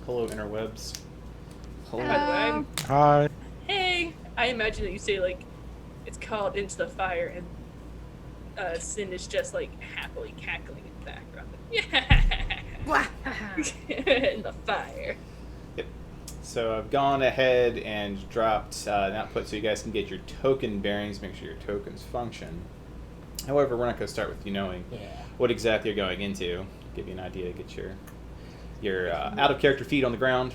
Hello, interwebs. Hello. Hello. Hi. Hey, I imagine that you say like it's called Into the Fire, and Sin is just like happily cackling in the background. Like, yeah, in the fire. Yep. So I've gone ahead and dropped an output so you guys can get your token bearings, make sure your tokens function. However, we're not going to start with you knowing what exactly you're going into. Give you an idea, get your out of character feet on the ground.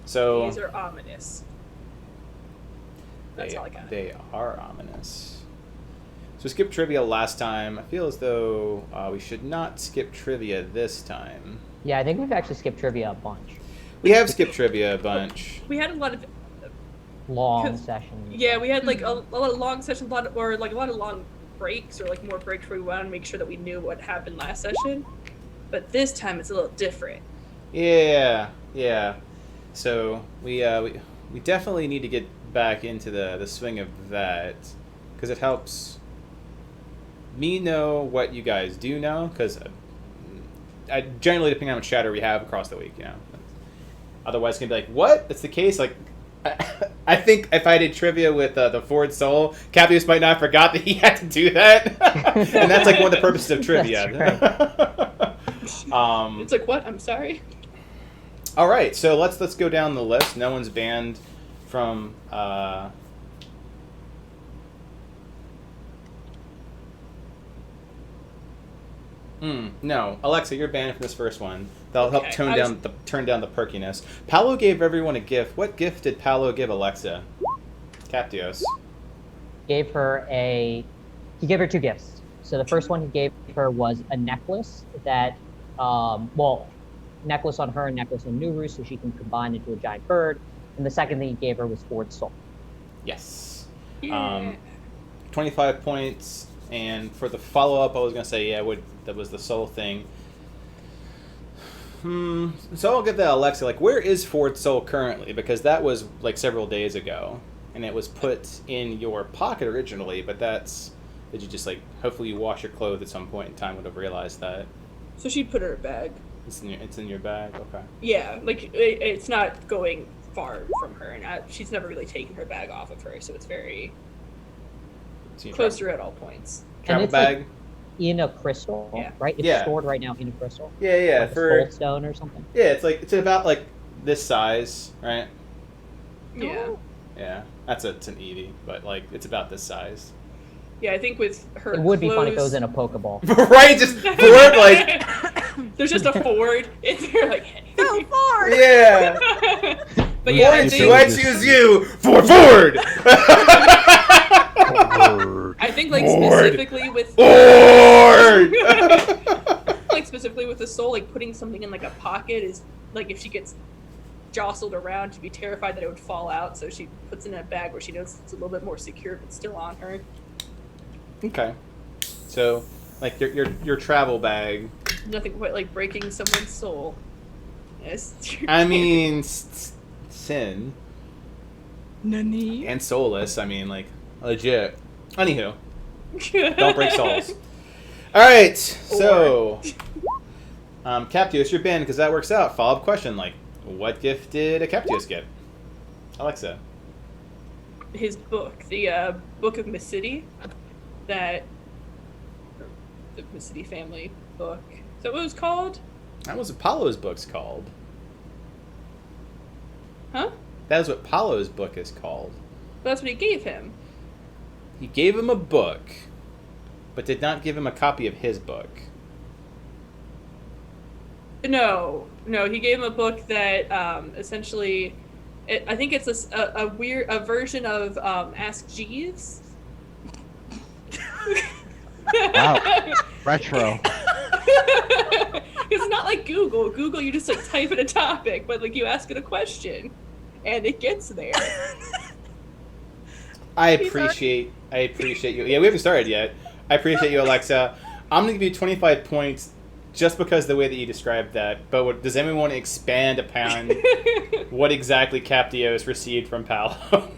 So These are ominous. That's all I got. They are ominous. So we skipped trivia last time. I feel as though we should not skip trivia this time. Yeah, I think we've actually skipped trivia a bunch. We have skipped trivia a bunch. We had a lot of Long sessions. Yeah, we had like a lot of long sessions, a lot of long breaks, or like more breaks where we wanted to make sure that we knew what happened last session. But this time it's a little different. Yeah. So we definitely need to get back into the swing of that, because it helps me know what you guys do know, because I generally, depending on how much chatter we have across the week, otherwise it's gonna be like, what? That's the case? Like, I think if I did trivia with the Ford Soul, Captius might not have forgot that he had to do that. And that's like one of the purposes of trivia. It's like, what? I'm sorry. All right, so let's go down the list. No one's banned from no, Alexa, you're banned from this first one. That'll help turn down the perkiness. Paolo gave everyone a gift. What gift did Paolo give Alexa? Captios. He gave her two gifts. So the first one he gave her was a necklace that, necklace on her and necklace on Nuru, so she can combine into a giant bird. And the second thing he gave her was Ford's Soul. Yes. Yeah. 25 points. And for the follow-up, I was going to say, that was the soul thing. So I'll give that Alexa. Like, where is Ford's Soul currently? Because that was, like, several days ago. And it was put in your pocket originally, but did you just, like, hopefully you wash your clothes at some point in time would have realized that. So she'd put her in her bag. It's in your bag? Okay. Yeah, like, it's not going far from her, and she's never really taken her bag off of her, so it's very close to her at all points. Travel bag? Like in a crystal, right? It's stored right now in a crystal. Yeah. Like for a stone or something. Yeah, it's about like this size, right? Yeah. Yeah, it's an Eevee, but like it's about this size. Yeah, I think with her. It would be fun if it was in a Pokeball. Right, just Ford like. There's just a Ford in there, like. Go Ford! Yeah. But yeah, I think. I choose you for Ford. I think like specifically with Ford. like specifically with the soul, like putting something in like a pocket is like if she gets jostled around, she'd be terrified that it would fall out, so she puts it in a bag where she knows it's a little bit more secure but still on her. Okay. So like your travel bag. Nothing quite like breaking someone's soul. Yes. I mean, Sin. Nani? And soulless. I mean, like, legit. Anywho, don't break souls. All right, so Captius, you're banned because that works out. Follow-up question: like, what gift did a Captius get? Alexa. His book, the Book of Mysitti, the Mysitti family book. Is that what it was called? That was what Apollo's book's called. Huh? That is what Apollo's book is called. That's what he gave him. He gave him a book, but did not give him a copy of his book. No, he gave him a book that essentially, I think it's a version of Ask Jeeves. Wow. Retro. It's not like Google. Google, you just like type in a topic, but like you ask it a question, and it gets there. I appreciate you. Yeah, we haven't started yet. I appreciate you, Alexa. I'm going to give you 25 points just because of the way that you described that. But does anyone want to expand upon what exactly Captios received from Paolo?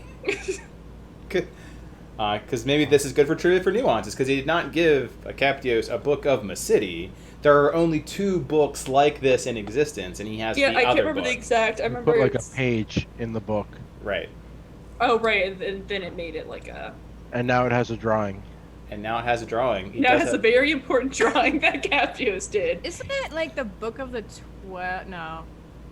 Because maybe this is good for trivia for nuances, because he did not give a Captios a book of Mysitti. there are only 2 books like this in existence, and he has Yeah, the I can't other remember the book. exact. I You remember put like a it's- page in the book, Right. Oh, right, and then it made it like a. and now it has a drawing. And now it has a drawing. He Now it does has a have- very important drawing that Captios did. Isn't it like the Book of the 12? No.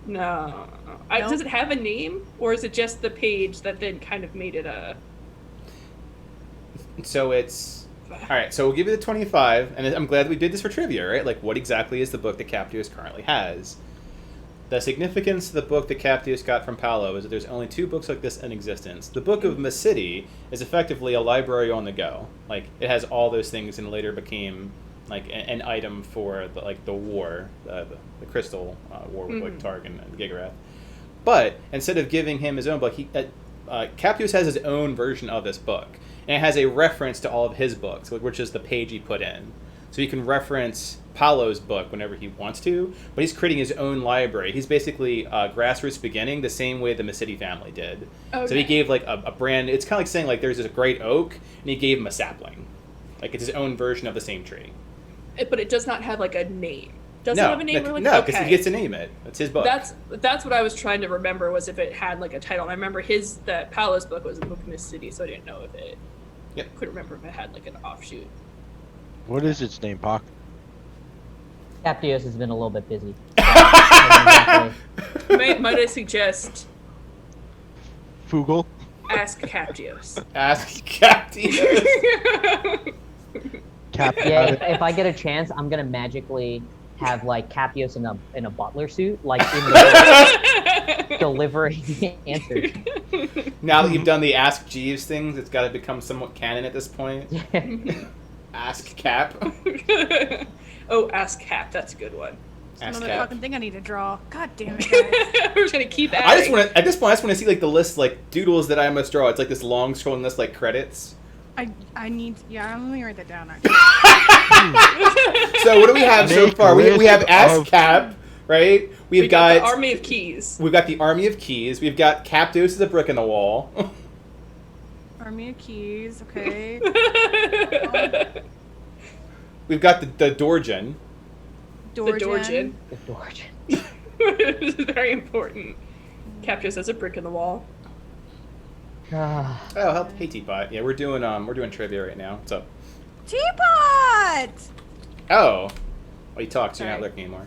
No. Nope. Does it have a name, or is it just the page that then kind of made it a? So it's all right. So we'll give you the 25, and I'm glad we did this for trivia, right? Like, what exactly is the book that Captius currently has? The significance of the book that Captius got from Paolo is that there's only 2 books like this in existence. The Book of Macity is effectively a library on the go. Like, it has all those things, and later became like an item for the war, the Crystal War with like Targ and Gigareath. But instead of giving him his own book, Captius has his own version of this book, and it has a reference to all of his books, which is the page he put in. So he can reference Paolo's book whenever he wants to, but he's creating his own library. He's basically grassroots beginning the same way the Macity family did. Okay. So he gave like a brand. It's kind of like saying like there's this great oak, and he gave him a sapling. Like it's his own version of the same tree. But it does not have like a name. Does it No, have a name? Or like, no, because okay. he gets to name it. It's his book. That's what I was trying to remember, was if it had like a title. And I remember that Paolo's book was the Book of Miss City, so I didn't know if it. Yep. Couldn't remember if it had like an offshoot. What is its name, Pock? Captios has been a little bit busy. Might I suggest Fugel? ask Captios? Ask Captius. Cap. Yeah, if I get a chance, I'm gonna magically have like Captios in a butler suit, like in the delivering answers. Now that you've done the Ask Jeeves things, it's got to become somewhat canon at this point. Ask Cap. Oh, ask Cap. That's a good one. Ask Another Cap. fucking thing I need to draw. God damn it, guys. We're trying to keep adding. I just want to. At this point, I just want to see like the list, like doodles that I must draw. It's like this long scrolling list, like credits. I need. Yeah, let me write that down. So what do we have so Make far? We have list Ask of- Cap, right? We got the Army of Keys. We've got the Army of Keys. We've got Captos as a brick in the wall. Army of Keys. Okay. We've got the Dorjan. The Dorjan. The Dorjan. This is very important. Captios as a brick in the wall. Ah, Oh, hey Teapot. Yeah, we're doing trivia right now. What's up? Teapot. Oh, he talks. You're not Sorry. looking anymore.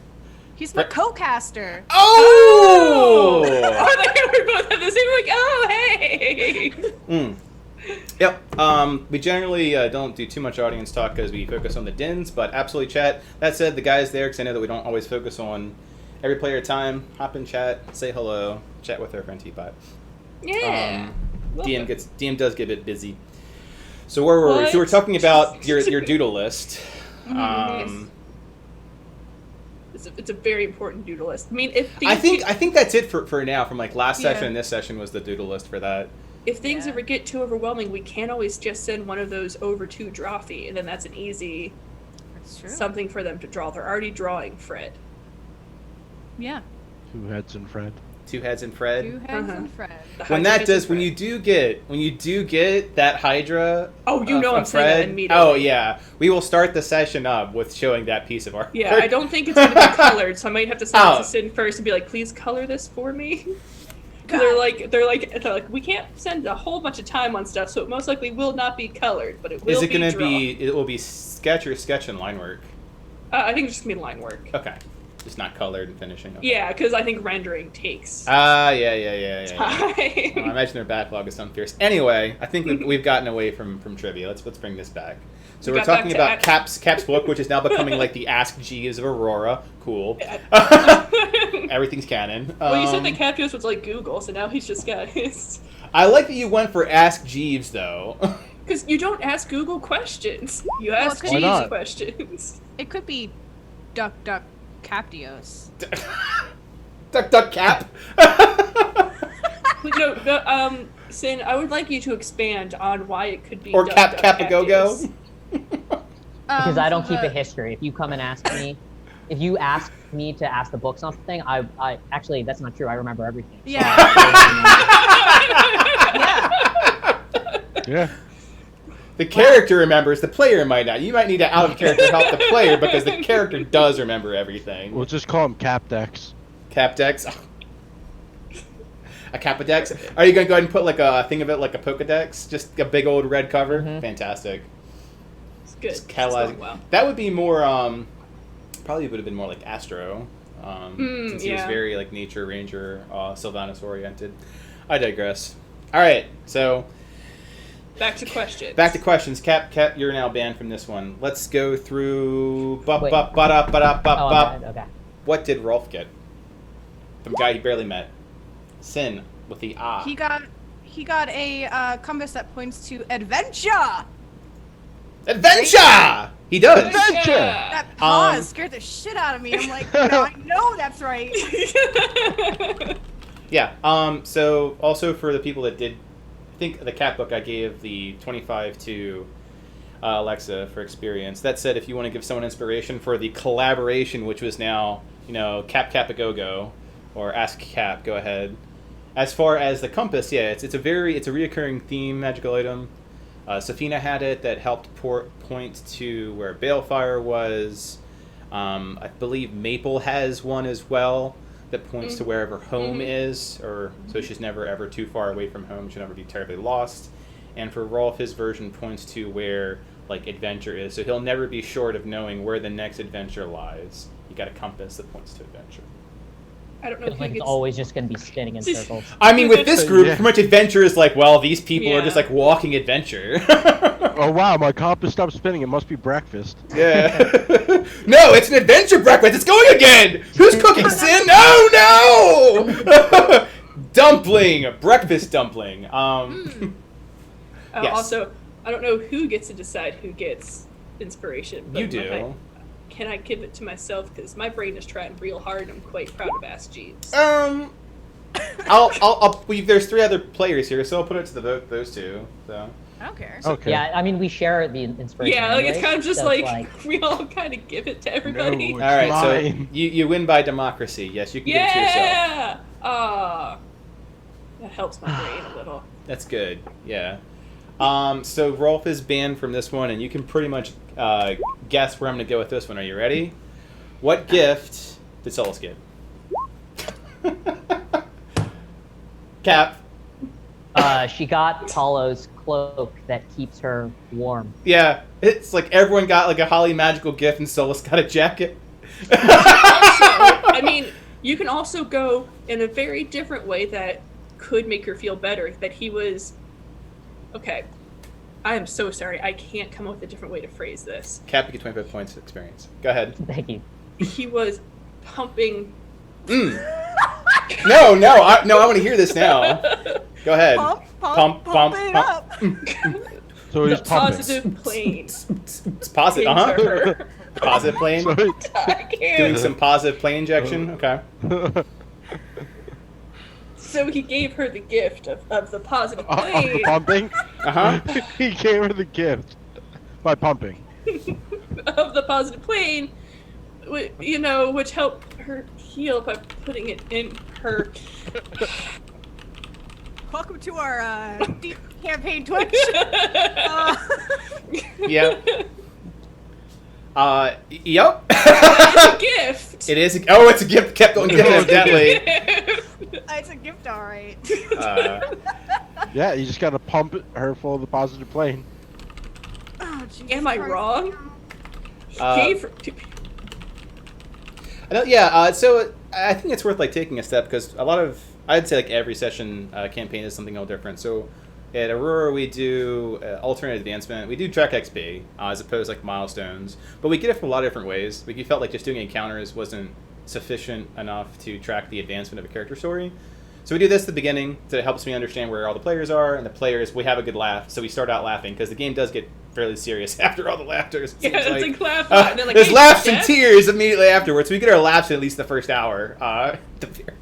He's my co-caster. Oh! Oh, we both have the same. Like, oh, hey. Yep. We generally don't do too much audience talk because we focus on the dins, but absolutely chat. That said, the guys there, because I know that we don't always focus on every player time. Hop in chat, say hello, chat with our friend Teapot. Yeah. DM does get a bit busy. So where were we? What? So we're talking about your doodle list. Yes. It's a very important doodle list. I mean, if I things think that's it for now. From like last Yeah. session and this session was the doodle list for that. if things Yeah. ever get too overwhelming, we can always just send one of those over to Drawfee, and then that's an easy That's true. something for them to draw. They're already drawing Fred. Yeah. 2 heads and Fred. 2 heads and Fred. 2 heads Uh-huh. and Fred. The When Hydra that gets does, in when Fred. you do get that Hydra. Oh, you know of I'm saying that Fred, immediately. oh yeah, we will start the session up with showing that piece of art. Yeah, I don't think it's going to be colored, so I might have to send it Oh. to Sin first and be like, please color this for me. Because God. they're like, we can't spend a whole bunch of time on stuff, so it most likely will not be colored, but it will Is it be going to drawn. be? It will be sketch or sketch and line work. I think it's just going to be line work. Okay, just not colored and finishing. Okay. Yeah, because I think rendering takes Yeah. time. Well, I imagine their backlog is some fierce. Anyway, I think we've gotten away from trivia. Let's bring this back. So We we're got talking back to about Cap's book, which is now becoming like the Ask Jeeves of Arhor'ha. Cool. Everything's canon. Well, you said that Captios was like Google, so now he's just got his... I like that you went for Ask Jeeves though. Because you don't ask Google questions. You ask Why Jeeves not? questions. It could be Duck Duck Captios. Duck Cap. No, Sin, I would like you to expand on why it could be Or Duck Duck Capagogo. Captios. because I don't keep a it. history. If you come and ask me, if you ask me to ask the book something, I actually that's not true. I remember everything. So Yeah. Yeah. The character remembers, the player might not. You might need to out-of-character help the player because the character does remember everything. We'll just call him Capdex. Capdex? A Capodex? Are you going to go ahead and put like a thing of it like a Pokedex? Just a big old red cover? Mhm. Fantastic. It's good. Just It's catalyzing. going well. That would be more, probably would have been more like Astro. Since he was yeah. very like nature ranger, Sylvanas oriented. I digress. Alright, so Back to questions. back to questions. Cap, you're now banned from this one. Let's go through. Wait. Oh, I'm bad. Okay. What did Rolf get? From a guy he barely met. Sin with the ah. He got a compass that points to adventure. Adventure! He does. Adventure! That pause Um, scared the shit out of me. I'm like, no, I know that's right. Yeah. So also for the people that did, I think the cat book I gave the 25 to Alexa for experience. That said, if you want to give someone inspiration for the collaboration, which was now Cap Capagogo or Ask Cap, go ahead. As far as the compass, yeah, it's a reoccurring theme magical item. Safina had it that helped point to where Balefire was. I believe Maple has one as well that points to wherever home is, or so she's never ever too far away from home. She'll never be terribly lost. And for Rolf, his version points to where like adventure is, so he'll never be short of knowing where the next adventure lies. You got a compass that points to adventure. I don't know Feels if like he it's gets... always just going to be spinning in circles. I mean, with this group, Yeah. pretty much adventure is like, well, these people are Yeah. just like walking adventure. Oh wow, my compass stopped spinning. It must be breakfast. Yeah. No, it's an adventure breakfast. It's going again. Who's cooking Sin? No. Dumpling, breakfast dumpling. Yes. Also, I don't know who gets to decide who gets inspiration. But You do. Can I give it to myself? Because my brain is trying real hard, and I'm quite proud of Ask Jeeves. There's 3 other players here, so I'll put it to the vote. Those 2. So. I don't care. Okay. Yeah, I mean, we share the inspiration. Yeah, like it's anyway, kind of just so it's we all kind of give it to everybody. No. All right, so Mine. you win by democracy. Yes, you can give it to yourself. Yeah! That helps my brain a little. That's good. Yeah. So Rolf is banned from this one, and you can pretty much guess where I'm going to go with this one. Are you ready? What gift did Solus get? Cap. She got Paulo's cloak that keeps her warm. Yeah, it's like everyone got like a Holly magical gift, and Solus got a jacket. I mean, you can also go in a very different way that could make her feel better. That he was... Okay. I am so sorry. I can't come up with a different way to phrase this. Cap, you get 25 points of experience. Go ahead. Thank you. He was pumping... No, I want to hear this now. Go ahead. Pump it up. So he's the pumping. positive plane. It's positive, into uh-huh. her. Positive plane. So it- I can't. Doing some positive plane injection. Okay. So he gave her the gift of the positive Of plane. the pumping? Uh-huh. He gave her the gift by pumping. Of the positive plane, which helped her heal by putting it in her. Welcome to our deep campaign Twitch. Yeah. Yep. It's a gift. It is. It's a gift. Kept going evidently. It's a gift, all right. Yeah, you just gotta pump her full of the positive plane. Oh, Jesus Am I Christ. wrong? He Uh, gave her. I don't, yeah. So I think it's worth like taking a step because a lot of I'd say like every session campaign is something a little different. So at Aurora we do alternate advancement. We do track XP as opposed to like milestones, but we get it from a lot of different ways. We felt like just doing encounters wasn't sufficient enough to track the advancement of a character story. So we do this at the beginning, so it helps me understand where all the players are, and the players, we have a good laugh, so we start out laughing, because the game does get fairly serious after all the laughter. It Yeah, seems it's like laugh. And then, like, there's hey, laughs and death? tears immediately afterwards, so we get our laughs in at least the first hour, at the very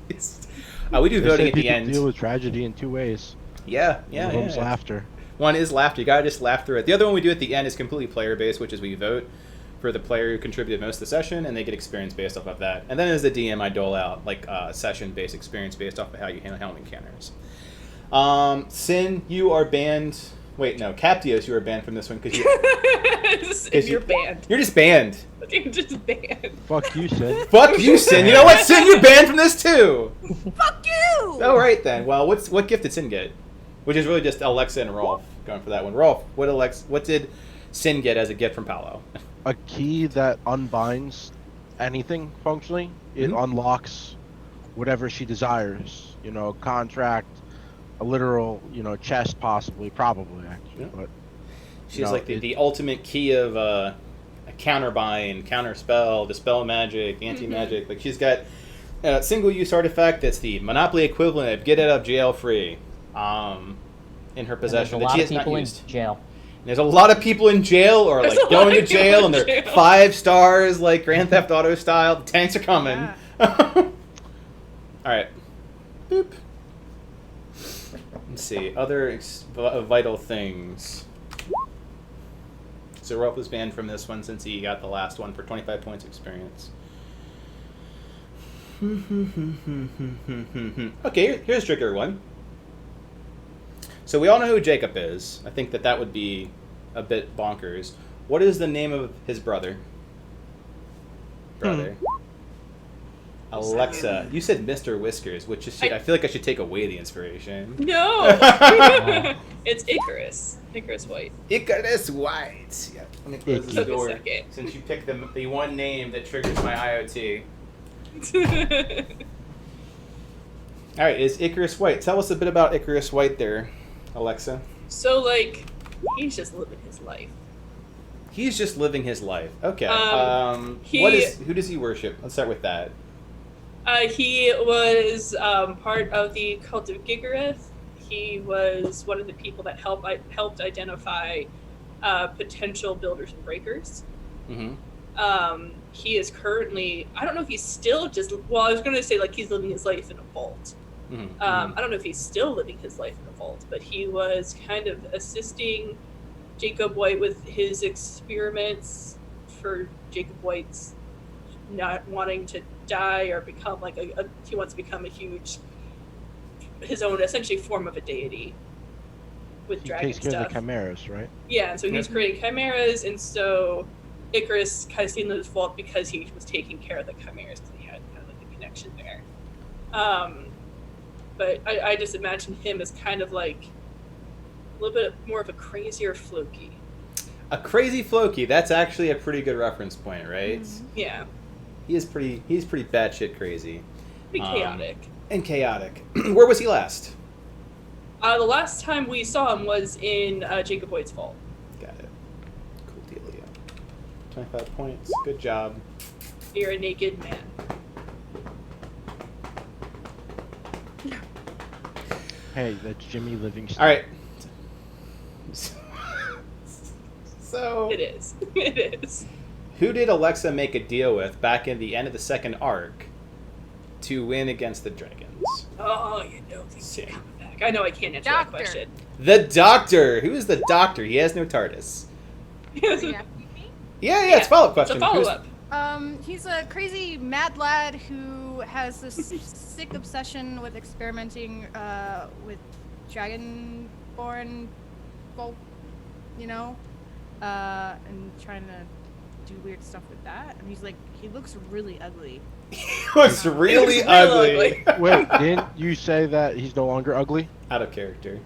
least. We do They voting say at the people end. deal with tragedy in 2 ways. Yeah. One of them's laughter. One is laughter. You gotta just laugh through it. The other one we do at the end is completely player-based, which is we vote for the player who contributed most of the session, and they get experience based off of that. And then as the DM, I dole out like session-based experience based off of how you handle encounters. Sin, you are banned Wait, no, Captios, you were banned from this one because You're banned. You're just banned. You're just banned. Fuck you, Sin. Fuck you, Sin. You know what, Sin? You're banned from this too. Fuck you! All right then. Well, what gift did Sin get? Which is really just Alexa and Rolf going for that one. Rolf, what did Sin get as a gift from Paolo? A key that unbinds anything functionally. It unlocks whatever she desires. You know, contract, a literal, chest possibly, probably actually. Yeah. But She's like the ultimate key of a counterbind, counterspell, dispel magic, anti-magic. Like she's got a single-use artifact that's the Monopoly equivalent of get out of jail free in her possession that she has not used. Jail. There's a lot of people in jail or like going to jail and they're 5 stars like Grand Theft Auto style. The tanks are coming. Yeah. Alright. Boop. Let's see. Other vital things. So Rolf was banned from this one since he got the last one for 25 points experience. Okay, here's a trickier one. So we all know who Jacob is. I think that would be a bit bonkers. What is the name of his brother? Alexa. You said Mr. Whiskers, which is I feel like I should take away the inspiration. No! It's Icarus. Icarus White. Icarus White. Yeah. Let me close this Took a door. second. Since you picked the one name that triggers my IoT. Alright, is Icarus White. Tell us a bit about Icarus White there, Alexa. So, like, he's just living his life. He's just living his life. Okay. Who does he worship? Let's start with that. He was part of the cult of Gigareth. He was one of the people that helped identify potential builders and breakers. Mm-hmm. He is currently, I don't know if he's still I was going to say like he's living his life in a vault. Mm-hmm. I don't know if he's still living his life in a vault, but he was kind of assisting Jacob White with his experiments for Jacob White's not wanting to die or become like he wants to become his own essentially form of a deity with dragon takes care stuff. of the chimeras, right? Yeah, and so he's creating chimeras, and so Icarus kind of seen this fault because he was taking care of the chimeras because he had kind of like a connection there. But I just imagine him as kind of like a little bit more of a crazier Floki. A crazy Floki. That's actually a pretty good reference point, right? Yeah. He's pretty batshit crazy. Pretty chaotic. And chaotic. Where was he last? The last time we saw him was in Jacob White's Vault. Got it. Cool dealio. 25 points. Good job. You're a naked man. Hey, that's Jimmy Livingston. All right. So It is. It is. who did Alexa make a deal with back in the end of the second arc to win against the dragons? Oh, you know things are coming back. I know I can't answer that Doctor. question. The Doctor. Who is the Doctor? He has no TARDIS. Yeah. Yeah, it's a follow-up It's question. a follow-up. He's a crazy mad lad who has this sick obsession with experimenting with dragonborn folk, and trying to do weird stuff with that. And he looks really ugly. He looks really ugly. Wait, didn't you say that he's no longer ugly? Out of character.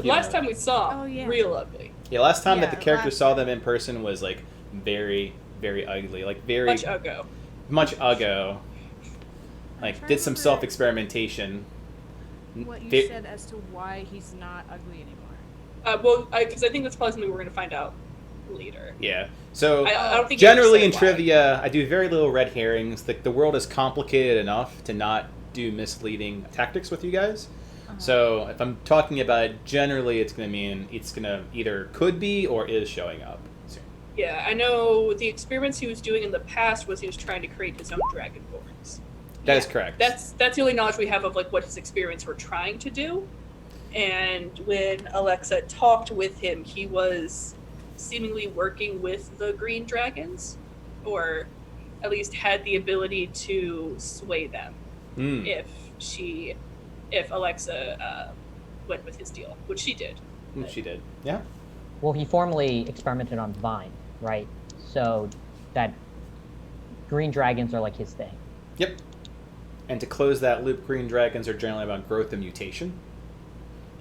Last time we saw him, real ugly. Yeah, last time that the Yeah, character last saw time. them in person was like very, very ugly. Like very Much uggo. much uggo. Like trying did to some remember self-experimentation. What you Ve- said as to why he's not ugly anymore. Because I think that's probably something we're going to find out later. Yeah. So I don't think generally you in said why. trivia, I do very little red herrings. The world is complicated enough to not do misleading tactics with you guys. So if I'm talking about it, generally it's going to mean it's going to either could be or is showing up soon. Yeah, I know the experiments he was doing in the past was he was trying to create his own dragonborns. That is correct. That's the only knowledge we have of like what his experiments were trying to do. And when Alexa talked with him, he was seemingly working with the green dragons, or at least had the ability to sway them if Alexa went with his deal, which she did. She did. Yeah. Well, he formerly experimented on Vine, right? So that green dragons are like his thing. Yep. And to close that loop, green dragons are generally about growth and mutation.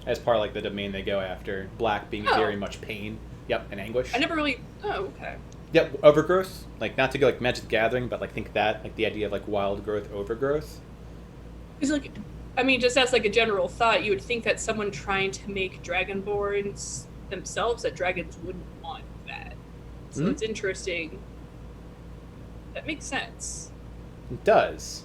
As part of like the domain they go after. Black being very much pain. Yep, and anguish. I never really. Oh, okay. Yep, overgrowth. Like not to go like Magic the Gathering, but like think that like the idea of like wild growth, overgrowth. It's like, I mean, just as like a general thought, you would think that someone trying to make dragonborns themselves, that dragons wouldn't want that. So it's interesting. That makes sense. It does.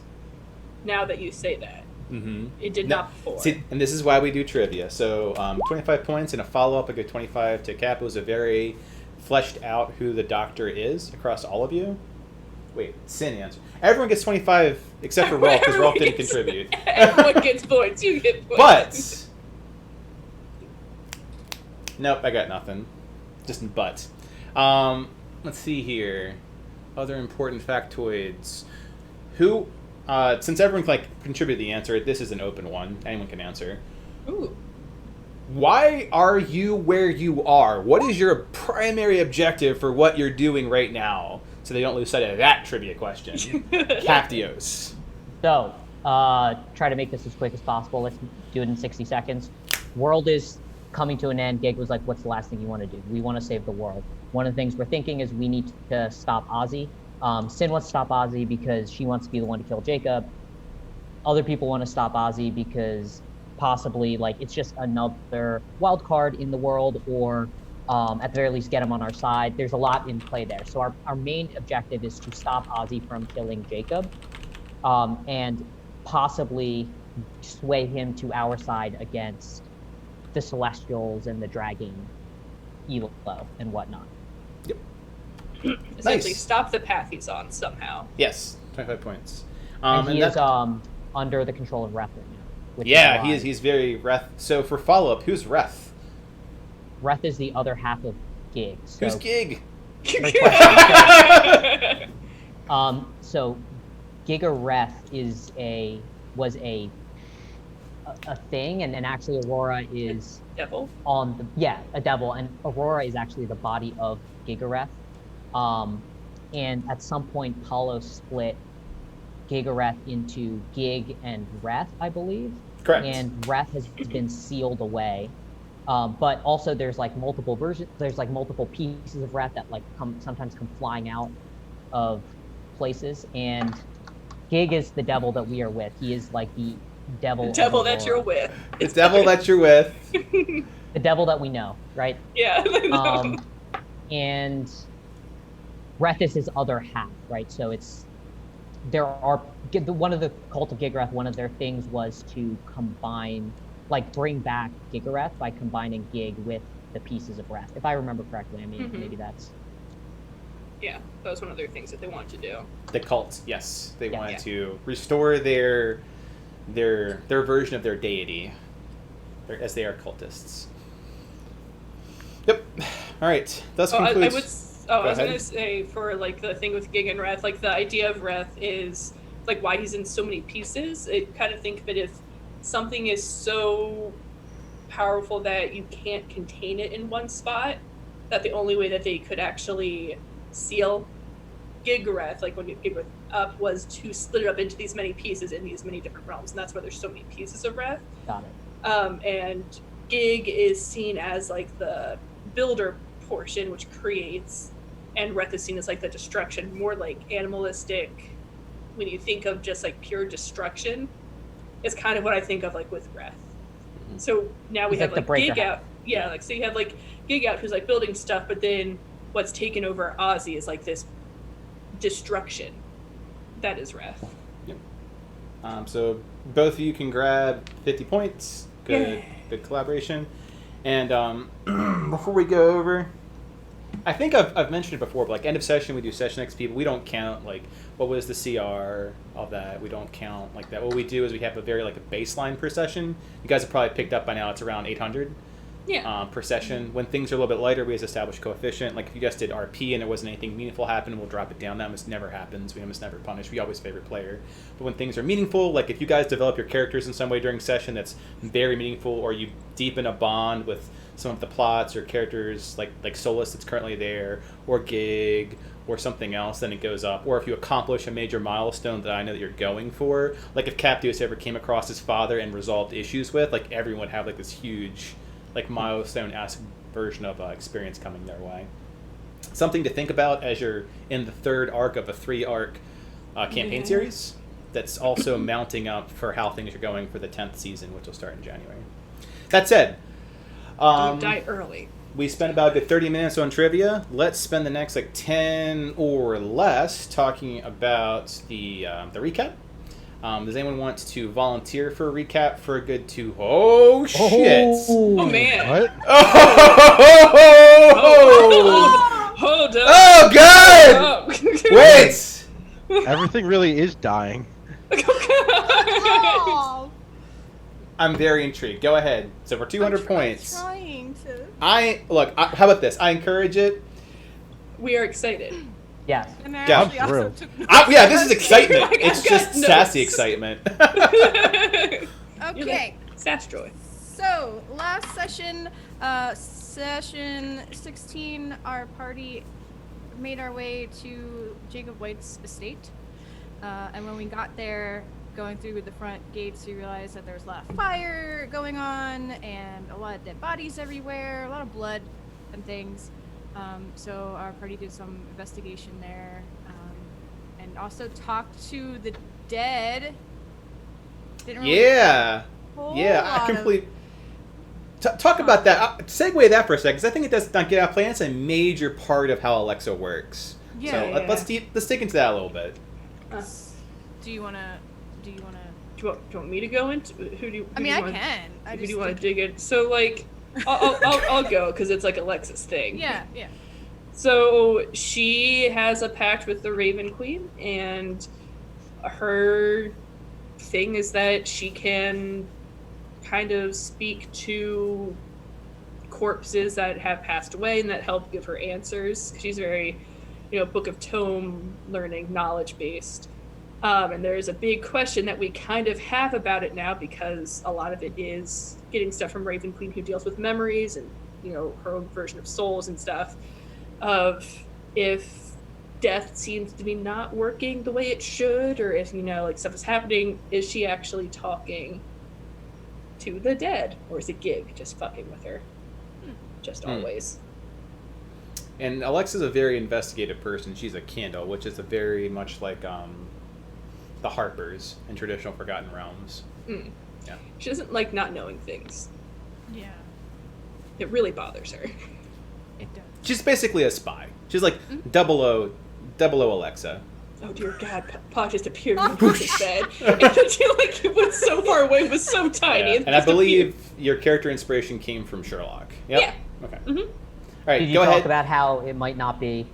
Now that you say that. Mm-hmm. It did not before. See, and this is why we do trivia. So 25 points and a follow-up, a good 25 to Cap. It was a very fleshed out who the Doctor is across all of you. Wait, Sin answer. Everyone gets 25 except for Rolf, because Rolf didn't contribute. Everyone gets points. You get points. But nope, I got nothing. Just but. Let's see here. Other important factoids. Who? Since everyone like contributed the answer, this is an open one. Anyone can answer. Ooh. Why are you where you are? What is your primary objective for what you're doing right now? So they don't lose sight of that trivia question. Captios. So, try to make this as quick as possible. Let's do it in 60 seconds. World is coming to an end. Gig was like, what's the last thing you want to do? We want to save the world. One of the things we're thinking is we need to stop Ozzy. Sin wants to stop Ozzy because she wants to be the one to kill Jacob. Other people want to stop Ozzy because possibly like it's just another wild card in the world, or at the very least get him on our side. There's a lot in play there. So our main objective is to stop Ozzy from killing Jacob, and possibly sway him to our side against the Celestials and the Dragon Evil and whatnot. Yep. Essentially, Nice. stop the path he's on somehow. Yes, 25 points. And he is under the control of Wreth right now. which Yeah, why he's very Reth. So for follow-up, who's Reth? Wreth is the other half of Gig. So, Who's Gig? great question. So Gigareth was a thing, and actually Aurora is Devil. a devil, and Aurora is actually the body of Gigareth. And at some point, Paulo split Gigareth into Gig and Reth, I believe. Correct. And Reth has been sealed away. But also there's like multiple versions. There's like multiple pieces of Reth that like sometimes come flying out of places. And Gig is the devil that we are with. He is like the devil. The devil of that you're Aurora. with. The devil that you're with. The devil that we know, right? Yeah. And Reth is his other half, right? So one of the cult of Gigareth, one of their things was to combine, like bring back Gigareth by combining Gig with the pieces of Reth. If I remember correctly, I mean, maybe that's... Yeah, that was one of their things that they wanted to do. The cult, yes. They wanted to restore their version of their deity, as they are cultists. Yep. All right. Thus concludes... I was going to say, for like the thing with Gig and Reth, like the idea of Reth is like why he's in so many pieces. It kind of think of it if something is so powerful that you can't contain it in one spot, that the only way that they could actually seal Gigareth, like when you Gigareth up, was to split it up into these many pieces in these many different realms, and that's why there's so many pieces of Reth. Got it. And Gig is seen as like the builder portion, which creates, and Reth is seen as like the destruction, more like animalistic. When you think of just like pure destruction, it's kind of what I think of like with Reth. So now we have like Gig out. Yeah, like so you have like Gig out who's like building stuff, but then what's taken over Ozzy is like this destruction. That is Reth. Yep. So both of you can grab 50 points. Good collaboration. And before we go over, I think I've mentioned it before, but like end of session, we do session XP, but we don't count like what was the CR of that. We don't count like that. What we do is we have a very like a baseline per session. You guys have probably picked up by now. It's around 800. Per session. When things are a little bit lighter, we just establish coefficient. Like if you guys did RP and there wasn't anything meaningful happen, we'll drop it down. That almost never happens. We almost never punish. We always favor player. But when things are meaningful, like if you guys develop your characters in some way during session that's very meaningful, or you deepen a bond with some of the plots or characters like Solus that's currently there, or Gig, or something else, then it goes up. Or if you accomplish a major milestone that I know that you're going for, like if Captius ever came across his father and resolved issues with, like everyone would have like this huge, like milestone-esque version of experience coming their way. Something to think about as you're in the third arc of a 3-arc campaign series that's also mounting up for how things are going for the 10th season, which will start in January. That said, Don't die early. we spent about a good 30 minutes on trivia. Let's spend the next 10 or less talking about the recap. Does anyone want to volunteer for a recap for a good 2? Oh shit! Oh man! What? Hold up! Oh god! Wait! Everything really is dying. Oh, I'm very intrigued. Go ahead. So for 200 points, trying to. how about this? I encourage it. We are excited. Yes. And I Yeah, actually I'm also thrilled. took Yeah, this is excitement. I've It's got just notes. sassy excitement. Okay. Sastroy. So, last session, session 16, our party made our way to Jacob White's estate. And when we got there, going through the front gates, we realized that there was a lot of fire going on and a lot of dead bodies everywhere, a lot of blood and things. So our party did some investigation there, and also talked to the dead. Didn't really Yeah. whole Yeah, lot I of- complete. Talk about that. Segue that for a second, because I think it does not get out of play. It's a major part of how Alexa works. Yeah, So yeah. let's dig into that a little bit. Do you wanna? Do you want me to go into who do you? I mean, I can. I Who do just you want to think- dig in? So like, I'll go because it's like Alexa's thing. Yeah, yeah. So she has a pact with the Raven Queen, and her thing is that she can kind of speak to corpses that have passed away and that help give her answers. She's very, Book of Tome learning, knowledge based. And there's a big question that we kind of have about it now because a lot of it is getting stuff from Raven Queen, who deals with memories and, her own version of souls and stuff, of if death seems to be not working the way it should, or if, stuff is happening, is she actually talking to the dead? Or is it Gig just fucking with her? Just always. And Alexa's a very investigative person. She's a candle, which is a very much like the Harpers in traditional Forgotten Realms. Mm. Yeah. She doesn't like not knowing things. Yeah, It really bothers her. it does. She's basically a spy. She's like double O Alexa. Oh dear God, Pa just appeared in the bed. And I feel like it was so far away, it was so tiny. Yeah. It And I just believe your character inspiration came from Sherlock. Yep. Yeah. Okay. Mhm. All right, Did you go talk ahead. about how it might not be?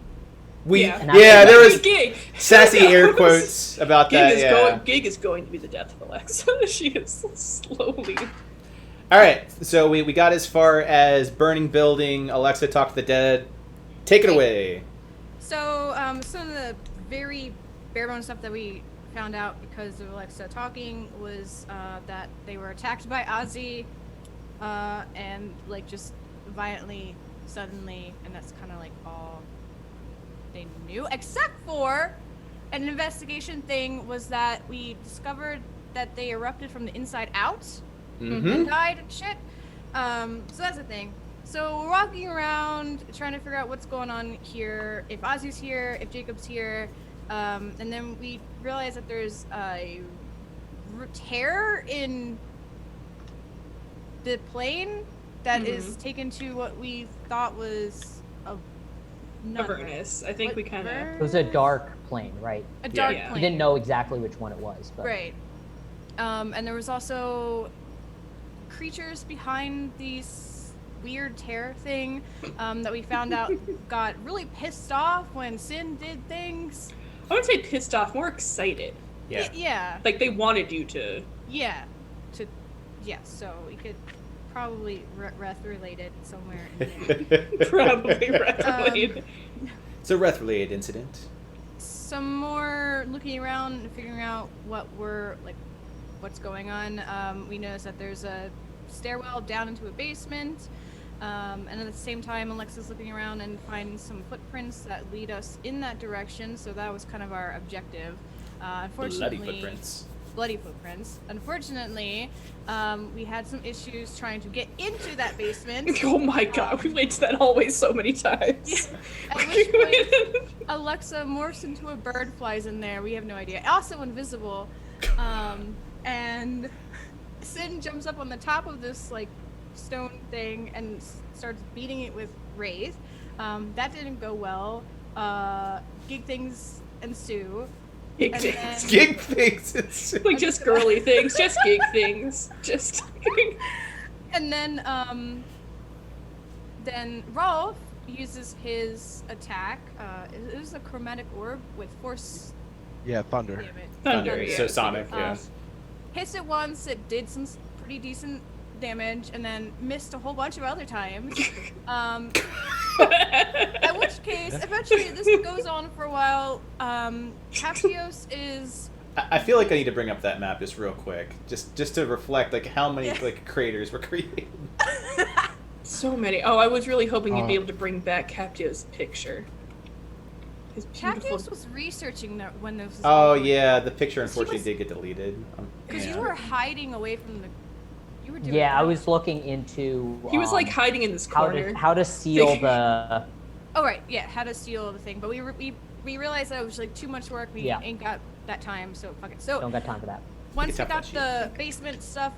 Yeah. Yeah, there was Gig. sassy air quotes about that. Yeah. Gig is going to be the death of Alexa. She is slowly. All right, so we got as far as burning building. Alexa talked to the dead. Take it away. So, some of the very bare bones stuff that we found out because of Alexa talking was that they were attacked by Ozzy, and like just violently, suddenly, and that's kind of like all they knew, except for an investigation thing was that we discovered that they erupted from the inside out. Mm-hmm. Died and shit. So that's the thing. So we're walking around trying to figure out what's going on here, if Ozzy's here, if Jacob's here, and then we realize that there's a tear in the plane that is taken to what we thought was a Avernus. I think we kind of. It was a dark plane, right? a dark Yeah. We plane. didn't know exactly which one it was, but Right. And there was also creatures behind these weird terror thing that we found out got really pissed off when Sin did things. I would say pissed off, more excited. Yeah. Yeah. Like they wanted you to. Yeah. So we could probably Reth related somewhere in there. Probably related. It's a Reth-related incident. Some more looking around and figuring out what's going on. We noticed that there's a stairwell down into a basement. And at the same time, Alexa's looking around and finding some footprints that lead us in that direction. So that was kind of our objective. Unfortunately, bloody footprints. Unfortunately, we had some issues trying to get into that basement. Oh my god, we went to that hallway so many times. Yeah. At which point, Alexa morphs into a bird, flies in there. We have no idea. Also invisible. And Sin jumps up on the top of this like stone thing and starts beating it with Wraith. That didn't go well. Gig things ensue. Gig things. Gig things. It's Like just girly things, just gig things. Just And then Rolf uses his attack. It was a chromatic orb with force. Yeah, thunder. Damn it. Thunder, yeah. So sonic, yeah. Hits it once, it did some pretty decent damage, and then missed a whole bunch of other times. At which case, eventually this goes on for a while. Captios is... I feel like I need to bring up that map just real quick, just to reflect like how many like craters were created. so many. Oh, I was really hoping you'd be able to bring back Captio's picture. His beautiful... Captios was researching that when this was Oh going on. yeah, the picture unfortunately was- did get deleted. Because Yeah. you were hiding away from the... You were doing Yeah, I that. was looking into. He was like hiding in this corner. how to seal the. Oh, right, yeah, how to steal the thing. But we realized that it was like too much work. We Yeah. ain't got that time, so fuck it. So Don't got time for that. once It's we up got that the basement stuff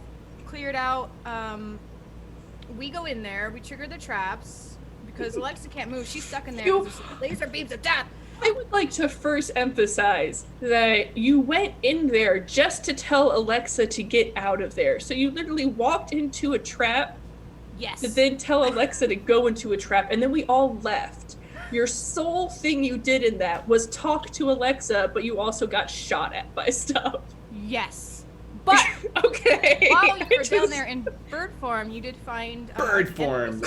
cleared out, we go in there, we trigger the traps, because Alexa can't move, she's stuck in there. You- There's laser beams of death! I would like to first emphasize that you went in there just to tell Alexa to get out of there. So you literally walked into a trap Yes. to then tell Alexa to go into a trap, and then we all left. Your sole thing you did in that was talk to Alexa, but you also got shot at by stuff. Yes. But Okay. while you were down there in bird form, you did find... Bird form.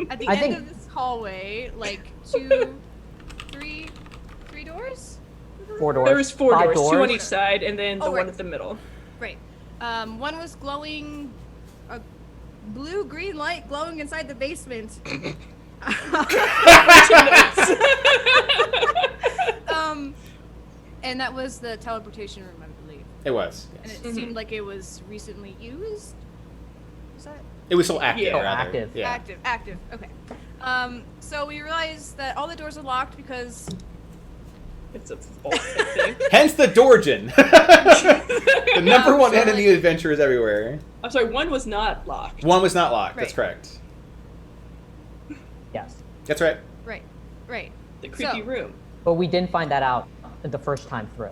At the I end think- of this hallway, like three doors? 4 doors. There was 4 5 doors, 2 on each side, and then the Oh, one right. at the middle. Right. One was glowing, a blue-green light glowing inside the basement. And that was the teleportation room, I believe. It was. And Yes. it seemed like it was recently used. Was that It was still active. Yeah. rather. Active. Yeah. active? Active. Okay. So we realized that all the doors are locked because It's a false thing. Hence the Dorjin. The number one so, enemy like- adventurers everywhere. I'm sorry, one was not locked. One was not locked. Right. That's correct. Yes. That's right. right. The creepy So- room. But we didn't find that out the first time through.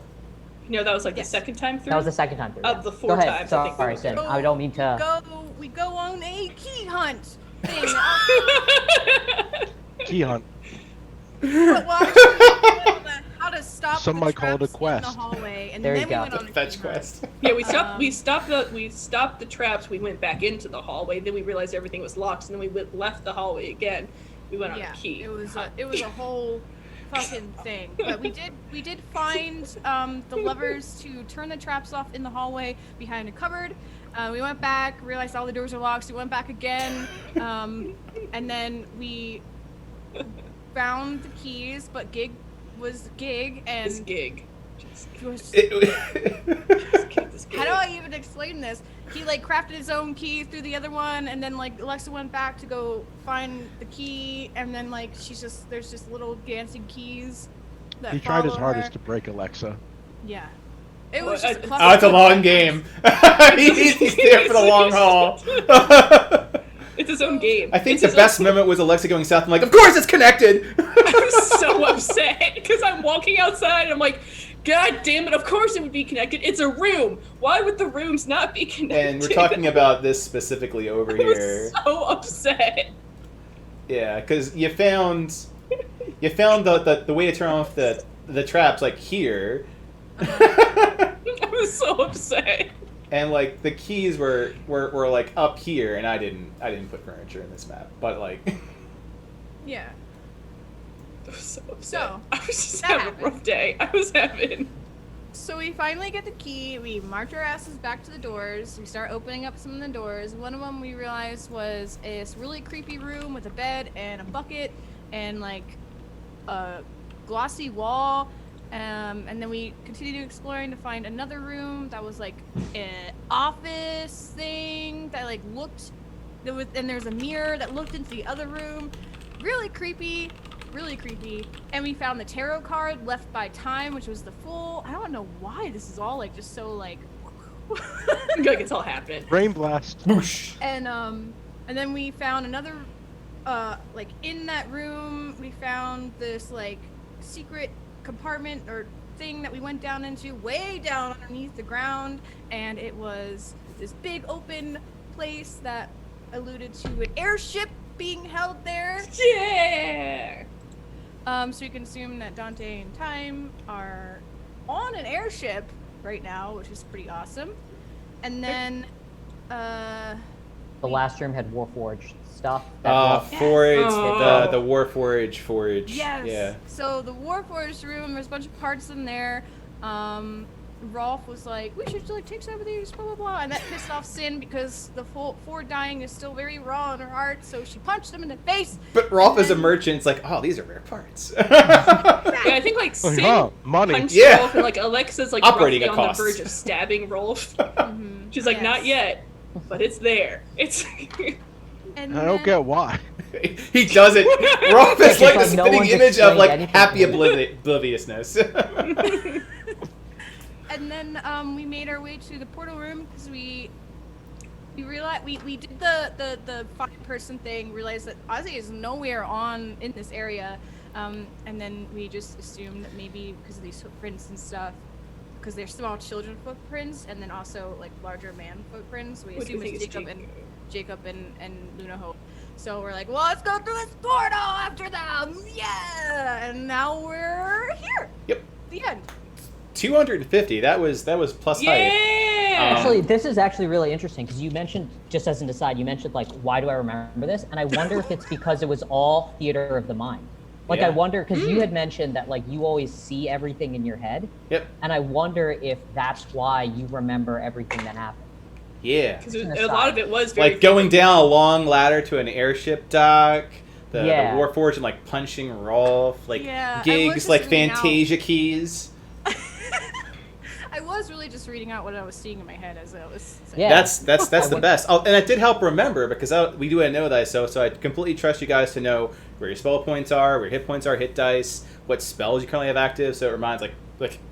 No, that was like Yes. the second time through? That was the second time through. Of yeah. the 4 Go ahead. times, I think Sorry, that Sin. was I don't mean to. We go on a key hunt thing. Key hunt. Well, actually, how to stop Some the might call it a traps quest. in the hallway, and There then you we go. went on a Fetch key hunt. quest. Yeah, we stopped the traps. We went back into the hallway. Then we realized everything was locked, and then we left the hallway again. We went on Yeah, a key. it was a whole fucking thing. But we did find the levers to turn the traps off in the hallway behind a cupboard. We went back, realized all the doors were locked, so we went back again, and then we found the keys. But Gig was Gig, This and gig. Just he was- gig, this gig. how do I even explain this? He like crafted his own key through the other one, and then like Alexa went back to go find the key, and then like there's just little dancing keys. That He tried his follow hardest her. to break Alexa. Yeah, it was Well, just. Oh, it's a long game. He's there for the long haul. It's his own game. I think It's the his best own... moment was Alexa going south. I'm like, of course it's connected. I'm so upset because I'm walking outside and I'm like, God damn it! Of course it would be connected. It's a room. Why would the rooms not be connected? And we're talking about this specifically over I here. was so upset. Yeah, because you found the way to turn off the traps like here. I was so upset. And like the keys were like up here, and I didn't put furniture in this map, but like Yeah. I was so upset. So, I was just that having a rough day. I was having. So we finally get the key. We march our asses back to the doors. We start opening up some of the doors. One of them we realized was this really creepy room with a bed and a bucket and like a glossy wall. And then we continued exploring to find another room that was like an office thing that like looked. And there's a mirror that looked into the other room. Really creepy. Really creepy. And we found the tarot card left by time, which was the full. I don't know why this is all like just so like. Like it's all happening. Brain blast. Whoosh. And then we found another, like in that room, we found this like secret compartment or thing that we went down into, way down underneath the ground, and it was this big open place that alluded to an airship being held there. Yeah. So you can assume that Dante and Time are on an airship right now, which is pretty awesome. And then, The last room had Warforged stuff. Forage, Oh. the Warforge forage. yes. Yeah. So the Warforged room, there's a bunch of parts in there. Rolf was like, we should like take some of these, blah blah blah, and that pissed off Sin because the Ford dying is still very raw in her heart, so she punched him in the face. But Rolf is a merchant. It's like, oh, these are rare parts. Yeah, I think like Sin Money. punched Yeah. Rolf, and like Alexa's like Operating roughly on costs. the verge of stabbing Rolf. Mhm. She's like, Yes. not yet, but it's there. It's. And I don't then- get why. He doesn't. Rolf is It's like the like no spitting one's image of explained like anything happy to obliviousness. And then we made our way to the portal room because we realized we did the 5-person thing, realized that Ozzy is nowhere in this area, and then we just assumed that maybe because of these footprints and stuff, because they're small children footprints and then also like larger man footprints, we What do you assume think it's is Jacob and Luna Hope. So we're like, well, let's go through this portal after them, yeah! And now we're here. Yep. The end. 250. That was plus height. Yeah. Actually, this is actually really interesting because you mentioned, just as an aside, you mentioned like, why do I remember this? And I wonder if it's because it was all theater of the mind. Like, Yeah. I wonder, because you had mentioned that like you always see everything in your head. Yep. And I wonder if that's why you remember everything that happened. Yeah. Because a lot of it was very Like going down a long ladder to an airship dock. The Yeah. Warforged and like punching Rolf, like Yeah, I was gigs, just like reading out- Fantasia keys. I was really just reading out what I was seeing in my head as I was saying. Yeah. That's the would- best. Oh, and it did help remember because we do know that, so I completely trust you guys to know where your spell points are, where your hit points are, hit dice, what spells you currently have active. So it reminds like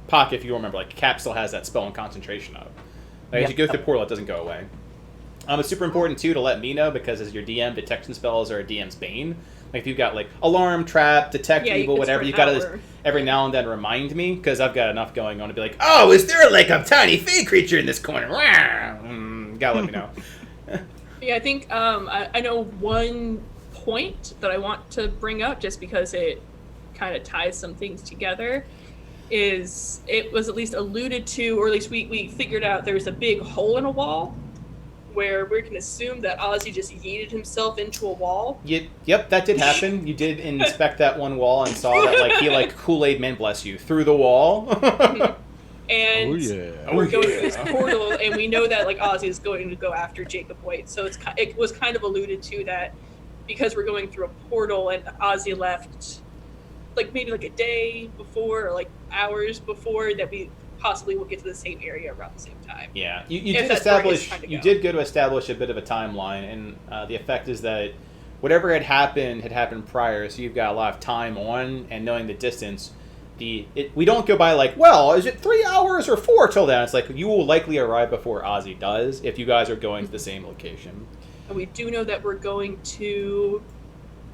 Pock, if you remember, like Cap still has that spell and concentration up. Like, as you Yep. go through portal, it doesn't go away. It's super important too to let me know because as your DM, detection spells are a DM's bane. Like if you've got like alarm, trap, detect Yeah, you evil, could whatever, for you an gotta hour. every now and then remind me because I've got enough going on to be like, oh, is there like a tiny fey creature in this corner? Gotta let me know. Yeah, I think I know one point that I want to bring up just because it kind of ties some things together. Is it was at least alluded to, or at least we figured out there's a big hole in a wall where we can assume that Ozzy just yeeted himself into a wall. Yep, that did happen. You did inspect that one wall and saw that like he like Kool-Aid Man, bless you, through the wall. And Oh, yeah. we're Oh, going yeah. through this portal, and we know that like Ozzy is going to go after Jacob White. So it was kind of alluded to that because we're going through a portal, and Ozzy left like maybe like a day before or like hours before that we possibly will get to the same area around the same time. Yeah, you If did that's where he's establish. trying to You go. did go to establish a bit of a timeline, and the effect is that whatever had happened prior. So you've got a lot of time on, and knowing the distance. We don't go by like, well, is it 3 hours or 4 till then? It's like you will likely arrive before Ozzy does if you guys are going to the same location. And we do know that we're going to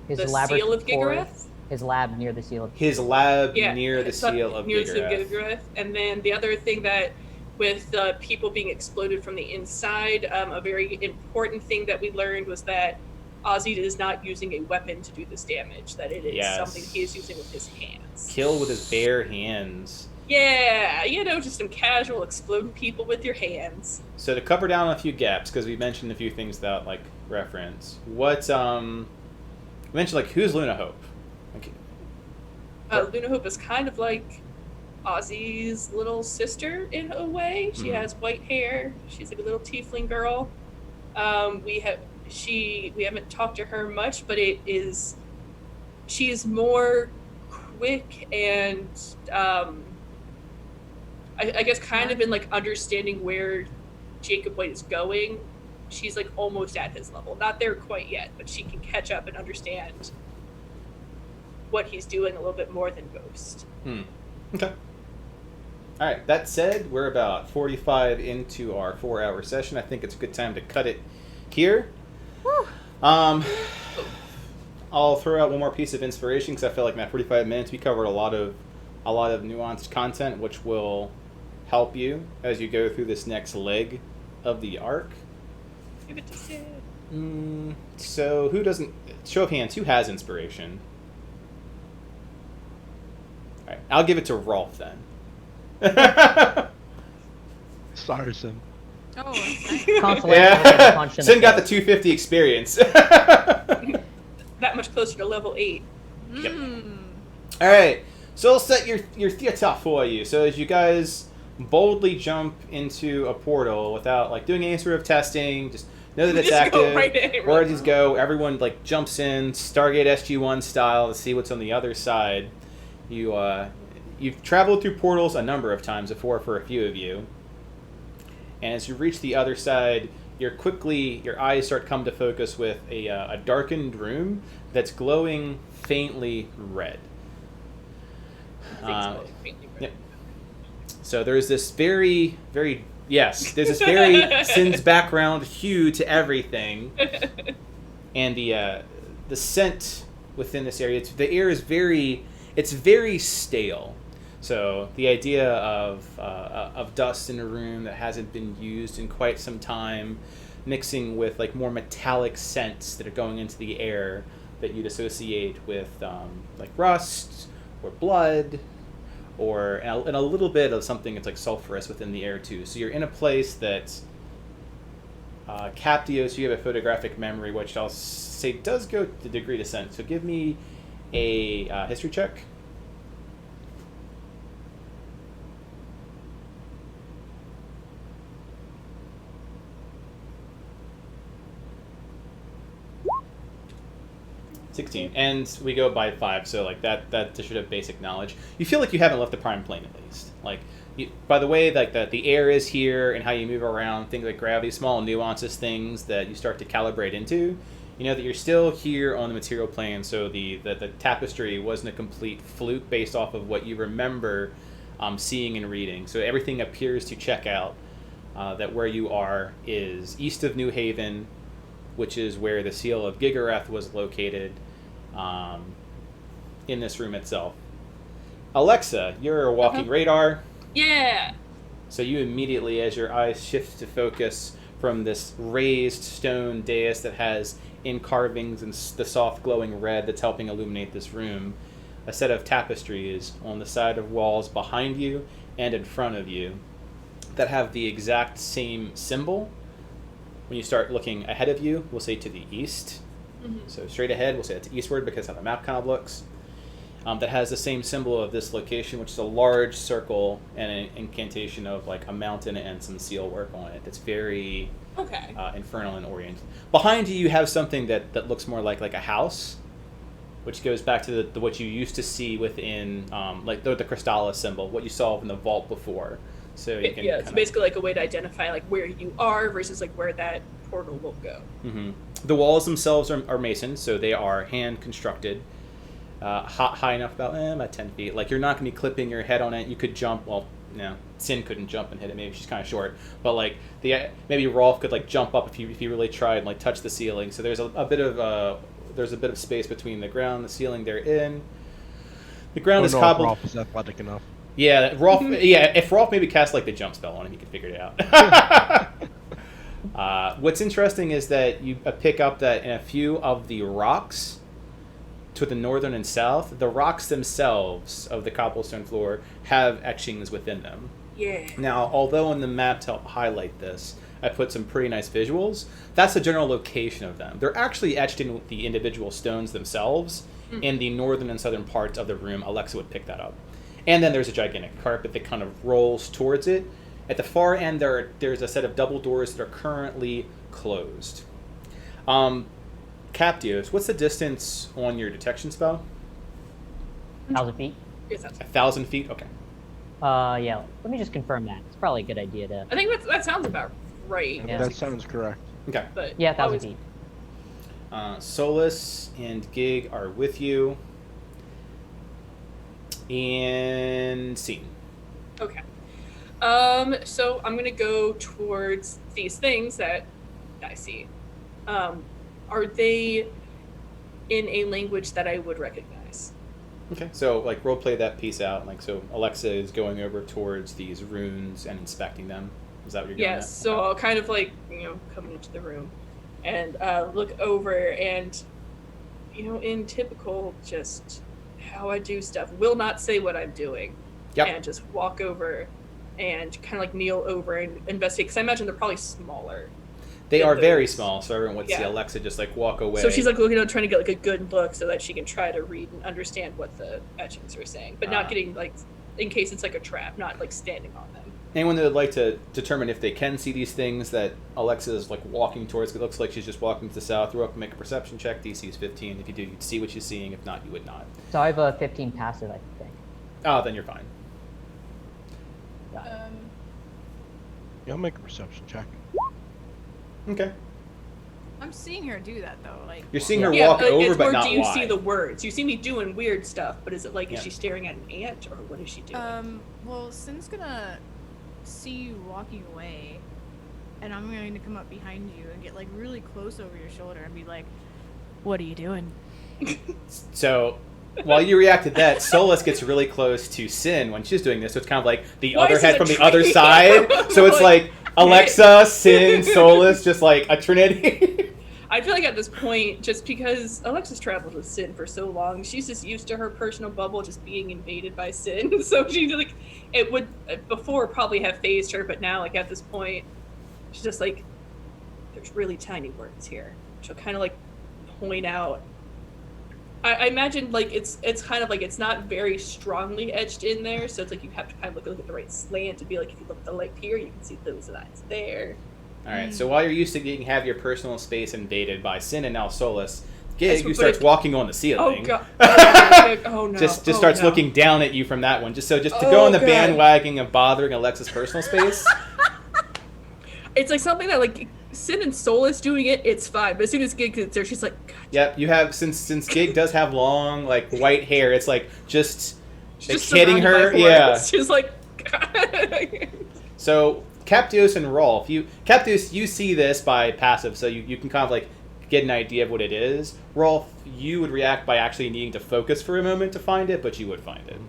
His the laboratory, Seal of Giggurath. his lab near the Seal of His lab Yeah, near the it's up seal of near the Seal of Giggurath. Giggurath. And then the other thing that with people being exploded from the inside, a very important thing that we learned was that Ozzy is not using a weapon to do this damage, that it is Yes. something he is using with his hands. Kill with his bare hands. Yeah, just some casual exploding people with your hands. So to cover down a few gaps, because we mentioned a few things without like reference. We mentioned like who's Luna Hope? Like, Luna Hope is kind of like Ozzy's little sister in a way. She has white hair. She's like a little tiefling girl. We haven't talked to her much, but she is more quick and I guess kind of in like understanding where Jacob White is going. She's like almost at his level. Not there quite yet, but she can catch up and understand what he's doing a little bit more than Ghost. Okay. All right. That said, we're about 45 into our 4-hour session. I think it's a good time to cut it here. Woo. I'll throw out one more piece of inspiration because I feel like in that 45 minutes we covered a lot of nuanced content, which will help you as you go through this next leg of the arc. Give it to Sid. So who doesn't? Show of hands. Who has inspiration? All right, I'll give it to Rolf then. Sorry, Sim. Oh, Consolation. Yeah. Punch in Sin the got the face. 250 experience. That much closer to level 8. Yep. All right, so I'll set your theater for you. So as you guys boldly jump into a portal without like doing any sort of testing, just know that it's Just go active. right in. Where just go. Everyone like jumps in, Stargate SG-1 style, to see what's on the other side. You've traveled through portals a number of times before for a few of you, and as you reach the other side, your eyes start come to focus with a darkened room that's glowing faintly red. Yep. So there's this very, very there's this very Sin's background hue to everything, and the scent within this area. The air is very stale. So the idea of dust in a room that hasn't been used in quite some time, mixing with like more metallic scents that are going into the air that you'd associate with like rust or blood, and a little bit of something that's like sulfurous within the air too. So you're in a place that Captios, you have a photographic memory, which I'll say does go to degree to scent. So give me a history check. $16, and we go by 5, so like that should have basic knowledge. You feel like you haven't left the prime plane at least. Like, by the way, like the air is here and how you move around, things like gravity, small nuances, things that you start to calibrate into. You know that you're still here on the material plane, so the tapestry wasn't a complete fluke based off of what you remember seeing and reading. So everything appears to check out. That where you are is east of New Haven, which is where the seal of Gigareth was located in this room itself. Alexa, you're a walking radar. Yeah. So you immediately, as your eyes shift to focus from this raised stone dais that has in carvings and the soft glowing red that's helping illuminate this room, a set of tapestries on the side of walls behind you and in front of you that have the exact same symbol. When you start looking ahead of you, we'll say to the east. So straight ahead, we'll say it's eastward because how the map kind of looks. That has the same symbol of this location, which is a large circle and an incantation of like a mountain and some seal work on it. That's very infernal and oriented. Behind you, you have something that looks more like a house, which goes back to the what you used to see within like the Crystallis symbol, what you saw in the vault before. So you can it's basically like a way to identify like where you are versus like where that portal will go. The walls themselves are masoned, so they are hand constructed, high enough about 10 feet. Like you're not going to be clipping your head on it. You could jump. Well, no, Sin couldn't jump and hit it. Maybe she's kind of short. But like maybe Rolf could like jump up if he really tried and like touch the ceiling. So there's a bit of space between the ground and the ceiling they're in. The ground is cobbled. Rolf is athletic enough. Yeah, Rolf. Yeah, if Rolf maybe cast like the jump spell on him, he could figure it out. What's interesting is that you pick up that in a few of the rocks to the northern and south, the rocks themselves of the cobblestone floor have etchings within them. Yeah. Now, although on the map to help highlight this, I put some pretty nice visuals. That's the general location of them. They're actually etched in with the individual stones themselves in the northern and southern parts of the room. Alexa would pick that up. And then there's a gigantic carpet that kind of rolls towards it. At the far end, there's a set of double doors that are currently closed. Captios, what's the distance on your detection spell? 1,000 feet. Yes, that's- 1,000 feet? Okay. Yeah. Let me just confirm that. It's probably a good idea to. I think that sounds about right. Yeah. That sounds correct. Okay. But Yeah, 1,000 always- feet. Solus and Gig are with you. And Scene. Okay. So I'm gonna go towards these things that I see. Are they in a language that I would recognize? Okay. So, like, roleplay that piece out. Like, so Alexa is going over towards these runes and inspecting them. Is that what you're doing? Yes. So I'll kind of like, come into the room and look over and, in typical just how I do stuff, will not say what I'm doing. Yep. And just walk over and kind of like kneel over and investigate. Because I imagine they're probably smaller. They than are very those. small, so everyone would see Yeah. Alexa just, like, walk away. So she's like looking at trying to get like a good look so that she can try to read and understand what the etchings are saying, but not getting like, in case it's like a trap, not like standing on them. Anyone that would like to determine if they can see these things that Alexa is, like, walking towards, it looks like she's just walking to the south. You're welcome to make a perception check. DC is 15. If you do, you'd see what she's seeing. If not, you would not. So I have a 15 passive, I think. Oh, then you're fine. Um, Yeah, I'll make a perception check. Okay. I'm seeing her do that though. Like You're seeing her Yeah, walk like, over, it's but more, not do you why. see the words? You see me doing weird stuff, but is it like, Yeah. is she staring at an ant, or what is she doing? Well, Sin's gonna see you walking away, and I'm going to come up behind you and get like really close over your shoulder and be like, "What are you doing?" So, while you react to that, Solus gets really close to Sin when she's doing this. So it's kind of like the Why other is it head a from the other trio? side. So it's like Alexa, Sin, Solus, just like a trinity. I feel like at this point, just because Alexa's traveled with Sin for so long, she's just used to her personal bubble just being invaded by Sin. So she like, it would before probably have phased her, but now like at this point, she's just like, there's really tiny words here. She'll kind of like point out. I imagine like it's kind of like it's not very strongly etched in there, so it's like you have to kind of look at the right slant to be like, if you look at the light here, you can see those lines there. All right. So while you're used to getting have your personal space invaded by Sin and now Solus, Gig, who But starts it- walking on the Oh ceiling. god! Oh no! Just Oh, starts no. looking down at you from that one, just to go Oh, on the God. bandwagon of bothering Alexa's personal space. It's like something that like Sin and Solus doing it, it's fine. But as soon as Gig gets there, she's like, God, Yep, you have since Gig does have long like white hair, it's like just she's like just hitting surrounded her. by Yeah. hordes. She's like, So Captios and Rolf, Captios, you see this by passive, so you can kind of like get an idea of what it is. Rolf, you would react by actually needing to focus for a moment to find it, but you would find it.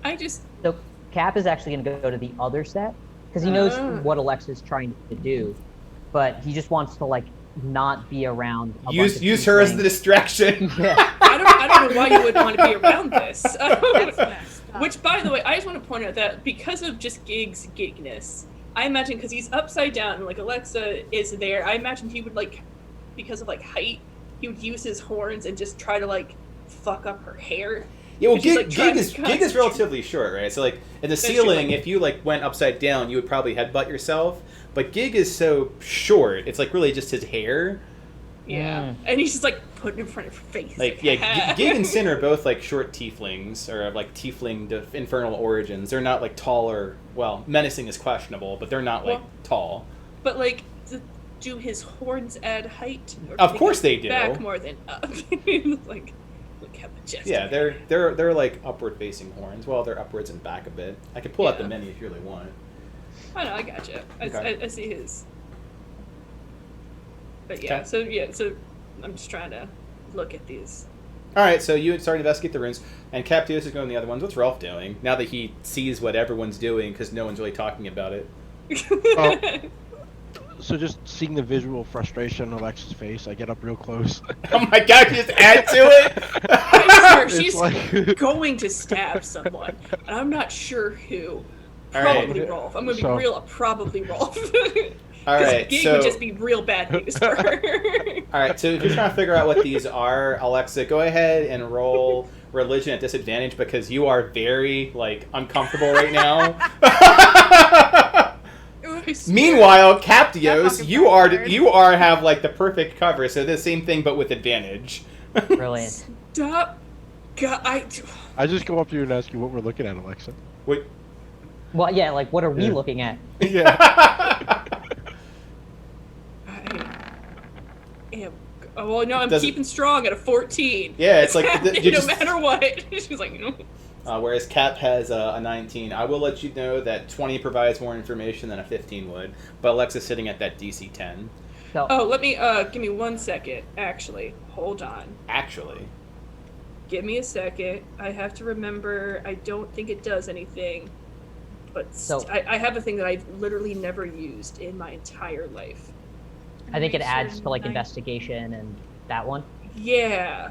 I just So Cap is actually going to go to the other set because he knows Ah. what Alexa's trying to do, but he just wants to like not be around. Use her as the distraction. Yeah. I don't know why you would want to be around this. That's messed up. Which, by the way, I just want to point out that because of just Gig's gigness, I imagine because he's upside down and like Alexa is there, I imagine he would like, because of like height, he would use his horns and just try to like fuck up her hair. Yeah, well, And she's, Gig, like, trying Gig to is concentrate. relatively short, right? So like in the That's true, ceiling, like- if you like went upside down, you would probably headbutt yourself. But Gig is so short; it's like really just his hair. Yeah, and he's just like putting it in front of her face. Like yeah, Gig and Sin are both like short tieflings or like tiefling infernal origins. They're not like taller. Well, menacing is questionable, but they're not like Well- tall. But like, do his horns add height? Or Of do course go they do. Back more than up. like, look how majestic. Yeah, they're like upward facing horns. Well, they're upwards and back a bit. I could pull out the Yeah. menu if you really want. I know, I gotcha. Okay. I see his. But yeah, Okay. so I'm just trying to look at these. All right, so you start to investigate the runes, and Captios is going the other ones. What's Rolf doing now that he sees what everyone's doing because no one's really talking about it? Oh. So just seeing the visual frustration on Alexa's face, I get up real close. Oh my god, you just add to it? I swear, It's she's like- going to stab someone, and I'm not sure who. All right. Probably Rolf. I'm gonna be So- real. Probably Rolf. All right, Gig so would just be real bad news for her. all right, so if you're trying to figure out what these are, Alexa, go ahead and roll religion at disadvantage because you are very like uncomfortable right now. Meanwhile, Captios, you have like the perfect cover, so the same thing but with advantage. Brilliant. Stop. God, I just go up to you and ask you what we're looking at, Alexa. Wait. Well, yeah, like, what are we looking at? Yeah. Oh, well, no, I'm keeping strong at a 14. Yeah, it's like no matter what. She's like, no. Whereas Cap has a 19. I will let you know that 20 provides more information than a 15 would, but Alexa's sitting at that DC 10. So, let me, give me 1 second. Actually, hold on. Actually. Give me a second. I have to remember, I don't think it does anything, but I have a thing that I've literally never used in my entire life. I think it adds to, like, investigation and that one. Yeah.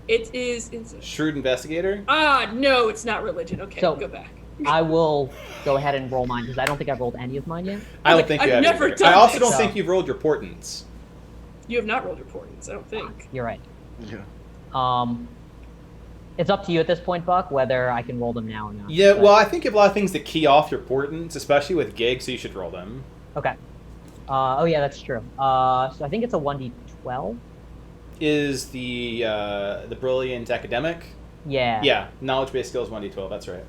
It's Shrewd Investigator? No, it's not religion. Okay, So, go back. I will go ahead and roll mine, because I don't think I've rolled any of mine yet. I don't think you have. I've never either. done I also this. don't think you've rolled your portents. You have not rolled your portents, I don't think. You're right. Yeah. It's up to you at this point, Buck, whether I can roll them now or not. Yeah, but- well, I think you have a lot of things that key off your portents, especially with gigs, so you should roll them. Okay. Oh, yeah, that's true. So I think it's a 1d12. Is the brilliant academic? Yeah. Yeah, knowledge-based skills 1d12. That's right.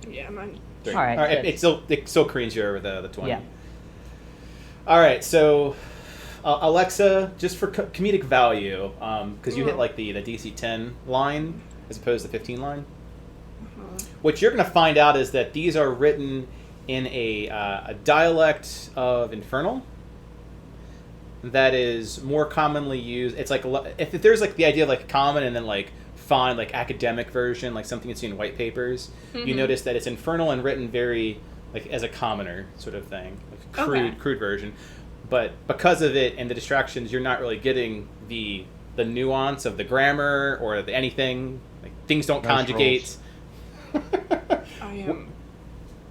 Yeah, mine. Great. All right, It still creams you over the 20. Yeah. All right, so Alexa, just for comedic value, because you hit like the DC 10 line as opposed to the 15 line. What you're going to find out is that these are written in a dialect of Infernal that is more commonly used. It's like if there's like the idea of like common and then like fine like academic version, like something you see in white papers, you notice that it's Infernal and written very like as a commoner sort of thing, like crude version. But because of it and the distractions, you're not really getting the nuance of the grammar or the anything. Like things don't conjugate. I am.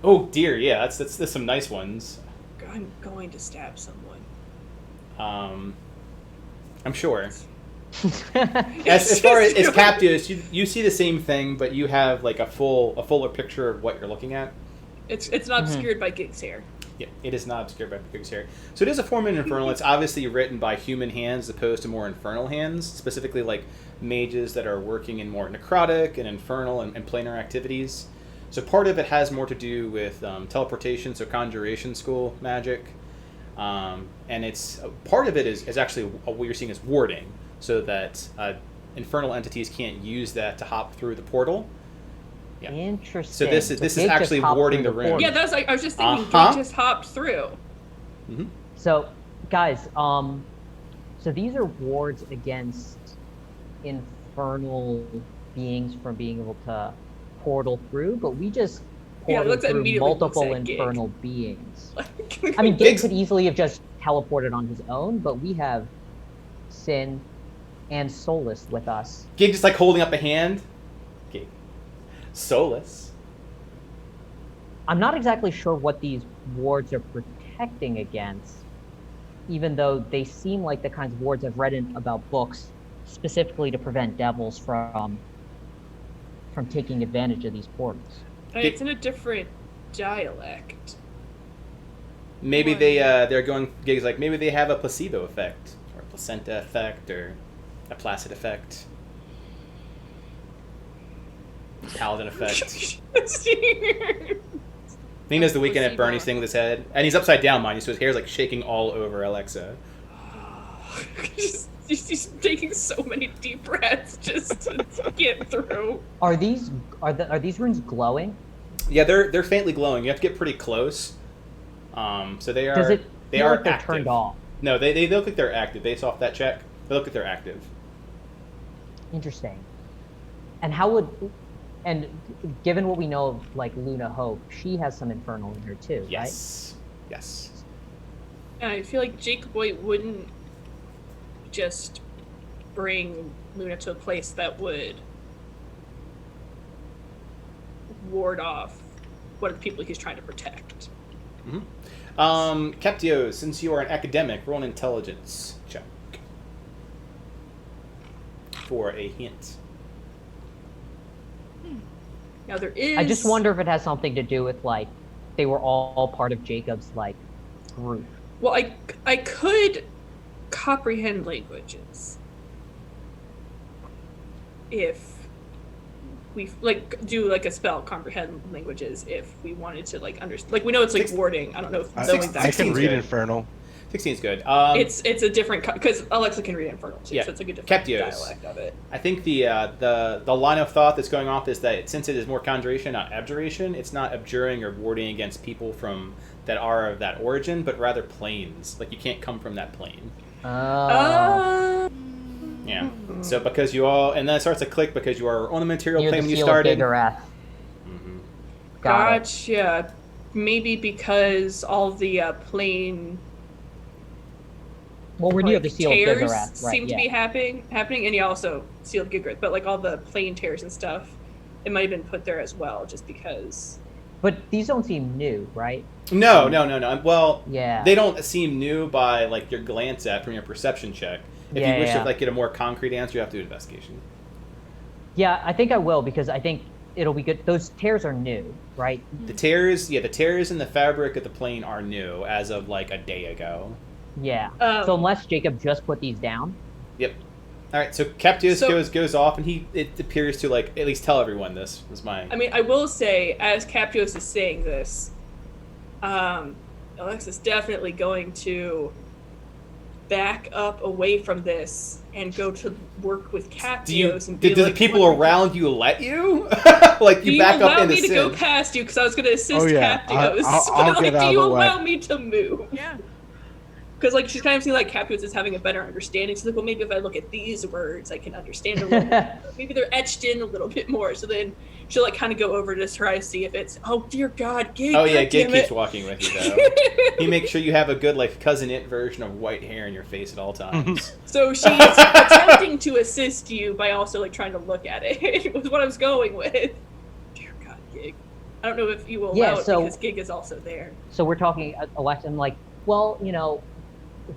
Oh dear, yeah, that's some nice ones. I'm going to stab someone. I'm sure. As far as Captious, you see the same thing, but you have like a fuller picture of what you're looking at. It's not obscured by Gig's hair. Yeah, it is not obscured by Gig's hair. So it is a form in Infernal. It's obviously written by human hands as opposed to more infernal hands, specifically like mages that are working in more necrotic and infernal and planar activities. So part of it has more to do with teleportation, so conjuration school magic. And it's part of it is actually what you're seeing as warding, so that infernal entities can't use that to hop through the portal. Yeah. Interesting. So this is Gig actually just hopped warding through the room. portal. Yeah, that's like I was just thinking. Gig just hopped through. Mm-hmm. So, guys, so these are wards against infernal beings from being able to portal through, but we just portal through multiple infernal beings. I mean, Gig could easily have just teleported on his own, but we have Sin and Solus with us. Gig just like holding up a hand. Gig. Solus. I'm not exactly sure what these wards are protecting against, even though they seem like the kinds of wards I've read about books specifically to prevent devils from taking advantage of these portals. It's in a different dialect. Maybe they're going. Gig's like maybe they have a placebo effect or a placenta effect or a placid effect, paladin effect. Nina's the weekend at Bernie's thing with his head, and he's upside down, mind you, so his hair's like shaking all over Alexa. He's taking so many deep breaths just to get through. Are these runes glowing? Yeah, they're faintly glowing. You have to get pretty close. So they are. Does it they feel are like they're active. turned off? No, they look like they're active. Based off that check, they look like they're active. Interesting. And how would, and given what we know of like Luna Hope, she has some infernal in her too, Yes. Yes. And I feel like Jacob White wouldn't just bring Luna to a place that would ward off one of the people he's trying to protect. Mm-hmm. Captio, since you are an academic, roll an intelligence check for a hint. Now there is. I just wonder if it has something to do with like they were all part of Jacob's like group. Well, I could comprehend languages if we like do like a spell comprehend languages if we wanted to like understand. Like we know it's like warding. I don't know if I knowing that. can read good. Infernal. 16's good. It's a different because Alexa can read Infernal too, Yeah. so it's like a different Captios. dialect of it. I think the line of thought that's going off is that since it is more conjuration, not abjuration, it's not abjuring or warding against people from that are of that origin, but rather planes. Like you can't come from that plane. Yeah. So because you all, and then it starts to click because you are on the material Near plane the when you seal started. of Gigorath. Mhm. Got it. Gotcha. Maybe because all the plane Well, we're near like, the seal of tears Gigorath, right? seem to be happening, and yeah, also seal of Gigorath, but like all the plane tears and stuff, it might have been put there as well, just because. But these don't seem new, right? No. Well, Yeah. they don't seem new by like your glance at from your perception check. If you wish to like get a more concrete answer, you have to do investigation. Yeah, I think I will because I think it'll be good. Those tears are new, right? The tears in the fabric of the plane are new as of like a day ago. Yeah. Um, So unless Jacob just put these down. Yep. All right, so Captius goes off, and it appears to like at least tell everyone this is my. I mean, I will say, as Captios is saying this, Alexa's definitely going to back up away from this and go to work with Captios and be do like, the people "What- around you let you? Like do you you back allow up into me to sin? go past you because I was going to assist Oh, yeah. Captios, I'll but get like, out do you of the way. allow me to move? Yeah. Because like she's kind of seeing like Captios is having a better understanding. She's like, well, maybe if I look at these words, I can understand a little. bit. Maybe they're etched in a little bit more. So then she'll like kind of go over to try to see if it's. Oh dear God, Gig! Oh yeah, God Gig damn keeps it. walking with you though. He makes sure you have a good like cousin it version of white hair in your face at all times. So she's attempting to assist you by also like trying to look at it. Was what I was going with. Dear God, Gig. I don't know if you will Yeah, allow it so- because Gig is also there. So we're talking, Alexa, I'm like, well, you know,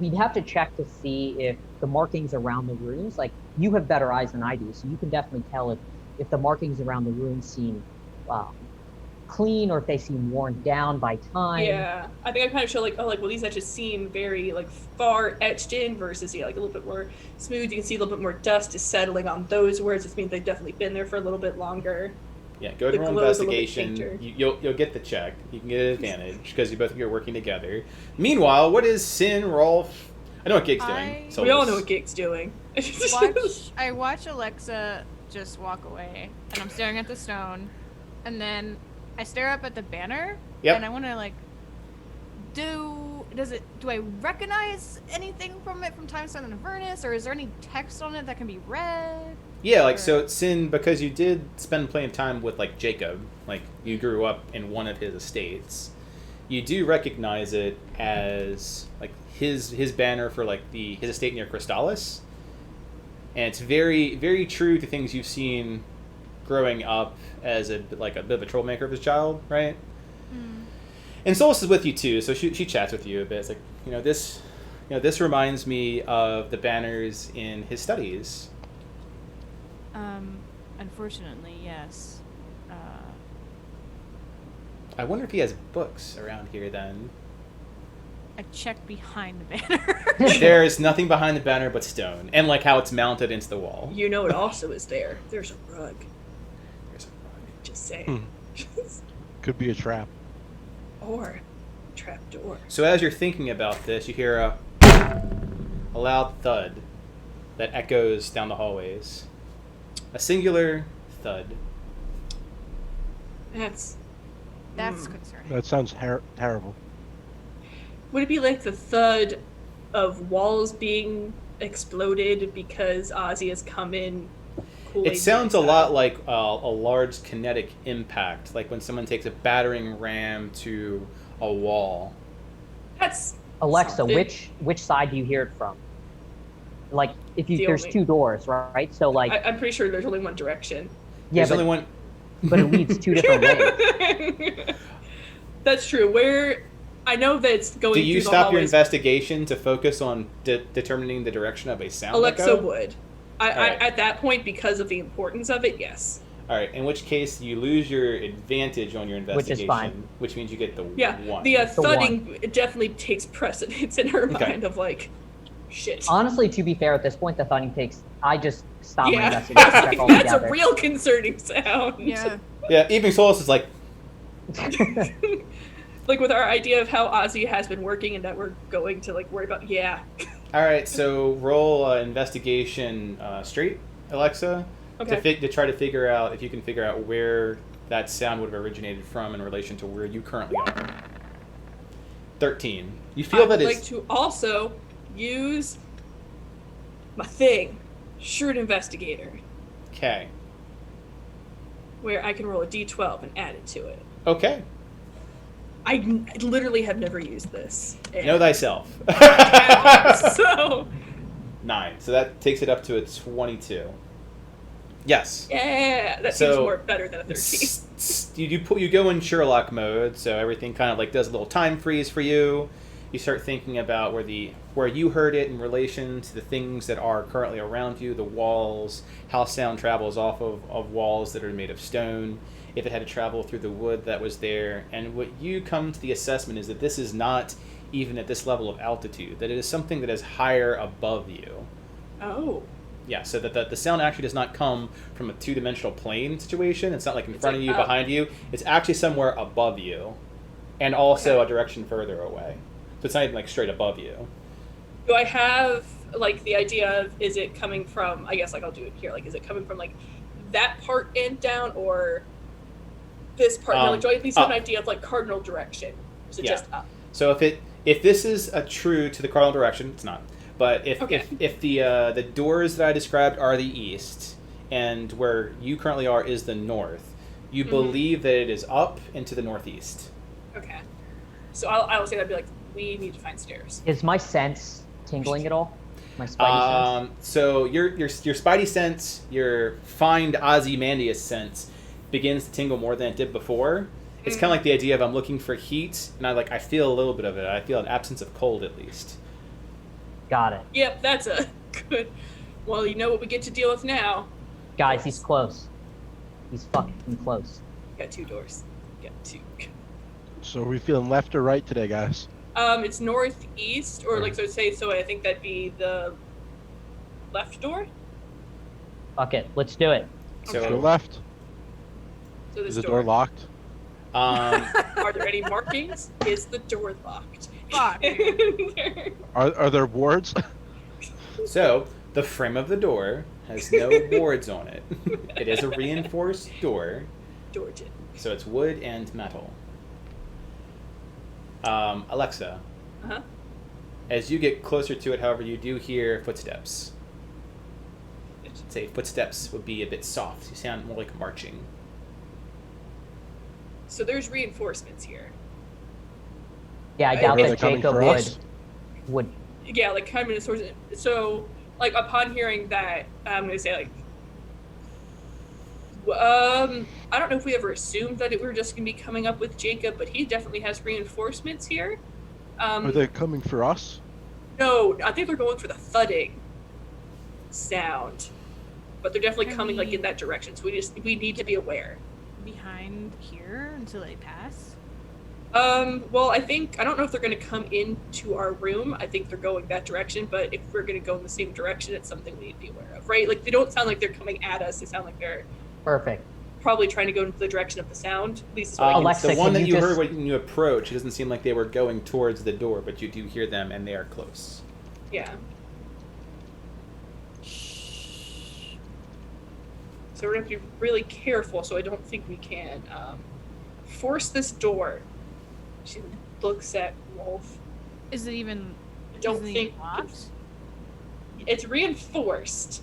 we'd have to check to see if the markings around the runes, like, you have better eyes than I do, so you can definitely tell if the markings around the runes seem clean or if they seem worn down by time. Yeah, I think I kind of show like, oh, like, well, these edges seem very like far etched in versus like a little bit more smooth. You can see a little bit more dust is settling on those words. This means they've definitely been there for a little bit longer. Yeah, go to The roll glow is a little bit investigation. fainter. You'll get the check. You can get an advantage because you both of you are working together. Meanwhile, what is Sin, Rolf? I know what Gig's doing. We all know what Gig's doing. I watch Alexa just walk away, and I'm staring at the stone, and then I stare up at the banner, Yep. and I want to like, do I recognize anything from it from Time Stone and Avernus, or is there any text on it that can be read? Yeah, like Or- so Sin, because you did spend plenty of time with like Jacob, like you grew up in one of his estates, you do recognize it as like his banner for like his estate near Crystallis. And it's very, very true to things you've seen growing up as a bit of a troublemaker of his child, right? And Solus is with you too, so she chats with you a bit. It's like, this reminds me of the banners in his studies. Unfortunately, yes. I wonder if he has books around here then. I checked behind the banner. There's nothing behind the banner but stone, and like how it's mounted into the wall. You know, it also is there. There's a rug. There's a rug. Just saying. Could be a trap. Or trap door. So as you're thinking about this, you hear a loud thud that echoes down the hallways. A singular thud. That's concerning. That sounds terrible. Would it be like the thud of walls being exploded because Ozzy has come in? It sounds a lot like a large kinetic impact, like when someone takes a battering ram to a wall. That's Alexa, something. which side do you hear it from? Like, if you The there's only- two doors, right? So like, I'm pretty sure there's only one direction. yeah, There's but, only one. but it leads two different ways. That's true. Where I know that it's going. Do you through the stop your hallways. investigation to focus on determining the direction of a sound Alexa echo? would. Alright. At that point, because of the importance of it, yes. All right. In which case, you lose your advantage on your Which investigation, is fine. which means you get the Yeah, 1. the The thudding definitely takes precedence in her Okay. mind of like, shit. Honestly, to be fair, at this point, the thudding takes. I just stop my Yeah, investigation check that's altogether. a real concerning sound. Yeah. Yeah. Evening Solace is like, Like with our idea of how Ozzy has been working and that we're going to like worry about. Yeah. all right. So roll investigation straight, Alexa, Okay. to try to figure out if you can figure out where that sound would have originated from in relation to where you currently are. 13. You feel I'd that like it's to also use my thing, Shrewd Investigator, okay. where I can roll a d12 and add it to it. Okay. I literally have never used this. Know thyself. So 9. So that takes it up to a 22. Yes. yeah, that So- seems more better than a 13. You go in Sherlock mode, so everything kind of like does a little time freeze for you. You start thinking about where you heard it in relation to the things that are currently around you, the walls, how sound travels off of walls that are made of stone, if it had to travel through the wood that was there. And what you come to the assessment is that this is not even at this level of altitude, that it is something that is higher above you. Oh. Yeah, so that the sound actually does not come from a two-dimensional plane situation. It's not like in It's front like of you, up. behind you. It's actually somewhere above you, and also Okay. a direction further away. So it's not even like straight above you. Do I have like the idea of is it coming from? I guess like I'll do it here. Like, is it coming from like that part and down, or this part? No, like, do I at least have an up. idea of like cardinal direction? Or is it Yeah. just up? So if this is a true to the cardinal direction, it's not. But if Okay. if the doors that I described are the east, and where you currently are is the north, you Mhm. believe that it is up and to the northeast. Okay. So I'll say that'd be like we need to find stairs. Is my sense tingling at all? My spidey sense. So your spidey sense, your find Ozymandias sense, begins to tingle more than it did before. It's kind of like the idea of I'm looking for heat, and I feel a little bit of it. I feel an absence of cold at least. Got it. Yep, that's a good. Well, you know what we get to deal with now. Guys, he's close. He's fucking close. Got 2 doors. Got 2. So are we feeling left or right today, guys? It's northeast, or like so say. So I think that'd be the left door. Fuck it. Let's do it. So Go left. So this Is the door locked? Are there any markings? Is the door locked? Fuck. Are there wards? So the frame of the door has no boards on it. It is a reinforced door, Georgian. so it's wood and metal. Alexa, Uh-huh. as you get closer to it, however, you do hear footsteps. I'd say footsteps would be a bit soft. You sound more like marching. So there's reinforcements here. Yeah, I Are doubt they that coming Jacob for us? would. Yeah, like kind of source. So like upon hearing that, I'm gonna say like, I don't know if we ever assumed that we were just gonna be coming up with Jacob, but he definitely has reinforcements here. Are they coming for us? No, I think they're going for the thudding sound, but they're definitely Are coming like we- in that direction. So we need to be aware. Behind here until they pass. Well, I don't know if they're going to come into our room. I think they're going that direction, but if we're going to go in the same direction, it's something we need to be aware of, right? Like, they don't sound like they're coming at us. They sound like they're Perfect. probably trying to go into the direction of the sound. At least is what I can Alexa, the one can that you you just- heard when you approach, it doesn't seem like they were going towards the door, but you do hear them, and they are close. Yeah. So we're going to have to be really careful, so I don't think we can force this door. She looks at Wolf. Is it even? I don't is it think locked? it's reinforced.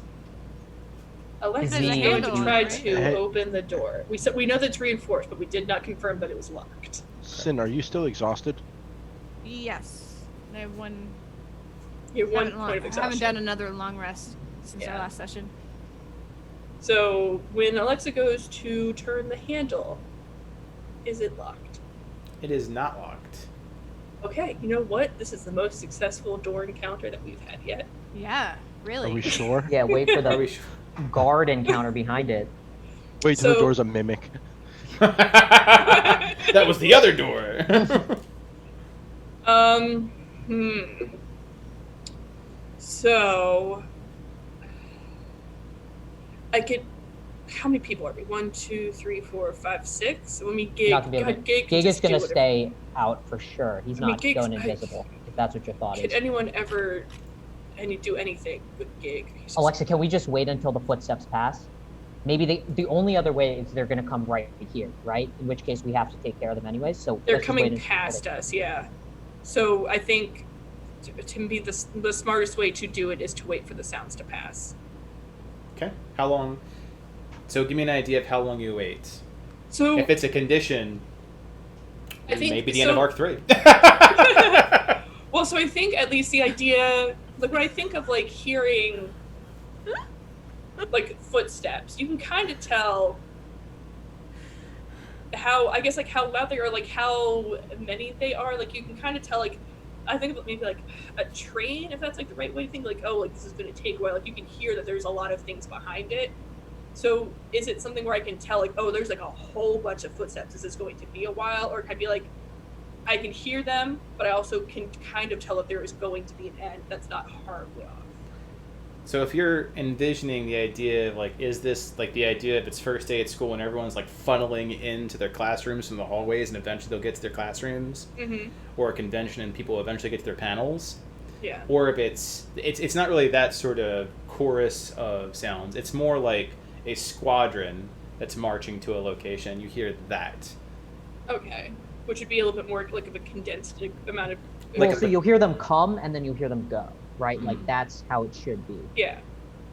Alexa's There's a going handle, to try right? to Hey. open the door. We know that it's reinforced, but we did not confirm that it was locked. Sin, are you still exhausted? Yes. I have one. You have one Haven't, point of I exhaustion. haven't done another long rest since our Yeah. last session. So when Alexa goes to turn the handle, is it locked? It is not locked. Okay, you know what? This is the most successful door encounter that we've had yet. Yeah. Are Really. we sure? Yeah, wait for Are we the sure? guard encounter behind it. Wait, So- the door's a mimic. That was the other door. So I could. How many people are we? 1, 2, 3, 4, 5, 6. When we gig, Not to be able to- Gig Gig is going gonna to stay out for sure. He's I mean, not Gig's- going invisible. If that's what your thought Could is. anyone ever do anything with Gig? He's just- Alexa, can we just wait until the footsteps pass? Maybe the only other way is they're gonna come right here, right? In which case we have to take care of them anyways. So They're let's just wait coming until past they- us, yeah. So I think to me the smartest way to do it is to wait for the sounds to pass. Okay. How long? So give me an idea of how long you wait. So If it's a condition, I think maybe the end of Arc 3. Well, so I think at least the idea, like when I think of like hearing like footsteps, you can kind of tell how, I guess, like how loud they are, like how many they are. Like you can kind of tell, like I think of maybe like a train, if that's like the right way to think. Like, oh, like this is going to take a while. Like you can hear that there's a lot of things behind it. So is it something where I can tell, like, oh, there's like a whole bunch of footsteps. Is this going to be a while, or can I be like, I can hear them, but I also can kind of tell if there is going to be an end that's not horribly off. So if you're envisioning the idea of like, is this like the idea of it's first day at school and everyone's like funneling into their classrooms from the hallways and eventually they'll get to their classrooms, or a convention and people eventually get to their panels, Yeah. or if it's not really that sort of chorus of sounds. It's more like a squadron that's marching to a location. You hear that. Okay. Which would be a little bit more like of a condensed amount of. Like Well, a- so you'll hear them come and then you'll hear them go, right? Mhm. Like that's how it should be. Yeah.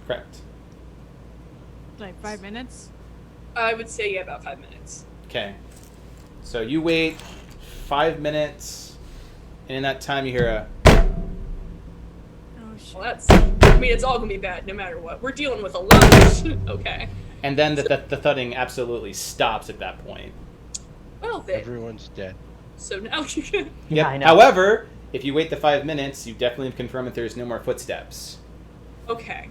Correct. Like 5 minutes. I would say, yeah, about 5 minutes. Okay. So you wait 5 minutes, and in that time you hear a. Oh shit. Well, that's. I mean, it's all gonna be bad no matter what. We're dealing with a lot. Okay. And then the thudding absolutely stops at that point. Well then. Everyone's dead. So now you can. Yeah, I know. However, if you wait the 5 minutes, you definitely confirm that there's no more footsteps. Okay.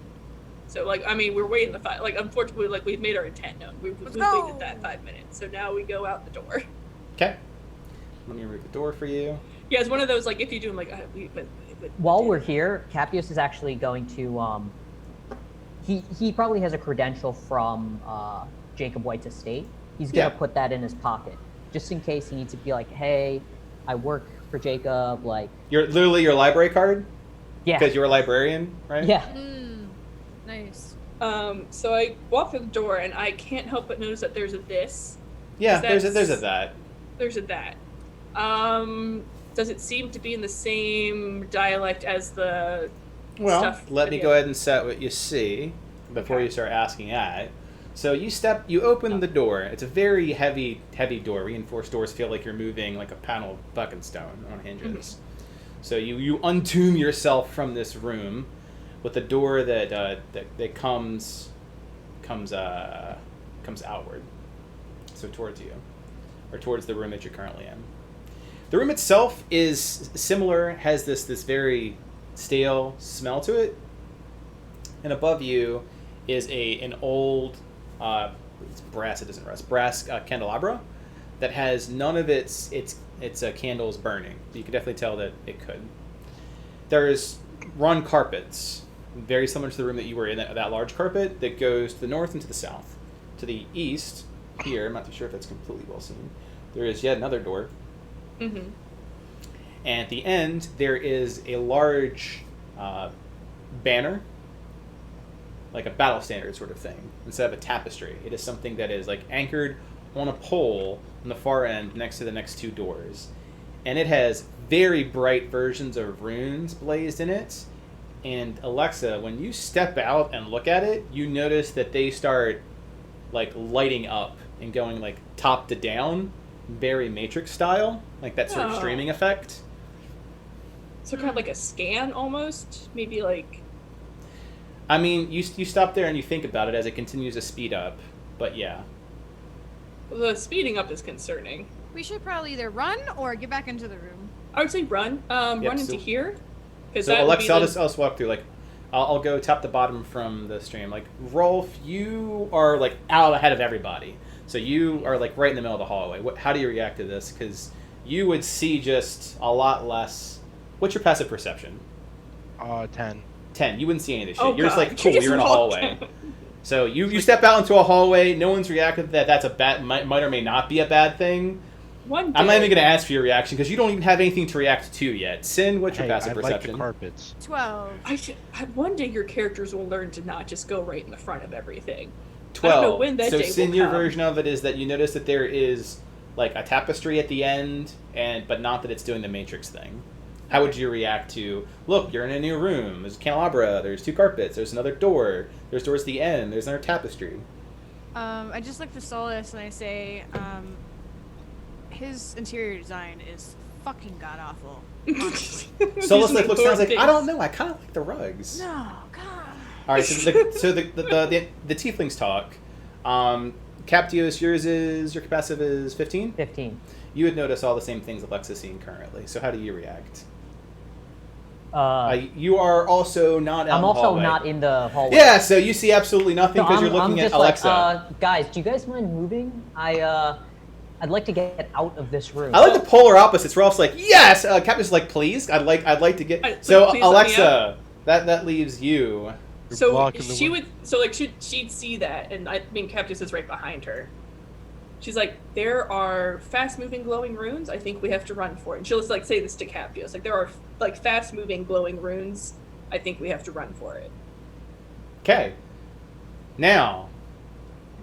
So like, I mean, we're waiting the 5. Like, unfortunately, like we've made our intent known. We've Let's waited go. that 5 minutes. So now we go out the door. Okay. Let me remove the door for you. Yeah, it's one of those like if you do them like but While we're here, Capius is actually going to he probably has a credential from Jacob White's estate. He's gonna Yeah. put that in his pocket. Just in case he needs to be like, hey, I work for Jacob, like You're literally your library card? yeah. Because you're a librarian, right? Yeah. Nice. So I walk through the door and I can't help but notice that there's a this. Yeah, That's- there's a that. There's a that. Does it seem to be in the same dialect as the Well, stuff? let me yeah. go ahead and set what you see before Okay. you start asking at. So you open the door. It's a very heavy door. Reinforced doors feel like you're moving like a panel of fucking stone on hinges. So you untomb yourself from this room with a door that comes outward, so towards you, or towards the room that you're currently in. The room itself is similar, has this very stale smell to it, and above you is an old it's brass. It doesn't rust. Brass candelabra that has none of its candles burning. You can definitely tell that it could. There's run carpets, very similar to the room that you were in. That large carpet that goes to the north and to the south. To the east, here, I'm not too sure if that's completely well seen. There is yet another door. Mm-hmm. And at the end, there is a large banner, like a battle standard sort of thing, instead of a tapestry. It is something that is like anchored on a pole on the far end next to the next two doors. And it has very bright versions of runes blazed in it. And Alexa, when you step out and look at it, you notice that they start like lighting up and going like top to down, very Matrix style, like that sort of Oh. streaming effect. So kind of like a scan almost, maybe like. I mean, you stop there and you think about it as it continues to speed up, but yeah. The speeding up is concerning. We should probably either run or get back into the room. I would say run. Run into so- here. Because So Alexa, I'll just walk through. Like, I'll go top to bottom from the stream. Like, Rolf, you are, like, out ahead of everybody. So you are, like, right in the middle of the hallway. How do you react to this? Because you would see just a lot less... What's your passive perception? 10. 10. You wouldn't see any of this shit. Oh, You're just God. like, cool, you're in a hallway. So you step out into a hallway, no one's reacted to that. That's a bad... Might or may not be a bad thing. One day. I'm not even going to ask for your reaction, because you don't even have anything to react to yet. Sin, what's your passive I perception? like the carpets. 12. One day your characters will learn to not just go right in the front of everything. 12. I don't know when that So day will Sin, your come. version of it is that you notice that there is like a tapestry at the end, but not that it's doing the Matrix thing. How would you react to, look, you're in a new room, there's a candelabra, there's 2 carpets, there's another door, there's doors at the end, there's another tapestry. I just look to Solus and I say, his interior design is fucking god awful. Solus like looks down, like, things. I don't know, I kind of like the rugs. No, god. All right, so the tieflings talk. Captios, your capacitive is 15? 15. You would notice all the same things Alexa's seeing currently, so how do you react? Uh, You are also not out I'm in the also hallway. not in the hallway. Yeah, so you see absolutely nothing So because you're I'm looking just at Alexa. Like, guys, do you guys mind moving? I'd like to get out of this room. I like the polar opposites. Ralph's like, yes. Captain's like, please. I'd like to get. So please let me Alexa, that leaves you. You're So blocking the she way. would, so like she'd see that, and I mean Captus is right behind her. She's like, there are fast-moving glowing runes. I think we have to run for it. And she'll just like say this to Captios, like there are like fast-moving glowing runes. I think we have to run for it. Okay. Now,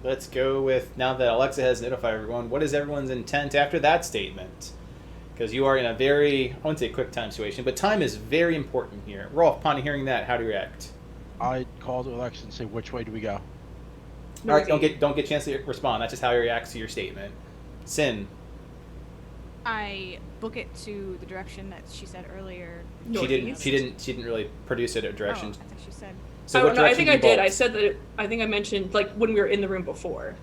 let's go with, now that Alexa has notified everyone, what is everyone's intent after that statement? Because you are in a very, I wouldn't say quick time situation, but time is very important here. Rolf, upon hearing that, how do you react? I call to Alexa and say, which way do we go? All right, don't get a chance to respond. That's just how he reacts to your statement. Sin, I book it to the direction that she said earlier. she didn't Northeast. really produce it a direction. Oh, I thought she said. So I what don't know. I direction think do I you did. I bolt? said that. I think I mentioned like when we were in the room before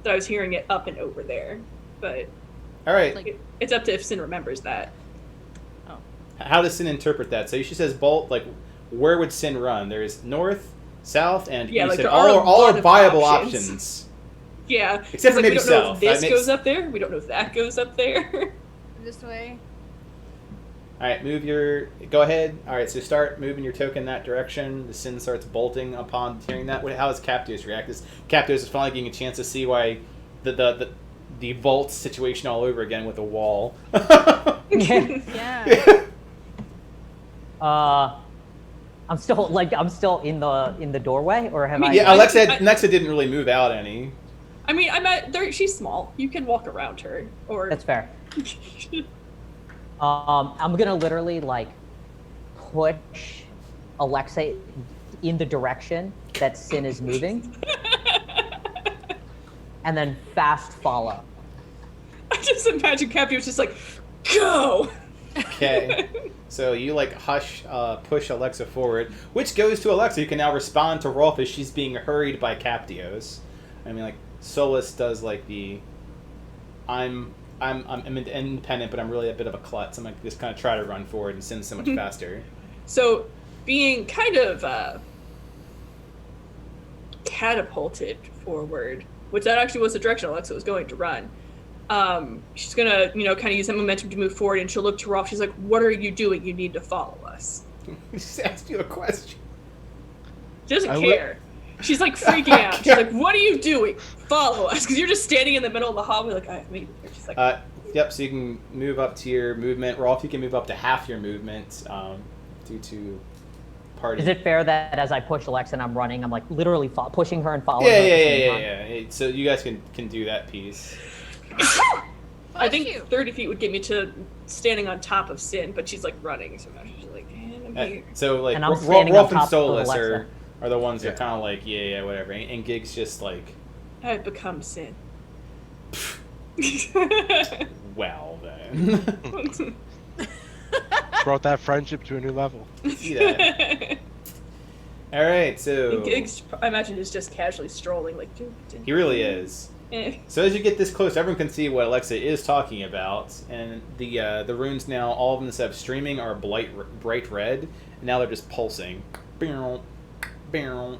that I was hearing it up and over there. But All right. Like- it's up to if Sin remembers that. Oh. How does Sin interpret that? So she says bolt, like, where would Sin run? There's north, south, and Yeah, east. like, and there are a all lot are of viable options. options. Yeah. Except for Like, maybe we don't know south. if That this makes- goes up there. We don't know if that goes up there. This way. All right, go ahead. All right, so start moving your token that direction. The Sin starts bolting upon hearing that. How does Captius react? Captius is finally getting a chance to see why the vault situation all over again with a wall. Yeah. I'm still in the doorway, or have I? Yeah, I- Alexa didn't really move out any. I mean, she's small. You can walk around her, or That's fair. I'm gonna literally like push Alexa in the direction that Sin is moving, and then fast follow. I just imagine Cappy was just like, go. Okay. So you like push Alexa forward, which goes to Alexa, who can now respond to Rolf as she's being hurried by Captios. I mean, like Solus does like the, I'm independent, but I'm really a bit of a klutz. I'm like just kind of try to run forward and Sin's so much faster. So, being kind of catapulted forward, which that actually was the direction Alexa was going to run. She's gonna, kind of use that momentum to move forward, and she'll look to Rolf. She's like, "What are you doing? You need to follow us." He just asked you a question. She doesn't care. She's like freaking out. She's like, "What are you doing? Follow us!" Because you're just standing in the middle of the hallway, like, "I mean," she's like, Yep. So you can move up to your movement. Rolf, you can move up to half your movement due to party. Is it fair that as I push Alexa and I'm running, I'm like literally pushing her and following Yeah, her? yeah, at the yeah, same yeah, time? yeah. So you guys can do that piece. I think you. 30 feet would get me to standing on top of Sin, but she's like running, so now she's like, "Man, I'm here." So like And I'm standing Rolf on and top of Solus Alexa. are the ones that Yeah. are kind of like yeah whatever, and Gig's just like, I've become Sin. well then. Brought that friendship to a new level. See that. All right, so Giggs, I imagine, is just casually strolling, like, he really is. Eh. So as you get this close, everyone can see what Alexa is talking about, and the runes now, all of them instead of streaming are bright red, and now they're just pulsing. Bow, bow.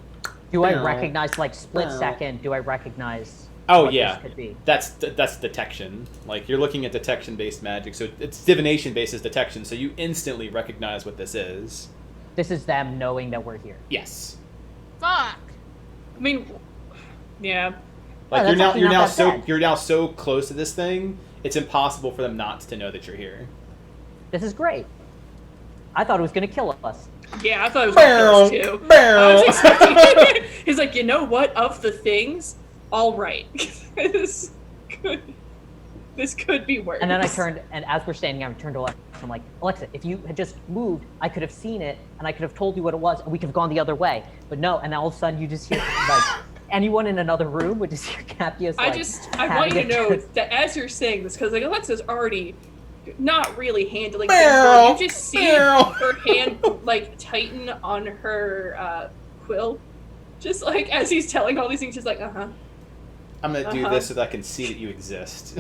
Do I Bow. recognize, like, split Bow. second, do I recognize Oh what yeah, this could be? that's detection. Like you're looking at detection-based magic, so it's divination-based as detection. So you instantly recognize what this is. This is them knowing that we're here. Yes. Fuck. I mean, yeah. Like that's actually not that bad. you're now so close to this thing, it's impossible for them not to know that you're here. This is great. I thought it was going to kill us. Yeah, I thought it was gonna kill us too. I was expecting. He's like, you know what? Of the things, all right. this could be worse. And then I turned, and as we're standing, I turned to Alexa. I'm like, Alexa, if you had just moved, I could have seen it, and I could have told you what it was, and we could have gone the other way. But no, and all of a sudden you just hear, like, anyone in another room would just hear Captius, like, I want you to know that as you're saying this, because like Alexa's already not really handling things, but you just see her hand like tighten on her quill, just like as he's telling all these things, she's like, I'm gonna do this so that I can see that you exist.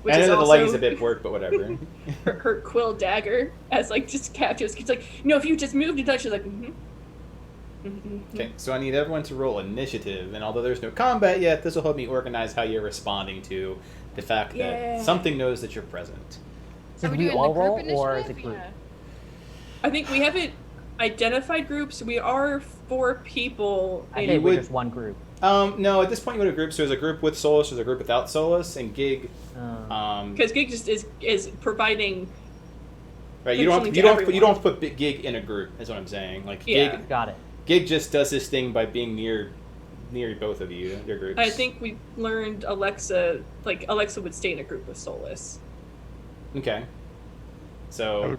Which I know is that the also lighting's a bit blurred, but whatever. her quill dagger, as like just Captius keeps like, you know, if you just moved and touched, she's like, Okay, so I need everyone to roll initiative, and although there's no combat yet, this will help me organize how you're responding to the fact that something knows that you're present. Did Are we we doing all the group roll, or is it initiative? group? I think we haven't identified groups. We are 4 people. I in- think we're would- just one group. No, at this point you would have groups. So there's a group with Solus, there's a group without Solus, and Gig. Because Gig just is providing. Right, you don't have to put Big Gig in a group. Is what I'm saying. Like Yeah. Got it. Gig just does his thing by being near both of you, your groups. I think we learned Alexa would stay in a group with Solus. Okay. So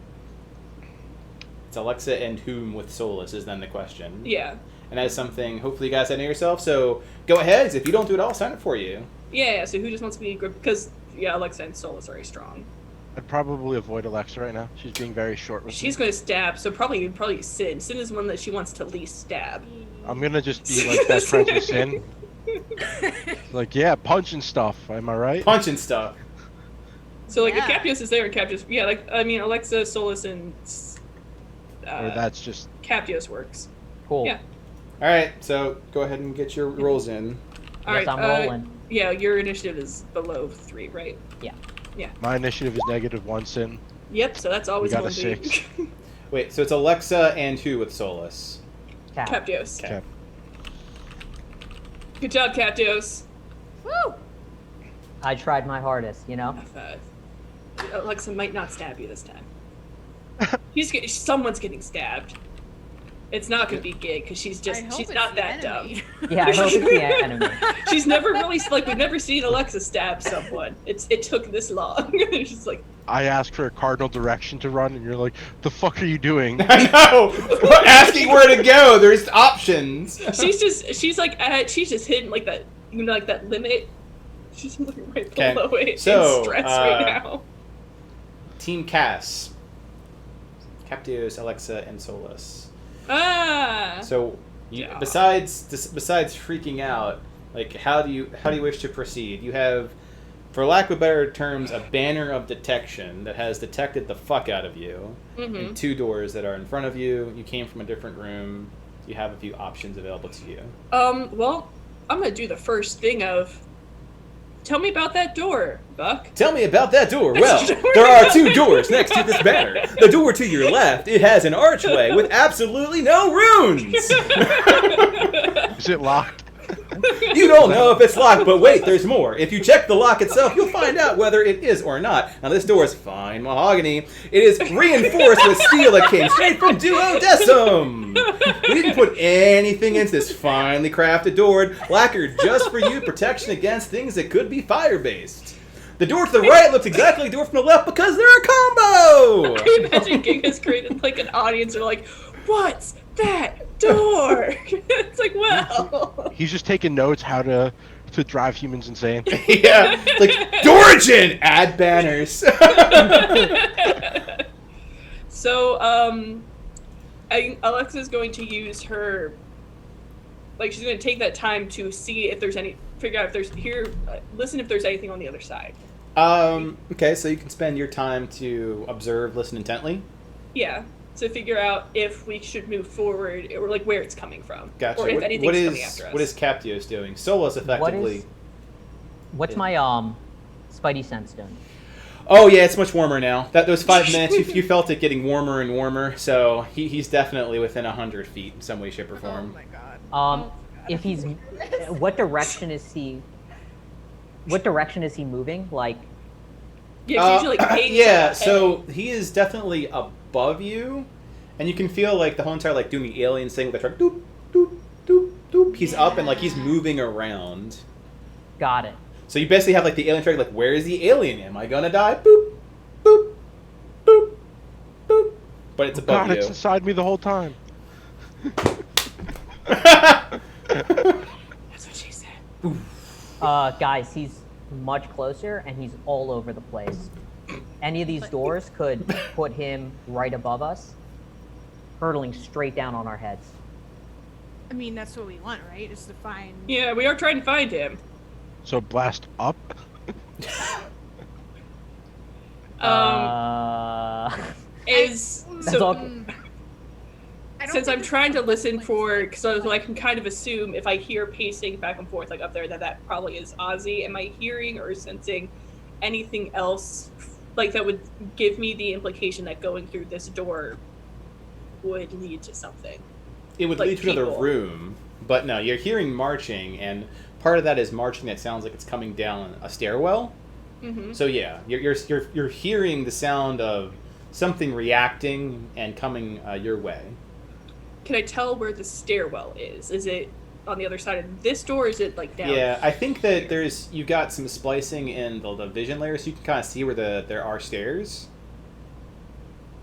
it's Alexa and whom with Solus is then the question. Yeah. And that's something hopefully you guys know yourself. So go ahead. If you don't do it, I'll sign it for you. Yeah. So who just wants to be in a group? Because Alexa and Solus are very strong. I'd probably avoid Alexa right now. She's being very short with She's me. going to stab. So probably Sin. Sin is one that she wants to least stab. I'm gonna just be like best friends with Sin. Like, yeah, punching stuff. Am I right? Punching stuff. So like Yeah. if Captius is there, Captius, Alexa, Solus, and Or that's just Captius works. Cool. Yeah. All right. So go ahead and get your rolls in. All Yes, right. I'm rolling. Yeah, your initiative is below 3, right? my initiative is -1 Sin. Yep. So that's always We got a gonna be 6. Wait. So it's Alexa and who with Solus? Cap. Captios. Okay. Good job, Captios. Woo! I tried my hardest, you know? Alexa might not stab you this time. Someone's getting stabbed. It's not gonna be Gig because she's I hope she's it's not the that enemy. Yeah, I hope it's the enemy. dumb. She's never really we've never seen Alexa stab someone. It took this long. It's just like I asked for a cardinal direction to run, and you're like, "The fuck are you doing?" I know. We're asking where to go. There's options. she's just hitting like that, like that limit. She's like right Okay, below it. so, in stress right now. Team Cass. Captios, Alexa, and Solus. Ah. So, Yeah. besides freaking out, like how do you wish to proceed? You have, for lack of better terms, a banner of detection that has detected the fuck out of you, and 2 doors that are in front of you. You came from a different room. You have a few options available to you. Well, I'm gonna do the first thing of. Tell me about that door, Buck. Tell me about that door. Well, there are 2 doors next to this banner. The door to your left, it has an archway with absolutely no runes. Is it locked? You don't know if it's locked, but wait, there's more. If you check the lock itself, you'll find out whether it is or not. Now, this door is fine mahogany. It is reinforced with steel that came straight from Duodecim. We didn't put anything into this finely crafted door, lacquered just for you, protection against things that could be fire-based. The door to the right looks exactly like the door from the left because they're a combo! I imagine Gig has created like an audience are like, what's that door? It's like, well. He's just taking notes how to drive humans insane. Yeah, like, Dorigin! Add banners. So, Alexa's going to use her, like, she's going to take that time to see if there's figure out if there's, listen if there's anything on the other side. Okay, so you can spend your time to observe, listen intently. Yeah. to figure out if we should move forward or like where it's coming from, Gotcha. or if anything's coming after us. What is Captios doing? Solus effectively. What's my Spidey sense doing? Oh yeah, it's much warmer now. Those 5 minutes, you felt it getting warmer and warmer. So he's definitely within 100 feet in some way, shape, or Oh form. my god. If he's, what direction is he? What direction is he moving? Like, Yeah, it's usually like pings yeah. ahead. So he is definitely above you, and you can feel like the whole entire like doing the alien thing with the truck. Doop, doop, doop, doop. He's up and like he's moving around. got it. So you basically have like the alien track, like, where is the alien? Am I gonna die? Boop, boop, boop, boop. But it's above God, you. it's inside me the whole time. That's what she said. Guys, he's much closer and he's all over the place. Any of these doors could put him right above us, hurtling straight down on our heads. I mean, that's what we want, right? Is to find. Yeah, we are trying to find him. So blast up. Is That's so. all- I don't Since think I'm it's trying to listen like- for, so I can kind of assume if I hear pacing back and forth like up there that probably is Ozzy. Am I hearing or sensing anything else like that would give me the implication that going through this door would lead to something? It would like lead to another people. room, but no, you're hearing marching, and part of that is marching that sounds like it's coming down a stairwell. Mm-hmm. So yeah, you're hearing the sound of something reacting and coming your way. Can I tell where the stairwell is? Is it on the other side of this door? Or is it like down? Yeah, I think that you got some splicing in the vision layer, so you can kind of see where there are stairs.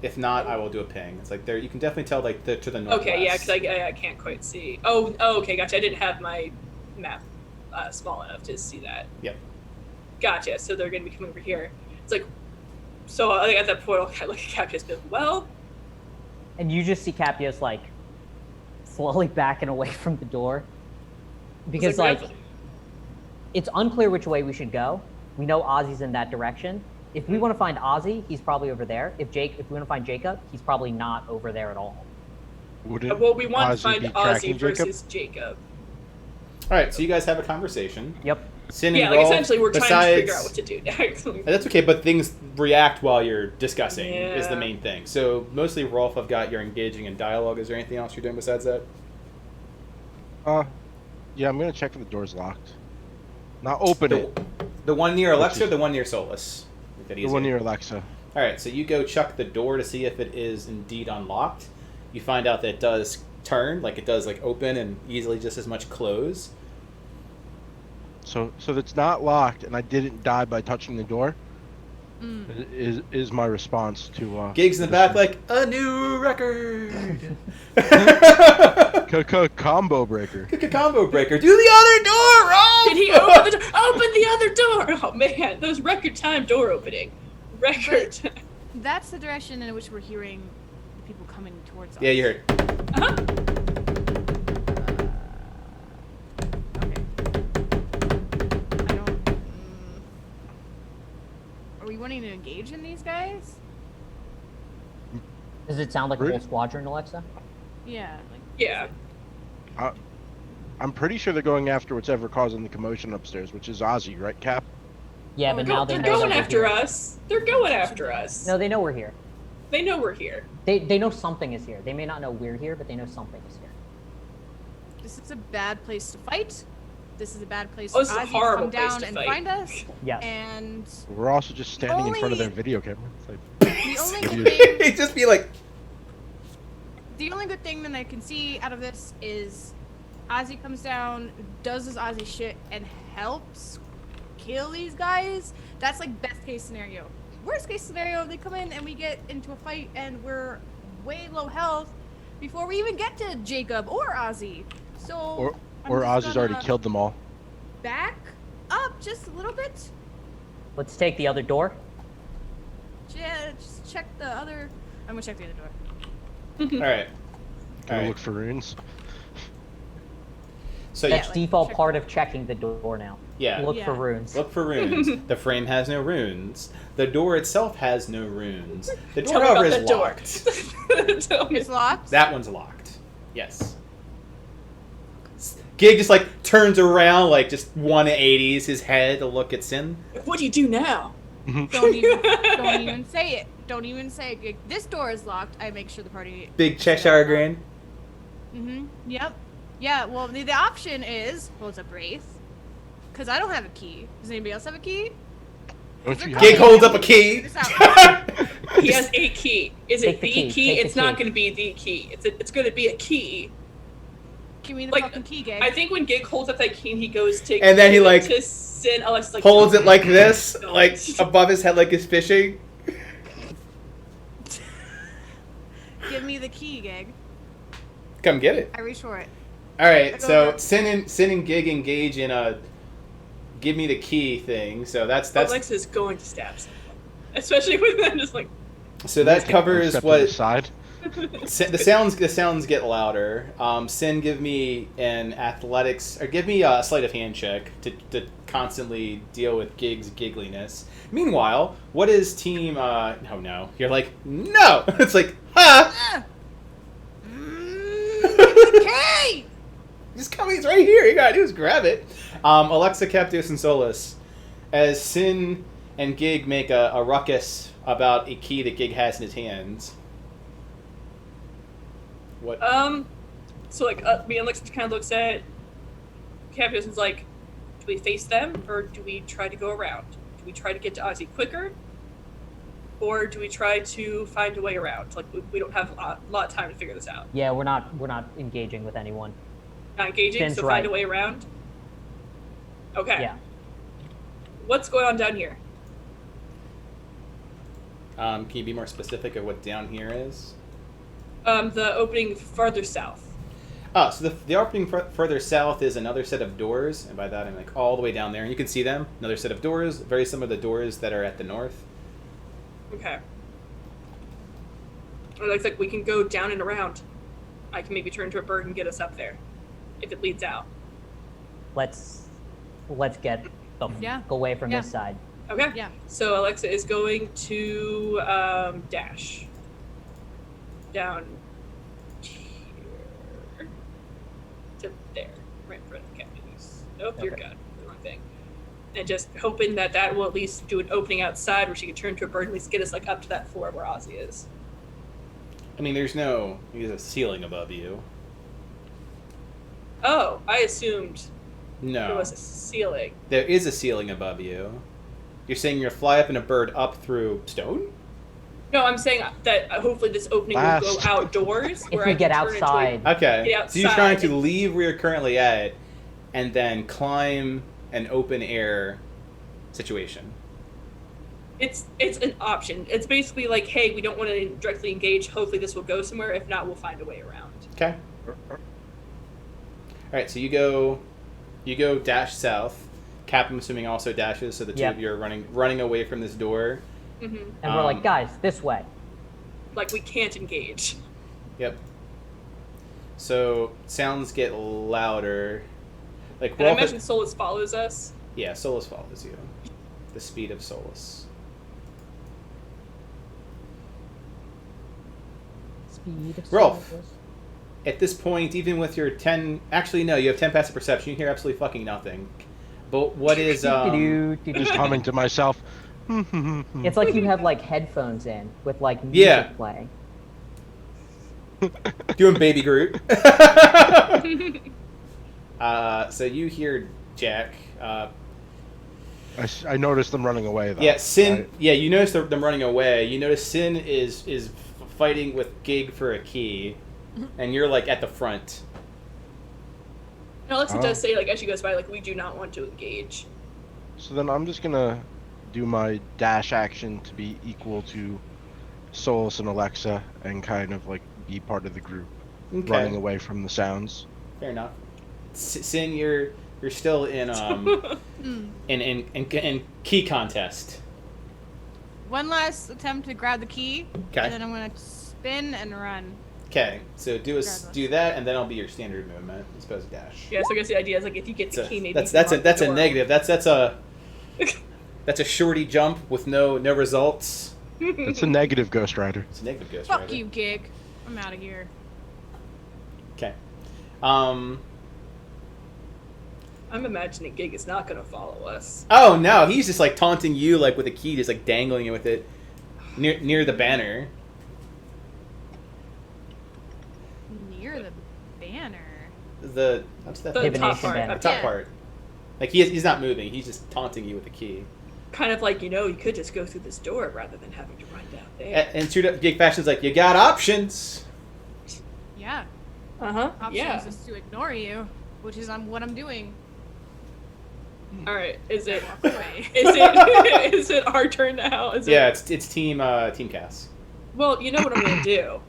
If not, I will do a ping. It's like there, you can definitely tell like to the northwest. Okay, yeah, because I can't quite see. Oh, okay, gotcha. I didn't have my map small enough to see that. Yep. Gotcha. So they're going to be coming over here. It's like, so I think at that point, I'll look at Captious, but well, And you just see Capios like slowly backing away from the door because like it's unclear which way we should go. We know Ozzy's in that direction. If we want to find Ozzy, he's probably over there. If we want to find Jacob, he's probably not over there at all. Wouldn't well, we want to Ozzy find be Ozzy tracking versus Jacob. All right, so you guys have a conversation. Yep. Sin and Yeah, like roll. essentially we're trying to Besides- figure out what to do next. That's okay, but things react while you're discussing is the Yeah. main thing. So mostly, Rolf, I've got you're engaging in dialogue. Is there anything else you're doing besides that? Yeah, I'm gonna check if the door's locked. Not open it. The one near Alexa, or is- the one near Solus? Make that The easier. one near Alexa. All right, so you go check the door to see if it is indeed unlocked. You find out that it does turn, like it does like open and easily just as much close. So it's not locked, and I didn't die by touching the door. Is my response to Gigs in the back like a new record. combo breaker. Combo breaker. Do the other door, Rolf! Did he open the door? Open the other door! Oh man, those record time door opening. Record time. That's the direction in which we're hearing the people coming towards us. Yeah, you heard. Uh-huh. Okay. I don't. Are we wanting to engage in these guys? Does it sound like a Rude. whole squadron, Alexa? Yeah. Like. Yeah. I'm pretty sure they're going after whatever causing the commotion upstairs, which is Ozzy, right, Cap? Yeah, but now They're they know going that we're after here. us. They're going after us. No, they know we're here. They know we're here. They know something is here. They may not know we're here, but they know something is here. This is a bad place to fight. This is a bad place Oh, for this is a Ozzy to horrible come place down to and fight. find us. Yes. And We're also just standing in front of their Only- video camera. It's like, the only If you- good thing, Just be like, the only good thing that I can see out of this is Ozzy comes down, does his Ozzy shit, and helps kill these guys. That's like best case scenario. Worst case scenario, they come in and we get into a fight and we're way low health before we even get to Jacob or Ozzy. So I'm or just Ozzy's already gonna killed them all. Back up just a little bit. Let's take the other door. Yeah, just check the other. I'm gonna check the other door. all right. Gonna Alright. look for runes. So That's like, default check- part of checking the door now. yeah, Look for Yeah. runes. look for runes. The frame has no runes. The door itself has no runes. The Tell door, me however, about is the door. locked. Tell me. It's locked. That one's locked. Yes. Gig just like turns around, like just 180s his head to look at Sin. What do you do now? Don't even say it. Don't even say it. This door is locked. I make sure the party. Big Cheshire grin. Yep. Yeah. Well, the option is holds up Wraith, because I don't have a key. Does anybody else have a key? Don't you Gig have holds up a key. He has a key. Is it Take the the key, key? take the It's not key. going to be the key. It's going to be a key. Give me the Like, fucking key, Gig. I think when Gig holds up that key and he goes to And then he, like, to Sin, Alexa's like Holds it like this, Don't. like above his head, like he's fishing. Give me the key, Gig. Come get it. I reach for it. All right, I go so over. Sin and Gig engage in a give me the key thing. So that's Alex is going to stab someone, especially with them just like. so that covers Step to what the side. the sounds get louder. Sin, give me an athletics or give me a sleight of hand check to constantly deal with Gig's giggliness. Meanwhile, what is team? Oh no, you're like no. It's like ha. Key! Just come, he's right here. You gotta do is grab it. Alexa, Captius, and Solus, as Sin and Gig make a ruckus about a key that Gig has in his hands. What? So like me and Alex kind of looks at Captain and's like, do we face them or do we try to go around? Do we try to get to Ozzy quicker? Or do we try to find a way around? Like we don't have a lot of time to figure this out. Yeah, we're not engaging with anyone. Not engaging, Finn's so right. find a way around. Okay. Yeah. What's going on down here? Can you be more specific of what down here is? The opening farther south. Oh, so the opening further south is another set of doors, and by that I'm like all the way down there, and you can see them. Another set of doors, very similar to the doors that are at the north. Okay. Or looks like we can go down and around. I can maybe turn to a bird and get us up there, if it leads out. Let's get the Yeah. go away from Yeah. this side. Okay. Yeah. So Alexa is going to dash down here to there, right in front of Captain's. Nope, you're Okay. good. The wrong thing. And just hoping that will at least do an opening outside where she can turn to a bird and at least get us like up to that floor where Ozzy is. I mean, there's a ceiling above you. Oh, I assumed No. there was a ceiling. There is a ceiling above you. You're saying you're fly up in a bird up through stone? No, I'm saying that hopefully this opening will Blast. go outdoors. If where we I get can turn into a- outside, Okay. Get So you're trying outside. to leave where you're currently at and then climb an open air situation. It's an option. It's basically like, hey, we don't want to directly engage. Hopefully this will go somewhere. If not, we'll find a way around. Okay. Alright, so you go dash south. Cap, I'm assuming, also dashes, so the two Yep. of you are running away from this door. Mm-hmm. and we're like, guys, this way. Like we can't engage. Yep. So sounds get louder. Like And I roll imagine Solus follows us. yeah, Solus follows you. The speed of Solus. Speed of Rolf. Solus. At this point, even with your 10... Actually, no, you have 10 passive perception. You hear absolutely fucking nothing. But what is... Just humming to myself. It's like you have like headphones in with like music Yeah. playing. doing Baby Groot. So you hear Jack. I noticed them running away though. Yeah, Sin... right? Yeah, you notice them running away. You notice Sin is fighting with Gig for a key. And you're, like, at the front. And Alexa Oh. does say, like, as she goes by, like, we do not want to engage. So then I'm just gonna do my dash action to be equal to Solus and Alexa and kind of like be part of the group, Okay. running away from the sounds. Fair enough. Sin, you're still in in key contest. One last attempt to grab the key. Okay. And then I'm gonna spin and run. Okay, so Regardless. do that, and then it'll be your standard movement as opposed to dash. Yeah, so I guess the idea is, like, if you get the key, maybe That's you can that's lock a the door. negative. That's a shorty jump with no results. That's a negative Ghost Rider. It's a negative Ghost Fuck Rider. you, Gig. I'm out of here. Okay. I'm imagining Gig is not gonna follow us. Oh no, he's just like taunting you like with a key, just like dangling it with it near the banner. Near the banner. What's that? The thing? top Divination part. banner. The top Yeah. part. Like he's not moving. He's just taunting you with a key. Kind of like, you could just go through this door rather than having to run down there. And true Gig Fashion's like, you got options. Yeah. Uh-huh. Options Yeah. is to ignore you, which is what I'm doing. All right. Is it Walk away. is it our turn now? Yeah, it's team Cass. Well, you know what I'm gonna do.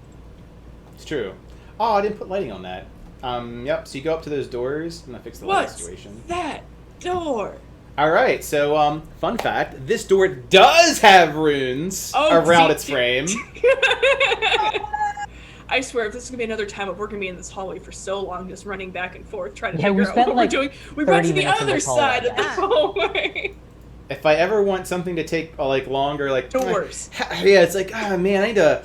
It's true. Oh, I didn't put lighting on that. Yep. So you go up to those doors. I'm gonna fix the lighting What's situation. that door? All right. So, fun fact: this door does have runes around its frame. I swear, if this is gonna be another time of we're gonna be in this hallway for so long, just running back and forth trying to Yeah, we figure out spent, what like, we're doing, we run 30 to the minutes in other this hallway. side of the Yeah. hallway. If I ever want something to take like longer, like Doors. yeah, it's like, oh man, I need a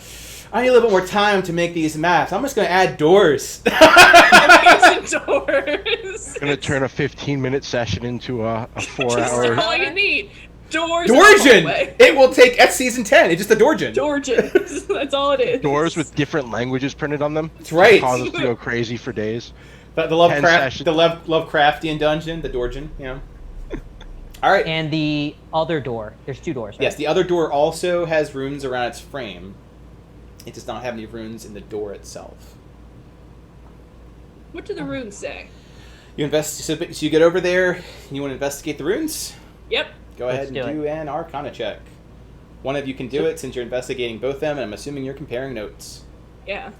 little bit more time to make these maps. I'm just gonna add doors. Amazing doors. Gonna turn a 15-minute session into a Just 4-hour. all you need. Doors. in the Dorjin. hallway. It will take. That's season 10. It's just a Dorjin. Dorjin. That's all it is. Doors with different languages printed on them. That's right. Cause us to go crazy for days. The 10 sessions. Lovecraftian dungeon, the Dorjin. You know. All right. And the other door. There's two doors. Right? Yes, the other door also has runes around its frame. It does not have any runes in the door itself. What do the runes say? You so you get over there. And you want to investigate the runes? Yep. Go Let's ahead and do do an Arcana check. One of you can do it since you're investigating both them, and I'm assuming you're comparing notes. Yeah.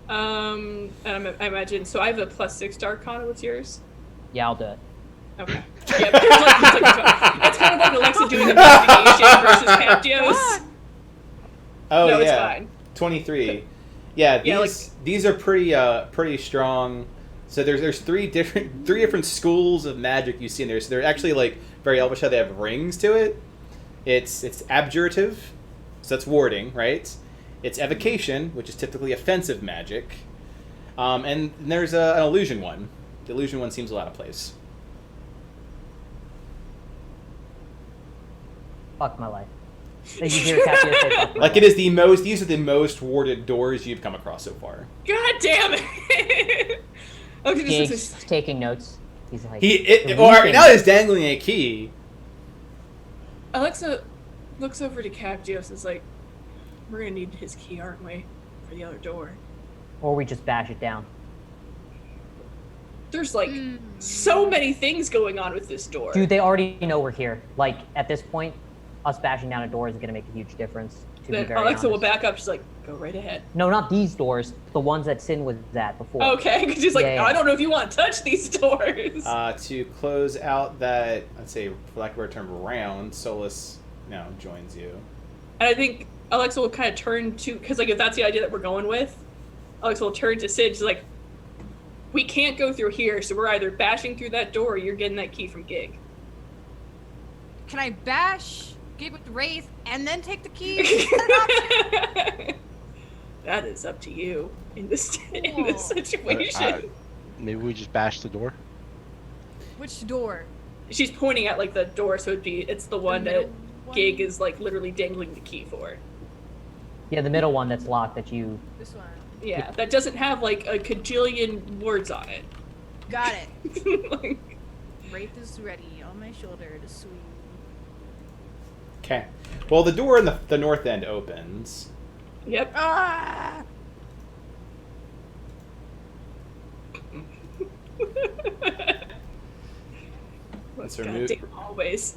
And I imagine. So I have a +6 to Arcana. What's yours? Yeah, I'll do it. Okay. Yeah, it's kind of like Alexa doing investigation versus Captios. Oh No, yeah, it's fine. 23. Yeah, Yeah, these are pretty strong. So there's three different schools of magic you see in there. So they're actually like very elvish how they have rings to it. It's abjurative, so that's warding, right? It's evocation, which is typically offensive magic. And there's an illusion one. The illusion one seems a lot of place. Fuck my life. Did you hear Capio say fuck my Like life? it is the most. These are the most warded doors you've come across so far. God damn it! Okay, Jake's just taking notes. He's like, Now he's dangling a key. Alexa looks over to Captios and is like, "We're gonna need his key, aren't we, for the other door?" or we just bash it down. There's like so many things going on with this door. Dude, they already know we're here. Like, at this point, us bashing down a door isn't going to make a huge difference, to be Then very Alexa will honest. back up. She's like, "Go right ahead." No, not these doors. The ones that Sin was at before. Okay, because she's like, Yeah, yeah. "I don't know if you want to touch these doors." To close out that, I'd say, for lack of a better term, round, Solus now joins you. And I think Alexa will kind of turn to, because like if that's the idea that we're going with, Alexa will turn to Sid. She's like, "We can't go through here, so we're either bashing through that door or you're getting that key from Gig." Can I bash Gig with Wraith and then take the key? Is that an option? That is up to you in this Cool. situation. Maybe we just bash the door. Which door? She's pointing at like the door, so it's the one that middle one? Gig is like literally dangling the key for. Yeah, the middle one that's locked that you... This one. Yeah, that doesn't have like a cajillion words on it. Got it. Like, Wraith is ready on my shoulder to swing. Okay. Well, the door in the north end opens. yep. Ah! Let's Goddamn hallways.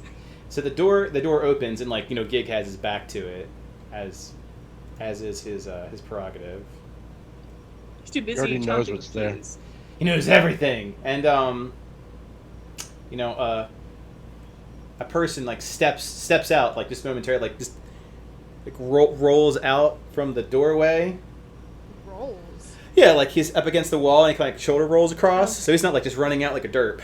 So the door opens, and like Gig has his back to it, as is his prerogative. He's too busy. He already knows counting what's there. keys. He knows everything, and a person like steps out like just momentarily, like just like rolls out from the doorway. Rolls. Yeah, like he's up against the wall and he kind of like shoulder rolls across, so he's not like just running out like a derp.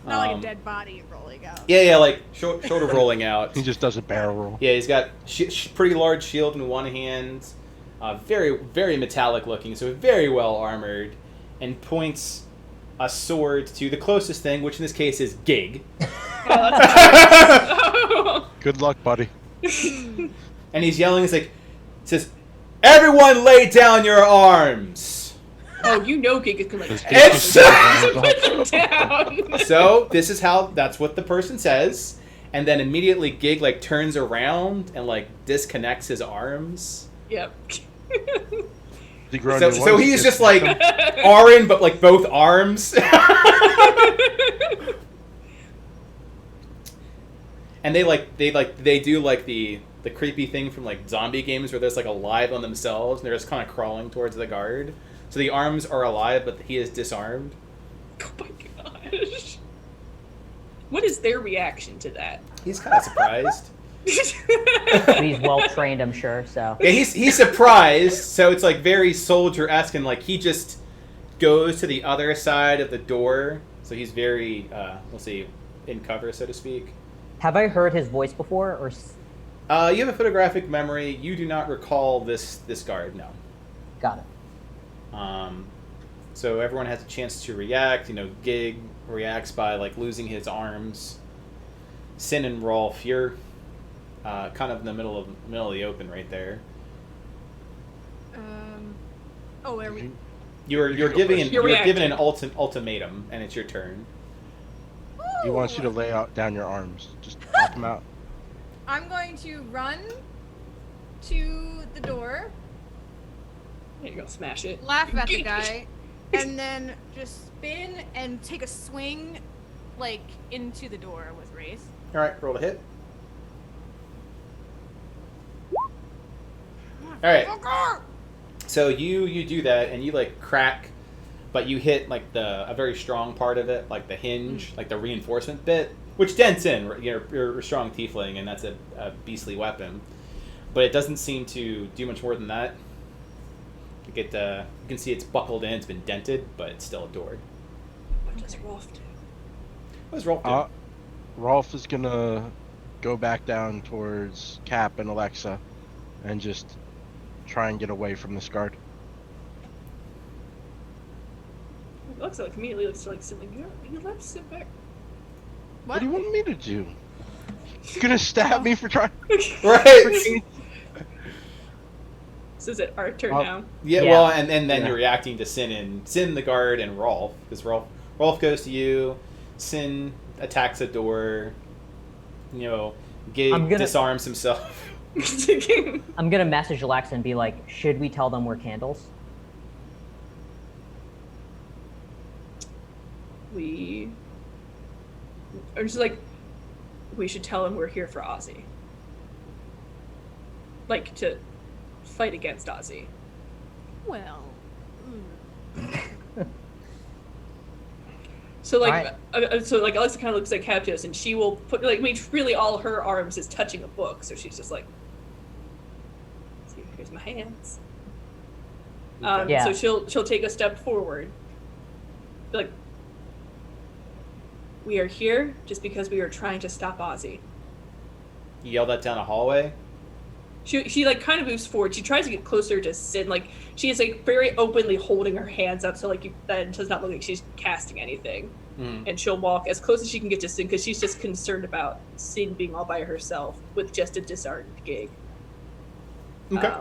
Not like a dead body rolling. rolling out. Yeah, like shoulder rolling out. He just does a barrel roll. Yeah, he's got pretty large shield in one hand, very, very metallic looking, so very well armored, and points a sword to the closest thing, which in this case is Gig. Good luck, buddy. And he's yelling, says, "Everyone lay down your arms!" Oh, you know Gig is gonna like It's put them down. So this is that's what the person says, and then immediately Gig like turns around and like disconnects his arms. Yep. So he's just like Arin, but like both arms. And they do like the creepy thing from like zombie games where there's like alive on themselves and they're just kind of crawling towards the guard. So the arms are alive, but he is disarmed. Oh my gosh. What is their reaction to that? He's kind of surprised. He's well trained, I'm sure. So Yeah, he's surprised. So it's like very soldier-esque, and like he just goes to the other side of the door. So he's very, we'll see, in cover, so to speak. have I heard his voice before, or? You have a photographic memory. You do not recall this guard, no. Got it. So everyone has a chance to react. You know, Gig reacts by like losing his arms. Sin and Rolf, you're kind of in the middle of the open right there. Oh, are we? You're given an ultimatum, and it's your turn. He wants you to lay down your arms. Just pop them out. I'm going to run to the door, There you go, smash it. laugh at the guy, and then just spin and take a swing, like, into the door with Wraith. All right, roll a hit. All right. So you do that, and you like crack, but you hit like a very strong part of it, like the hinge, like the reinforcement bit, which dents in. You're a strong tiefling, and that's a beastly weapon, but it doesn't seem to do much more than that. You can see it's buckled in, it's been dented, but it's still a door. What does Rolf do? What does Rolf do? Rolf is gonna go back down towards Cap and Alexa, and just try and get away from this guard. It looks like immediately looks like something. You left sit back. What do you want me to do? You're gonna stab me for trying. Right. So is it our turn now? Yeah, Yeah. well, and then you're reacting to Sin the guard and Rolf, because Rolf goes to you, Sin attacks a door, Gig disarms himself. I'm gonna message Alexa and be like, should we tell them we're candles? Or just like, we should tell them we're here for Ozzy. Like, to fight against Ozzy. Well. So like, Alexa kind of looks like Captious, and she will put really all her arms is touching a book, so she's just like, see, here's my hands. Yeah. So she'll take a step forward, be like, we are here just because we are trying to stop Ozzy. You yell that down a hallway. She like kind of moves forward. She tries to get closer to Sin. Like she is like very openly holding her hands up, so like that does not look like she's casting anything. And she'll walk as close as she can get to Sin because she's just concerned about Sin being all by herself with just a disarmed Gig. Okay.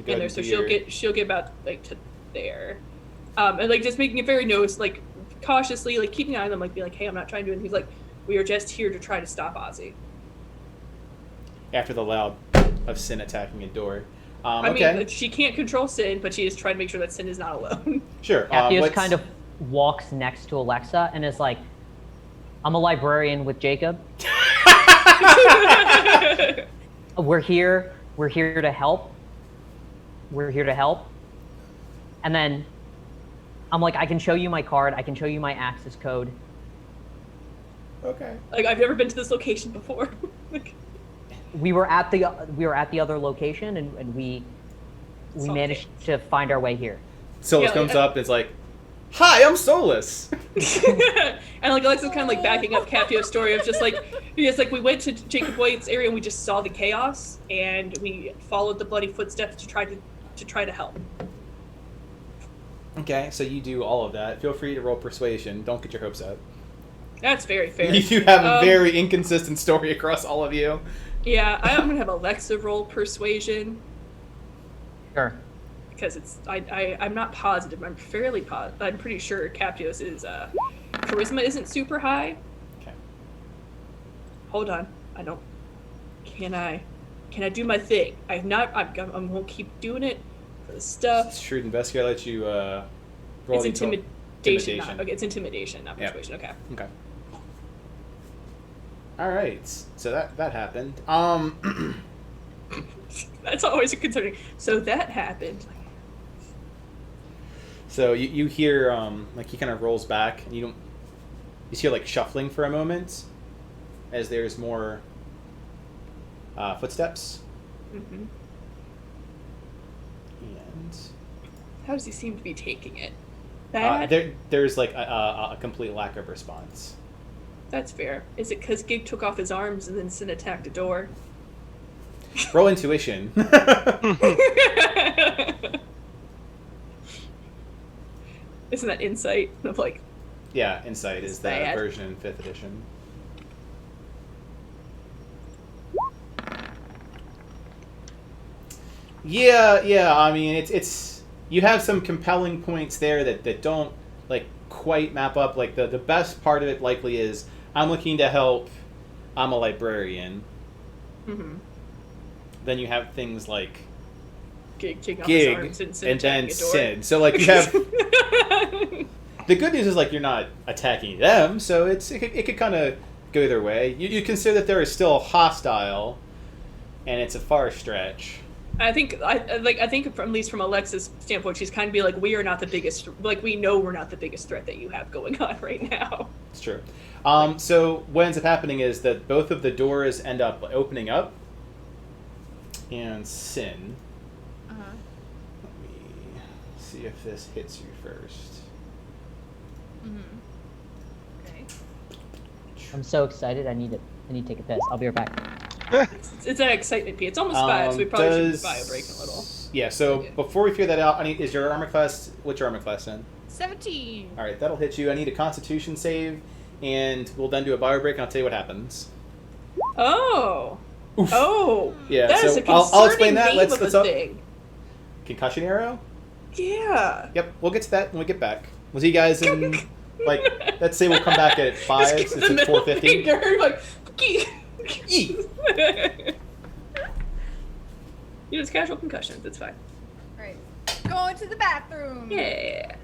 And there, so she'll get about like to there, and like just making it very like cautiously, like keeping an eye on them, like be like, hey, I'm not trying to do anything. He's like, we are just here to try to stop Ozzy. After the loud of Sin attacking a door. I okay. mean, she can't control Sin, but she is trying to make sure that Sin is not alone. Sure. Captious kind of walks next to Alexa and is like, I'm a librarian with Jacob. We're here to help. We're here to help. And then I'm like, I can show you my card. I can show you my access code. Okay. Like, I've never been to this location before. We were at the other location, and we managed to find our way here. Silas comes up and is like, Hi, I'm Solus. And like Alexa's kind of like backing up Capio's story of just like we went to Jacob White's area and we just saw the chaos and we followed the bloody footsteps to try to help. Okay, so you do all of that. Feel free to roll persuasion. Don't get your hopes up. That's very fair. You have a very inconsistent story across all of you. Yeah, I'm gonna have Alexa roll persuasion. Sure. Because it's I'm not positive. I'm fairly positive. I'm pretty sure Captios is charisma isn't super high. Okay. Hold on. I don't. Can I do my thing? I'm gonna keep doing it for the stuff. Shrewd investigator. Let you roll. It's intimidation. intimidation. Okay, it's intimidation, not persuasion. Yep. Okay. Okay. All right. So that happened. That's always concerning. So that happened. So you hear like he kind of rolls back, and you hear like shuffling for a moment, as there's more footsteps. Mm-hmm. And How does he seem to be taking it? Bad? there's like a complete lack of response. That's fair. Is it because Gig took off his arms and then Sin attacked a door? Roll intuition. Isn't that insight? Of like, Yeah, insight is the Bad. version in 5th edition. Yeah. I mean, it's you have some compelling points there that don't like quite map up. Like the best part of it likely is I'm looking to help. I'm a librarian. mm-hmm. Then you have things like Gig taking off his Gig arms and Sin and then attacking a door. Sin. So like you have the good news is like you're not attacking them, so it could kind of go either way. You consider that they're still hostile, and it's a far stretch. I think from, at least from Alexa's standpoint, she's kind of be like, we are not the biggest. Like we know we're not the biggest threat that you have going on right now. It's true. So what ends up happening is that both of the doors end up opening up, and Sin. Uh-huh. Let me see if this hits you first. Mm-hmm. Okay. I'm so excited. I need to take a piss. I'll be right back. It's that excitement piece. It's almost 5, so we probably should do bio break a little. Yeah. So Okay. before we figure that out, is your armor class? What's your armor class in? 17. All right, that'll hit you. I need a Constitution save, and we'll then do a bio break, and I'll tell you what happens. Oh. Oof. Oh. Yeah, That is so a concerning I'll explain that. name Let's of a up. thing. Concussion arrow. Yeah. Yep, we'll get to that when we get back. We'll see you guys in like let's say we'll come back at 5. Just It's give the at middle 4:50. finger, like, Eek. You just casual concussions. It's fine. Right. Going to the bathroom. Yeah.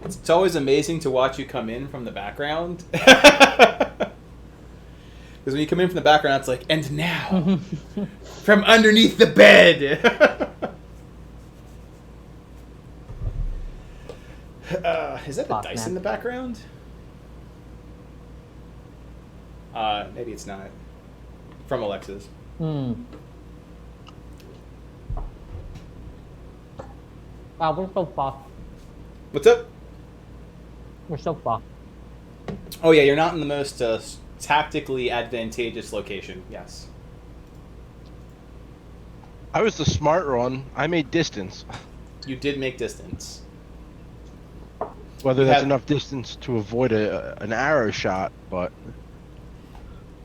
It's always amazing to watch you come in from the background. Because when you come in from the background, it's like, and now, from underneath the bed. Is that the Fuck, dice man. in the background? Maybe it's not. From Alexis. Wow, we're so fucked. What's up? We're so fucked. Oh yeah, you're not in the most tactically advantageous location. Yes. I was the smart one. I made distance. You did make distance. Whether You that's have- enough distance to avoid an arrow shot, but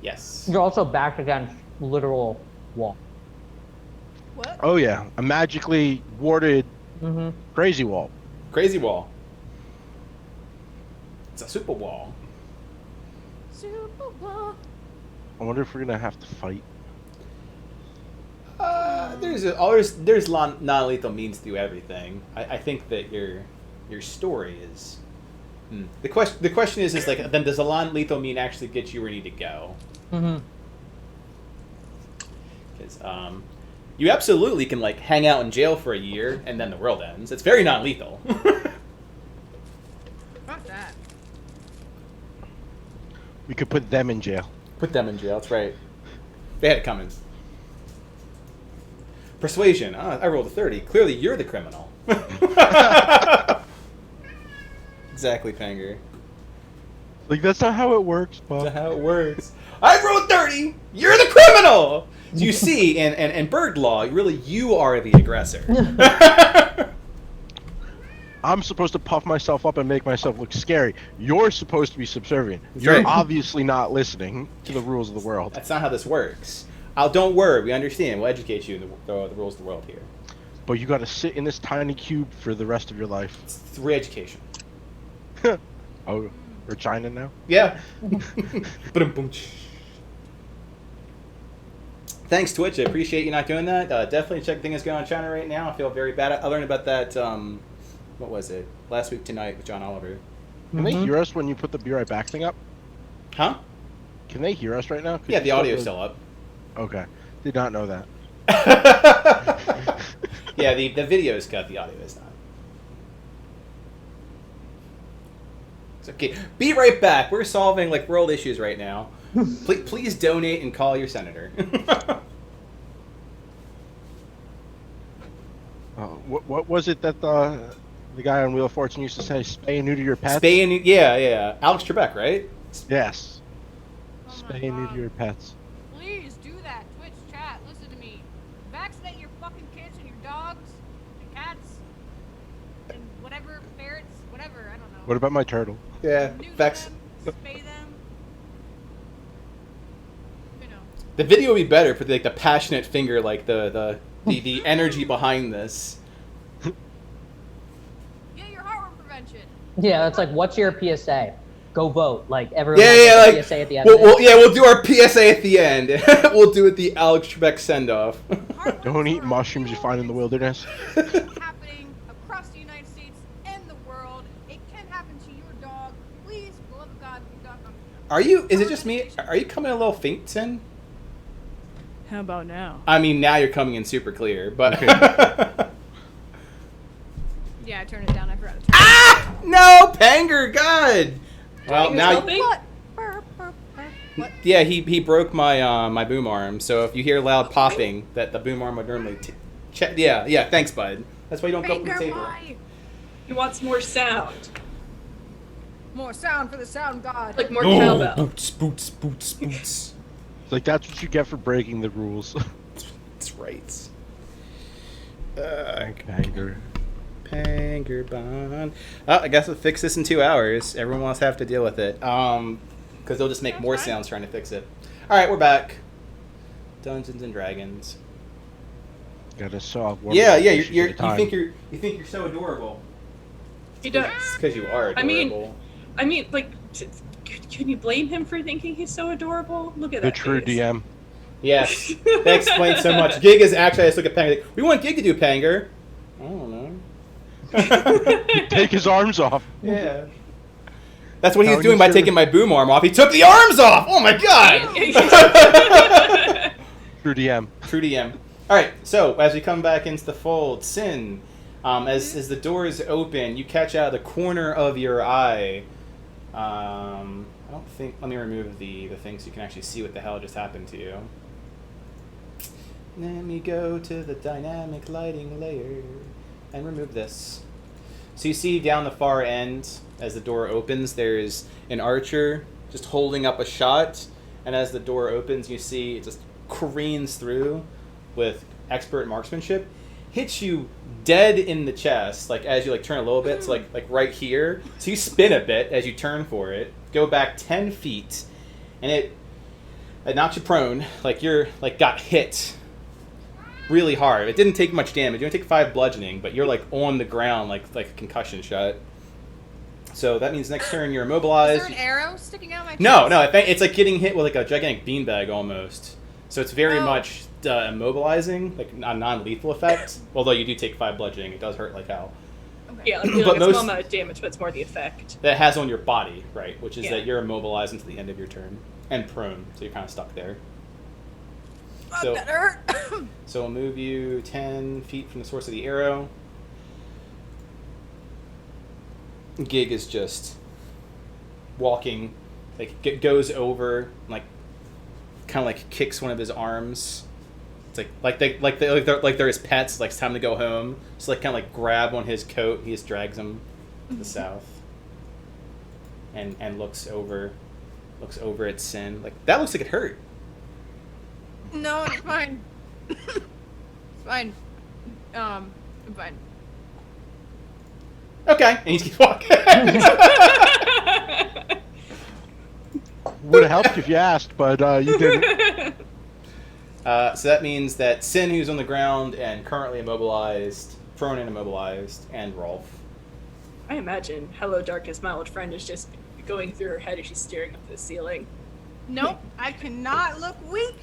Yes. You're also backed against literal wall. What? oh yeah, a magically warded Mm-hmm. crazy wall. Crazy wall. It's a super wall. Super Bowl. I wonder if we're gonna have to fight. There's non-lethal means to everything. I think that your story is. The question is like, then does a non-lethal mean actually get you where you need to go? Mm-hmm. Because you absolutely can like hang out in jail for a year and then the world ends. It's very non-lethal. Fuck that. We could put them in jail. Put them in jail. That's right. They had it coming. Persuasion. I rolled a 30. Clearly, you're the criminal. Exactly, Panger. Like that's not how it works, That's Bob. how it works. I rolled 30. You're the criminal. So you see, in bird law, really, you are the aggressor. I'm supposed to puff myself up and make myself look scary. You're supposed to be subservient. That's You're right. obviously not listening to the rules of the world. That's not how this works. Don't worry. We understand. We'll educate you in the rules of the world here. But you got to sit in this tiny cube for the rest of your life. It's re-education. Oh, we're China now? Yeah. Ba-dum-bum. Thanks, Twitch. I appreciate you not doing that. Definitely check things going on in China right now. I feel very bad. I learned about that, what was it? Last week tonight with John Oliver. Can they hear us when you put the Be Right Back thing up? Huh? Can they hear us right now? Could Yeah, you the put audio's still up. Okay. Did not know that. Yeah, the video is cut. The audio is not. It's okay. Be right back. We're solving like world issues right now. Please donate and call your senator. What was it that the guy on Wheel of Fortune used to say? Spay and neuter your pets? Spay and yeah. Alex Trebek, right? Yes. Oh my Spay and neuter God. your pets. Please do that. Twitch chat, listen to me. Vaccinate your fucking kids and your dogs and cats and whatever, ferrets, whatever, I don't know. What about my turtle? Yeah. Neuter Vex. them, spay them. You know. The video would be better for like the passionate finger, like the energy behind this. Get your heartworm prevention. Yeah, that's like, what's your PSA? Go vote. Like everyone Yeah, has yeah, like a like PSA at the end. of it. we'll do our PSA at the end. We'll do it the Alex Trebek send off. Heartworms Don't eat are a mushrooms you real find in the wilderness. thing happening across the United States and the world. It can happen to your dog. Please, for the love of God, your dog. Is it just me? Are you coming a little faint, Sin? How about now? I mean, now you're coming in super clear, but Yeah, I turned it down. I forgot to turn ah, no, Panger, God. Well, Panger's now, helping? What? Burp, burp, burp. What? yeah, he broke my my boom arm. So if you hear loud popping, that the boom arm would normally. Yeah. Thanks, bud. That's why you don't go from the Finger, table. why? He wants more sound. More sound for the sound god. Like more cowbell. Boots. It's like that's what you get for breaking the rules. That's right. Panger bond. Oh, I guess we'll fix this in 2 hours. Everyone else have to deal with it. Because they'll just make That's more fine. sounds trying to fix it. All right, we're back. Dungeons and Dragons. Gotta solve one Yeah. issue You at a time. think you're so adorable. He does. It's because you are I mean, adorable. like, can you blame him for thinking he's so adorable? Look at the that true face. DM. Yes, that explains so much. Gig is actually. I just look at Panger. Like, we want Gig to do Panger. I don't know. Take his arms off. Yeah. That's what he was How doing by you taking my boom arm off. He took the arms off! Oh my god! True DM. True DM. Alright, so as we come back into the fold, Sin, as the doors open, you catch out of the corner of your eye. I don't think... Let me remove the thing so you can actually see what the hell just happened to you. Let me go to the dynamic lighting layer and remove this. So you see down the far end, as the door opens, there's an archer just holding up a shot, and as the door opens, you see it just careens through with expert marksmanship, hits you dead in the chest, like as you like turn a little bit, so like right here. So you spin a bit as you turn for it, go back 10 feet, and it knocks you prone, like you're like got hit really hard. It didn't take much damage. You only take 5 bludgeoning, but you're like on the ground like a concussion shot. So that means next turn you're immobilized. Is there an arrow sticking out of my chest? No, it's like getting hit with like a gigantic beanbag almost. So it's very much immobilizing, like a non-lethal effect. Although you do take 5 bludgeoning, it does hurt like hell. Okay. Yeah, like, But a most- small amount of damage, but it's more the effect. That has on your body, right? Which is Yeah. that you're immobilized until the end of your turn and prone, so you're kind of stuck there. Fuck, So- that hurt. So we'll move you 10 feet from the source of the arrow. Gig is just walking, like goes over, like kind of like kicks one of his arms. It's like they're his pets. Like it's time to go home. So like kind of like grab on his coat. He just drags him to the south, and looks over at Sin. Like that looks like it hurt. No, it's fine. It's fine. I'm fine. Okay, and he keeps walking. Would have helped if you asked, but you didn't. So that means that Sin, who's on the ground and currently immobilized, prone and immobilized, and Rolf. I imagine Hello Darkness, my old friend, is just going through her head as she's staring up at the ceiling. Nope, I cannot look weak.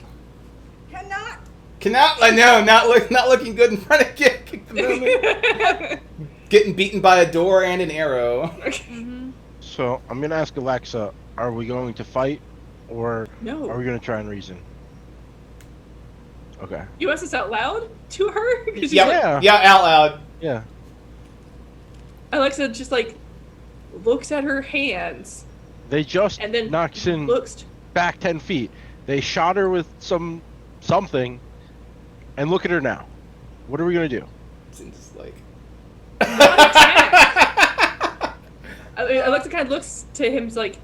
Cannot. Not looking good in front of Kick the movement. Getting beaten by a door and an arrow. Mm-hmm. So I'm gonna ask Alexa: are we going to fight, or No. are we gonna try and reason? Okay. You asked this out loud to her? 'Cause she's Yeah, like- yeah, out loud. Yeah. Alexa just like looks at her hands They just and then knocked Sin looks. back 10 feet. They shot her with something, and look at her now. What are we gonna do? Sin's like. Alexa kind of looks to him like,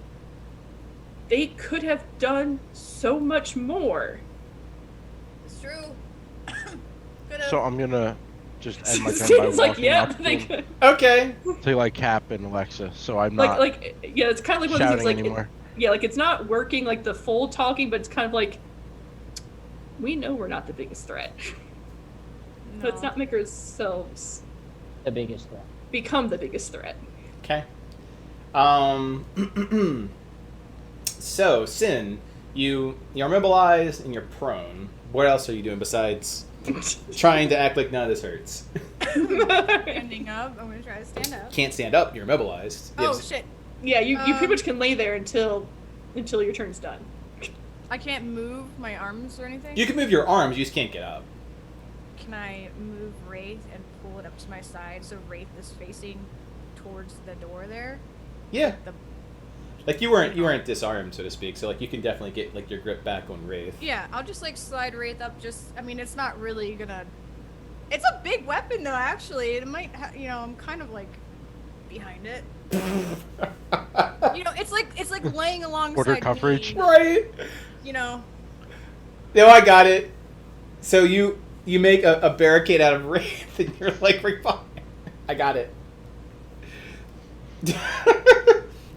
they could have done so much more. It's true. Could've. So I'm gonna just end my turn by Sin's like, walking yeah, up they to, could. Okay. to like Cap and Alexa, so I'm not Yeah, it's kind of like one of those shouting things like, anymore. yeah, like it's not working like the full talking, but it's kind of like, we know we're not the biggest threat. No. Let's not make ourselves The biggest threat. become the biggest threat. Okay. So Sin, you're immobilized and you're prone. What else are you doing besides trying to act like none of this hurts? Standing up. I'm gonna try to stand up. Can't stand up. You're immobilized. You Oh have- shit! Yeah, you pretty Um, much can lay there until your turn's done. I can't move my arms or anything. You can move your arms. You just can't get up. Can I move Wraith and pull it up to my side so Wraith is facing towards the door there? Yeah. The- Like you weren't disarmed, so to speak. So like you can definitely get like your grip back on Wraith. Yeah, I'll just like slide Wraith up. I mean, it's not really gonna. It's a big weapon though. Actually, it might. I'm kind of like behind it. It's like laying alongside Quarter coverage. me, Right. You know. No, I got it. So you make a barricade out of Wraith, and you're like right behind. I got it.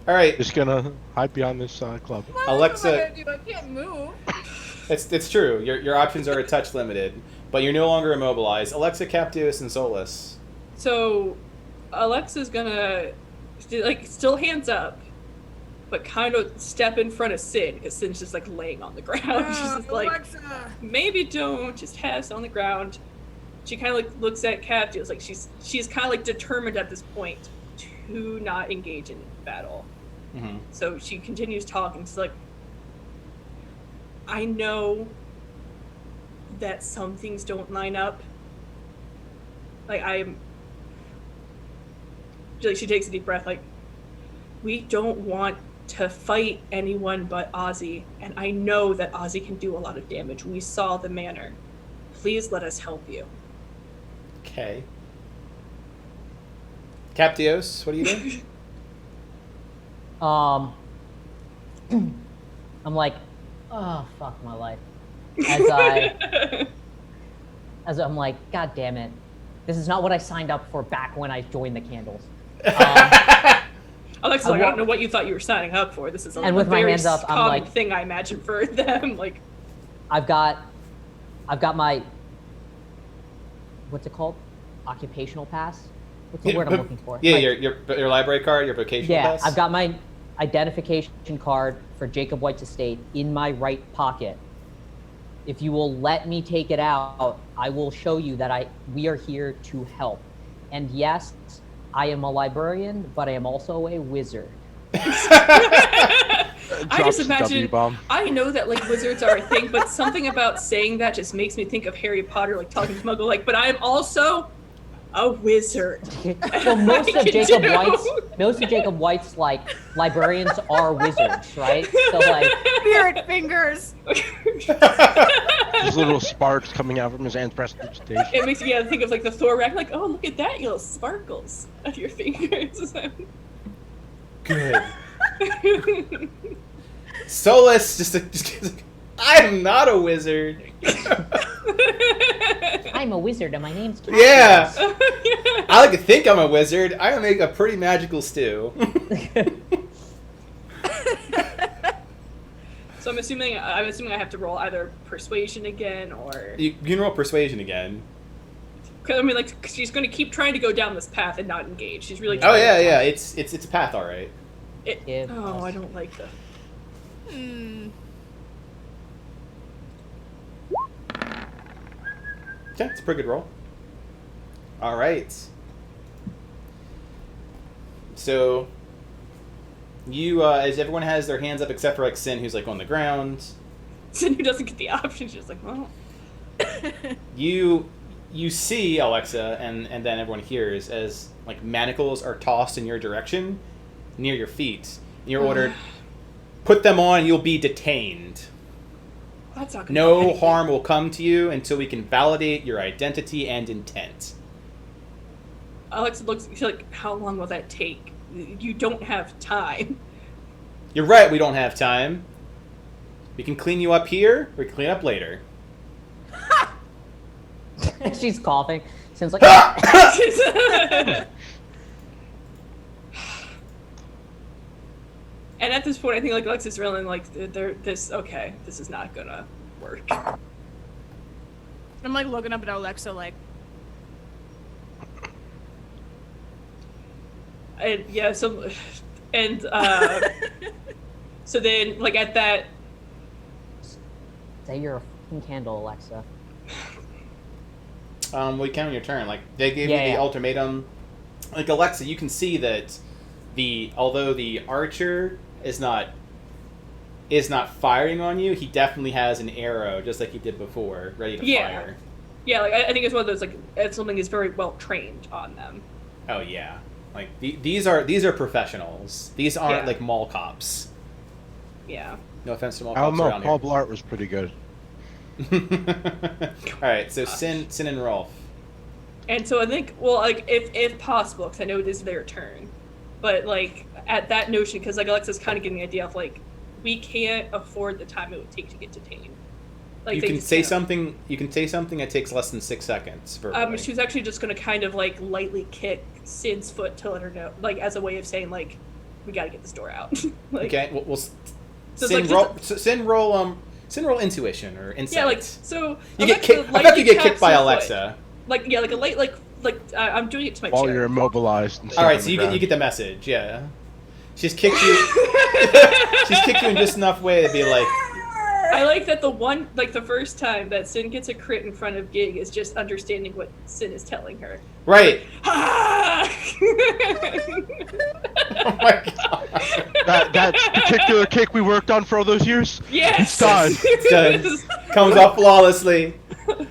All right. Just gonna hide behind this club. What Alexa- else am I gonna do? I can't move. It's true. Your options are a touch limited, but you're no longer immobilized. Alexa, Captius, and Solus. So, Alexa's gonna like still hands up, but kind of step in front of Sin because Sin's just like laying on the ground. She's just like, Alexa. maybe don't just has on the ground. She kind of like looks at Captius like she's kind of like determined at this point to not engage in battle. Mm-hmm. So she continues talking. She's like, I know that some things don't line up. Like, she takes a deep breath, like, we don't want to fight anyone but Ozzy, and I know that Ozzy can do a lot of damage. We saw the manor. Please let us help you. Okay. Captios, what are you doing? I'm like, oh fuck my life. As I'm like, God damn it, this is not what I signed up for back when I joined the Candles. Alexa's like, I don't know what you thought you were signing up for. This is and with my very hands up, I'm common like, thing I imagine for them. Like, I've got my, what's it called? Occupational pass? What's the word I'm looking for? Yeah, like, your library card, your vocational pass? Yeah, I've got my identification card for Jacob White's estate in my right pocket. If you will let me take it out, I will show you that we are here to help. And yes, I am a librarian, but I am also a wizard. I just imagine, W-bomb. I know that like wizards are a thing, but something about saying that just makes me think of Harry Potter, like talking to Muggle, like, but I'm also a wizard. Well, most of Jacob White's like librarians are wizards, right? So like Spirit fingers. There's little sparks coming out from his prestidigitation. It makes me think of like the Thor rack, like, oh, look at that, you little sparkles of your fingers. Good. Solus just I'm not a wizard. I'm a wizard and my name's Captios. Yeah. I like to think I'm a wizard. I make a pretty magical stew. So I'm assuming I have to roll either persuasion again or You can roll persuasion again. because I mean, like, she's going to keep trying to go down this path and not engage. She's really Oh trying yeah. It's a path, all right. I don't like the. Okay, it's a pretty good roll. All right. So, you, as everyone has their hands up except for like Sin, who's like on the ground. Sin, who doesn't get the option, she's just like, well. You see Alexa, and then everyone hears as like manacles are tossed in your direction, near your feet. And you're ordered, put them on. You'll be detained. That's not gonna No help harm will come to you until we can validate your identity and intent. Alexa looks, she's like, how long will that take? You don't have time. You're right, we don't have time. We can clean you up here, or we can clean up later. She's coughing. Since like And at this point, I think like Alexa's realizing like this is not gonna work. I'm like looking up at Alexa like, And yeah, so then like at that, say you're a fucking candle, Alexa. We count on your turn. Like they gave you Yeah, the yeah. ultimatum. Like Alexa, you can see that although the archer is not firing on you, he definitely has an arrow just like he did before, ready to fire. Yeah, like I think it's one of those like it's something that's very well trained on them. Oh yeah, like these are professionals. These aren't like mall cops. Yeah. No offense to mall I cops don't know. around Paul here. Blart was pretty good. All right, so Sin and Rolf. And so I think, well, like if possible, because I know it is their turn, but like at that notion, because like Alexa's kind of getting the idea of like we can't afford the time it would take to get detained. Like You they can just say can't. something. You can say something that takes less than 6 seconds. Verbally. She was actually just gonna kind of like lightly kick Sid's foot to let her know, like as a way of saying like we got to get this door out. Like, Okay. Well, So Sin it's like roll. Sin roll intuition or insight. yeah, like so. You get Alexa kicked. I bet lightly you get taps kicked by her foot. Alexa. Like yeah, like a light like I'm doing it to my While chair. you're immobilized. And All right, on so the you ground. get the message. Yeah. She's kicked you. She's kicked you in just enough way to be like. I like like that the first time that Sin gets a crit in front of Gig is just understanding what Sin is telling her. Right. Ah! Oh my god. That particular kick we worked on for all those years. Yes. It's done. It's done. Comes off flawlessly.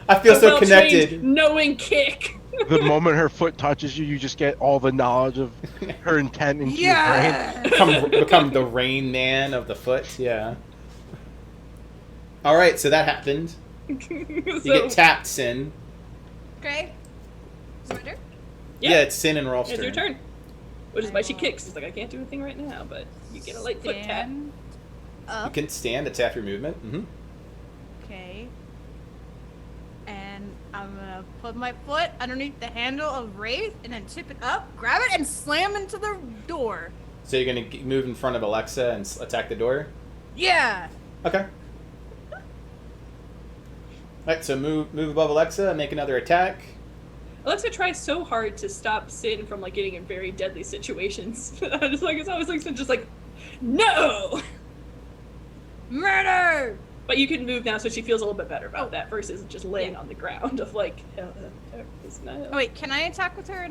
I feel so connected. Knowing kick. The moment her foot touches you, you just get all the knowledge of her intent into your brain. Become the Rain Man of the foot. Yeah. All right, so that happened. You get tapped, Sin. Okay. Is it my turn? Yeah, it's Sin and Rolf's It's turn. your turn. Which is why she kicks. It's like, I can't do anything right now, but you get a light foot tap. Stand You up. can stand. That's half your movement. Mm-hmm. Okay. And I'm gonna put my foot underneath the handle of Wraith and then tip it up, grab it, and slam into the door. So you're gonna move in front of Alexa and attack the door. Yeah. Okay. Alright, so move above Alexa and make another attack. Alexa tries so hard to stop Sin from like getting in very deadly situations. It's always like Sin just like, no. Murder. But you can move now, so she feels a little bit better about that versus just laying on the ground of like, hell, it's not. Oh wait, can I attack with her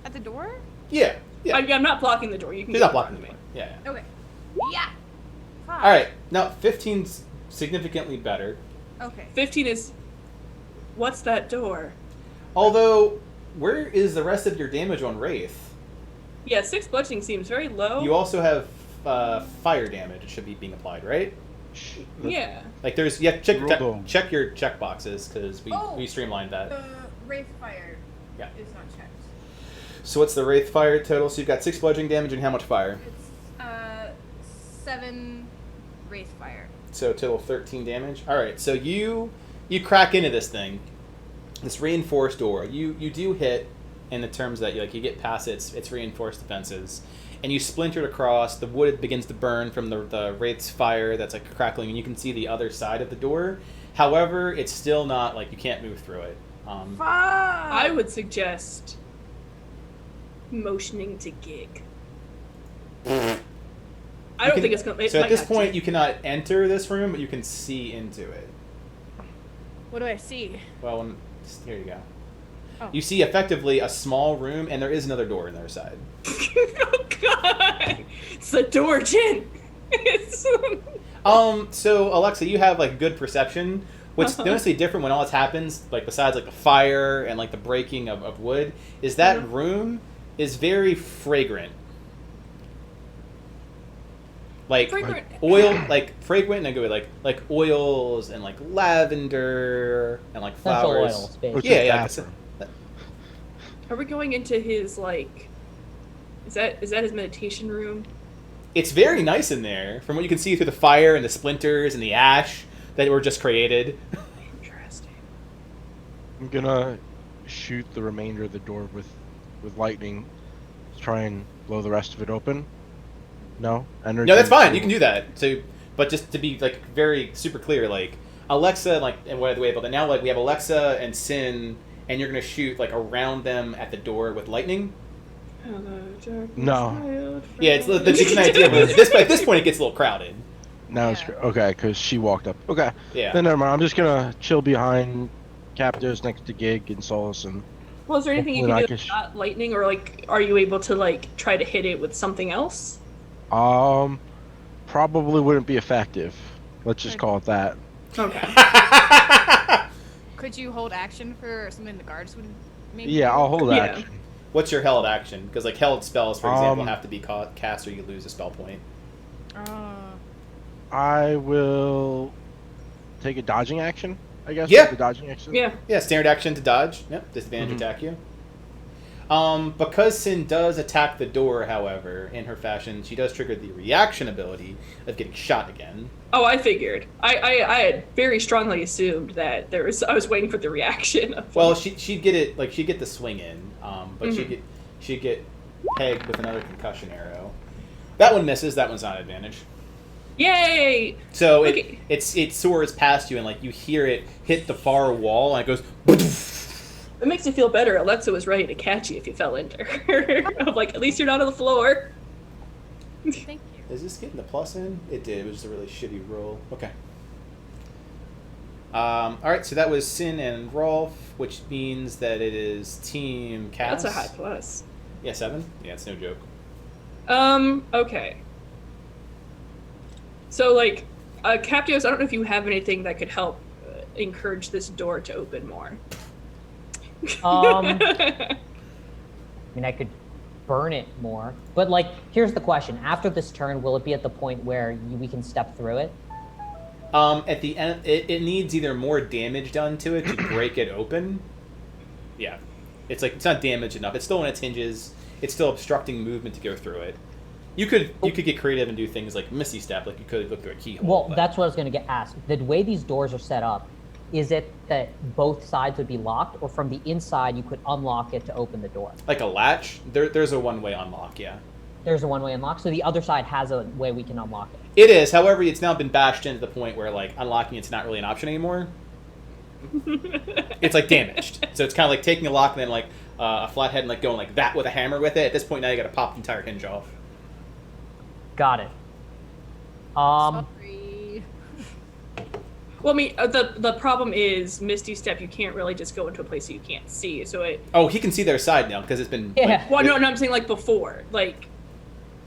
at the door? Yeah. Yeah. I'm not blocking the door. You can. She's get not in blocking front the of door. me. Yeah. Okay. Yeah. Five. Alright, now 15's significantly better. Okay. 15 is. What's that door? Although, where is the rest of your damage on Wraith? Yeah, 6 bludgeoning seems very low. You also have fire damage. It should be being applied, right? Yeah. Like there's check your check boxes because we streamlined that. The Wraith Fire Yeah. is not checked. So what's the Wraith fire total? So you've got 6 bludgeoning damage and how much fire? It's 7 Wraith Fire. So total 13 damage. All right. So you crack into this thing, this reinforced door. You do hit in the terms that you get past its reinforced defenses, and you splintered across. The wood begins to burn from the Wraith's fire that's like crackling, and you can see the other side of the door. However, it's still not like you can't move through it. I would suggest motioning to Gig. I don't think it's gonna. So at this point, you cannot enter this room, but you can see into it. What do I see? Well, here you go. Oh. You see effectively a small room, and there is another door on the other side. Oh God! It's the door, Jin. So Alexa, you have like good perception. What's noticeably different when all this happens, like besides like the fire and like the breaking of wood, is that room is very fragrant. Like Fragrant. oil, like fragrant in a good way, like oils and like lavender and like Essential flowers. oils, basically. Which Yeah, is yeah. bathroom. Are we going into his like? Is that his meditation room? It's very nice in there, from what you can see through the fire and the splinters and the ash that were just created. Interesting. I'm gonna shoot the remainder of the door with lightning to try and blow the rest of it open. No? Energy. No, that's fine. You can do that. So, but just to be like very super clear, like Alexa, like and what the way about that now, like we have Alexa and Sin, and you're gonna shoot like around them at the door with lightning. Hello, darkness, No. child, Yeah, it's the friend. decent idea, but at this point it gets a little crowded. Now it's okay, because she walked up. Okay. Yeah. Then never mind. I'm just gonna chill behind Captors next to Gig and Solus and. Well, is there anything you Hopefully can do not with not lightning, or like, are you able to like try to hit it with something else? Probably wouldn't be effective. Let's just call it that. Okay. Could you hold action for something the guards would maybe? Yeah, I'll hold Yeah. action. What's your held action? Because like held spells, for example, Um, have to be cast or you lose a spell point. I will take a dodging action, I guess. Yeah. The dodging action. Yeah. Yeah, standard action to dodge. Yep, disadvantage Mhm. attack you. Because Sin does attack the door, however, in her fashion, she does trigger the reaction ability of getting shot again. Oh, I figured. I had very strongly assumed that there was. I was waiting for the reaction. Of, Well, she'd get it like she'd get the swing in, but Mhm. she'd get pegged with another concussion arrow. That one misses. That one's not an advantage. Yay! So Okay. it soars past you, and like you hear it hit the far wall, and it goes. It makes me feel better. Alexa was ready to catch you if you fell into her. I'm like, at least you're not on the floor. Thank you. Is this getting the plus in? It did. It was just a really shitty roll. Okay. All right, so that was Sin and Rolf, which means that it is Team Cass. That's a high plus. Yeah, 7. Yeah, it's no joke. Okay. So, like, Captios, I don't know if you have anything that could help encourage this door to open more. I mean, I could burn it more. But, like, here's the question. After this turn, will it be at the point where we can step through it? At the end, it needs either more damage done to it to break it open. Yeah. It's like, it's not damage enough. It's still in its hinges. It's still obstructing movement to go through it. You could get creative and do things like Misty Step, like you could look through a keyhole. Well, but... that's what I was going to get asked. The way these doors are set up, is it that both sides would be locked, or from the inside you could unlock it to open the door? Like a latch? There's a one-way unlock, yeah. There's a one-way unlock, so the other side has a way we can unlock it. It is, however, it's now been bashed into the point where, like, unlocking it's not really an option anymore. It's, like, damaged. So it's kind of like taking a lock and then, like, a flathead and, like, going like that with a hammer with it. At this point, now you gotta pop the entire hinge off. Got it. Sorry. Well, I mean, the problem is Misty Step. You can't really just go into a place that you can't see. So it. Oh, he can see their side now because it's been. Yeah. Like, Well, no, I'm saying like before, like.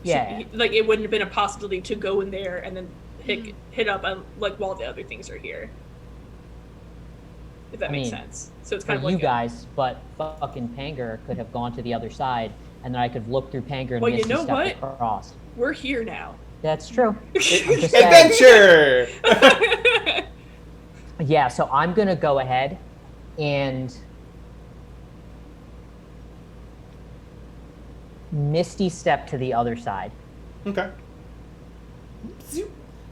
Yeah. Like it wouldn't have been a possibility to go in there and then hit up like while the other things are here. If that makes sense. So it's kind of like you guys, but fucking Panger could have gone to the other side, and then I could look through Panger and Well, you Misty know step what? across. We're here now. That's true. I'm just saying. Adventure! Yeah, so I'm gonna go ahead and Misty Step to the other side. Okay.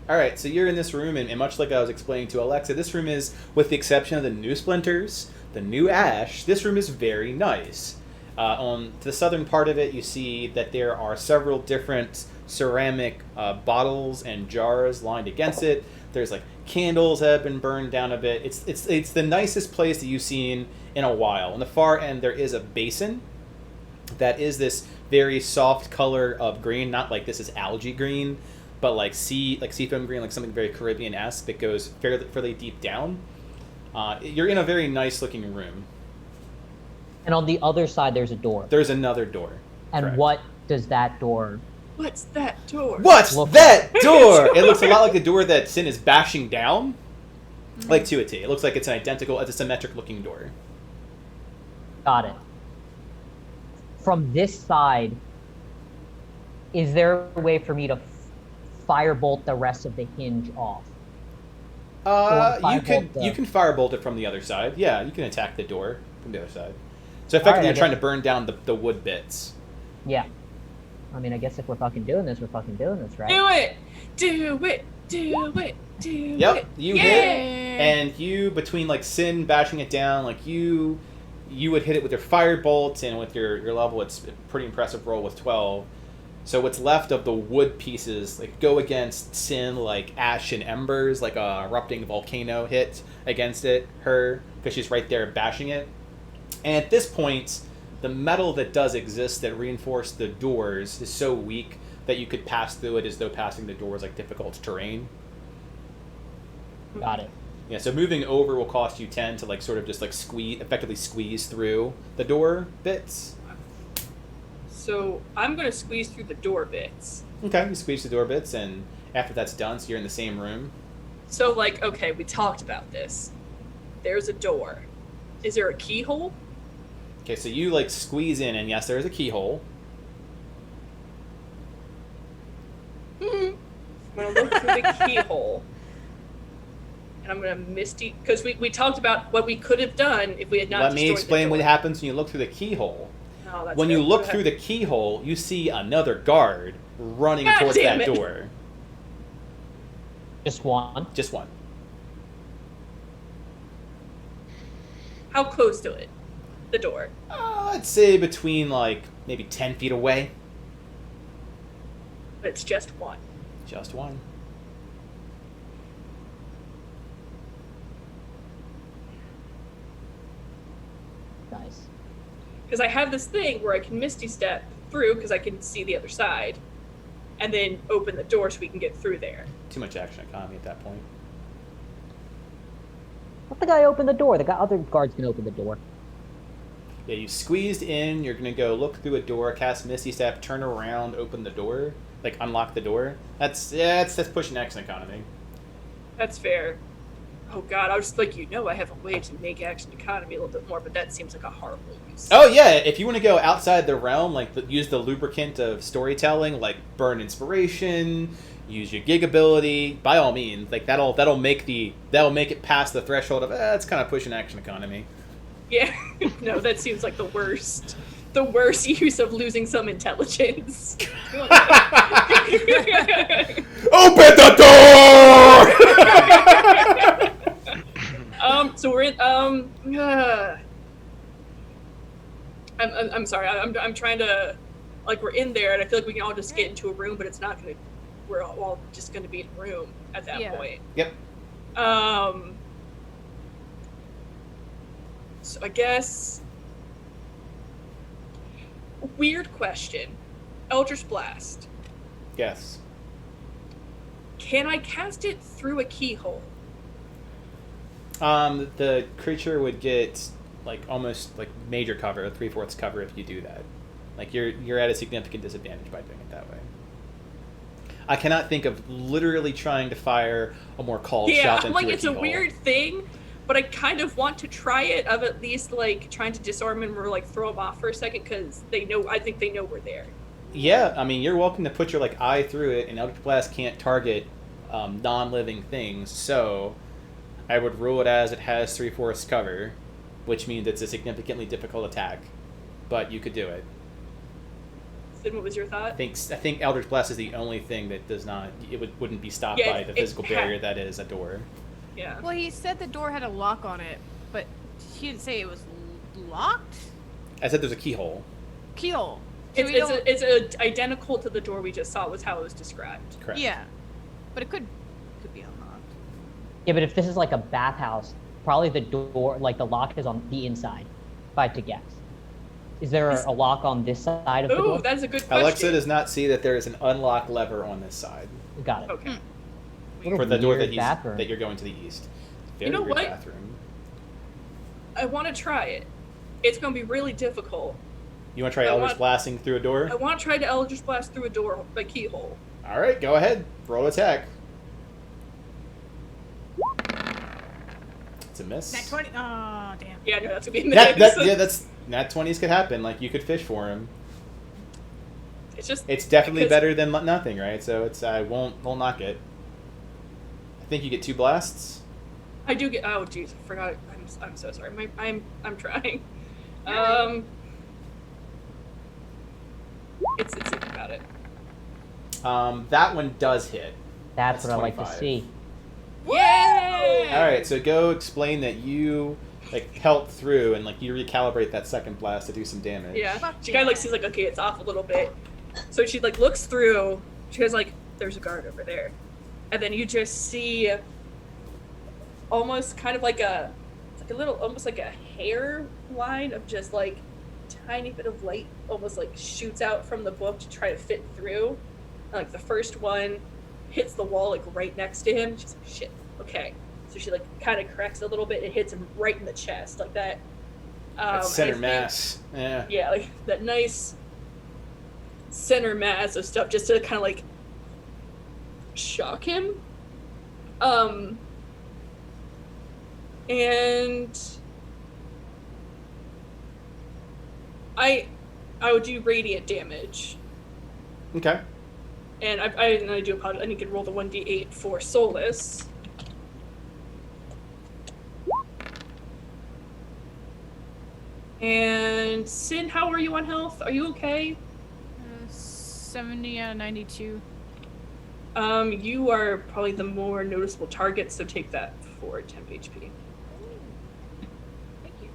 All right, so you're in this room, and much like I was explaining to Alexa, this room is, with the exception of the new splinters, the new ash, this room is very nice. On the southern part of it, you see that there are several different ceramic bottles and jars lined against it. There's like candles that have been burned down a bit. It's the nicest place that you've seen in a while. On the far end, there is a basin that is this very soft color of green, not like this is algae green, but like seafoam green, like something very Caribbean-esque that goes fairly deep down. You're in a very nice looking room. And on the other side, there's a door. There's another door. And Correct. what does that door? What's that door? What's Look- that door? It looks a lot like the door that Sin is bashing down, like to a T. It looks like it's a symmetric looking door. Got it. From this side, is there a way for me to firebolt the rest of the hinge off? You firebolt can firebolt it from the other side. Yeah, you can attack the door from the other side. So effectively, Alright, you're trying to burn down the wood bits. Yeah. I mean, I guess if we're fucking doing this, we're fucking doing this, right? Do it! Do it! Do it! Do it! Yep, you yeah! hit, and you between like Sin bashing it down, like you would hit it with your firebolt, and with your level, it's a pretty impressive roll with 12. So what's left of the wood pieces like go against Sin like ash and embers, like a erupting volcano hit against her because she's right there bashing it. And at this point, the metal that does exist that reinforced the doors is so weak that you could pass through it as though passing the door was like difficult terrain. Got it. Yeah, so moving over will cost you 10 to like sort of just like effectively squeeze through the door bits. So I'm gonna squeeze through the door bits. Okay, you squeeze the door bits, and after that's done, so you're in the same room. So like, okay, we talked about this. There's a door. Is there a keyhole? Okay, so you like squeeze in, and yes, there is a keyhole. I'm gonna look through the keyhole. And I'm gonna Misty, because we talked about what we could have done if we had not Let me destroyed explain the what door. happens when you look through the keyhole. Oh, that's When fair. you look Go ahead. through the keyhole, you see another guard running God towards damn that it. door. Just one. Just one. How close to it? The door. I'd say between like maybe 10 feet away. But it's just one. Just one. Nice. Because I have this thing where I can Misty Step through because I can see the other side. And then open the door so we can get through there. Too much action economy at that point. Let the guy open the door. The other guards can open the door. Yeah, you squeezed in. You're gonna go look through a door, cast Misty Step, turn around, open the door, like unlock the door. That's pushing action economy. That's fair. Oh god, I was like, I have a way to make action economy a little bit more, but that seems like a horrible use. Oh yeah, if you want to go outside the realm, like use the lubricant of storytelling, like burn inspiration, use your gig ability. By all means, like that'll make it past the threshold of it's kind of pushing action economy. Yeah, no, that seems like the worst use of losing some intelligence. Open the door! So we're in. I'm sorry. I'm trying to, like, we're in there, and I feel like we can all just get into a room, but it's not gonna. We're all just gonna be in a room at that point. Yep. So I guess. Weird question. Eldritch Blast. Yes. Can I cast it through a keyhole? The creature would get like almost like major cover, 3/4 cover if you do that. Like you're at a significant disadvantage by doing it that way. I cannot think of literally trying to fire a more called shot than I'm like, through a it's a keyhole. weird thing, but I kind of want to try it, of at least like trying to disarm him or like throw him off for a second, because I think they know we're there. Yeah, I mean, you're welcome to put your like eye through it, and Eldritch Blast can't target non-living things, so I would rule it as it has 3/4 cover, which means it's a significantly difficult attack, but you could do it. Sid, what was your thought? I think Eldritch Blast is the only thing that does not wouldn't be stopped by the physical barrier that is a door. Yeah. Well, he said the door had a lock on it, but he didn't say it was locked. I said there's a keyhole. Keyhole. So It's identical to the door we just saw, was how it was described. Correct. Yeah, but it could be unlocked. Yeah, but if this is like a bathhouse, probably the door, like the lock is on the inside, if I had to guess. Is there a lock on this side of the door? Ooh, that's a good question. Alexa does not see that there is an unlock lever on this side Got it. Okay. What a for the door weird that bathroom. that you're going to the east. Very You know weird what? bathroom. I want to try it. It's going to be really difficult. You want to try I Eldritch want- Blasting through a door? I want to try to Eldritch Blast through a door, a keyhole. All right, go ahead. Roll attack. It's a miss. Nat 20. Oh, damn. Yeah, no, that's going to be a miss. That's nat 20s could happen. Like you could fish for him. It's just. It's definitely because- better than nothing, right? So it's I won't knock it. I think you get 2 blasts. I do get. Oh, jeez, I forgot. I'm so sorry. I'm trying. It's thinking about it. That one does hit. That's what I like to 25. see. Yay! All right, so go explain that you like pelt through and like you recalibrate that second blast to do some damage. Yeah. Fuck She kind of like yeah. sees like, okay, it's off a little bit. So she like looks through. She goes like, there's a guard over there, and then you just see almost kind of like a little, almost like a hair line of just like tiny bit of light, almost like shoots out from the book to try to fit through. And, like the first one hits the wall like right next to him. She's like, shit, okay. So she like kind of cracks a little bit and hits him right in the chest like that. That's I center think- mass. Yeah. Yeah, like that nice center mass of stuff just to kind of like shock him. And I would do radiant damage. Okay. And I do apologize. I need to roll the 1d8 for Solus. And Sin, how are you on health? Are you okay? 70 out of 92. You are probably the more noticeable target, so take that for 10 HP. Thank you.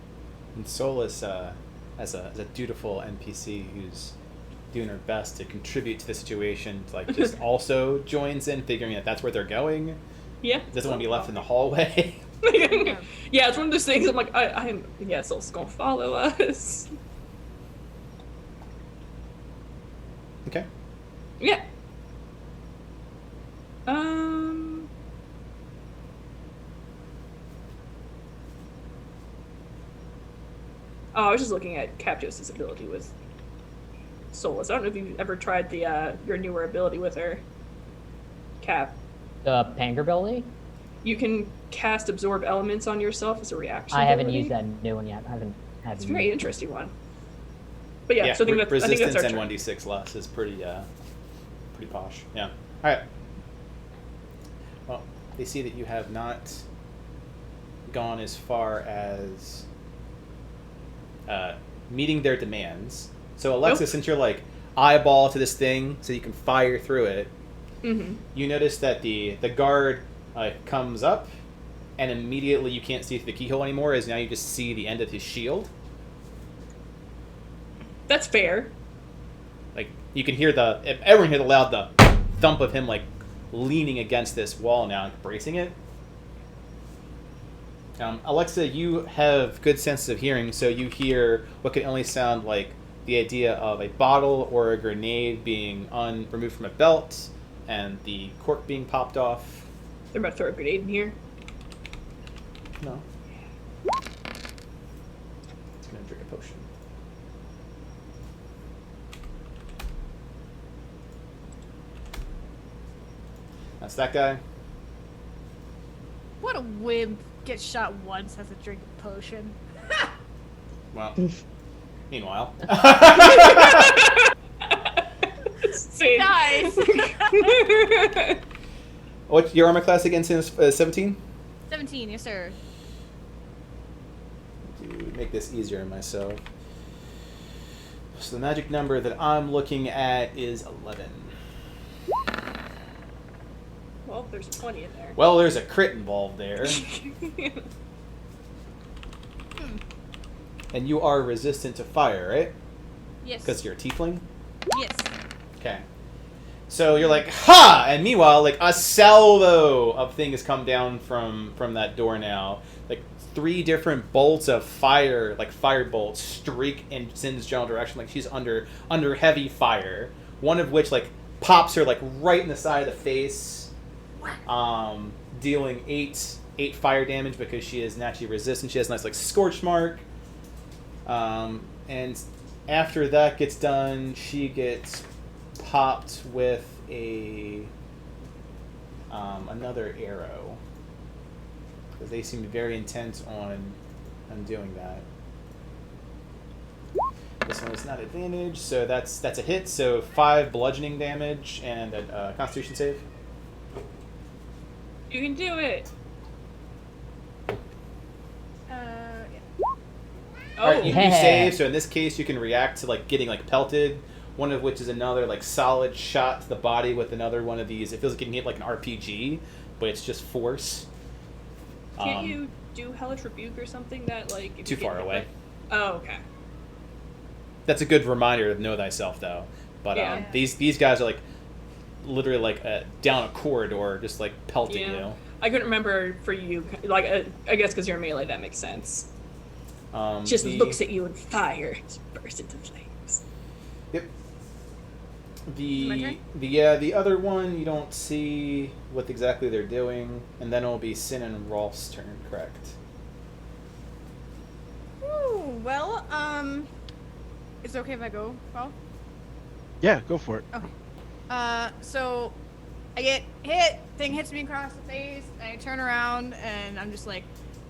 And Solus, as a dutiful NPC who's doing her best to contribute to the situation, like just also joins in, figuring that that's where they're going. Yeah. Doesn't want to be left in the hallway. Yeah, it's one of those things. I'm like, I'm yeah, Sol's gonna follow us. Okay. Yeah. Oh, I was just looking at Captios's ability with Solus. I don't know if you've ever tried the your newer ability with her. Cap. The Panger ability? You can cast absorb elements on yourself as a reaction. I haven't ability. used that new one yet. I haven't It's a used very it. interesting one. But yeah, so I think that's resistance our and turn. 1d6 less is pretty posh. Yeah. All right. Well, they see that you have not gone as far as meeting their demands. So Alexa, Nope. since you're like eyeball to this thing, so you can fire through it, you notice that the guard comes up, and immediately you can't see through the keyhole anymore, as now you just see the end of his shield. That's fair. Like, you can hear everyone hear the loud thump of him, like, leaning against this wall now, like, bracing it. Alexa, you have good sense of hearing, so you hear what can only sound like the idea of a bottle or a grenade being removed from a belt, and the cork being popped off. They're about to throw a grenade in here. No. It's gonna drink a potion. That's that guy. What a wimp. Gets shot once, has to drink a potion. Well, meanwhile. Same. Nice. What's your armor class again? 17? 17, yes sir. To make this easier on myself. So the magic number that I'm looking at is 11. Well, there's a 20 in there. Well, there's a crit involved there. And you are resistant to fire, right? Yes. Because you're a tiefling? Yes. Okay. So you're like, ha! And meanwhile, like, a salvo of things come down from that door now. Like, 3 different bolts of fire, like fire bolts, streak in Sin's general direction. Like, she's under heavy fire. One of which, like, pops her, like, right in the side of the face. Dealing 8 fire damage because she is naturally resistant. She has a nice, like, scorch mark. And after that gets done, she gets popped with another arrow, because they seem very intent on doing that. This one is not advantage, so that's a hit. So 5 bludgeoning damage and a Constitution save. You can do it. Yeah. Oh, All right, you Yeah. save. So in this case, you can react to like getting like pelted. One of which is another like solid shot to the body with another one of these. It feels like getting hit like an RPG, but it's just force. can't you do Hellish Rebuke or something that like if Too you get far hit away. by- Oh, okay. That's a good reminder to know thyself, though. But Yeah. these guys are like literally like down a corridor, just like pelting Yeah. you. I couldn't remember for you, like I guess because you're melee, that makes sense. Just The- looks at you and fire, just bursts into flames. Yep. My turn? The other one you don't see what exactly they're doing, and then it'll be Sin and Rolf's turn, correct? Ooh, well, is it okay if I go, Paul? Yeah, go for it. Okay. So I get hit, thing hits me across the face, I turn around, and I'm just like,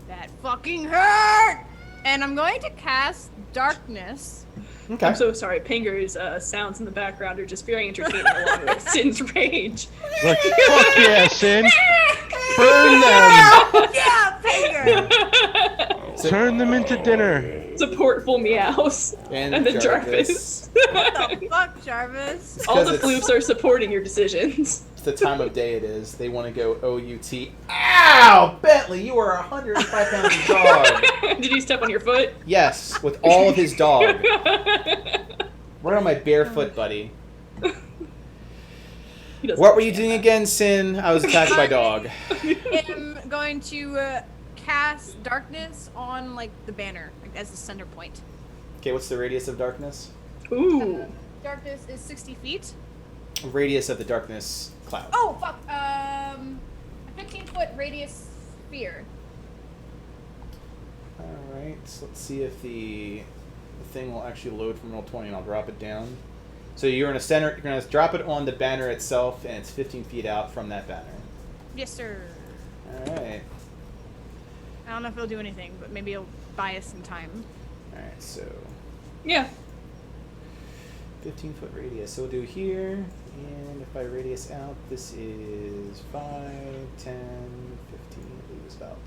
that fucking hurt! And I'm going to cast Darkness. Okay. I'm so sorry. Pinger's sounds in the background are just very entertaining along with Sin's rage. Like, fuck yeah, Sin! Burn them! Yeah, Pinger! Turn them into dinner! Supportful meows. And And then Jarvis. Jarvis. What the fuck, Jarvis? All the Because floofs are supporting your decisions. It's the time of day it is. They want to go OUT. Ow! Bentley, you are a 105-pound dog. Did he step on your foot? Yes, with all of his dog. Right on my bare foot, buddy. He doesn't What were you understand doing again, Sin? I was attacked by dog. I'm going to cast Darkness on, like, the banner, like, as the center point. Okay, what's the radius of darkness? that. Ooh. Darkness is 60 feet. Radius of the darkness cloud. Oh, fuck. A 15-foot radius sphere. Alright, so let's see if the thing will actually load from Roll20, and I'll drop it down. So you're in a center, you're going to drop it on the banner itself, and it's 15 feet out from that banner. Yes, sir. Alright. I don't know if it'll do anything, but maybe it'll buy us some time. Alright, so Yeah. 15-foot radius. So we'll do here, and if I radius out, this is 5, 10, 15, I believe it's about...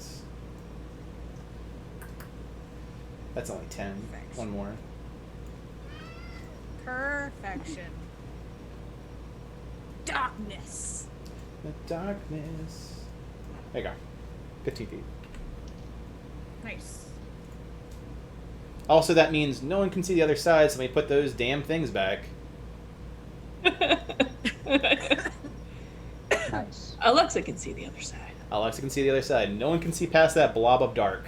That's only 10. Thanks. One more. Perfection. Darkness. The darkness. There you go. 15 feet. Nice. Also, that means no one can see the other side, so let me put those damn things back. Nice. Alexa can see the other side. Alexa can see the other side. No one can see past that blob of dark.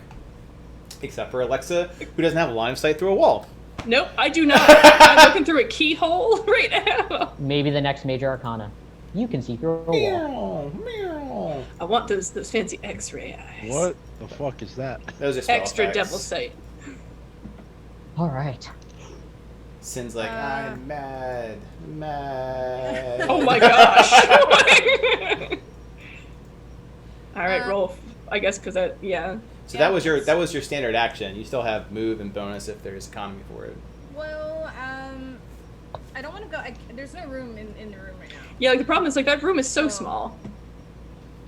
Except for Alexa, who doesn't have a line of sight through a wall. Nope, I do not. I'm looking through a keyhole right now. Maybe the next major arcana. You can see through a wall. Meow, meow. I want those fancy X-ray eyes. What the fuck is that? Those are spell Extra effects. devil sight. All right. Sin's like, I'm mad. Mad. Oh my gosh. All right, roll. I guess because that, yeah. So that was your standard action. You still have move and bonus if there's economy for it. Well, I don't want to go. There's no room in the room right now. Yeah, like the problem is like that room is so Oh. small.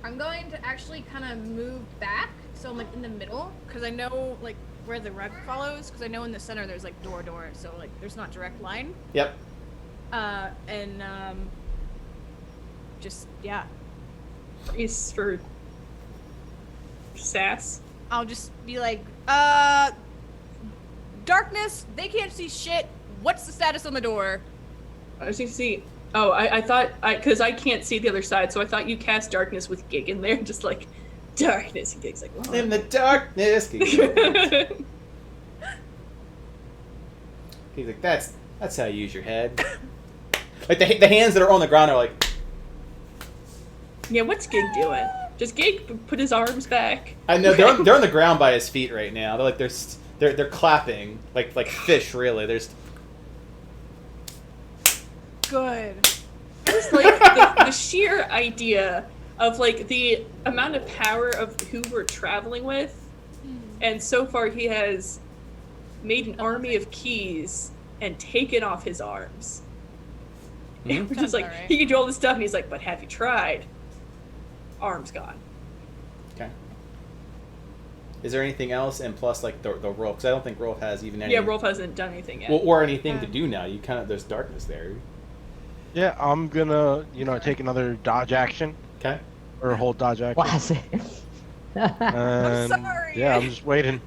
I'm going to actually kind of move back, so I'm like in the middle, because I know like where the rug follows, because I know in the center there's like door, so like there's not direct line. Yep. And just yeah, Is for sass. I'll just be like, darkness. They can't see shit. What's the status on the door? I was going to see. Oh, I thought because I can't see the other side, so I thought you cast darkness with Gig in there, just like darkness. And Gig's like, "What?" In the darkness. He's like, that's how you use your head. Like the hands that are on the ground are like. Yeah, what's Gig doing? Does Gig put his arms back? I know they're on the ground by his feet right now. They're like they're clapping like fish. Really, there's. Good. Just like the sheer idea of like the amount of power of who we're traveling with, and so far he has made an army of keys and taken off his arms. And we're just Sounds like, alright. he can do all this stuff, and he's like, but have you tried? Arms gone. Okay. Is there anything else? And plus, like the Rolf, because I don't think Rolf has even any. Yeah, Rolf hasn't done anything yet. Well, or anything to do now. You kind of there's darkness there. Yeah, I'm gonna, take another dodge action Okay. or hold dodge action. Classic. And, sorry. Yeah, I'm just waiting.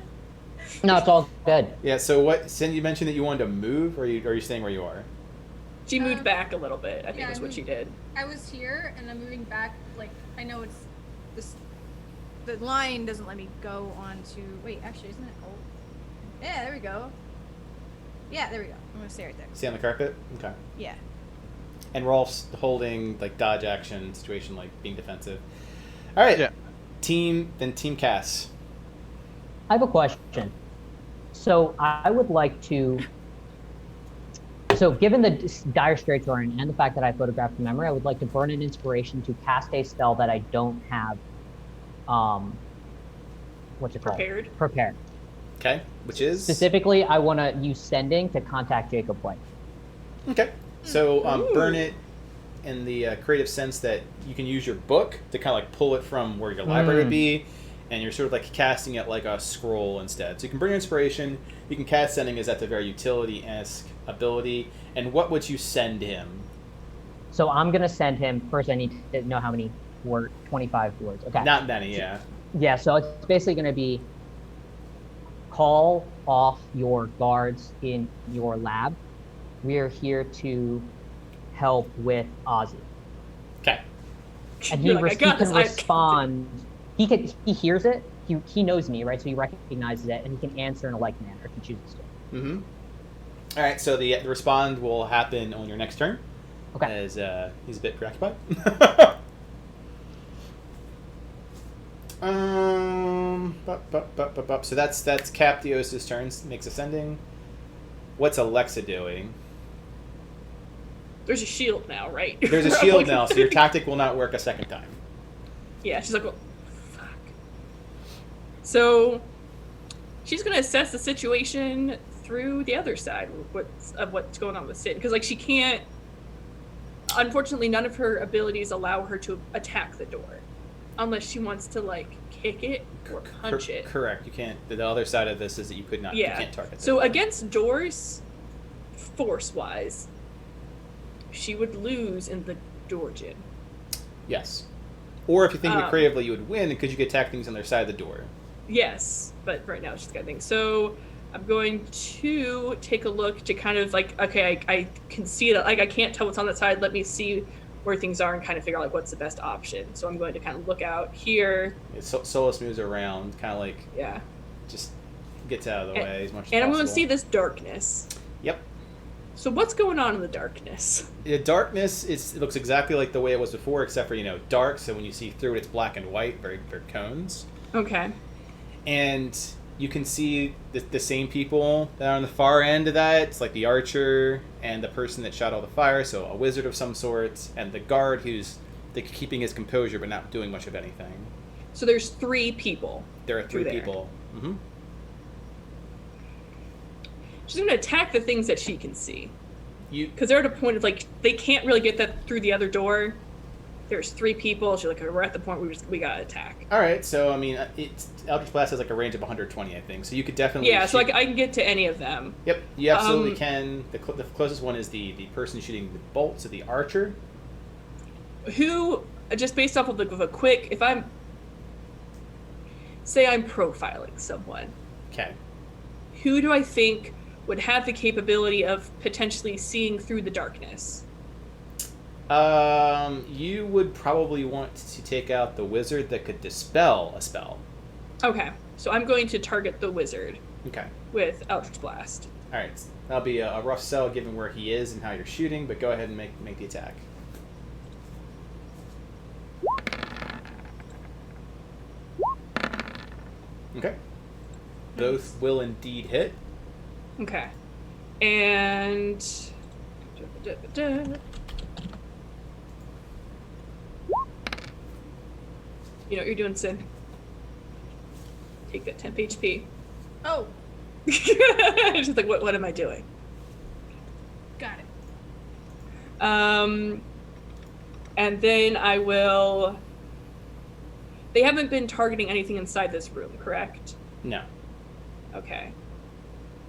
No, it's all good. Yeah. So what? Sin, you mentioned that you wanted to move, or are you staying where you are? She moved back a little bit, I think yeah, is I what she moved- did. I was here and I'm moving back. Like I know it's this. The line doesn't let me go on to. Wait, actually, isn't it? Oh, yeah. There we go. Yeah, there we go. I'm gonna stay right there. Stay on the carpet. Okay. Yeah. And Rolf's holding like dodge action situation, like being defensive. All right. Yeah. Team Cass. I have a question. So I would like to. So given the dire straits we're in and the fact that I photographed the memory, I would like to burn an inspiration to cast a spell that I don't have. What's it called? Prepared. Okay. Which is Specifically, I want to use sending to contact Jacob White. Okay. So burn it in the creative sense that you can use your book to kind of like pull it from where your library would be, and you're sort of like casting it like a scroll instead. So you can burn your inspiration. You can cast sending as that's a very utility-esque ability. And what would you send him? So I'm gonna send him first. I need to know how many words. 25 words. Okay. Not many, yeah. Yeah. So it's basically gonna be call off your guards in your lab. We are here to help with Ozzy. Okay. And he, You're like, he "I got can this, I got respond. He hears it. He knows me, right? So he recognizes it, and he can answer in a like manner if he chooses to. Mm-hmm. All right. So the respond will happen on your next turn. Okay. As he's a bit preoccupied. So that's Captios' turn. Makes ascending. What's Alexa doing? There's a shield now, right? There's a shield now, so your tactic will not work a second time. Yeah, she's like, well, fuck. So she's gonna assess the situation through the other side of what's going on with Sin, because like she can't. Unfortunately, none of her abilities allow her to attack the door, unless she wants to like kick it or punch it. Correct. You can't. The other side of this is that you could not. Yeah. You can't target. So against doors, force-wise, she would lose in the doorjin. Yes. Or if you think of it creatively, you would win because you could attack things on their side of the door. Yes, but right now she's got things. So I'm going to take a look to kind of like, okay, I can see it. Like I can't tell what's on that side. Let me see where things are and kind of figure out like what's the best option. So I'm going to kind of look out here. Solus moves around, kind of like just gets out of the way as much as possible. And I'm going to see this darkness. Yep. So what's going on in the darkness? The darkness it looks exactly like the way it was before, except for dark. So when you see through it, it's black and white, very cones. Okay. And you can see the same people that are on the far end of that. It's like the archer and the person that shot all the fire, so a wizard of some sort, and the guard who's keeping his composure but not doing much of anything. So there's 3 people. There are 3 people. Mm-hmm. She's going to attack the things that she can see. Because they're at a point of like they can't really get that through the other door. There's 3 people. She's like, we're at the point where we gotta attack. All right, so I mean, Eldritch Blast has like a range of 120, I think. So you could definitely. Yeah, so I can get to any of them. Yep, you absolutely can. The closest one is the person shooting the bolt, so the archer. Who, just based off of a quick, if I'm profiling someone. Okay. Who do I think would have the capability of potentially seeing through the darkness? You would probably want to take out the wizard that could dispel a spell. Okay, so I'm going to target the wizard. Okay. With Eldritch Blast. All right, that'll be a rough sell given where he is and how you're shooting, but go ahead and make the attack. Okay. Both will indeed hit. Okay. And you know what you're doing, Sin. Take that temp HP. Oh, Just like, what am I doing? got it. And then I will... They haven't been targeting anything inside this room, correct? No. Okay.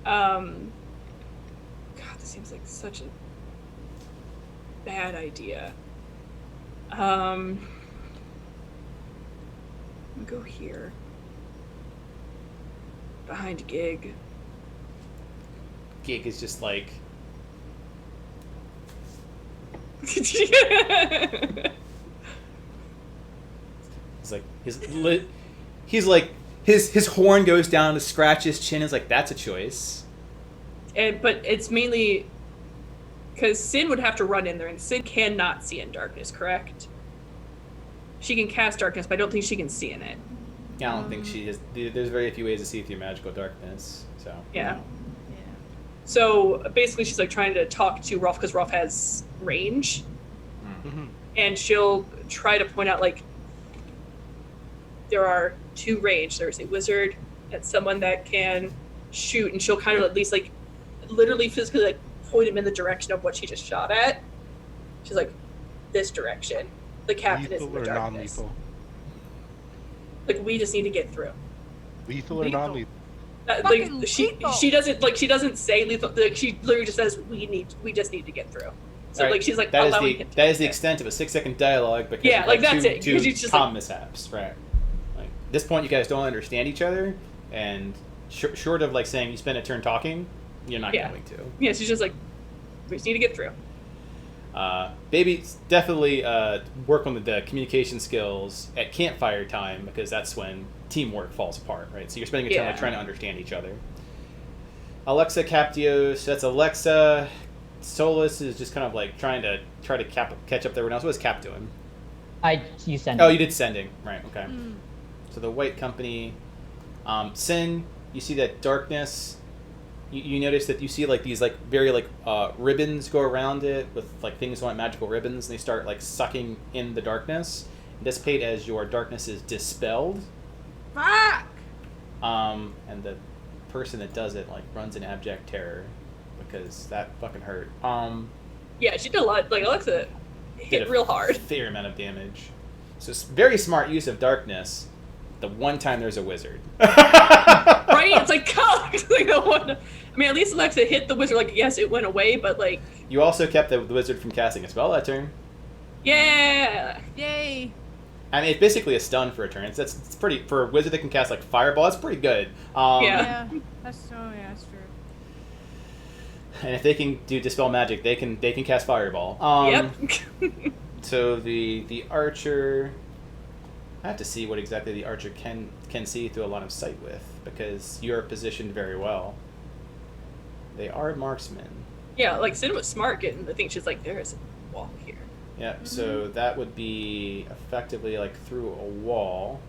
God, this seems like such a bad idea. I'll go here. Behind Gig. Gig is just like... He's like his horn goes down to scratch his chin. It's like, that's a choice. But it's mainly because Sin would have to run in there, and Sin cannot see in darkness, correct? She can cast darkness, but I don't think she can see in it. Yeah, I don't think she is. There's very few ways to see through magical darkness. So yeah. So basically, she's like trying to talk to Rolf because Rolf has range, and she'll try to point out like there are 2 range. There's a wizard and someone that can shoot, and she'll kind of at least like literally physically like point him in the direction of what she just shot at. She's like, this direction. The captain is in the Lethal or darkness. non-lethal? Like, we just need to get through. Lethal or non-lethal? Like she doesn't say lethal. Like, she literally just says we just need to get through. So right. like she's like that allowing is the extent of a 6-second dialogue because yeah, like that's it. Two She's just comm mishaps, right? Like at this point, you guys don't understand each other, and short of like saying you spend a turn talking, you're not going to. Yeah, she's just like, we just need to get through. Baby, definitely work on the communication skills at campfire time because that's when teamwork falls apart, right? So you're spending your time like, trying to understand each other. Alexa Captios, that's Alexa. Solus is just kind of like trying to catch up to everyone else. What is Cap doing? You send. Oh, you did sending, right? Okay. So the White Company Sin, you see that darkness. You notice that you see like these like very like ribbons go around it with like things like magical ribbons, and they start like sucking in the darkness and dissipate as your darkness is dispelled. Fuck! And the person that does it like runs in abject terror because that fucking hurt. Yeah, she did a lot. Like Alexa hit real hard. Fair amount of damage. So it's very smart use of darkness. The one time there's a wizard. Right? It's like, God! Like the one. I mean, at least Alexa hit the wizard. Like, yes, it went away, but like. You also kept the wizard from casting a spell that turn. Yeah. Yay! I mean, it's basically a stun for a turn. It's pretty for a wizard that can cast like fireball. It's pretty good. Yeah. That's true. And if they can do dispel magic, they can cast fireball. Yep. So the archer, I have to see what exactly the archer can see through a line of sight with, because you're positioned very well. They are marksmen. Yeah, like Sin was smart getting the thing. She's like, there is a wall here. Yeah, so that would be effectively like through a wall.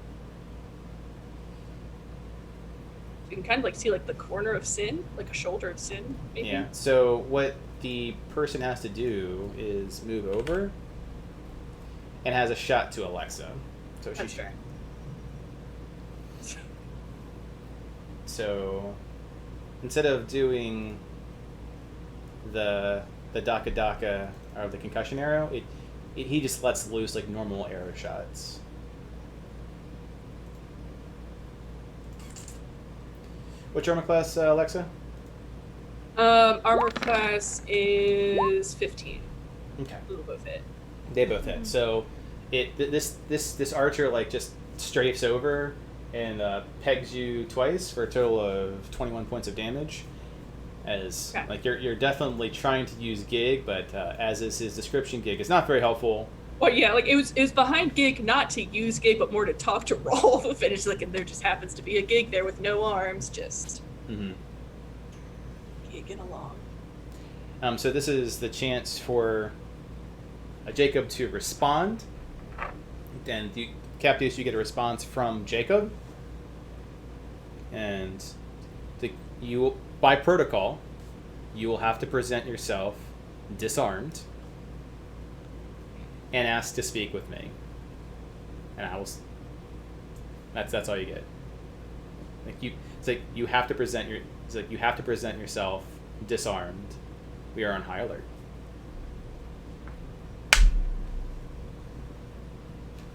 You can kind of like see like the corner of Sin, like a shoulder of Sin, maybe. Yeah. So what the person has to do is move over and has a shot to Alexa. So That's she fair. So instead of doing the Daka Daka or the concussion arrow, he just lets loose like normal arrow shots. What's your armor class, Alexa? Armor class is 15. Okay. A little both hit. They both hit. So this archer like just strafes over and pegs you twice for a total of 21 points of damage. As Okay. like you're definitely trying to use Gig, but as is his description, Gig is not very helpful. Well, yeah, like it was behind Gig not to use Gig, but more to talk to roll the finish. Like, and there just happens to be a Gig there with no arms, just gigging along. So this is the chance for Jacob to respond, and Captius, you get a response from Jacob, and you by protocol, you will have to present yourself disarmed and ask to speak with me, and I will. That's all you get. It's like you have to present yourself disarmed. We are on high alert.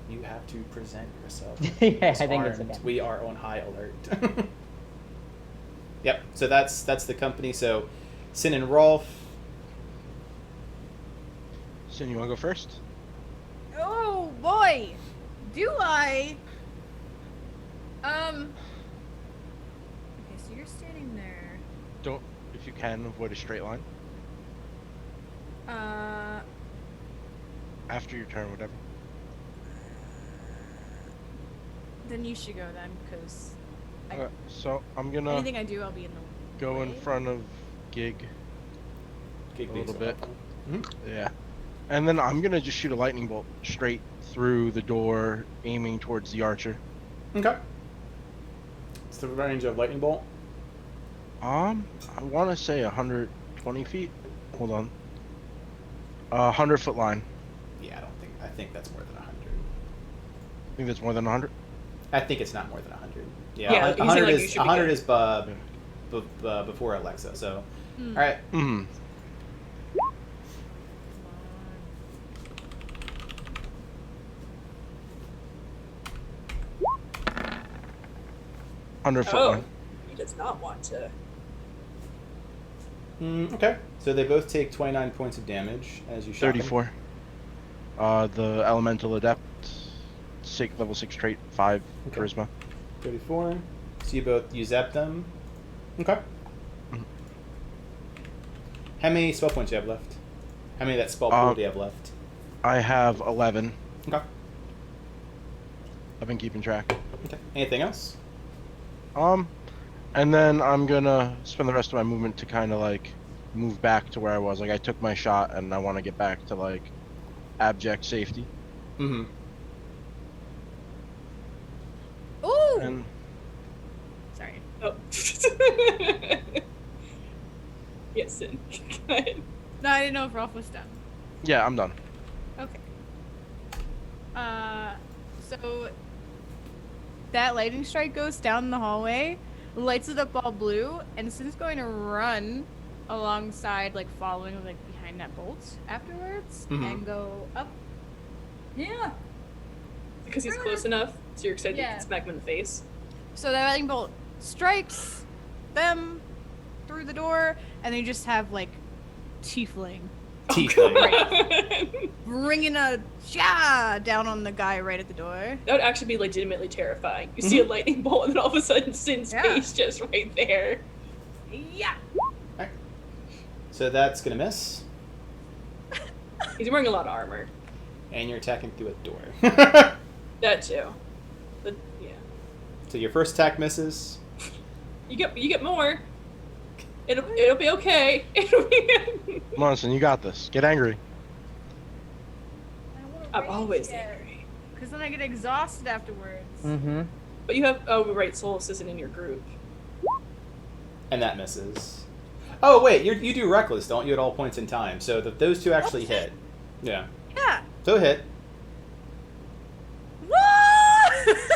You have to present yourself. Yeah, disarmed. I think it's okay. We are on high alert. Yep. So that's the company. So, Sin and Rolf. Sin, you want to go first? Oh boy, do I? Okay, so you're standing there. Don't, if you can, avoid a straight line. After your turn, whatever. Then you should go then, because So I'm gonna anything I do, I'll be in the go in way. front of Gig Gig a beats little bit. Rolf. Yeah. And then I'm gonna just shoot a lightning bolt straight through the door, aiming towards the archer. Okay. It's the range of lightning bolt. I want to say 120 feet. Hold on. 100-foot line. Yeah, I think that's more than 100. Think that's more than 100? I think it's not more than 100. Yeah, Yeah, you seem 100 like you is should be 100 good. is before Alexa. So, Hmm. all right. Hmm. 100-foot Oh, line. he does not want to. Okay. So they both take 29 points of damage as you shot them. 34. The elemental adept, level 6 trait, 5 Okay. charisma. 34. So you zap them. Okay. Mhm. How many spell points do you have left? How many of that spell pool do you have left? I have 11. Okay. I've been keeping track. Okay. Anything else? And then I'm gonna spend the rest of my movement to kind of like move back to where I was. Like I took my shot and I want to get back to like abject safety. Mm-hmm. Ooh! And Oh. Yes, Sin. Go ahead. No, I didn't know if Rolf was done. Yeah, I'm done. Okay. So that lightning strike goes down the hallway, lights it up all blue, and Sin's going to run alongside, like following, like behind that bolt afterwards, and go up. Yeah. Because he's close enough, so you're excited Yeah. to smack him in the face. So that lightning bolt strikes them through the door, and they just have like tiefling Tiefling. bringing a down on the guy right at the door. That would actually be legitimately terrifying. You see a lightning bolt, and then all of a sudden, Sin's Yeah. face just right there. Yeah. Alright. So that's gonna miss. He's wearing a lot of armor. And you're attacking through a door. That too. But yeah, So your first attack misses. you get more. It'll be okay. It'll be. Monson, you got this. Get angry. I'm always angry. Because then I get exhausted afterwards. Mm-hmm. But you have right, Solus isn't in your group. And that misses. Oh, wait, you do reckless, don't you, at all points in time? So those two actually hit. Yeah. Yeah. So hit.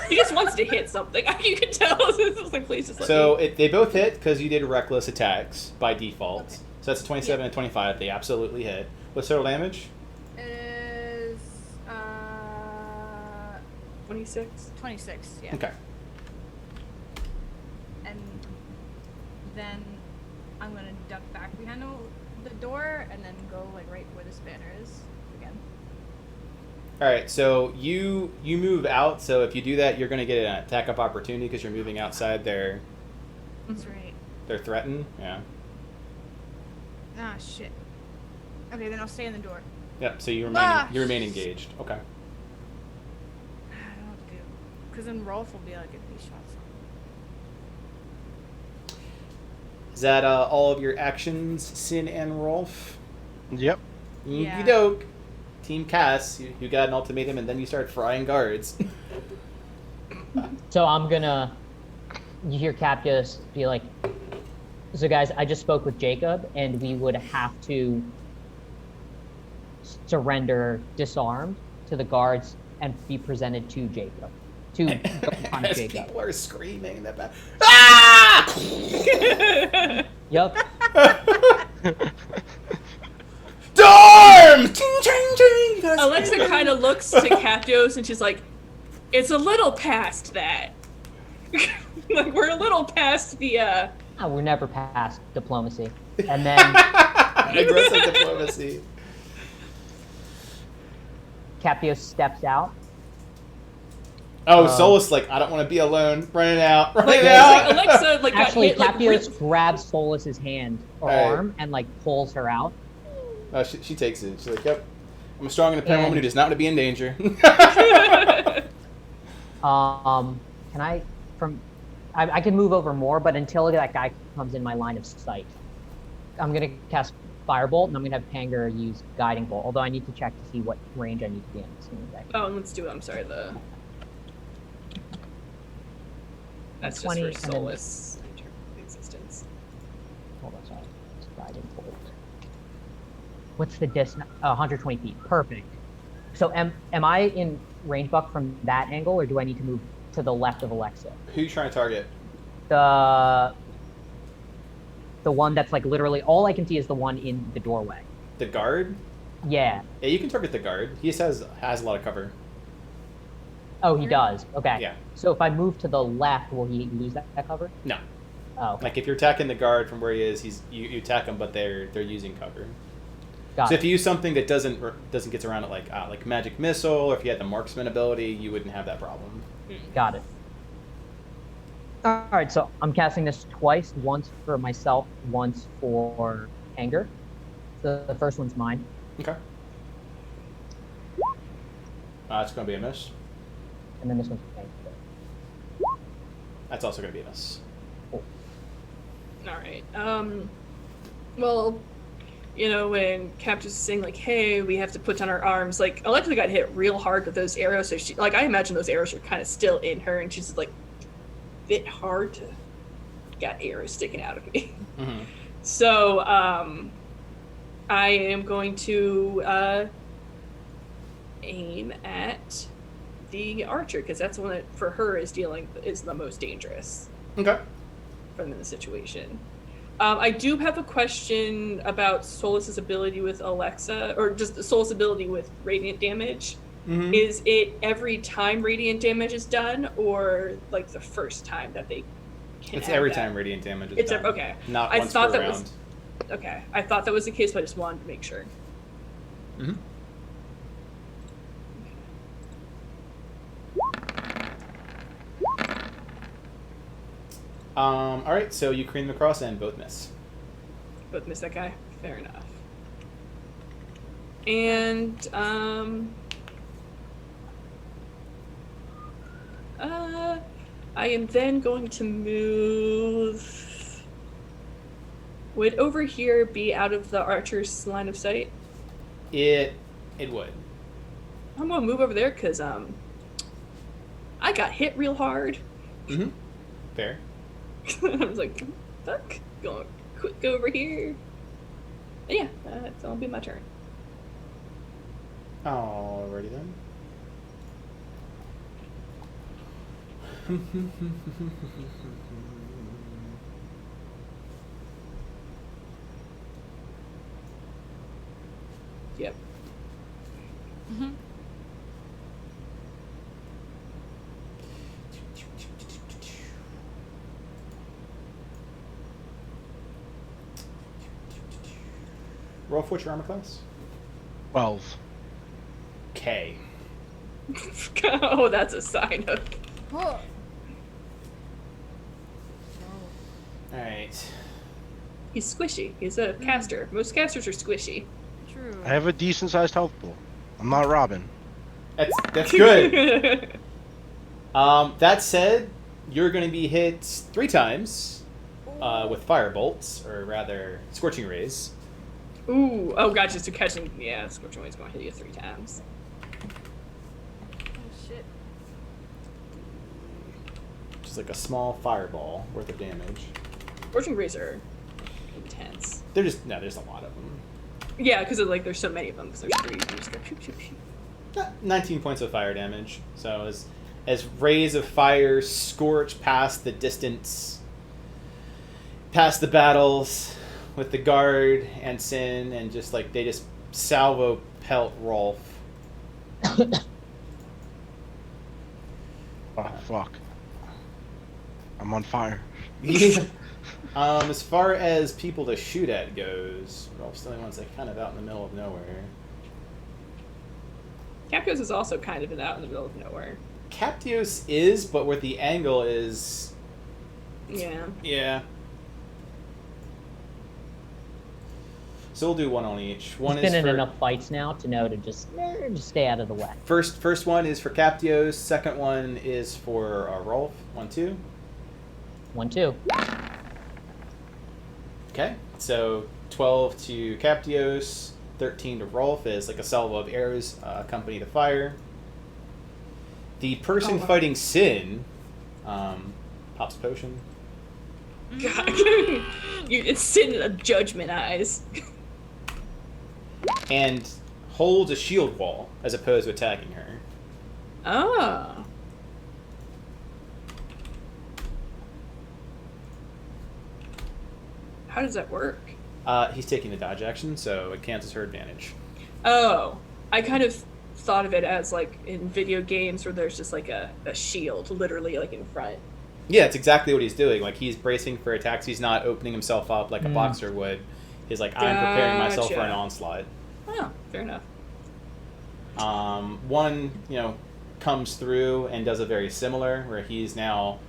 He just wants to hit something. You can tell. It's like, please just let So me. they both hit because you did reckless attacks by default. Okay. So that's a 27 and 25. They absolutely hit. What's total damage? It is 26. 26, yeah. Okay. And then I'm gonna duck back behind the door and then go like right where the spanner is again. All right. So you move out. So if you do that, you're going to get an attack of opportunity because you're moving outside their That's right. threaten. Yeah. Ah, shit. Okay, then I'll stay in the door. Yep. So you Ah, remain engaged. Okay. I don't know what to do. Because then Rolf will be like, if these shots on. Is that all of your actions, Sin and Rolf? Yep. Yeah. You doke. Team Cass, you got an ultimatum, and then you start frying guards. So I'm gonna. You hear Captius be like, "So guys, I just spoke with Jacob, and we would have to surrender disarmed to the guards and be presented to Jacob. To on As Jacob. people are screaming in the back. Ah! Yep. Dorm! Ching, ching, ching! Alexa kind of looks to Captios and she's like, "It's a little past that. Like we're a little past the." Oh, we're never past diplomacy. And then Aggressive diplomacy. Captius steps out. Oh, Solus like, I don't want to be alone. Running out. Running Like, out. Alexa like Actually, got hit, like, Captius grabs Solus's hand or Alright. arm and like pulls her out. She takes it. She's like, yep. I'm a strong, independent woman who does not want to be in danger. Can I I can move over more, but until that guy comes in my line of sight, I'm gonna cast Firebolt, and I'm gonna have Panger use Guiding Bolt. Although I need to check to see what range I need to be in as soon as I. Oh, and let's do it. I'm sorry. That's just 20, for and then- Solus existence. Hold on, sorry. It's Guiding Bolt. What's the distance? 120 feet. Perfect. So am I in range buck from that angle, or do I need to move to the left of Alexa? Who you trying to target? The one that's like literally all I can see is the one in the doorway. The guard? Yeah. Yeah, you can target the guard. He just has a lot of cover. Oh, he does. Okay. Yeah. So if I move to the left, will he lose that cover? No. Oh, okay. Like if you're attacking the guard from where he is, you attack him, but they're using cover. Got So it. if you use something that doesn't get around it, like magic missile, or if you had the marksman ability, you wouldn't have that problem. Got it. All right, so I'm casting this twice, once for myself, once for Anger. So the first one's mine. Okay. It's going to be a miss. And then this one's for Anger. That's also going to be a miss. All right. Well, you know, when Captain is saying like, "Hey, we have to put down our arms," like Alexa got hit real hard with those arrows, so she, like, I imagine those arrows are kind of still in her, and she's like, bit hard to got arrows sticking out of me. Mm-hmm. So I am going to aim at the archer because that's the one that for her is the most dangerous Okay. from the situation. I do have a question about Solus's ability with Alexa, or just Solus' ability with radiant damage. Mm-hmm. Is it every time radiant damage is done, or like the first time that they can It's add every that? time radiant damage is It's done. okay. Not I once thought per that round. Okay, I thought that was the case, but I just wanted to make sure. Mm-hmm. All right, so you cream them across and both miss. Both miss that guy. Fair enough. And I am then going to move. Would over here be out of the archer's line of sight? It would. I'm gonna move over there because I got hit real hard. Mm-hmm. Fair. I was like, fuck, going quick over here. And yeah, that'll be my turn. Alrighty then. Yep. Mm-hmm. Roll for what's your armor class? 12. K. Oh, that's a sign of. Oh. Alright. He's squishy. He's a caster. Most casters are squishy. True. I have a decent sized health pool. I'm not Robin. That's good. That said, you're going to be hit 3 times with fire bolts, or rather, scorching rays. Ooh. Oh, gotcha. So catching. Yeah, Scorching Rays going to hit you 3 times. Oh shit. Just like a small fireball worth of damage. Scorching Rays are intense. There's a lot of them. Yeah, because like there's so many of them. Because there's 3. You just go shoot, shoot, shoot. 19 points of fire damage. So as rays of fire scorch past the distance, past the battles with the guard and Sin, and just like they just salvo pelt Rolf. Oh, fuck. I'm on fire. As far as people to shoot at goes, Rolf's the only one's like kind of out in the middle of nowhere. Capcos is also kind of out in the middle of nowhere. Captios is, but where the angle is, Yeah. yeah. So we'll do one on each. One He's is been in for enough fights now to know to just stay out of the way. first one is for Captios. Second one is for Rolf. 1, 2. 1, 2. Okay, so 12 to Captios, 13 to Rolf is like a salvo of arrows accompany the fire. The person fighting Sin pops potion God. It's sitting in judgment eyes. and holds a shield wall as opposed to attacking her. Oh. How does that work? He's taking the dodge action, so it cancels her advantage. Oh, I kind of thought of it as like in video games where there's just like a shield literally like in front. Yeah, it's exactly what he's doing. Like, he's bracing for attacks. He's not opening himself up like a boxer would. He's like, I'm preparing myself for an Gotcha. onslaught. Oh, fair enough. One, comes through and does a very similar, where he's now,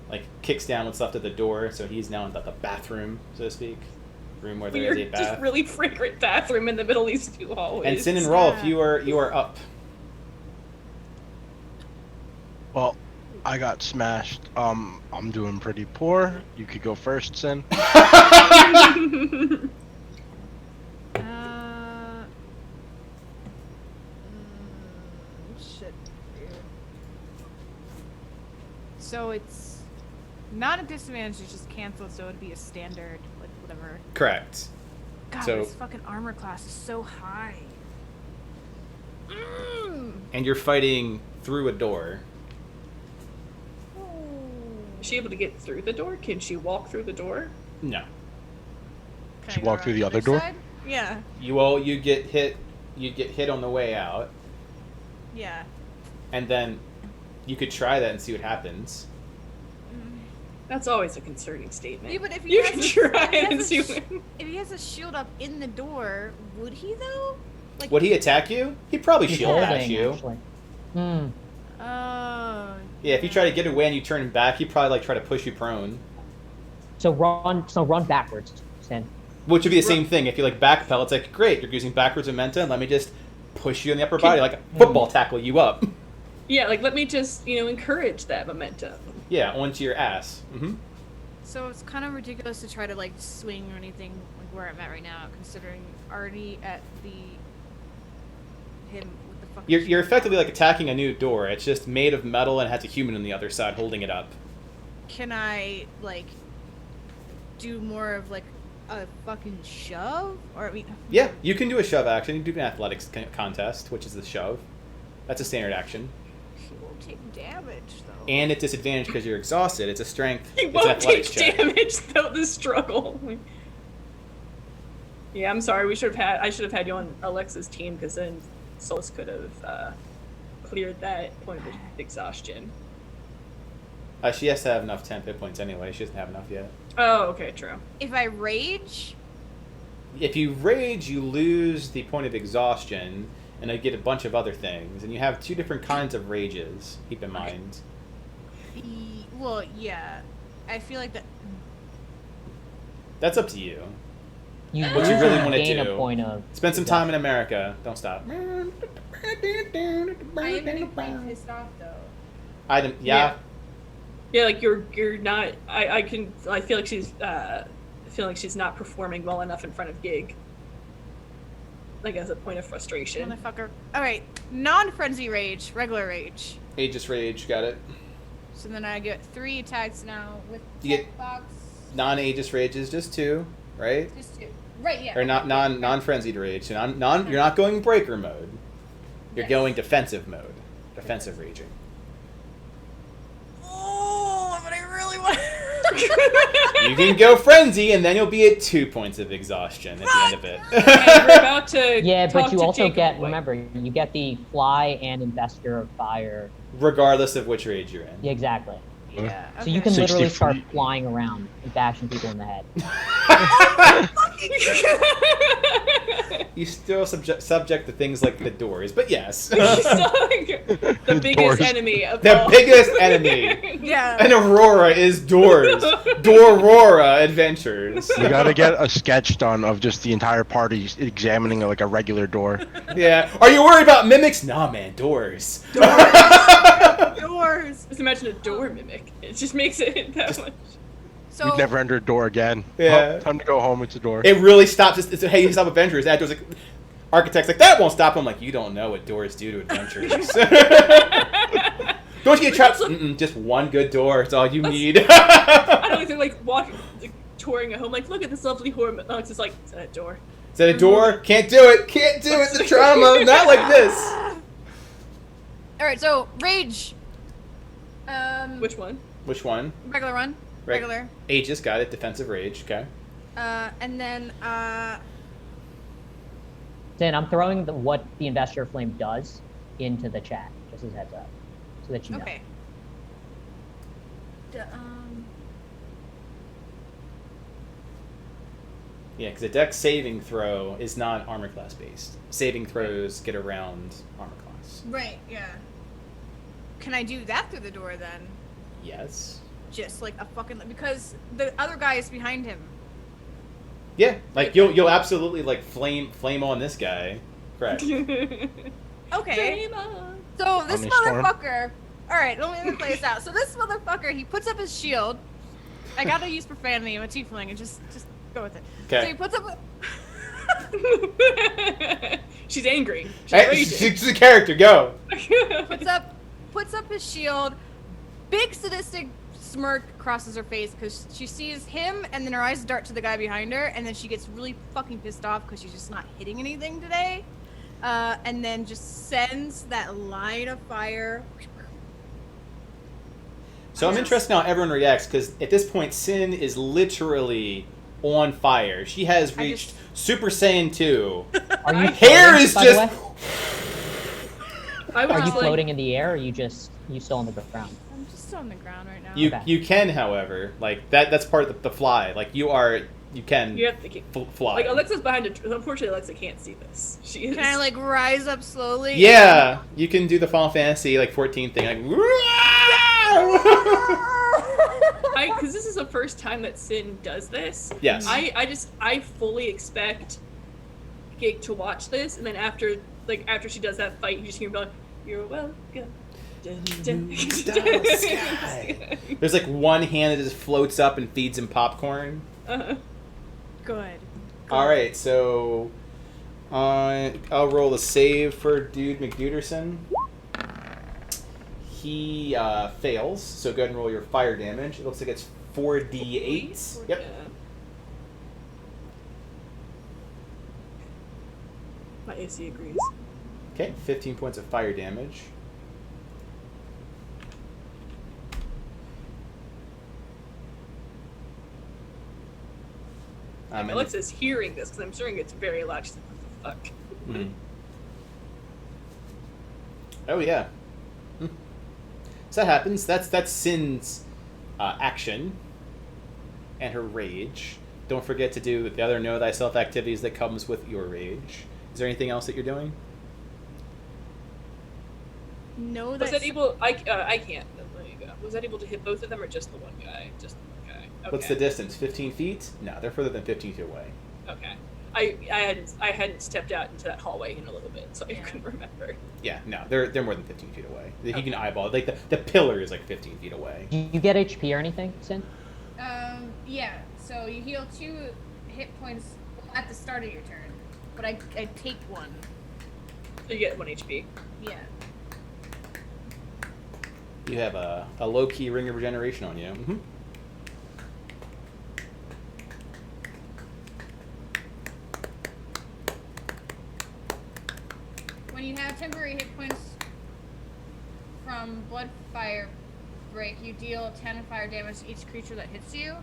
like, kicks down what's left of the door, so he's now in the bathroom, so to speak. Room where there is a Weird, bath. just really fragrant bathroom in the middle of these 2 hallways. And Sin and Rolf, you are up. Well, I got smashed. I'm doing pretty poor. You could go first, Sin. Shit. So it's not a disadvantage is just canceled, so it'd be a standard, like whatever. Correct. God, So- this fucking armor class is so high. And you're fighting through a door. Is she able to get through the door? Can she walk through the door? No. Can Should I go walk through around the other door? side? Yeah. You get hit. You get hit on the way out, Yeah. and then you could try that and see what happens. That's always a concerning statement. Yeah, but if he You has can a- try if he and has see a what... If he has a shield up in the door, would he though? Like, Would he attack you? He'd probably He's shield bash holding, you. actually. Oh. Yeah, if you try to get away and you turn back, he'd probably like try to push you prone. So run backwards, Sin. Which would be the same thing. If you like backpedal, it's like, great, you're using backwards momentum, let me just push you in the upper body, like a football tackle you up. Yeah, like, let me just, encourage that momentum. Yeah, onto your ass. Mm-hmm. So it's kind of ridiculous to try to like swing or anything like where I'm at right now, considering already at him with the fucking. You're effectively like attacking a new door. It's just made of metal and has a human on the other side holding it up. Can I like do more of like a fucking shove, or I mean? Yeah, you can do a shove action. You can do an athletics contest, which is the shove. That's a standard action. He won't take damage though. And at disadvantage because you're exhausted. It's a strength. He It's an won't athletics take check. damage without the struggle. Yeah, I'm sorry. I should have had you on Alexa's team, because then Solus could have cleared that point of exhaustion. She has to have enough temp hit points anyway. She doesn't have enough yet. Oh, okay, true. If I rage, If you rage, you lose the point of exhaustion, and you get a bunch of other things. And you have two different kinds of rages. Keep in mind. well, yeah, I feel like that. That's up to you. You What you really wanna gain do. a point of. Spend some time in America. Don't stop. I am getting quite pissed off though. Item. Yeah. Yeah, like you're not. I feel like she's not performing well enough in front of Gig. Like as a point of frustration. Motherfucker. Alright, non-frenzy rage, regular rage. Aegis rage. Got it. So then I get 3 attacks now with You get- box. Non-Aegis rage is just 2, right? Just 2. Right, yeah. Or not non-frenzied rage. So you're not going breaker mode. You're Yes. going defensive mode. Defensive raging. Oh, but I really want. You can go frenzy, and then you'll be at 2 points of exhaustion at the end of it. And we're about to. Yeah, talk but you to also Jacob get, White. remember, you get the fly and investor of fire. Regardless of which rage you're in. Yeah, exactly. Yeah. So you can literally 60 start feet. flying around and bashing people in the head. You still subject to things like the doors, but yes. the biggest Doors. enemy of The all. biggest enemy. Yeah. And Aurora is doors. Dorora adventures. You gotta get a sketch done of just the entire party examining like a regular door. Yeah. Are you worried about mimics? Nah, man. Doors. Doors. Just imagine a door mimic. It just makes it that much. So We'd never enter a door again. Yeah. Oh, time to go home. It's a door. It really stops. It's hey, you stop adventures. That door's like, architect's like that won't stop. I'm like, you don't know what doors do to adventures. Don't you get trapped? Just one good door. It's all you need. I don't think like walking, like, touring a home. Like, look at this lovely home. It's just like, is that a door? Is that a door? Can't do it. Can't do it. The trauma. Not like this. all right, so rage. Which one? Which one? Regular one. Right. Regular. Aegis got it. Defensive rage. Okay. And then Sin, I'm throwing what the investor flame does into the chat, just as a heads up, so that you know. okay. Yeah, because a dex saving throw is not armor class based. Saving throws get around armor class. Right. Yeah. Can I do that through the door then? Yes. Just like a fucking because the other guy is behind him. Yeah, like you'll absolutely like flame on this guy. Correct. Okay. Dream on. So this Omni Storm. motherfucker. All right, let me play this out. So this motherfucker, he puts up his shield. I gotta use profanity. I'm a tiefling, and just go with it. So Okay. he puts up. She's angry. She's Hey, raging. she's a character. Go. puts up his shield. Big sadistic smirk crosses her face because she sees him, and then her eyes dart to the guy behind her, and then she gets really fucking pissed off because she's just not hitting anything today. And then just sends that line of fire. So I'm interested in how everyone reacts, because at this point, Sin is literally on fire. She has reached Super Saiyan 2. Are you Hair floating, is by the just... way? I was Are you like, floating in the air, or are you still on the ground? I'm just on the ground right now. Okay. You can, however, like, that's part of the fly. Like, you can you have to keep. fly. Like Alexa's behind it. Unfortunately, Alexa can't see this. She is. Can I like rise up slowly? Yeah, you can do the Final Fantasy, like, 14 thing, like... Because this is the first time that Sin does this. Yes. I fully expect Gig to watch this, and then after she does that fight, you just hear him like, "You're welcome." There's like one hand that just floats up and feeds him popcorn. Good. All right, so I'll roll a save for Dude McDuderson. He fails, so go ahead and roll your fire damage. It looks like it's 4d8. Yep. My AC agrees. Okay, 15 points of fire damage. And Alexa's hearing this because I'm sure it's very loud. She's like, "What the fuck?" Mhm. Oh yeah. So that happens. That's Sin's action and her rage. Don't forget to do the other know thyself activities that comes with your rage. Is there anything else that you're doing? No, Was that's that able? I can't. There you go. Was that able to hit both of them or just the one guy? Just the one guy. Okay. What's the distance? 15 feet? No, they're further than 15 feet away. Okay. I hadn't stepped out into that hallway in a little bit, so I couldn't remember. Yeah, no, they're more than 15 feet away. He can eyeball it. Like the pillar is like 15 feet away. Do you get HP or anything, Sin? yeah. So you heal 2 hit points at the start of your turn, but I take 1. So you get 1 HP. Yeah. You have a low-key ring of regeneration on you. Mm-hmm. When you have temporary hit points from blood fire break, you deal 10 fire damage to each creature that hits you.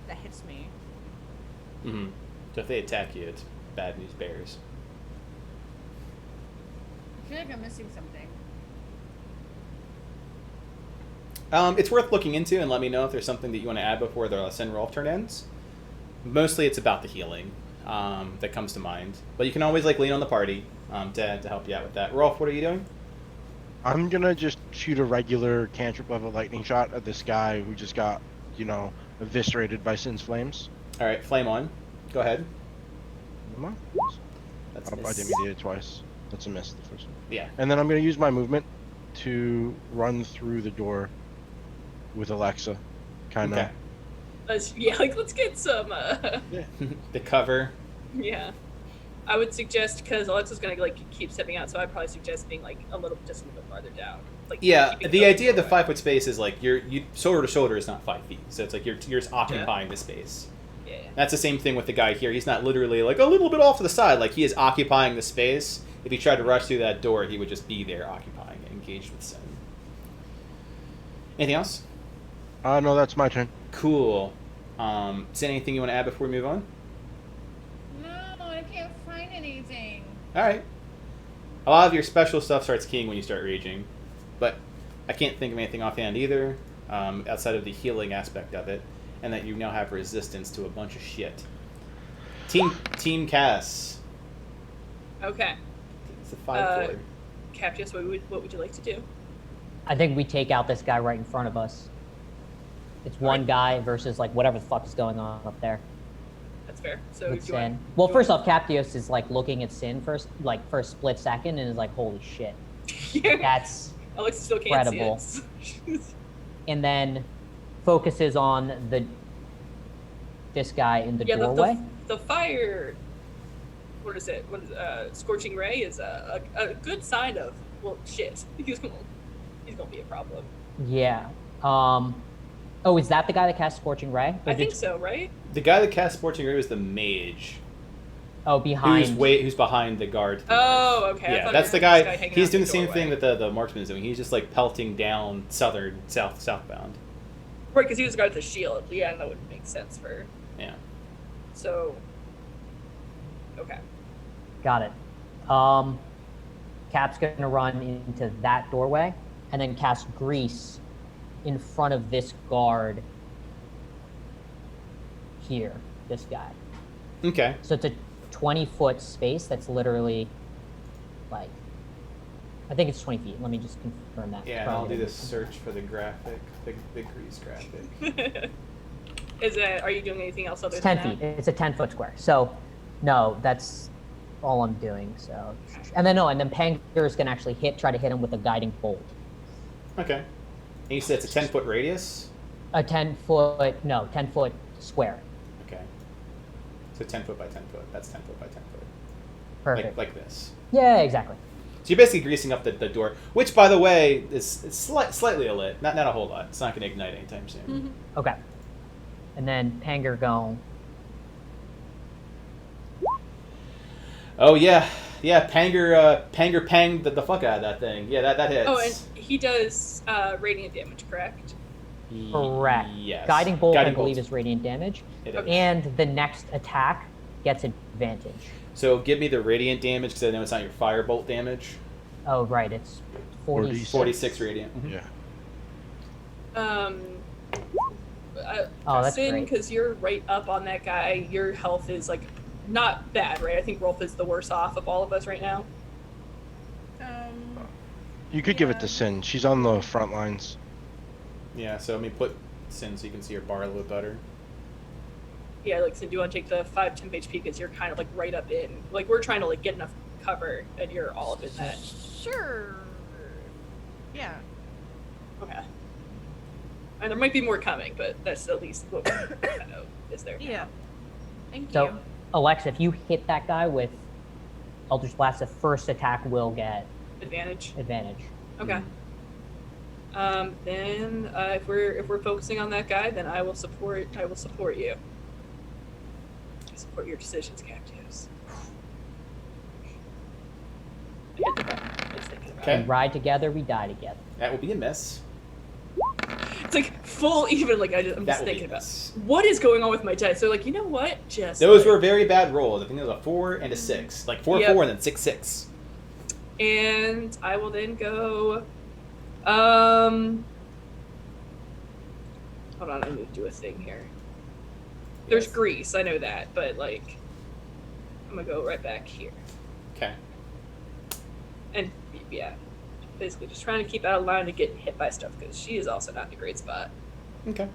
That hits me. Mm-hmm. So if they attack you, it's bad news bears. I feel like I'm missing something. It's worth looking into, and let me know if there's something that you want to add before the send Rolf turn ends. Mostly it's about the healing that comes to mind. But you can always like lean on the party to help you out with that. Rolf, what are you doing? I'm gonna just shoot a regular cantrip level lightning shot at this guy who just got, eviscerated by Sin's flames. All right, flame on. Go ahead. Come on. That's I miss. did it twice. That's a miss, the first one. Yeah. And then I'm gonna use my movement to run through the door with Alexa. Kind of. Okay. Let's get some. The cover. Yeah. I would suggest, because Alexa's gonna keep stepping out, so I'd probably suggest being a little bit farther down. Yeah, keeping the those idea of the away. 5 foot space is like you shoulder to shoulder is not 5 feet, so it's like you're just occupying the space. Yeah. That's the same thing with the guy here. He's not literally like a little bit off to the side. Like he is occupying the space. If he tried to rush through that door, he would just be there occupying it, engaged with Sin. Anything else? No, that's my turn. Cool. Sin, anything you want to add before we move on? No, I can't find anything. All right. A lot of your special stuff starts keying when you start raging, but I can't think of anything offhand either, outside of the healing aspect of it, and that you now have resistance to a bunch of shit. Team Cass. Okay. It's a 5-4. Captius, what would you like to do? I think we take out this guy right in front of us. It's one guy versus whatever the fuck is going on up there That's fair. So with if you want- Sin. Well, first off, Captios is looking at Sin for a split second and is like, "Holy shit, that's." Alexa still can't incredible. see it. And then focuses on this guy in the doorway. The fire. What is it? Scorching ray is a good sign of shit. He's gonna be a problem. Yeah. Oh, is that the guy that cast Scorching Ray? Or I did think you- so, right? The guy that cast Scorching Ray was the mage. Oh, behind. Who's behind the guard. Oh, okay. I Yeah, thought that's you the were this guy. hanging He's out doing the the same doorway. thing that the marksman is doing. He's just like pelting down southbound. Right, because he was the guy with the shield. Yeah, that would make sense for. Yeah. So. Okay. Got it. Cap's gonna run into that doorway and then cast Grease in front of this guard here. This guy. Okay. So it's a 20-foot space that's literally like, I think it's 20 feet. Let me just confirm that. Yeah, and I'll do this search for the graphic, the Grease graphic. Are you doing anything else other It's than 10 that? feet. It's a 10-foot square. So, no, that's all I'm doing. So, and then Panger's gonna actually try to hit him with a guiding bolt. Okay. And you said it's a 10-foot radius? A 10-foot square. Okay. So 10 foot by 10 foot. That's 10 foot by 10 foot. Perfect. Like this. Yeah, exactly. So you're basically greasing up the door, which, by the way, is slightly lit. Not a whole lot. It's not going to ignite anytime soon. Mm-hmm. Okay. And then Panger going. Oh, yeah. Yeah, Panger panged the fuck out of that thing. Yeah, that hits. Oh, and he does radiant damage, correct? Correct. Yes. Guiding bolt, I believe, bolt. is radiant damage. It is. And the next attack gets advantage. So give me the radiant damage, because I know it's not your firebolt damage. Oh, right. It's 46. 46 radiant. Yeah. Oh, that's Sin, great. because you're right up on that guy. Your health is like not bad, right? I think Rolf is the worst off of all of us right now. You could give it to Sin. She's on the front lines. Yeah, so let me put Sin so you can see your bar a little better. Yeah, like, Sin, do you want to take the 5 temp HP because you're kind of like right up in, like, we're trying to like get enough cover, and you're all up in that. Sure. Yeah. Okay. And there might be more coming, but that's at least what we kind of is there. Yeah. Thank So, you. Alexa, if you hit that guy with Eldritch Blast, the first attack will get Advantage. advantage. Okay. Then if we're focusing on that guy, then I will support you. I support your decisions, Cactus. I hit the button. It's thinking about Okay. We ride together, we die together. That will be a miss. it. It's like full even. Like I'm That just will be thinking a about miss. what is going on with my dice. So like, you know what? Just Those like, were very bad rolls. I think it was a 4 and a 6. Like 4, Yep. 4, and then 6, 6. And I will then go. Hold on, I need to do a thing here. There's Yes. grease, I know that, but like, I'm gonna go right back here. Okay. And yeah, basically just trying to keep out of line to get hit by stuff because she is also not in a great spot. Okay.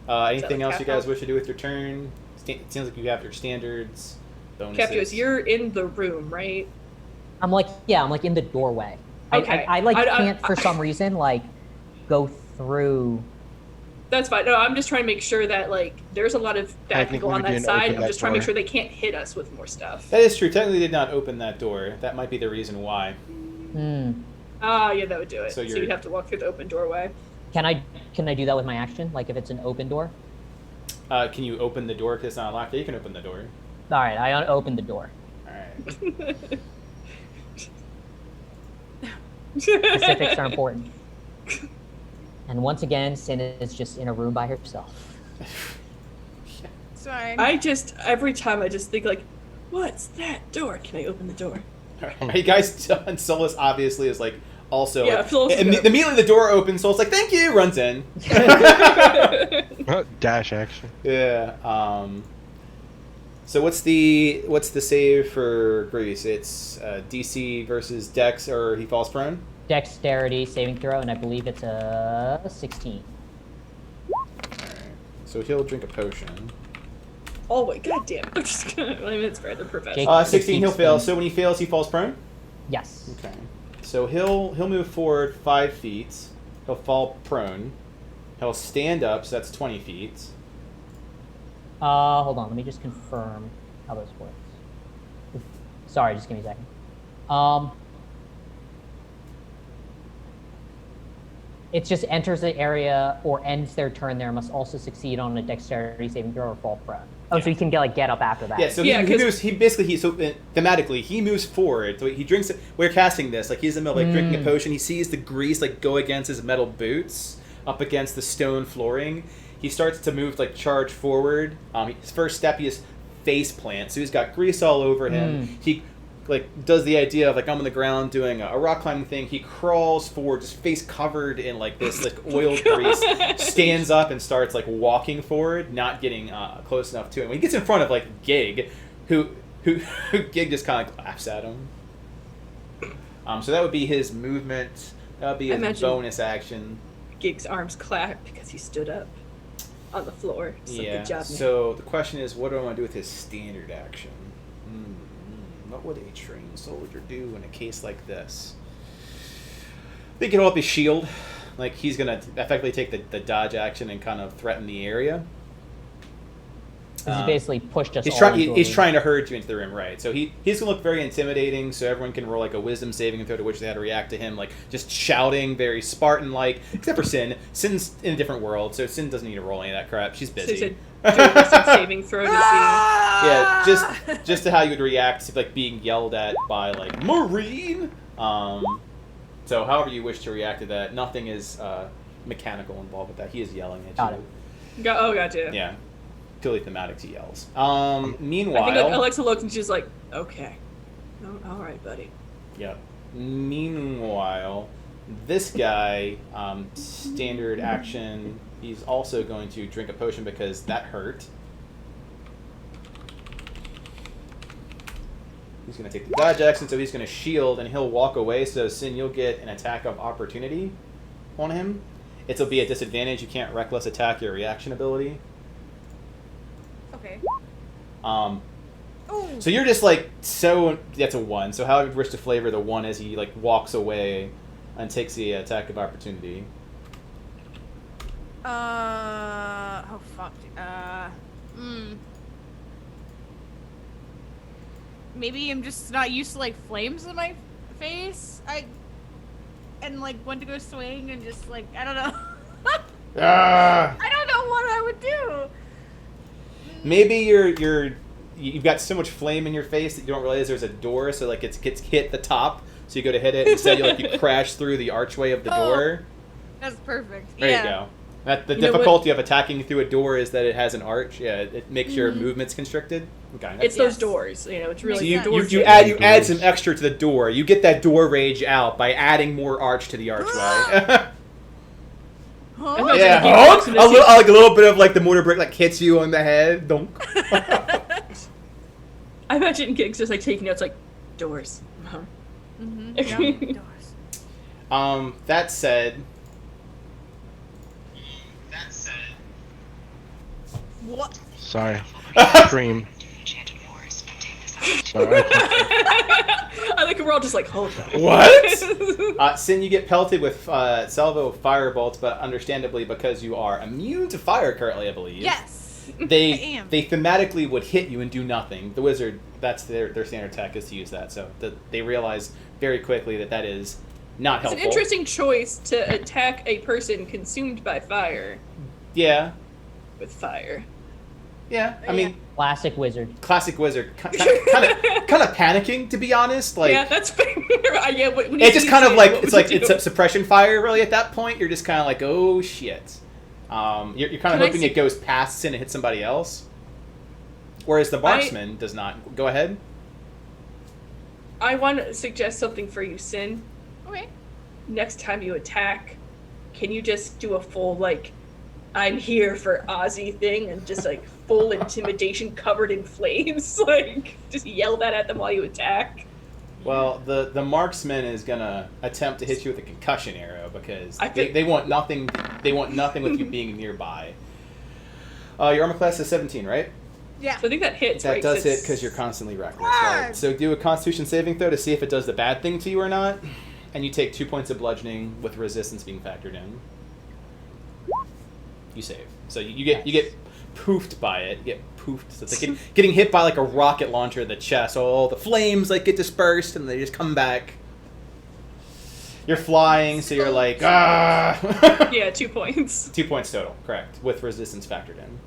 Anything like else half you guys health? wish to do with your turn? It seems like you have your standards, bonuses. Captios, you're in the room, right? I'm like in the doorway. Okay. I like I- can't for some reason like go through. That's fine. No, I'm just trying to make sure that like there's a lot of bad people Technically, on we that didn't side. open I'm that just trying to make door. sure they can't hit us with more stuff. That is true. Technically, they did not open that door. That might be the reason why. Ah, yeah, that would do it. So So you're- you'd have to walk through the open doorway. Can I do that with my action? Like if it's an open door? Can you open the door because it's not locked? Yeah, you can open the door. All right, I open the door. All right. Specifics are important. And once again, Sin is just in a room by herself. It's fine. I just every time I just think like, what's that door? Can I open the door? All right. You guys done? Solus obviously is like also. Yeah, like, Solus is and good. immediately the door opens. Solus like, thank you, runs in. Dash action. Yeah. So what's the save for Grease? It's DC versus Dex, or he falls prone. Dexterity saving throw, and I believe it's a 16. So he'll drink a potion. Oh wait, goddamn! I'm just gonna. I mean, it's rather professional. Jake- 16. He'll 16. fail. So when he fails, he falls prone. Yes. Okay. So he'll move forward 5 feet. He'll fall prone. He'll stand up. So that's 20 feet. Hold on, let me just confirm how this works. Sorry, just give me a second. It just enters the area or ends their turn there. Must also succeed on a dexterity saving throw or fall prone. Oh, so you can get up after that. Yeah, so he moves. Thematically he moves forward. So he drinks. We're casting this like he's in the middle of drinking a potion. He sees the grease like go against his metal boots up against the stone flooring. He starts to move charge forward. His first step he is face plant. So he's got grease all over him. He does the idea of I'm on the ground doing a rock climbing thing. He crawls forward, just face covered in this oiled grease, stands up and starts walking forward, not getting close enough to him. When he gets in front of Gig, who Gig just kind of laughs at him. So that would be his movement. That would be his bonus action. Gig's arms clap because he stood up on the floor. So good job, man. So the question is, what do I want to do with his standard action? What would a trained soldier do in a case like this? They can hold up his shield. He's going to effectively take the dodge action and kind of threaten the area. He's basically pushed us He's trying to herd you into the room, right? So he's going to look very intimidating, so everyone can roll a wisdom saving throw to which they had to react to him, just shouting, very Spartan-like, except for Sin. Sin's in a different world, so Sin doesn't need to roll any of that crap. She's busy. So wisdom saving throw to see. Yeah, just to how you would react to being yelled at by Marine. So however you wish to react to that, nothing is mechanical involved with that. He is yelling at you. Gotcha. Yeah. Purely thematic, he yells. Meanwhile, I think Alexa looks and she's like, "Okay, all right, buddy." Yep. Meanwhile, this guy, standard action. He's also going to drink a potion because that hurt. He's going to take the dodge action, so he's going to shield and he'll walk away. So Sin, you'll get an attack of opportunity on him. It'll be a disadvantage. You can't reckless attack your reaction ability. Okay. So you're just that's a 1. So how I would wish to flavor the 1 as he walks away and takes the attack of opportunity. Oh fuck. Maybe I'm just not used to flames in my face. And went to go swing and just I don't know. I don't know what I would do. Maybe you've got so much flame in your face that you don't realize there's a door, so it gets hit the top, so you go to hit it, instead you crash through the archway of the door. That's perfect. There you go. The difficulty of attacking through a door is that it has an arch. Yeah, it makes your movements constricted. Okay. It's those doors. It's really so you add some extra to the door. You get that door rage out by adding more arch to the archway. Yeah, a little bit of the mortar brick hits you on the head. Donk. I imagine Gig's just taking notes doors. Doors. That said. What? Sorry. Dream. Sorry. I think we're all just hold on. What? Sin, you get pelted with salvo fire bolts, but understandably because you are immune to fire currently, I believe. Yes. They I am. They thematically would hit you and do nothing. The wizard, that's their standard tech is to use that. So they realize very quickly that is not helpful. It's an interesting choice to attack a person consumed by fire. Yeah. With fire. Yeah, I mean, classic wizard. Kind of panicking, to be honest. Yeah, that's fair. Yeah, it's just kind of it's a suppression fire. Really, at that point, you're just kind of oh shit. You're kind of hoping it goes past Sin and hits somebody else. Whereas the marksman does not. Go ahead. I want to suggest something for you, Sin. Okay. Next time you attack, can you just do a full I'm here for Ozzy thing and just full intimidation covered in flames? Just yell that at them while you attack. Well, the marksman is gonna attempt to hit you with a concussion arrow because they want nothing. They want nothing with you being nearby. Your armor class is 17, right? Yeah. So I think that hits. That right? does hit because you're constantly reckless, right? So do a Constitution saving throw to see if it does the bad thing to you or not, and you take 2 points of bludgeoning with resistance being factored in. You save. So you get poofed by it. You get poofed. So it's getting hit by a rocket launcher in the chest. So all the flames get dispersed and they just come back. You're flying, so you're like, ah! Yeah, 2 points. 2 points total, correct, with resistance factored in.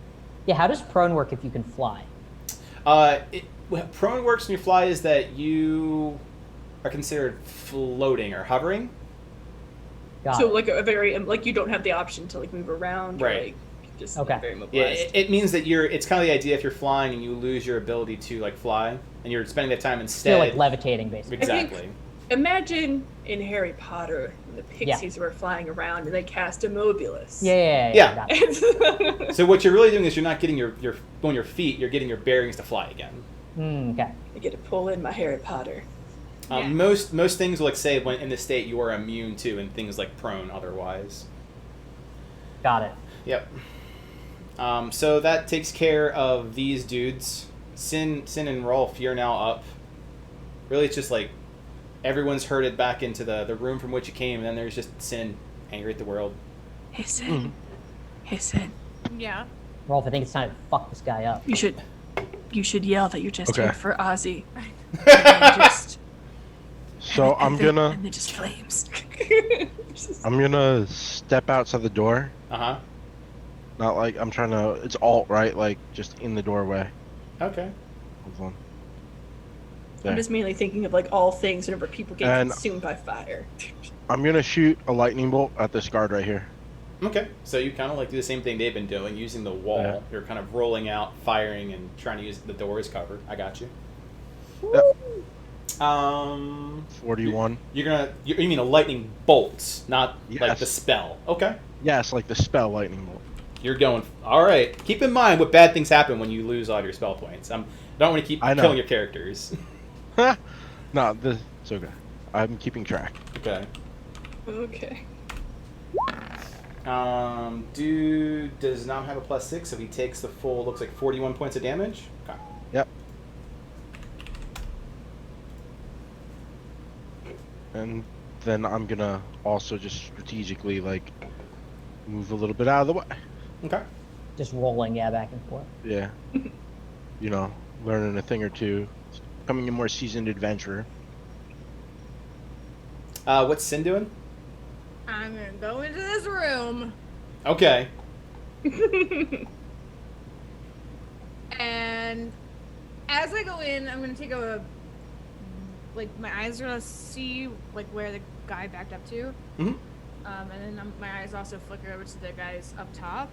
Yeah, how does prone work if you can fly? What prone works when you fly is that you are considered floating or hovering. Got So it. like a very like you don't have the option to like move around. Or, Right. like, just Okay. very Yeah, mobilized. it means that it's kind of the idea if you're flying and you lose your ability to like fly, and you're spending that time instead. Still like levitating, basically. Exactly. Imagine in Harry Potter when the pixies were flying around and they cast Immobilis. Yeah. Got it. So what you're really doing is you're not getting your on your feet. You're getting your bearings to fly again. Okay. I get to pull in my Harry Potter. Yeah. Most things will like say when in this state you are immune to, and things like prone otherwise. Got it. Yep. So that takes care of these dudes. Sin and Rolf, you're now up. Really, it's just like everyone's herded back into the room from which you came, and then there's just Sin, angry at the world. Hey Sin. Hey Sin. Yeah. Rolf, I think it's time to fuck this guy up. You should yell that you're just Okay. here for Ozzy. And just So I'm gonna and then just flames. step outside the door. Uh-huh. Not like I'm trying to. It's alt, right? Like just in the doorway. Okay. Hold on. I'm There. just mainly thinking of like all things whenever people get And- consumed by fire. I'm gonna shoot a lightning bolt at this guard right here. Okay. So you kind of like do the same thing they've been doing, using the wall. Yeah. You're kind of rolling out, firing, and trying to use the door as cover. I got you. Yep. You 41. mean a lightning bolt, not like Yes. the spell. Okay. Yes, like the spell lightning bolt. You're going. All right. Keep in mind what bad things happen when you lose all your spell points. I don't want to keep I know. killing your characters. No, it's okay. I'm keeping track. Okay. Okay. Dude does not have a +6, so he takes the full, looks like 41 points of damage. Okay. Yep. And then I'm gonna also just strategically like move a little bit out of the way. Okay. Just rolling, back and forth. Yeah. You know, learning a thing or two, becoming a more seasoned adventurer. What's Sin doing? I'm gonna go into this room, Okay. and as I go in, I'm gonna take like my eyes are gonna see like where the guy backed up to. Mhm. And then my eyes also flicker over to the guys up top,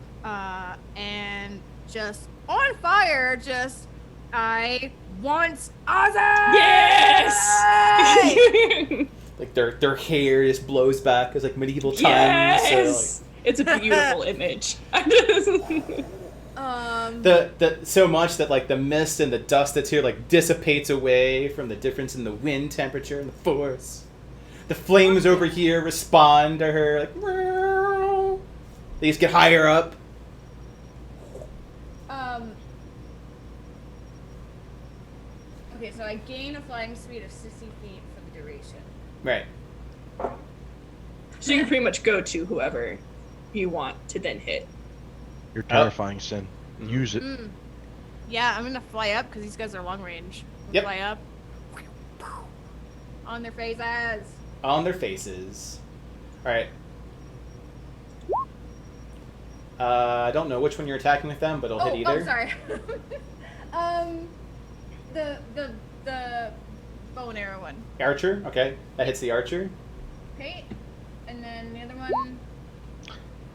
and just on fire. I want Ozzy. Yes! Like their hair just blows back as like medieval times. Yes! So, It's a beautiful image. the so much that like the mist and the dust that's here like dissipates away from the difference in the wind temperature and the force. The flames over here respond to her like. Meow. They just get higher up. Okay, so I gain a flying speed of 60 feet for the duration. Right. So you can pretty much go to whoever you want to then hit. You're terrifying, Sin. Use it. Yeah, I'm gonna fly up because these guys are long range. Yep. Fly up. On their faces. On their faces. Alright. I don't know which one you're attacking with them, but it'll hit either. Oh, sorry. The bow and arrow one. Archer? Okay. That hits the archer. Okay. And then the other one.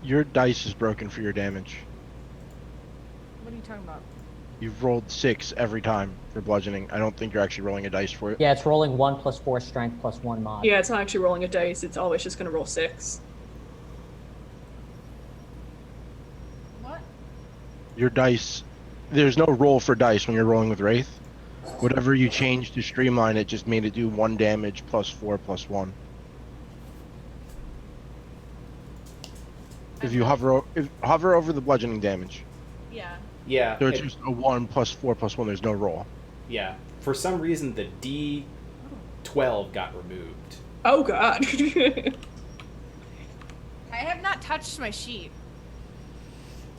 Your dice is broken for your damage. What are you talking about? You've rolled 6 every time for bludgeoning. I don't think you're actually rolling a dice for it. Yeah, it's rolling 1 + 4 strength + 1 mod. Yeah, it's not actually rolling a dice. It's always just going to roll 6. What? Your dice, there's no roll for dice when you're rolling with Wraith. Whatever you changed to streamline it just made it do 1 damage +4 +1. If you hover over the bludgeoning damage. Yeah. Yeah. So it's just a 1 +4 +1. There's no roll. Yeah. For some reason, the D12 got removed. Oh god. I have not touched my sheet.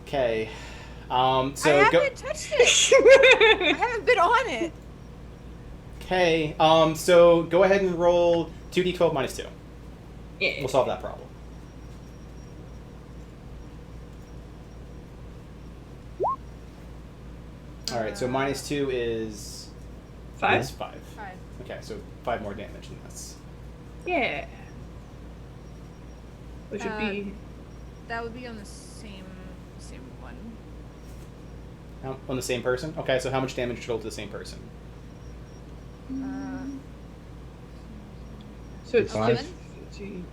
Okay. So I go. haven't touched it. I haven't been on it. Okay. So go ahead and roll 2d12 -2. Yeah. We'll solve that problem. All right, so -2 is 5? is 5. 5. Okay, so 5 more damage than this. Yeah. Which would be... That would be on the same one. On the same person? Okay, so how much damage total to the same person? So it's 5? 15.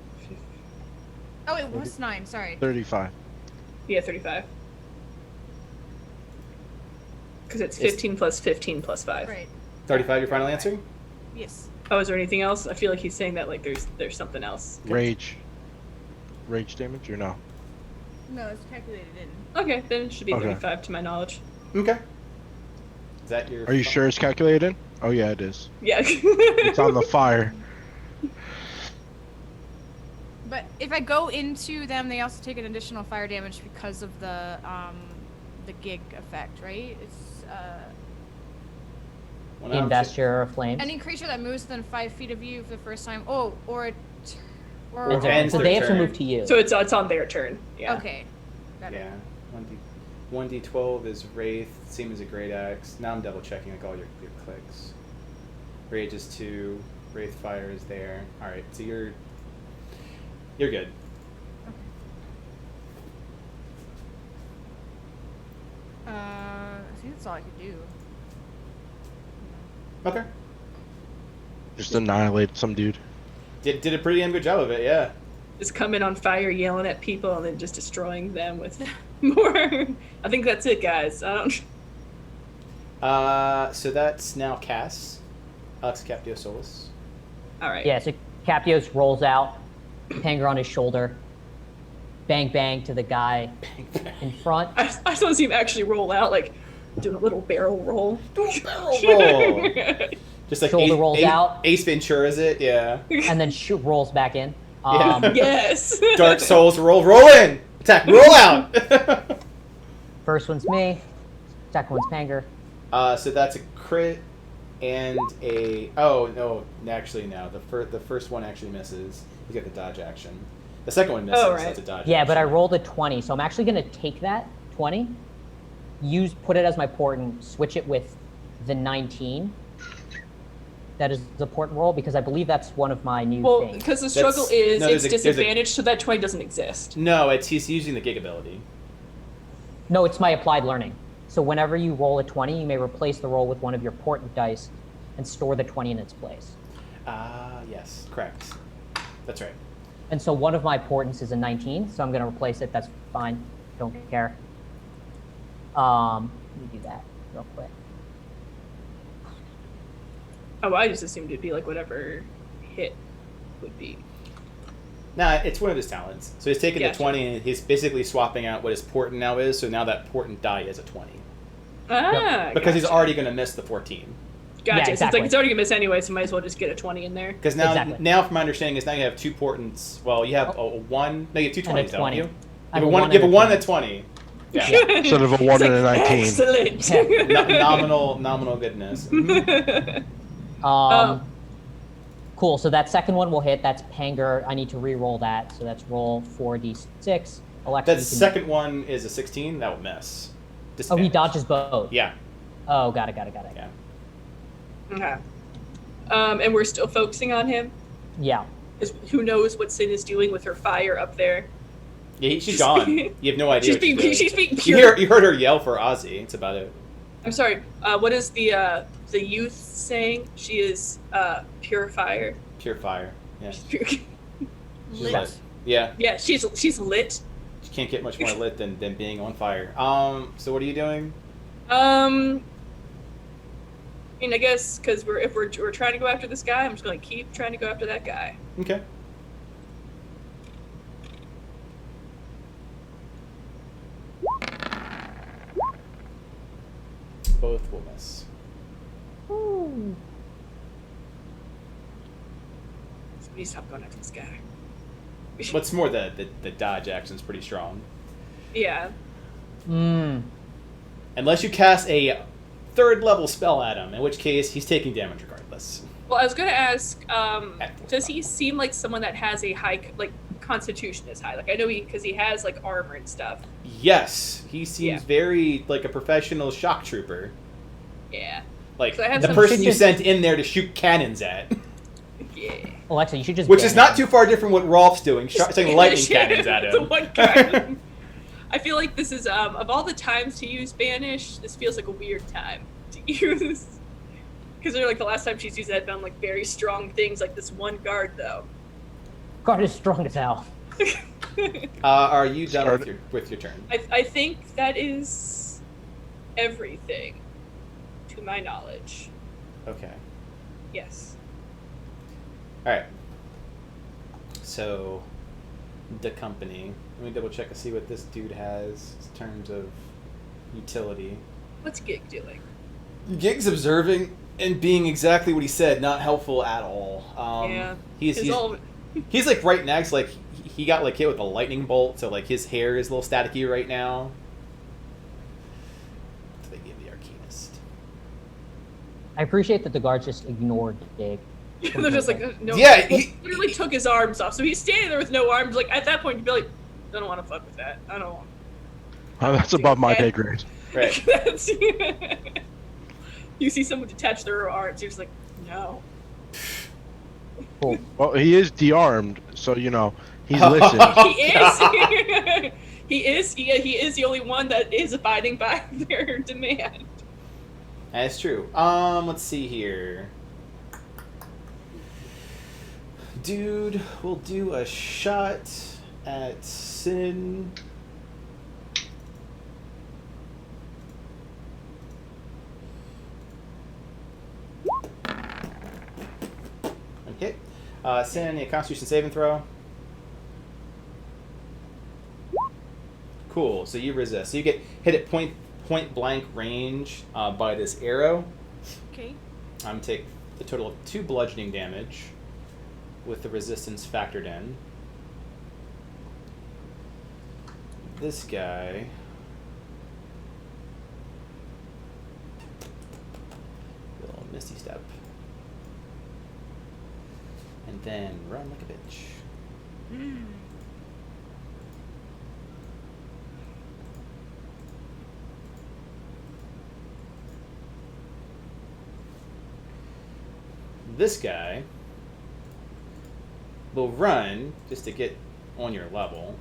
Oh, it was 9. Sorry. 35. Yeah, 35. Because it's 15 plus 15 plus 5. Right. 35 your final answer? Yes. Oh, is there anything else? I feel like he's saying that like there's something else. Rage damage or no? No, it's calculated in. Okay, then it should be Okay. 35 to my knowledge. Okay. Is that your... Are you sure it's calculated in? Oh yeah, it is. Yeah. It's on the fire. But if I go into them, they also take an additional fire damage because of the gig effect, right? It's When I'm Investure of flames. any creature that moves within 5 feet of you for the first time. Oh, or Ends Ends their- so their they have to turn. move to you. So it's on their turn. Yeah. okay. Got it. Yeah. 1d12 is Wraith, same as a Great Axe. Now I'm double checking like all your clicks. Rage is 2, Wraith Fire is there. Alright, so you're good. I think that's all I could do. Okay. Just annihilate some dude. Did a pretty damn good job of it, yeah. Just coming on fire, yelling at people, and then just destroying them with more. I think that's it, guys. I don't. So that's now Cass. Alex Captio Solus. All right. Yeah, so Captios rolls out, hanger on his shoulder, bang bang to the guy in front. I just want to see him actually roll out, like doing a little barrel roll. Roll. Just like Shoulder rolls out. Ace Ventura's it, yeah. And then rolls back in. Yeah. Yes. Dark Souls roll in! Attack, roll out! First one's me, second one's Panger. So that's a crit and a... Oh, no, actually no. The first one actually misses. You get the dodge action. The second one misses, Oh, right. so that's a dodge Yeah, action. but I rolled a 20, so I'm actually going to take that 20, put it as my portent, switch it with the 19. That is the portent roll, because I believe that's one of my new Well, things. because the struggle is no, it's there's a- disadvantage, so that 20 doesn't exist. No, he's using the gig ability. No, it's my applied learning. So whenever you roll a 20, you may replace the roll with one of your portent dice and store the 20 in its place. Yes, correct. That's right. And so one of my portents is a 19, so I'm going to replace it. That's fine. Don't care. Let me do that real quick. Oh, I just assumed it'd be like whatever hit would be. Nah, it's one of his talents. So he's taking Yeah, the 20 and he's basically swapping out what his portent now is, so now that portent die is a 20. Because he's gotcha. already going to miss the 14. Gotcha. Yeah, So exactly. it's like it's already gonna miss anyway, so might as well just get a 20 in there. Because now, Exactly. now, from my understanding, is now you have 2 portents. Well, you have a 1. No, you have 2 And a 20s, don't 20. you? You I have a have a 1, one you have a and a 1 and a 20. Yeah. Instead of a 1 It's and a like, 19. Excellent. Nominal goodness. Cool, so that second one will hit. That's Panger. I need to re-roll that, so that's roll 4d6. Alexa, That you can- second one is a 16. That will miss. Oh, he Disadvantage. dodges both. Yeah. Oh, got it. Yeah. Okay. And we're still focusing on him. Yeah. 'Cause who knows what Sin is doing with her fire up there? Yeah, she's gone. You have no idea. She's what being doing. she's being pure. You heard her yell for Ozzy. It's about it. I'm sorry. What is the youth saying? She is pure fire. Pure fire. Yeah. She's pure. She's Lit. lit. Yeah. Yeah, she's lit. You can't get much more lit than being on fire. So what are you doing? I mean, I guess because if we're trying to go after this guy, I'm just gonna keep trying to go after that guy. Okay. Both will miss. Please stop going after this guy. What's more, the dodge action's pretty strong. Yeah. Unless you cast a 3rd level spell at him, in which case he's taking damage regardless. Well, I was gonna ask, does he seem like someone that has a high, like, constitution is high? Like, I know because he has, like, armor and stuff. Yes, he seems very like a professional shock trooper. Yeah. Like So I have the some- person you sent in there to shoot cannons at. Yeah. Alexa, you should just. Which ban is not him. too far different what Rolf's doing, shooting lightning cannons at The him. one guy. I feel like this is, of all the times to use Banish, this feels like a weird time to use. Because they're like the last time she's used that, found like very strong things, like this one guard though. Guard is strong as hell. Are you done with your turn? I think that is everything, to my knowledge. Okay. Yes. All right. So, the company. Let me double check and see what this dude has in terms of utility. What's Gig doing? Gig's observing and being exactly what he said, not helpful at all. Yeah. He's like right next, like he got like hit with a lightning bolt, so like his hair is a little staticky right now. So they give the Arcanist. I appreciate that the guards just ignored Dig. They're just like, no. Yeah, he literally took his arms off, so he's standing there with no arms. Like at that point, you'd be like, I don't want to fuck with that. I don't want. Oh, that's above my pay grade. Right. You see someone detach their arms, you're just like, no. Cool. Well, he is de-armed, so you know he's listening. He is the only one that is abiding by their demand. That's true. Let's see here. Dude, we'll do a shot at Sin. Okay. Sin, a Constitution saving throw. Cool. So you resist. So you get hit at point blank range by this arrow. Okay. Take the total of 2 bludgeoning damage with the resistance factored in. This guy. Little Misty Step. And then run like a bitch. This guy will run just to get on your level.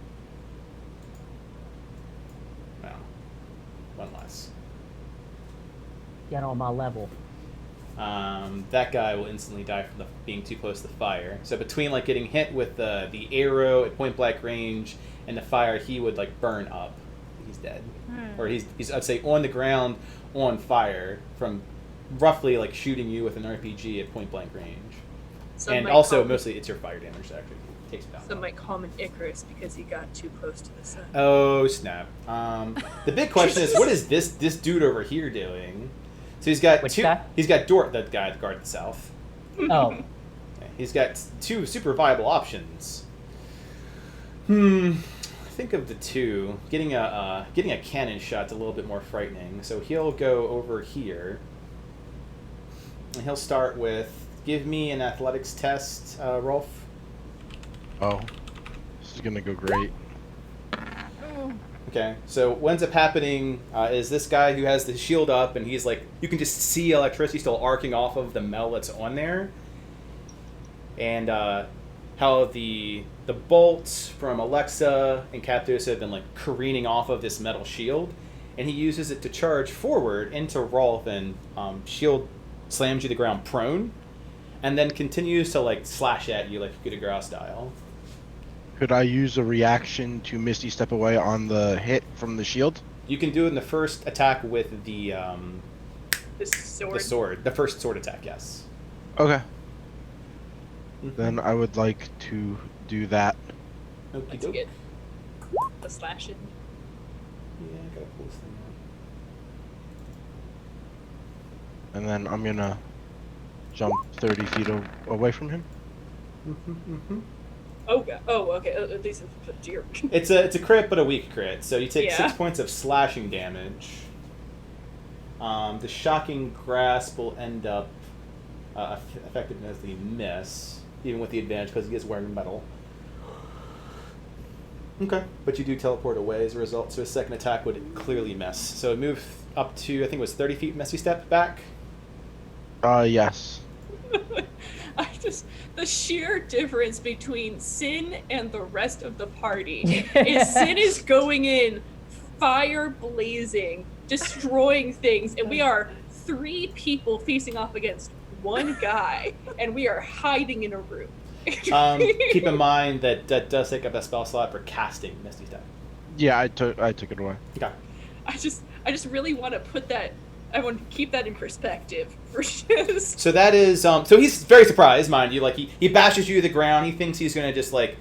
Well, one less. Get on my level. That guy will instantly die from being too close to the fire. So between like getting hit with the arrow at point blank range and the fire, he would like burn up. He's dead, or he's I'd say on the ground on fire from roughly like shooting you with an RPG at point blank range. Some And might also call him- mostly it's your fire damage that actually takes it down. Some might call him an Icarus because he got too close to the sun. Oh snap! The big question is, what is this dude over here doing? So he's got Which two. guy? He's got Dort, that guy at the guard at the south. Oh, Okay, he's got 2 super viable options. Think of the 2. Getting a cannon shot's a little bit more frightening. So he'll go over here, and he'll start with. Give me an athletics test, Rolf. Oh, this is gonna go great. Oh. Okay, so what ends up happening is this guy who has the shield up, and he's like, you can just see electricity still arcing off of the metal that's on there, and how the bolts from Alexa and Capdos have been like careening off of this metal shield, and he uses it to charge forward into Rolf, and shield slams you to the ground prone, and then continues to like slash at you like coup de grace style. Could I use a reaction to Misty Step away on the hit from the shield? You can do it in the first attack with the Sword. the first sword attack, yes. Okay. Then I would like to do that. Okie Let's doke. get the slashing. Yeah, I gotta pull this thing out. And then I'm gonna jump 30 feet away from him. Oh, God. Oh, okay. At least it's a jerk. It's a crit, but a weak crit. So you take Yeah. 6 points of slashing damage. The shocking grasp will end up effectively miss, even with the advantage because he is wearing metal. Okay, but you do teleport away as a result, so his second attack would clearly miss. So move up to, I think it was 30 feet Messy Step back. Yes. The sheer difference between Sin and the rest of the party is Sin is going in, fire blazing, destroying things, and we are 3 people facing off against 1 guy, and we are hiding in a room. Keep in mind that that does take up a spell slot for casting Misty Step. Yeah, I took it away. Okay. I just really want to put that. I want to keep that in perspective for just. So that is so he's very surprised, mind you. Like he bashes you to the ground. He thinks he's gonna just like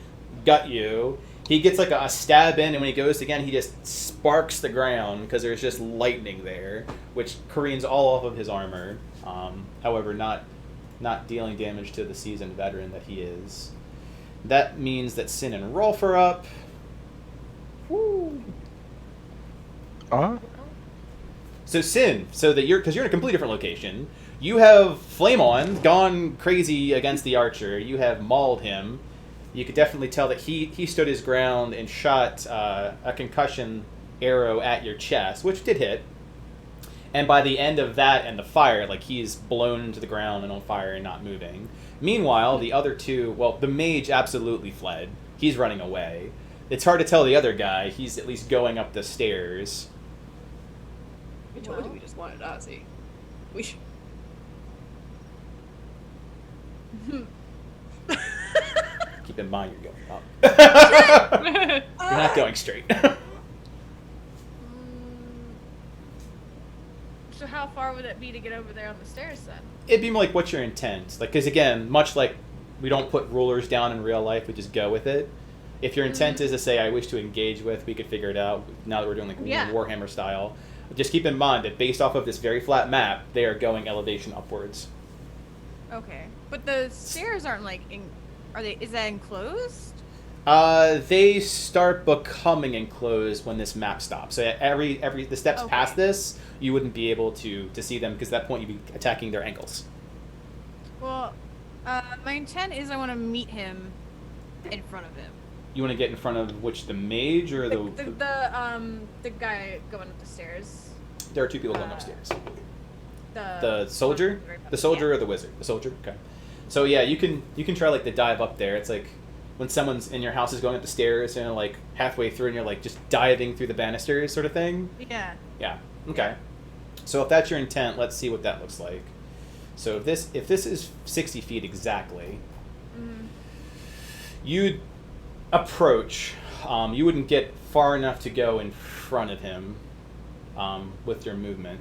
gut you. He gets like a stab in, and when he goes again, he just sparks the ground because there's just lightning there, which careens all off of his armor. However, not dealing damage to the seasoned veteran that he is. That means that Sin and Rolf are up. Woo. So Sin, because you're in a completely different location. You have Flame On, gone crazy against the archer. You have mauled him. You could definitely tell that he stood his ground and shot a concussion arrow at your chest, which did hit. And by the end of that and the fire, like, he's blown to the ground and on fire and not moving. Meanwhile, the other 2, well, the mage absolutely fled. He's running away. It's hard to tell the other guy. He's at least going up the stairs. We told you we just wanted Ozzy. We should. Keep in mind you're going up. You're not going straight. So how far would it be to get over there on the stairs then? It'd be more like, what's your intent? Like, because again, much like we don't put rulers down in real life, we just go with it. If your intent is to say, I wish to engage with, we could figure it out. Now that we're doing like Warhammer style, just keep in mind that based off of this very flat map, they are going elevation upwards. Okay, but the stairs aren't like, is that enclosed? They start becoming enclosed when this map stops. So the steps past this, you wouldn't be able to see them because at that point you'd be attacking their ankles. Well, my intent is I want to meet him in front of him. You want to get in front of the mage or the guy going up the stairs? There are 2 people going upstairs. The soldier? The soldier or the wizard? The soldier? Okay. So yeah, you can try like the dive up there. It's like when someone's in your house is going up the stairs and like halfway through and you're like just diving through the banisters sort of thing. Yeah. Yeah. Okay. So if that's your intent, let's see what that looks like. So if this is 60 feet exactly, you'd approach. You wouldn't get far enough to go in front of him with your movement.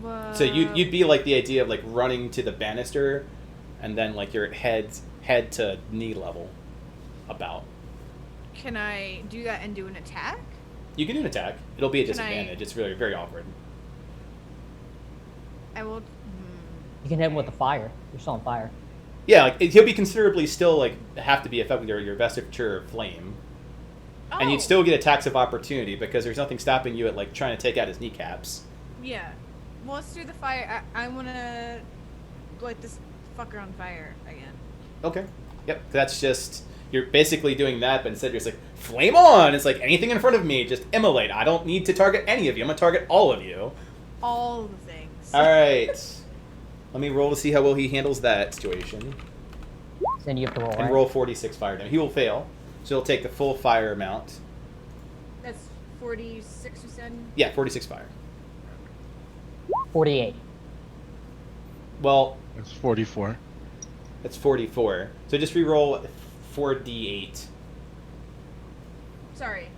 Whoa. So you'd be like the idea of like running to the banister, and then like your head to knee level, about. Can I do that and do an attack? You can do an attack. It'll be a disadvantage. It's really very awkward. I will. You can hit him with the fire. You're still on fire. Yeah, like he'll be considerably still like have to be effective with your vesture of flame, and you'd still get attacks of opportunity because there's nothing stopping you at like trying to take out his kneecaps. Yeah. Well, let's do the fire. I want to light this fucker on fire again. Okay. Yep. That's just you're basically doing that, but instead you're just like flame on. It's like anything in front of me, just immolate. I don't need to target any of you. I'm gonna target all of you. All the things. All right. Let me roll to see how well he handles that situation. Then you have to roll. And right? roll 46 fire damage. He will fail, so he'll take the full fire amount. That's 46, you said? Yeah, 46 fire. 48. Well, It's 44. that's 44. So just re-roll 4d8. Sorry.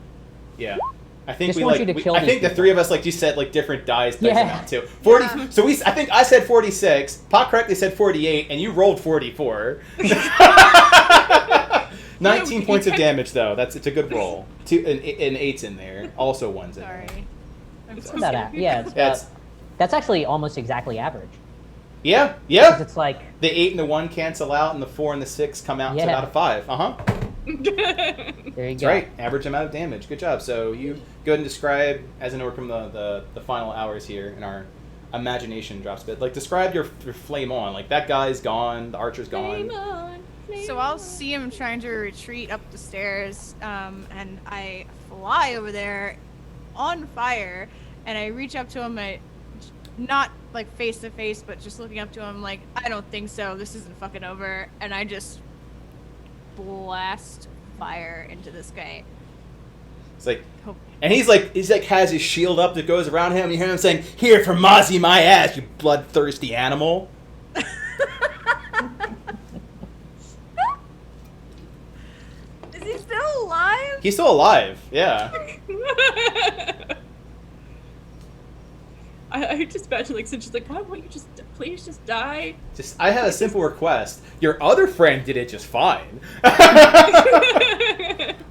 Yeah. I think Just want you to kill I these think the people. 3 of us like you said like different dice Yeah. amount too. 40. Yeah. So I think I said 46. Pot correctly said 48, and you rolled 44. 19 points of damage though. It's a good roll. 2 and 8's in there. Also 1's in there. Sorry. I'm It's so about sorry. yeah, it's Yeah, about, that's actually almost exactly average. Yeah. 'Cause Yeah. it's like The 8 and the 1 cancel out, and the 4 and the 6 come out to Yeah. about a 5. there you That's go. right. Average amount of damage. Good job. So you go ahead and describe, as an orc from the final hours here in our imagination drops a bit. Like, describe your flame on. Like, that guy's gone, the archer's gone. Flame on, flame So I'll on. see him trying to retreat up the stairs, and I fly over there on fire, and I reach up to him, not like face to face, but just looking up to him like, I don't think so, this isn't fucking over, and I just blast fire into this guy. It's like, and he's like has his shield up that goes around him. You hear him saying, "Here for Mozzie my ass, you bloodthirsty animal." Is he still alive? He's still alive. Yeah. I just imagine like Cinch is like, why won't you just please just die? Just, I have a simple request. Your other friend did it just fine.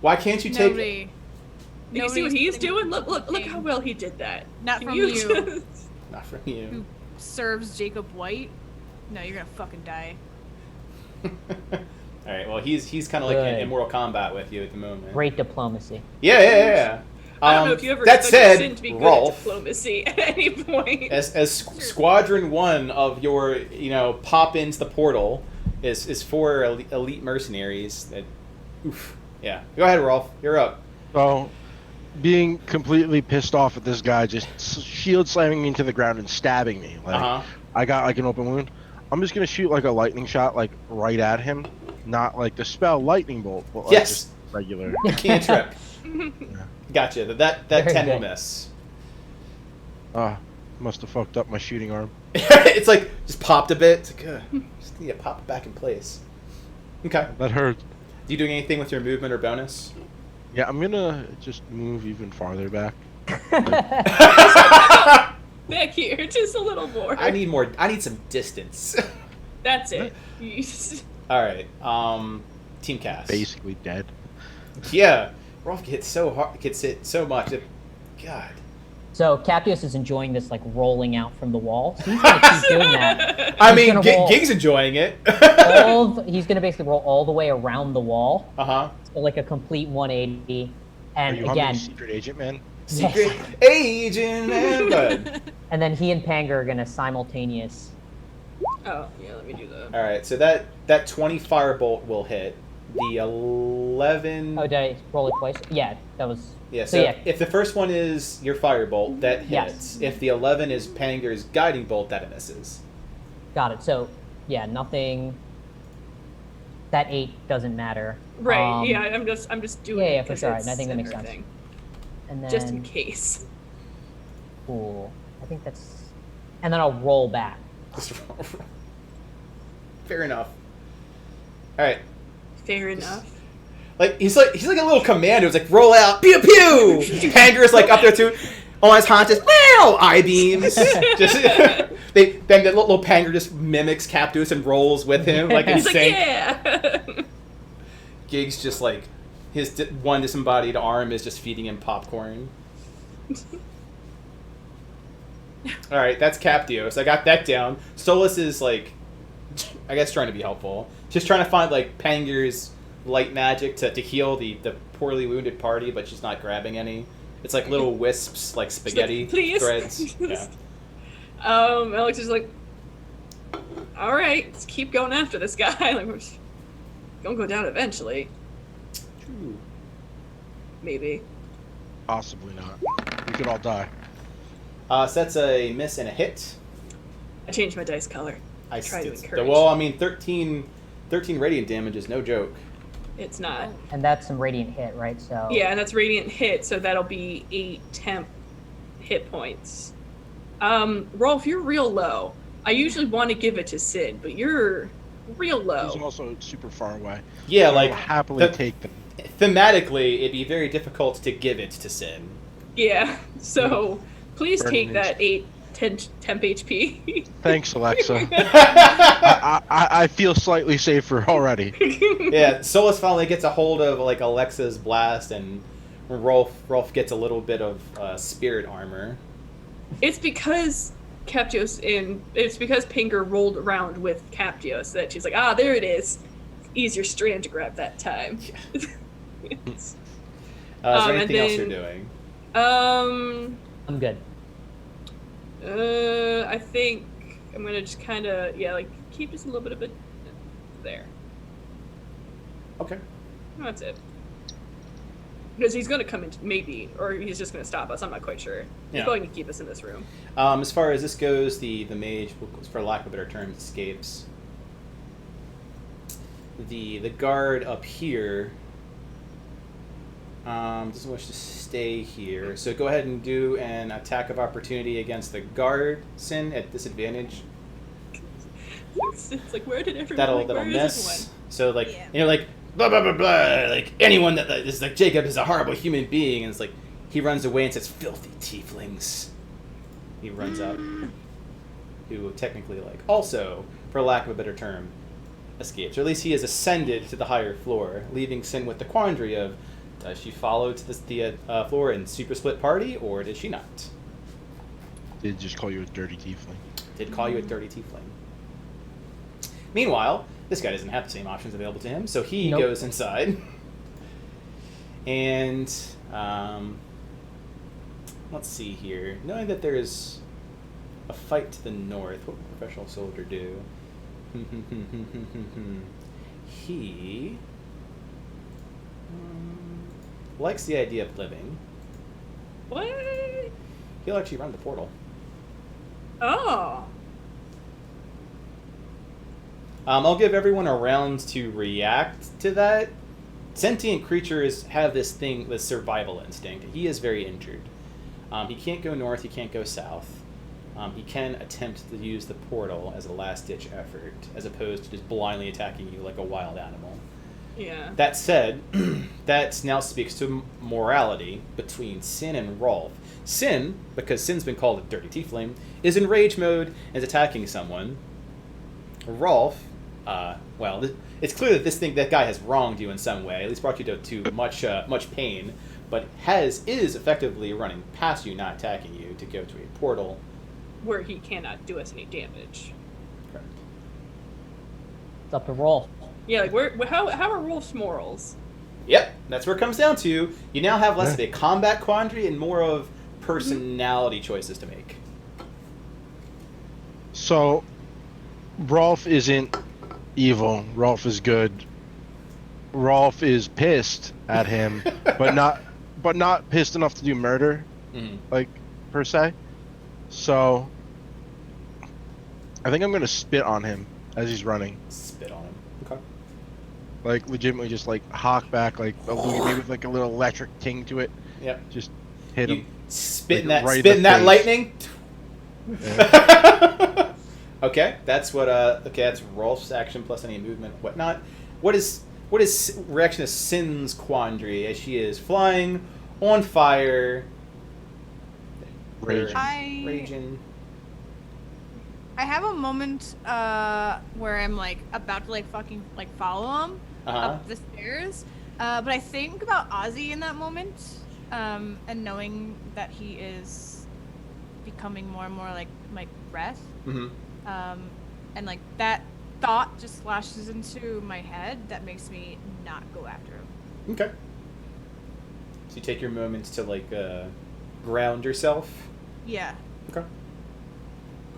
Why can't you take? Nobody. You see what Nobody's he's sitting doing? Look looking. how well he did that. Not Can from you you. just- Not from you. Who serves Jacob White? No, you're gonna fucking die. All right. Well, he's kind of like Good. in Mortal Kombat with you at the moment. Great diplomacy. Yeah. I don't know if you ever that expected said, Sin to be good at Rolf, diplomacy at any point. as Squadron 1 of your, pop into the portal is for elite mercenaries. That, oof. Yeah. Go ahead, Rolf. You're up. So, being completely pissed off at this guy, just shield slamming me into the ground and stabbing me. Like, I got like an open wound. I'm just gonna shoot like a lightning shot, like right at him, not like the spell lightning bolt, but like Yes. just regular. Cantrip. Gotcha. That Very 10 will good. miss. Must have fucked up my shooting arm. It's like just popped a bit. It's like, just need to pop it back in place. Okay. That hurt. You doing anything with your movement or bonus? Yeah, I'm gonna just move even farther back. Back here, just a little more. I need some distance. That's it. You just- All right. Team cast. Basically dead. Yeah. Rolf gets so hard. Gets hit so much. God. So Captius is enjoying this like rolling out from the wall. So he's gonna keep doing that. I He's mean, gonna roll Gig's enjoying it. he's gonna basically roll all the way around the wall. Uh-huh. So like a complete 180. Are And you again, hungry, secret agent man? Secret agent and good. and then he and Panga are gonna simultaneous. Oh, yeah, let me do that. All right. So that 20 firebolt will hit. The 11. Oh, did I roll it twice? Yeah, that was. Yeah, So so yeah. if the first one is your firebolt, that hits. Yes. If the 11 is Panger's guiding bolt, that misses. Got it. So yeah, nothing. That 8 doesn't matter. Right, yeah, I'm just doing yeah, it for 'cause sure. it's And I think that makes sense. everything. And then Just in case. cool. I think that's. And then I'll roll back. Fair enough. All right. Fair enough. Like he's like a little commando. It's like roll out, pew pew. Panger's like up there too, on his haunches. Wow, eye beams. Just then the little Panger just mimics Captus and rolls with him like in He's like, sync. yeah! Gig's just like his one disembodied arm is just feeding him popcorn. All right, that's Captios. I got that down. Solus is like, I guess trying to be helpful. Just trying to find like Panger's light magic to heal the poorly wounded party, but she's not grabbing any. It's like little wisps, like spaghetti Please. threads. Yeah. Alex is like, all right, let's keep going after this guy. Like, we're gonna go down eventually. Ooh. Maybe. Possibly not. We could all die. So that's a miss and a hit. I changed my dice color. I Try to it's- encourage. Well, I mean, 13 radiant damage is no joke. It's not. And that's some radiant hit, right? So Yeah, and that's radiant hit, so that'll be 8 temp hit points. Rolf, you're real low. I usually want to give it to Sid, but you're real He's low. also super far away. Yeah, I will like happily the- take them. thematically, it'd be very difficult to give it to Sin. Yeah, so please Burning take that 8 temp HP. Thanks, Alexa. I feel slightly safer already. Yeah, Solus finally gets a hold of like Alexa's blast, and Rolf gets a little bit of spirit armor. It's because it's because Pinger rolled around with Captios that she's like, there it is. Easier strand to grab that time. Is there anything else you're then- doing? I'm good. I I think I'm gonna just kind of like keep just a little bit of it there. Okay. That's it. Because he's gonna come in, maybe, or he's just gonna stop us. I'm not quite sure. He's Yeah. going to keep us in this room. As far as this goes, the mage, for lack of a better term, escapes. The guard up here doesn't wish to stay here, so go ahead and do an attack of opportunity against the guard, Sin, at disadvantage. It's like, where did everyone? That'll where is miss. everyone? So like Yeah. like blah blah blah blah. Like anyone that is like Jacob is a horrible human being, and it's like he runs away and says, "Filthy tieflings." He runs out. Who technically also, for lack of a better term, escapes, or at least he has ascended to the higher floor, leaving Sin with the quandary of, does she follow to the floor and super split party, or did she not? Did just call you a dirty tiefling. Did call you a dirty tiefling. Meanwhile, this guy doesn't have the same options available to him, so he Nope. goes inside. And let's see here. Knowing that there's a fight to the north, what would a professional soldier do? He likes the idea of living. What? He'll actually run the portal. Oh. I'll give everyone a round to react to that. Sentient creatures have this survival instinct. He is very injured. He can't go north, he can't go south. He can attempt to use the portal as a last-ditch effort, as opposed to just blindly attacking you like a wild animal. Yeah. That said, that now speaks to morality between Sin and Rolf. Sin, because Sin's been called a dirty tiefling, is in rage mode and is attacking someone. Rolf, it's clear that that guy has wronged you in some way, at least brought you to much pain, but is effectively running past you, not attacking you, to go to a portal. Where he cannot do us any damage. Correct. It's up to roll. Yeah, like how are Rolf's morals? Yep, that's where it comes down to. You now have less of a combat quandary and more of personality choices to make. So, Rolf isn't evil. Rolf is good. Rolf is pissed at him, but not pissed enough to do murder, per se. So, I think I'm gonna spit on him as he's running. Spit on him. Okay. Like legitimately, just like hawk back, like maybe with like a little electric ting to it. Yep. Just hit him. Spitting Like, right in spitting the that face. lightning. Yeah. Okay, that's what. That's Rolf's action plus any movement, whatnot. What is reaction to Sin's quandary as she is flying on fire, Raging. raging. I have a moment where I'm like about to like fucking like follow him up the stairs, but I think about Ozzy in that moment, and knowing that he is becoming more and more like my breath, and like that thought just flashes into my head that makes me not go after him. Okay. So you take your moments to like ground yourself. Yeah. Okay.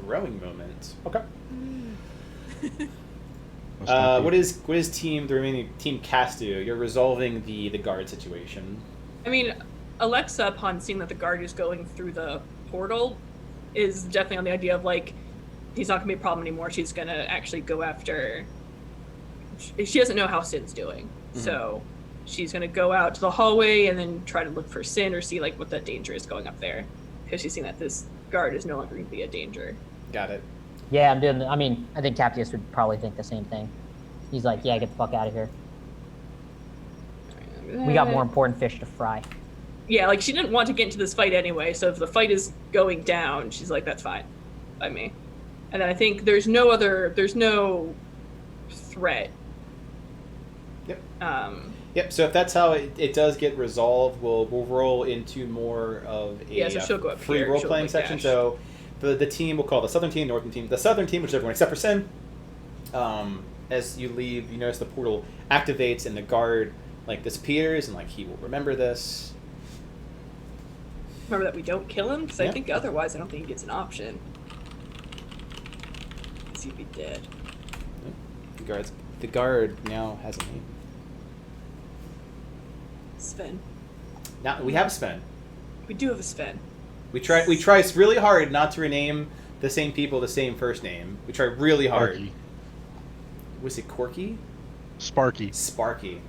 Growing moment. Okay. What is the remaining team cast do? You're resolving the guard situation. I mean, Alexa, upon seeing that the guard is going through the portal, is definitely on the idea of like, he's not gonna be a problem anymore. She's gonna actually go after. She doesn't know how Sin's doing, so she's gonna go out to the hallway and then try to look for Sin or see like what the danger is going up there, because she's seen that this guard is no longer gonna be a danger. Got it. Yeah, I think Captius would probably think the same thing. He's like, yeah, get the fuck out of here. We got more important fish to fry. Yeah, like she didn't want to get into this fight anyway, so if the fight is going down, she's like, that's fine by me. And then I think there's no threat. Yep. Yep. So if that's how it does get resolved, we'll roll into more of a so she'll go up free here. role She'll, playing like, section. dash. So the team we'll call the southern team, northern team. The southern team, which is everyone except for Sin. As you leave, you notice the portal activates and the guard like disappears, and like he will remember this. Remember that we don't kill him, because Yeah. I think otherwise I don't think he gets an option. he be dead? The guard now has a name. Sven. Now we have Sven. We do have a Sven. We try really hard not to rename the same people the same first name. We try really hard. Sparky. Was it Corky? Sparky. Sparky.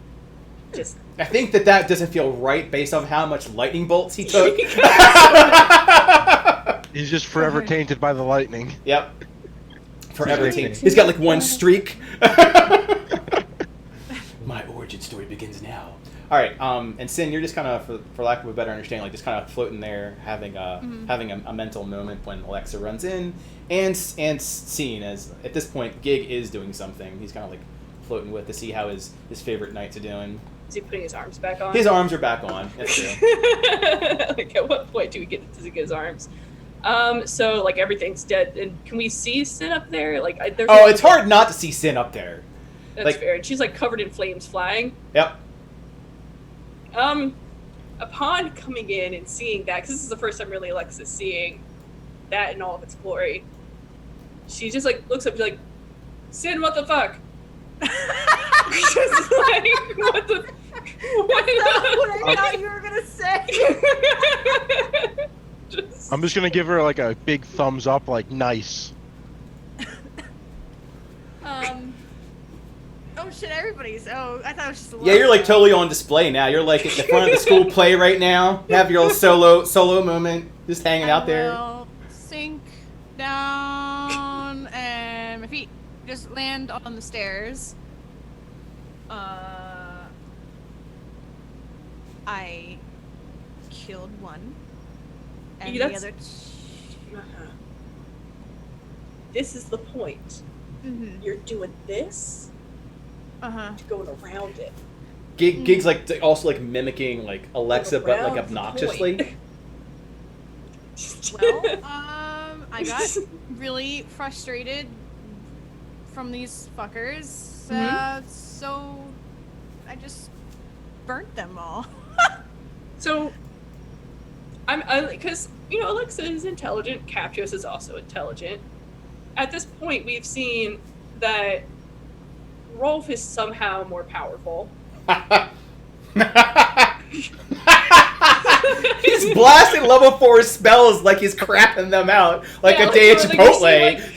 Just I think that doesn't feel right based off how much lightning bolts he took. He's just forever tainted by the lightning. Yep. Forever His tainted. nickname. He's got like one streak. My origin story begins now. All right, and Sin, you're just kind of, for lack of a better understanding, like just kind of floating there, having a mental moment when Alexa runs in, and seeing as at this point Gig is doing something. He's kind of like floating with to see how his favorite knights are doing. is he putting his arms back on? His arms are back on. That's true. Like at what point do we get to his arms? So like everything's dead, and can we see Sin up there? Like there's Oh, it's hard not to see Sin up there. That's like- fair. And she's like covered in flames flying. Yep. Upon coming in and seeing that, because this is the first time really Alexa's seeing that in all of its glory, she just like looks up and like, Sin, what the fuck? Just like, what the? That's not what I thought you were gonna say. I'm just gonna give her like a big thumbs up, like nice. Oh shit! Everybody's. Oh, I thought it was just. Yeah, you're like totally on display now. You're like at the front of the school play right now. Have your little solo moment, just hanging out there. Will sink down and my feet just land on the stairs. I killed one, and Yeah, the that's- other. This is the point. Mm-hmm. You're doing this, Uh-huh. going around it. Gig's like also like mimicking like Alexa, but like Around the obnoxiously. point. Well, I got really frustrated from these fuckers, so I just burnt them all. So, because Alexa is intelligent, Captious is also intelligent. At this point, we've seen that Rolf is somehow more powerful. He's blasting level 4 spells like he's crapping them out like a day at Chipotle.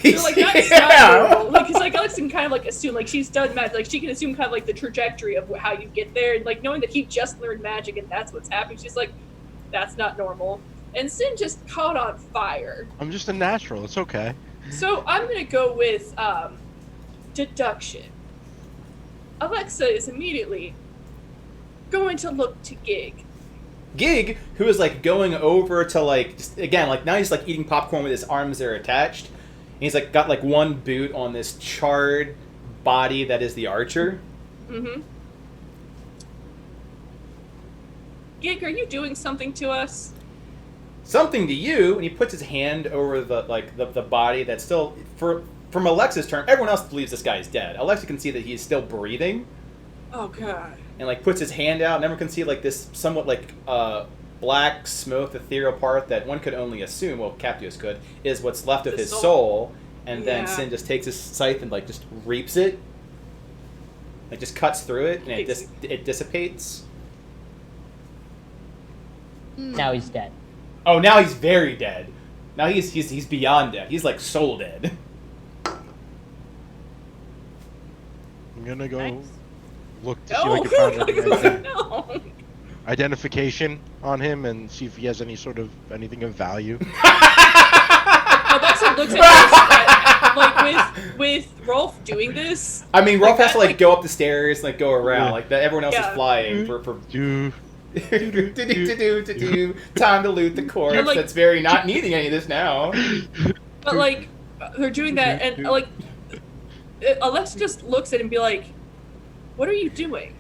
That's not normal. Like, because like Alexa can kind of like assume, like she's done magic, like she can assume kind of like the trajectory of how you get there, and like knowing that he just learned magic and that's what's happening. She's like, that's not normal. And Sin just caught on fire. I'm just a natural. It's okay. So I'm gonna go with deduction. Alexa is immediately going to look to Gig. Gig, who is like going over to like just, again like now he's like eating popcorn with his arms that are attached. And he's like got like one boot on this charred body that is the archer. Mm-hmm. Gig, are you doing something to us? Something to you, and he puts his hand over the body that's still from Alexa's term. Everyone else believes this guy is dead. Alexa can see that he is still breathing, Oh god. and like puts his hand out. And everyone can see like this somewhat like black, smoke, ethereal part that one could only assume, well, Captius could, is what's left of The his soul. soul. And then Yeah. Sin just takes his scythe and like just reaps it, like just cuts through it, and it dissipates. Now he's dead. Oh, now he's very dead. Now he's beyond dead. He's like soul dead. I'm gonna go Nice. look to see No, if I can find any no. identification on him and see if he has any sort of anything of value. Alexa looks at this, like with Rolf doing this. I mean, Rolf Like has to that, like go up the stairs, like go around, Yeah. like that. Everyone else Yeah. is flying for Do time to loot the corpse. And, like- That's very not needing any of this now. But like they're doing that, and like Alexa just looks at him and be like, "What are you doing?"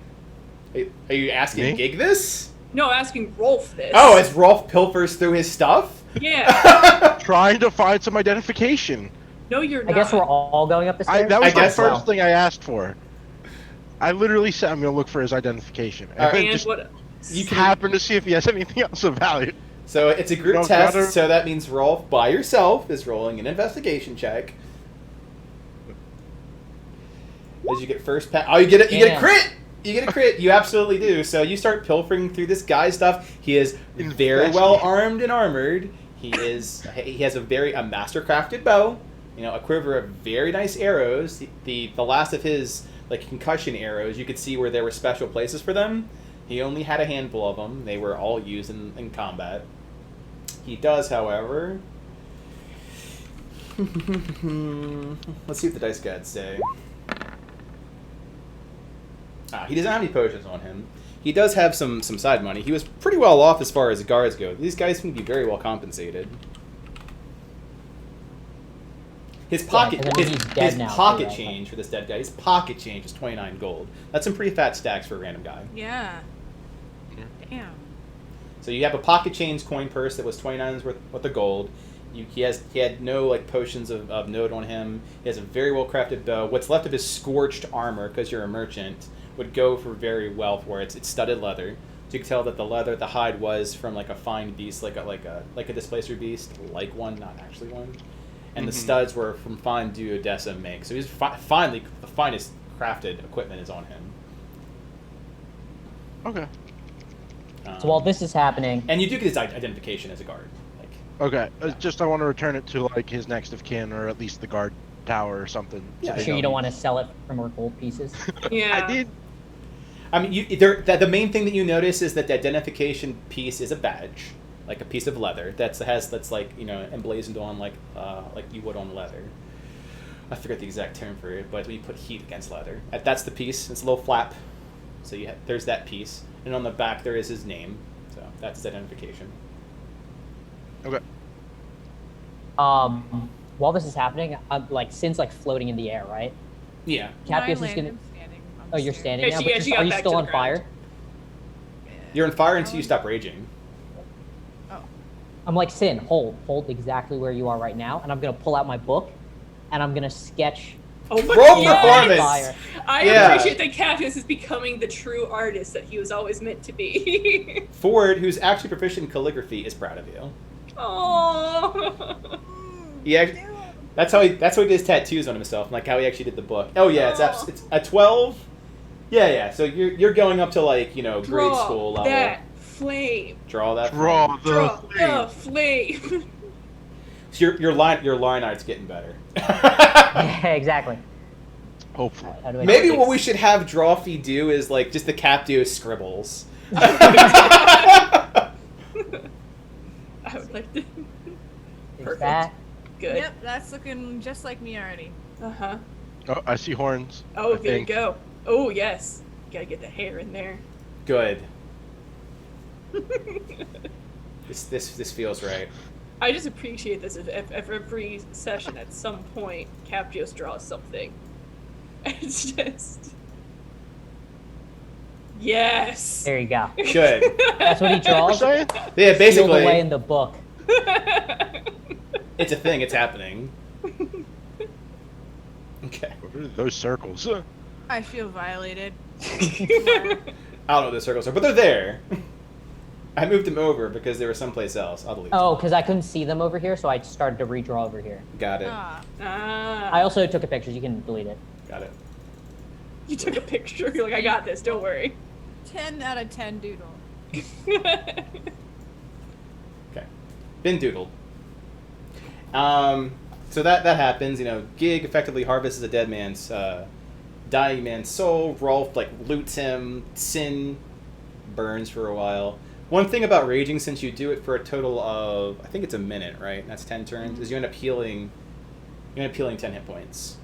Are you asking Me? Gig this? No, asking Rolf this. Oh, as Rolf pilfers through his stuff. Yeah. trying to find some identification. No, you're not. I guess we're all going up the stairs. That was I guess the first so. thing I asked for. I literally said I'm gonna look for his identification. Alright. And And just what? You can. happen to see if he has anything else of value. So it's a group No, test. gotta- So that means Rolf by yourself is rolling an investigation check. as you get first pass. Oh, you get it! You get a Damn. crit! You get a crit. You absolutely do. So you start pilfering through this guy's stuff. He is very well armed and armored. He has a master-crafted bow. You know, a quiver of very nice arrows. The last of his like concussion arrows, you could see where there were special places for them. He only had a handful of them. They were all used in combat. He does, however. Let's see what the dice gods say. He doesn't have any potions on him. He does have some side money. He was pretty well off as far as the guards go. These guys can be very well compensated. His pocket, his pocket change for this dead guy. His pocket change is 29 gold. That's some pretty fat stacks for a random guy. Yeah. Damn. So you have a pocket change coin purse that was 29 worth of gold. He had no like potions of note on him. He has a very well crafted bow. What's left of his scorched armor, because you're a merchant, would go for very well for it. It's studded leather. So you can tell that the hide was from like a fine beast, like a displacer beast, like one, not actually one. And the studs were from fine duodecim make. So he's finally the finest crafted equipment is on him. Okay. So while this is happening, and you do get his identification as a guard. Okay, just I want to return it to like his next of kin, or at least the guard tower or something. Yeah, sure you don't want to sell it for more gold pieces. Yeah. I did. I mean, the main thing that you notice is that the identification piece is a badge, like a piece of leather that's like, you know, emblazoned on like you would on leather. I forget the exact term for it, but when you put heat against leather, that's the piece. It's a little flap. So there's that piece, and on the back there is his name. So that's his identification. Okay. While this is happening, I'm like Sin's like floating in the air, right? Yeah. Captius is gonna. Oh, you're standing now. But are you still on fire? You're on fire until you stop raging. Oh. I'm like, Sin, hold exactly where you are right now, and I'm gonna pull out my book, and I'm gonna sketch. Oh my Roll God. performance! Fire. I appreciate that Captius is becoming the true artist that he was always meant to be. Ford, who's actually proficient in calligraphy, is proud of you. Oh. Yeah, that's how he did his tattoos on himself, like how he actually did the book. Oh yeah, it's a 12. Yeah. So you're going up to like, you know, grade school level. That flame. Draw that. Draw flame. the flame. So your line art's getting better. Yeah, exactly. Hopefully. Maybe what we should have Drawfee do is like just the Captio scribbles. I would like to. Perfect. That. Good. Yep, that's looking just like me already. Uh-huh. Oh, I see horns. Oh, I there you think. go. Oh, yes. Gotta get the hair in there. Good. This feels right. I just appreciate this. If every session at some point, Captios draws something. It's just... Yes! There you go. Good. That's what he draws. Yeah, Sealed basically. away in the book. It's a thing. It's happening. Okay. What are those circles? I feel violated. I don't know what the circles are, but they're there. I moved them over because they were someplace else. I'll delete them. Oh, because I couldn't see them over here, so I started to redraw over here. Got it. I also took a picture. You can delete it. Got it. You took a picture. You're like, I got this. Don't worry. 10 out of 10 doodle. Okay. Been doodled. So that happens. You know, Gig effectively harvests a dead man's, dying man's soul. Rolf like loots him. Sin burns for a while. One thing about raging, since you do it for a total of, I think it's a minute, right? That's 10 turns. Is you end up healing. You end up healing 10 hit points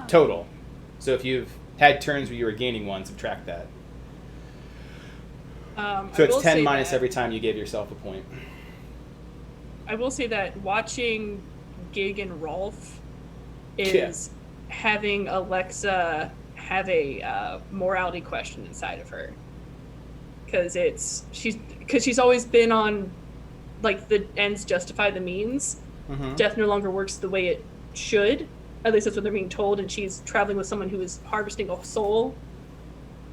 total. So if you've had turns where you were gaining one, subtract that. So it's 10 minus every time you give yourself a point. I will say that watching Gig and Rolf is having Alexa have a morality question inside of her, because she's always been on like the ends justify the means. Mm-hmm. Death no longer works the way it should. At least that's what they're being told, and she's traveling with someone who is harvesting a soul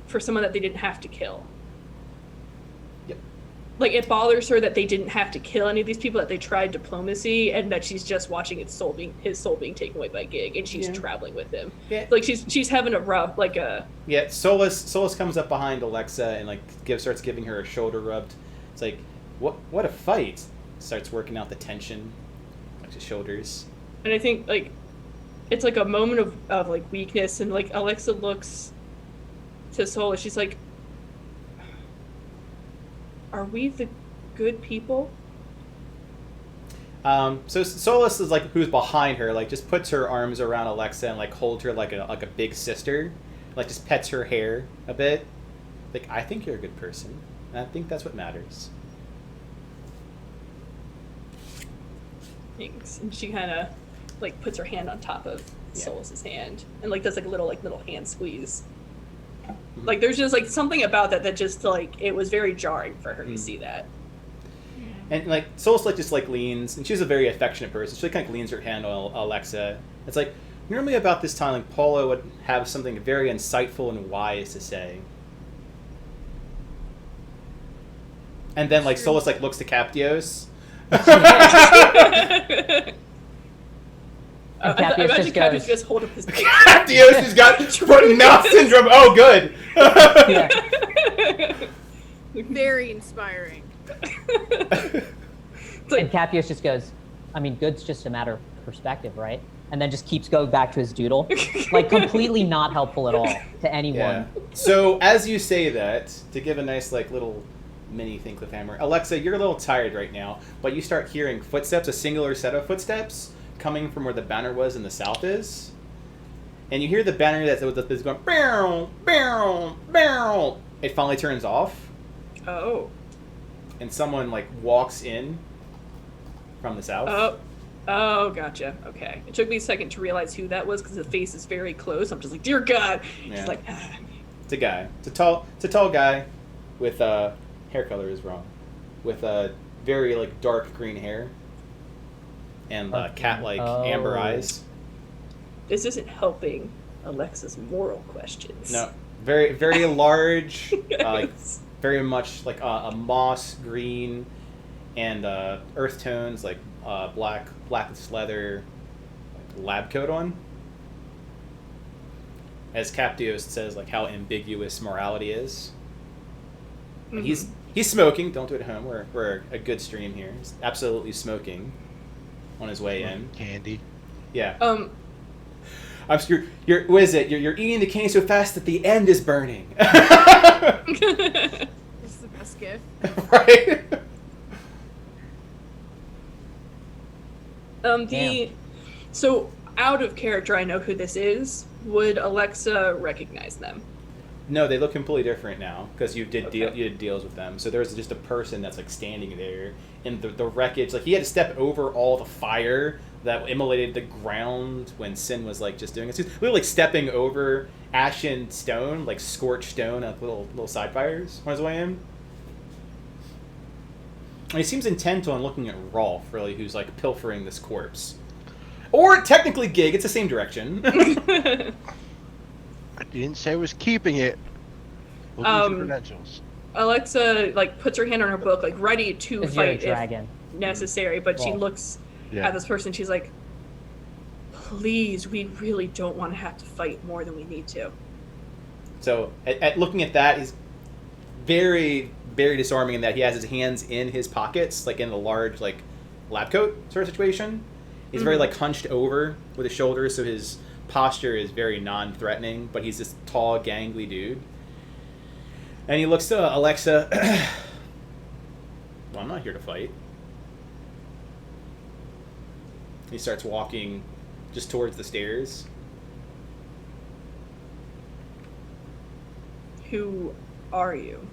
for someone that they didn't have to kill. Yep. like it bothers her that they didn't have to kill any of these people, that they tried diplomacy, and that she's just watching his soul being taken away by Gig, and she's traveling with him. Yeah. Like she's having a rough Yeah, Solus comes up behind Alexa and like starts giving her a shoulder rub. It's like, what a fight! Starts working out the tension, like his shoulders. And I think like it's like a moment of like weakness, and like Alexa looks to Solus. She's like, "Are we the good people?" So Solus is like who's behind her, like just puts her arms around Alexa and like holds her like a big sister, like just pets her hair a bit. Like, I think you're a good person, and I think that's what matters. Thanks. And she kind of like puts her hand on top of Solus's hand and like does like a little hand squeeze. Mm-hmm. Like there's just like something about that just like it was very jarring for her to see that. And like Solus like just like leans, and she's a very affectionate person. She like, kind of leans her hand on Alexa. It's like normally about this time, like Paula would have something very insightful and wise to say. And then like Solus like looks to Captios. Captios just hold up his Captios has got foot mouth syndrome. Oh, good. Very inspiring. And Captios just goes, I mean, good's just a matter of perspective, right? And then just keeps going back to his doodle. Like, completely not helpful at all to anyone. Yeah. So, as you say that, to give a nice, like, little mini thing cliffhammer, Alexa, you're a little tired right now, but you start hearing footsteps, a singular set of footsteps, coming from where the banner was in the south is. And you hear the banner that's going, bow, bow, bow. It finally turns off. Oh. And someone, like, walks in from the south. Oh, gotcha. Okay. It took me a second to realize who that was because the face is very close. I'm just like, dear God. Yeah. Just like, It's a guy. It's a tall guy with hair color is wrong. With very like dark green hair and cat-like amber eyes. This isn't helping Alexa's moral questions. No, very very large, very much like a moss green and earth tones like black leather lab coat on. As Captios says, like how ambiguous morality is. Mm-hmm. He's smoking. Don't do it at home. We're a good stream here. He's absolutely smoking on his way in. Candy. Yeah. I'm sure you're. What is it? You're eating the candy so fast that the end is burning. This is the best gift. Right. So out of character, I know who this is. Would Alexa recognize them? No, they look completely different now because you did deals with them. So there's just a person that's like standing there in the wreckage. Like he had to step over all the fire that immolated the ground when Sin was like just doing it. So we were like stepping over ashen stone, like scorched stone, like little side fires on his way in. And he seems intent on looking at Rolf, really, who's like pilfering this corpse. Or technically Gig, it's the same direction. I didn't say I was keeping it. Look at your credentials. Alexa like puts her hand on her book, like ready to fight if necessary, but she looks at this person. She's like, "Please, we really don't want to have to fight more than we need to." So, at looking at that, he's very, very disarming in that he has his hands in his pockets, like in the large like lab coat sort of situation. He's very like hunched over with his shoulders, so his posture is very non-threatening, but he's this tall, gangly dude. And he looks to Alexa. Well, I'm not here to fight. He starts walking just towards the stairs. Who are you?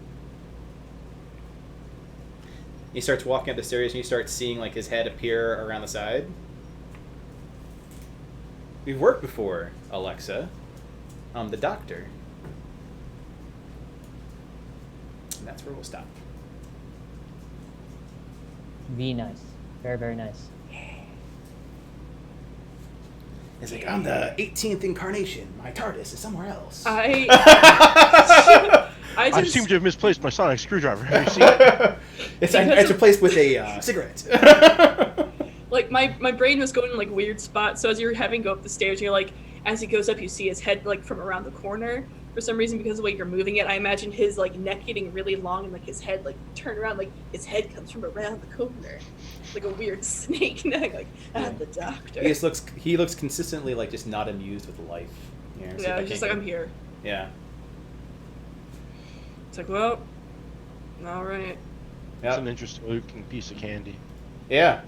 He starts walking up the stairs and you start seeing like his head appear around the side. We've worked before, Alexa. I'm the doctor. And that's where we'll stop. Very nice. Very, very nice. It's like, I'm the 18th incarnation. My TARDIS is somewhere else. I seem to have misplaced my sonic screwdriver. Have you seen it? It's replaced with a cigarette. Like my brain was going in like weird spots. So as you're having to go up the stairs, you're like, as he goes up, you see his head like from around the corner. For some reason, because of the way you're moving it, I imagine his like neck getting really long and like his head like turn around, like his head comes from around the corner, like a weird snake neck. Like the doctor. He looks consistently like just not amused with life. You know, Yeah, just like I'm here. Yeah. It's like, well, all right. It's an interesting looking piece of candy. Yeah.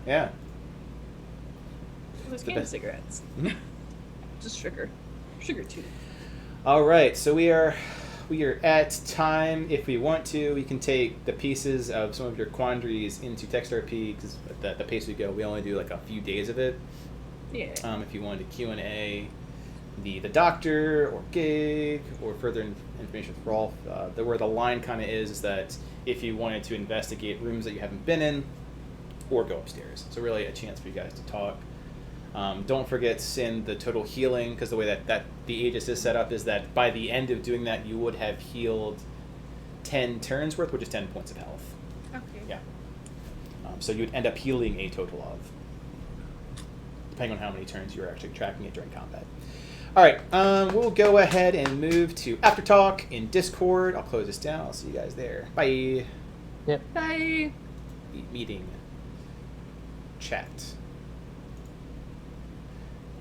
Those The candy best. cigarettes. Mhm. Just sugar too. All right, so we are at time. If we want to, we can take the pieces of some of your quandaries into TextRP because at the pace we go, we only do like a few days of it. Yeah. If you wanted to Q&A, the doctor or gig or further information with Rolf, where the line kind of is that if you wanted to investigate rooms that you haven't been in, or go upstairs. So really a chance for you guys to talk. Don't forget to send the total healing, because the way that the Aegis is set up is that by the end of doing that, you would have healed 10 turns worth, which is 10 points of health. Okay. Yeah. So you would end up healing a total of, depending on how many turns you're actually tracking it during combat. All right, we'll go ahead and move to After Talk in Discord. I'll close this down. I'll see you guys there. Bye. Yep. Bye. Meeting. Chat.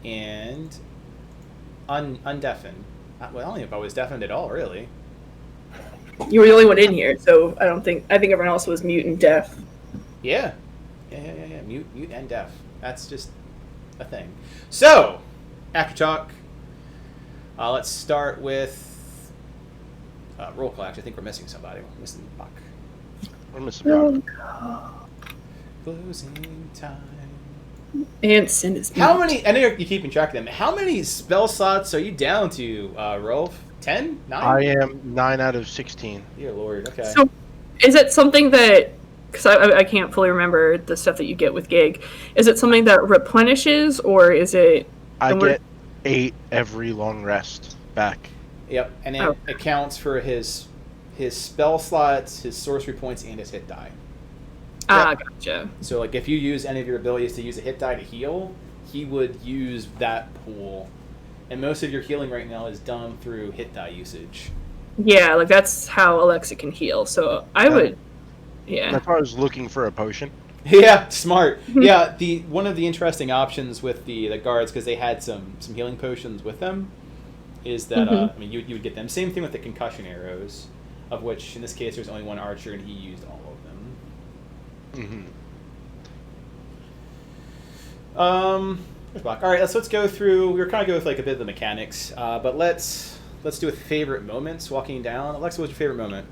And undeafen. Well, I don't know if I was deafened at all, really. You were the only one in here, so I think everyone else was mute and deaf. Yeah. Mute and deaf. That's just a thing. So, After Talk. Let's start with roll call. Actually, I think we're missing somebody. We're missing Buck. We're missing Buck. Closing time. And Sin is How mute. many? I know you're keeping track of them. How many spell slots are you down to, Rolf? 10? 9? I am 9 out of 16. Dear Lord. Okay. So, is it something that? Because I can't fully remember the stuff that you get with Gig. Is it something that replenishes, or is it? I get 8 every long rest back. Yep, and it accounts for his spell slots, his sorcery points, and his hit die. Gotcha. So, like, if you use any of your abilities to use a hit die to heal, he would use that pool. And most of your healing right now is done through hit die usage. Yeah, like that's how Alexa can heal. So I would, yeah. That's why I was looking for a potion. Yeah, smart. Yeah, one of the interesting options with the guards, because they had some healing potions with them, is that I mean you would get them. Same thing with the concussion arrows, of which in this case there's only one archer and he used all of them. All right, let's go through. We were kind of go with like a bit of the mechanics, but let's do with favorite moments walking down. Alexa, what's your favorite moment?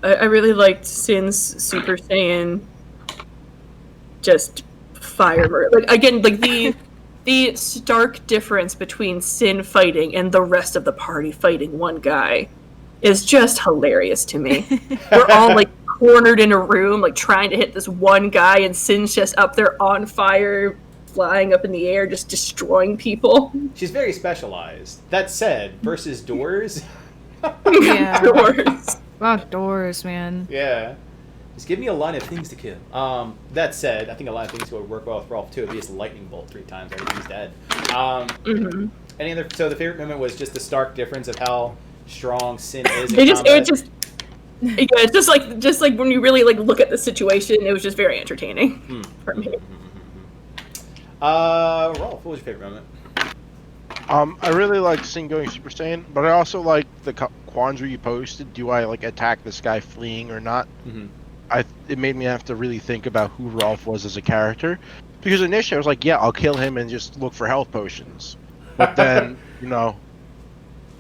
I really liked Sin's Super Saiyan just fire. Like again, like the stark difference between Sin fighting and the rest of the party fighting one guy is just hilarious to me. We're all like cornered in a room, like trying to hit this one guy, and Sin's just up there on fire, flying up in the air, just destroying people. She's very specialized. That said, versus doors. Yeah. Doors. Wow, doors, man. Yeah. Just give me a line of things to kill. That said, I think a lot of things would work well with Rolf too. If he just lightning bolt 3 times, everything's dead. Any other? So the favorite moment was just the stark difference of how strong Sin is. Just like when you really like look at the situation, it was just very entertaining for me. Rolf, what was your favorite moment? I really like Sin going Super Saiyan, but I also like the quandary you posted. Do I like attack this guy fleeing or not? It made me have to really think about who Rolf was as a character, because initially I was like, yeah, I'll kill him and just look for health potions. But then,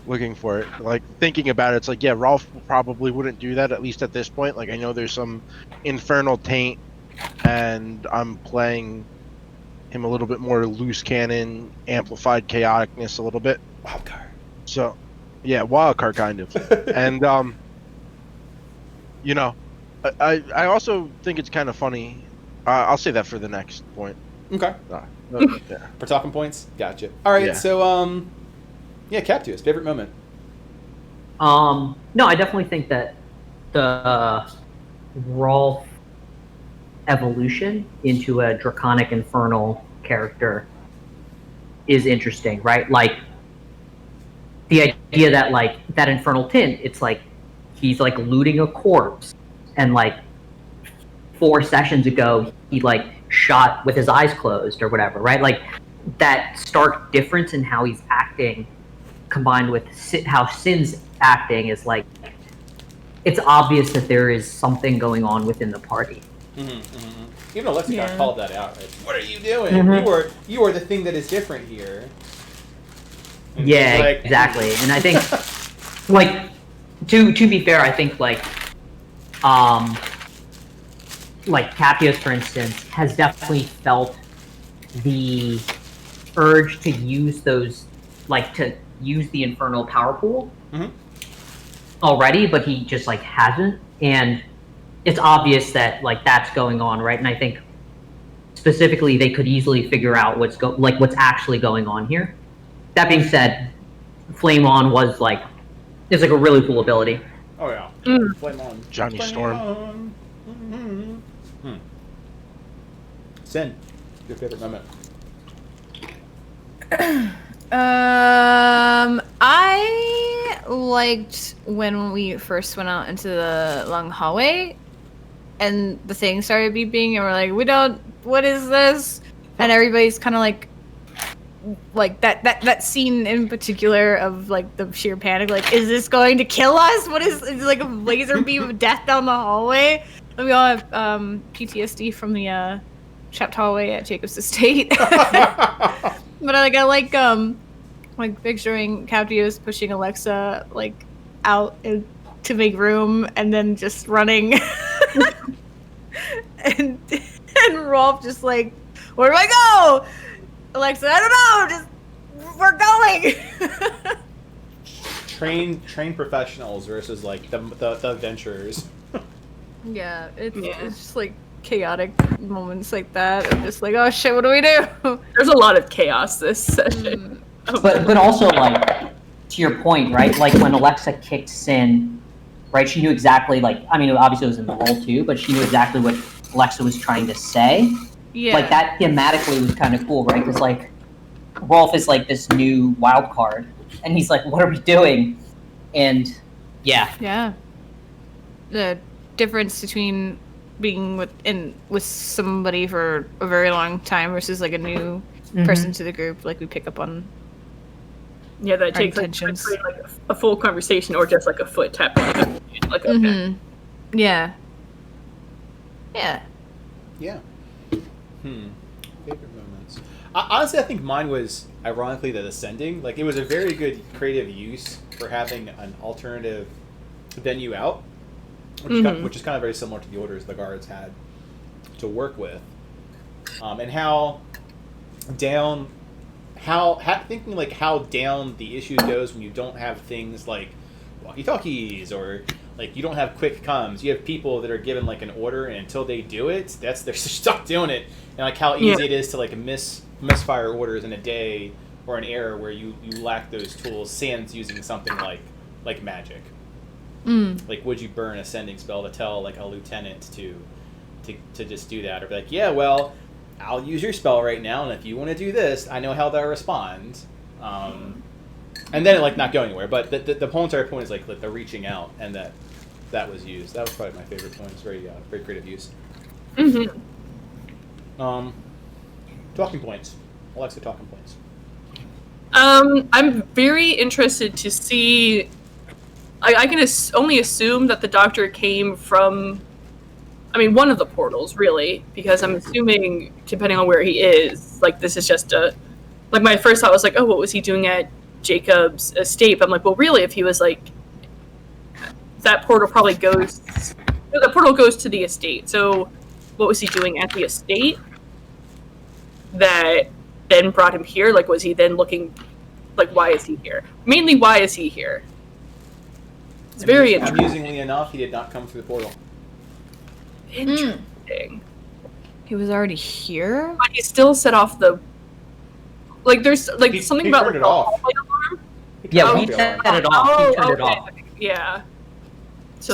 looking for it, like thinking about it, it's like, yeah, Rolf probably wouldn't do that, at least at this point. Like I know there's some infernal taint, and I'm playing him a little bit more loose cannon, amplified chaoticness a little bit. Wildcard. So, yeah, wildcard kind of. And I also think it's kind of funny. I'll say that for the next point. Okay. Yeah. For talking points? Gotcha. All right, Yeah. so, Captius, favorite moment? No, I definitely think that the Rolf evolution into a draconic infernal character is interesting, right? Like the idea that like that infernal tint, it's like he's like looting a corpse, and like 4 sessions ago he like shot with his eyes closed or whatever, right? Like that stark difference in how he's acting combined with how Sin's acting is like, it's obvious that there is something going on within the party. Even Alexa got called that out, right? What are you doing? You are the thing that is different here. And yeah, like, exactly. And I think, like, to be fair, I think like Capios, for instance, has definitely felt the urge to use those, like, to use the infernal power pool already, but he just like hasn't, and it's obvious that like that's going on, right? And I think specifically they could easily figure out what's actually going on here. That being said, Flame On was like, it's like a really cool ability. Oh yeah, Flame On, Johnny Flame Storm. On. Sin, your favorite moment? I liked when we first went out into the long hallway and the thing started beeping and we're like, what is this? And everybody's kind of like that scene in particular of like the sheer panic, like, is this going to kill us? What is like a laser beam of death down the hallway? And we all have PTSD from the trapped hallway at Jacob's estate. But I like picturing Captius pushing Alexa like out to make room and then just running, and Rolf just like, where do I go? Alexa, I don't know. Just we're going. Trained professionals versus like the adventurers. Yeah, it's just like chaotic moments like that. I'm just like, oh shit, what do we do? There's a lot of chaos this session. But also, like, to your point, right? Like, when Alexa kicked Sin, right, she knew exactly, like, I mean, obviously it was in the role too, but she knew exactly what Alexa was trying to say. Yeah. Like, that thematically was kind of cool, right? Because, like, Rolf is, like, this new wild card, and he's like, what are we doing? And, yeah. Yeah. The difference between being with somebody for a very long time versus, like, a new person to the group, like, we pick up on. Yeah, that takes like a full conversation or just like a foot tap. Like, okay. Yeah. Yeah. Yeah. Favorite moments. Honestly, I think mine was ironically the Ascending. Like, it was a very good creative use for having an alternative venue out, which is kind of very similar to the orders the guards had to work with, and how down the issue goes when you don't have things like walkie-talkies or like you don't have quick comms. You have people that are given like an order, and until they do it, they're stuck doing it. And like how easy it is to like misfire orders in a day or an era where you lack those tools. Sans using something like magic. Like, would you burn a sending spell to tell like a lieutenant to just do that, or be like, yeah, well, I'll use your spell right now, and if you want to do this, I know how they'll respond. And then, like, not going anywhere. But the whole entire point is, like, the reaching out, and that was used. That was probably my favorite point. It's very creative use. Talking points. Alexa, talking points. I'm very interested to see... I can only assume that the Doctor came from... I mean, one of the portals, really, because I'm assuming, depending on where he is, like, this is just a... Like, my first thought was, like, oh, what was he doing at Jacob's estate? But I'm like, well, really, if he was, like... That portal probably goes... The portal goes to the estate, so what was he doing at the estate that then brought him here? Like, was he then looking... Like, why is he here? Mainly, why is he here? It's very interesting. Amusingly enough, he did not come through the portal. Interesting. He was already here? But he still set off the... Like, there's, like, something about, like, turned it the off. hallway alarm? Yeah, we set it off. He turned it off. Yeah.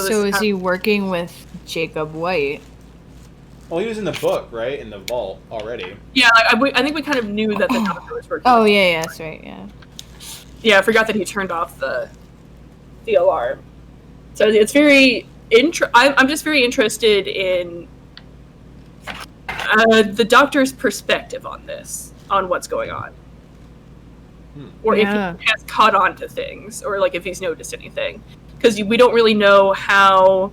So is he working with Jacob White? Well, he was in the book, right? In the vault already. Yeah, I think we kind of knew that the doctor was working. Oh yeah, that's right. Yeah. Yeah, I forgot that he turned off the alarm. So it's very I'm just very interested in the doctor's perspective on this, on what's going on, or if he has caught on to things, or like if he's noticed anything, because we don't really know how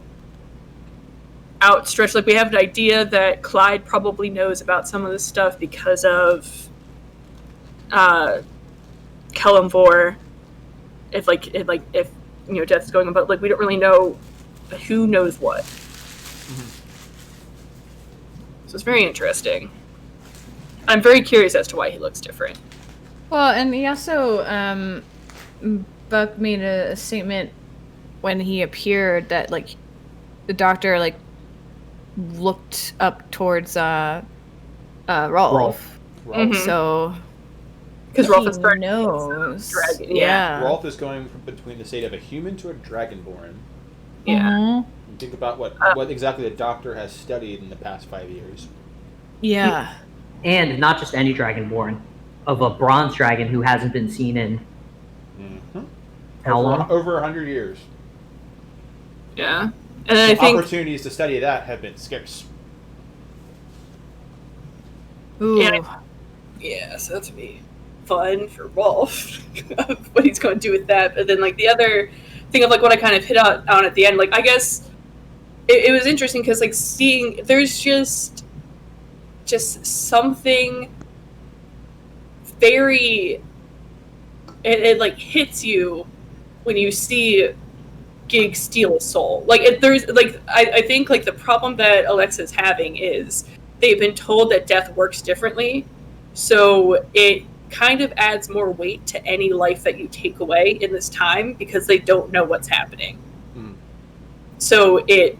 outstretched. Like we have an idea that Clyde probably knows about some of this stuff because of Kellamvor. If death is going on, but like we don't really know who knows what. So it's very interesting. I'm very curious as to why he looks different. Well, and he also, Buck made a statement when he appeared that, like, the doctor, like, looked up towards, Rolf. Rolf. So... Because Rolf is starting knows. Dragon. Yeah. Rolf is going from between the state of a human to a dragonborn. Yeah. Think about what exactly the doctor has studied in the past 5 years. Yeah. And not just any dragonborn, of a bronze dragon who hasn't been seen in how long? Over 100 years. Yeah. And I think opportunities to study that have been scarce. Ooh. Yeah, so that's gonna be fun for Rolf. What he's going to do with that. But then, like, the other thing of, like, what I kind of hit on at the end, like, I guess it was interesting because, like, seeing there's just something very it like hits you when you see Gig steal a soul. Like, there's like I think like the problem that Alexa's having is they've been told that death works differently, so it kind of adds more weight to any life that you take away in this time because they don't know what's happening. So it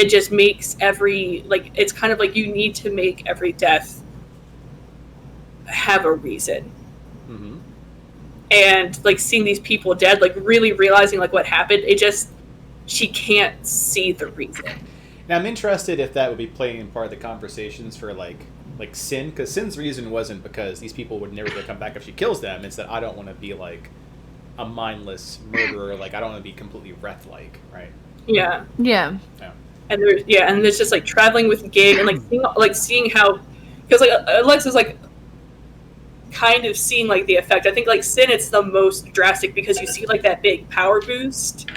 just makes every, like, it's kind of like you need to make every death have a reason. And like seeing these people dead, like really realizing like what happened, she can't see the reason. Now I'm interested if that would be playing in part of the conversations for like Sin, because Sin's reason wasn't because these people would never come back if she kills them. It's that I don't want to be like a mindless murderer. Like I don't want to be completely Wrath-like, right? Yeah. And there's just like traveling with Gig and seeing how, because like Alexa's like kind of seeing like the effect. I think like Sin, it's the most drastic because you see like that big power boost.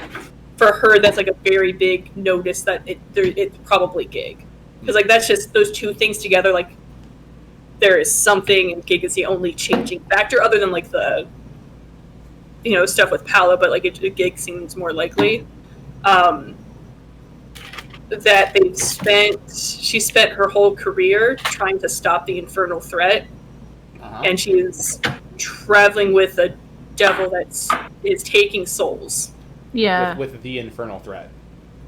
For her, that's like a very big notice that it's probably Gig, because like that's just those two things together. Like there is something, and Gig is the only changing factor other than like the stuff with Paolo, but like Gig seems more likely. That she spent her whole career trying to stop the infernal threat, and she is traveling with a devil that is taking souls. Yeah. With the infernal threat.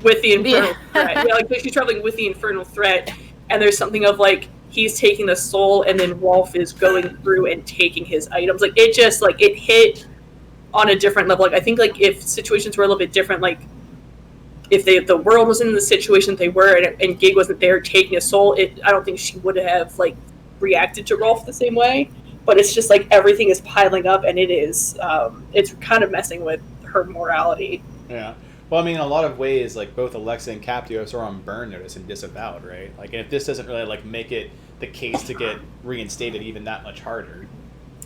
With the infernal threat. Yeah, like she's traveling with the infernal threat, and there's something of like he's taking the soul, and then Rolf is going through and taking his items. Like it just like it hit on a different level. Like I think like if situations were a little bit different, like if the world wasn't in the situation they were, and Gig wasn't there taking a soul, I don't think she would have like reacted to Rolf the same way. But it's just like everything is piling up, and it's kind of messing with her morality. Yeah. Well, I mean, in a lot of ways, like both Alexa and Captios are on burn notice and disavowed, right? Like, and if this doesn't really like make it the case to get reinstated even that much harder.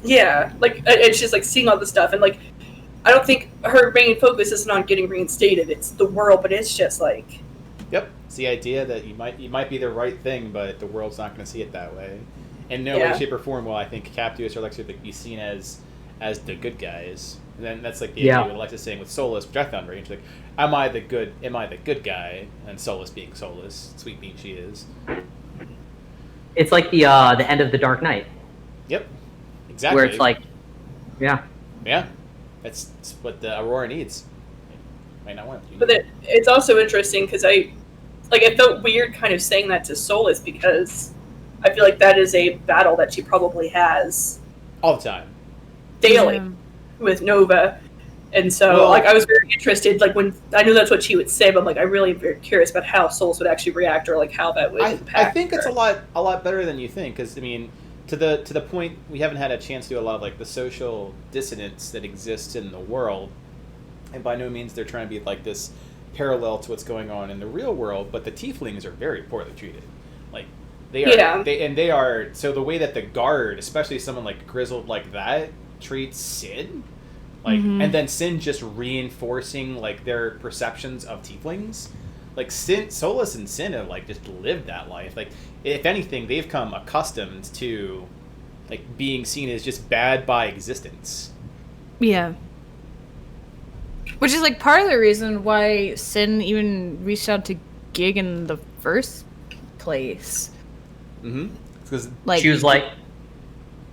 Yeah, like it's just like seeing all the stuff, and like I don't think her main focus isn't on getting reinstated. It's the world, but it's just like. Yep, it's the idea that you might be the right thing, but the world's not going to see it that way. In no way, shape, or form will I think Captios or Alexa would be seen as the good guys. And then that's like the idea what Alexa's saying with Solus, which I found very interesting. Am I the good guy? And Solus being Solus, sweet being she is. It's like the end of the Dark Knight. Yep, exactly. Where it's like, yeah, that's what the Arhor'ha needs. Might not want to. But it's also interesting because I felt weird kind of saying that to Solus because I feel like that is a battle that she probably has all the time, daily with Nova, And so, like, I was very interested, like, when I knew that's what she would say, but I'm like, I really am very curious about how souls would actually react, or like how that would impact. I think her. it's a lot better than you think, because I mean, to the point, we haven't had a chance to do a lot of like the social dissonance that exists in the world, and by no means they're trying to be like this parallel to what's going on in the real world, but the tieflings are very poorly treated. Like they are, they are. So the way that the guard, especially someone like grizzled like that, treats Sin, like, and then Sin just reinforcing like their perceptions of tieflings. Like Solus and Sin have like just lived that life. Like if anything, they've come accustomed to like being seen as just bad by existence. Yeah. Which is like part of the reason why Sin even reached out to Gig in the first place. Because like she was like,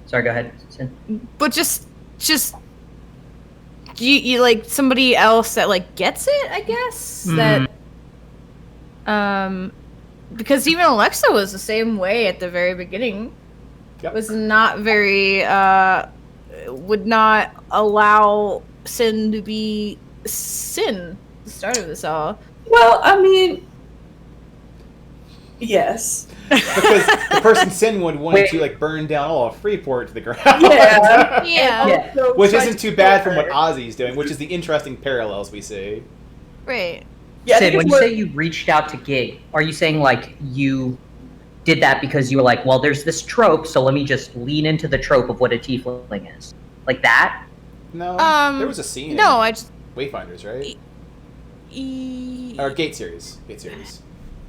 sorry, go ahead, Sin. But just you like somebody else that like gets it, I guess. That because even Alexa was the same way at the very beginning. Yep. Was not very would not allow Sin to be Sin, the start of this all. Well, I mean, yes. Because the person Sin would want to like burn down all of Freeport to the ground. Yeah. Which isn't too bad from what Ozzy's doing, which is the interesting parallels we see. Right. Yeah, Sid, when you say you reached out to Gig, are you saying like you did that because you were like, well, there's this trope, so let me just lean into the trope of what a tiefling is? Like that? No, there was a scene. No, I just Wayfinders, right? Or Gate series.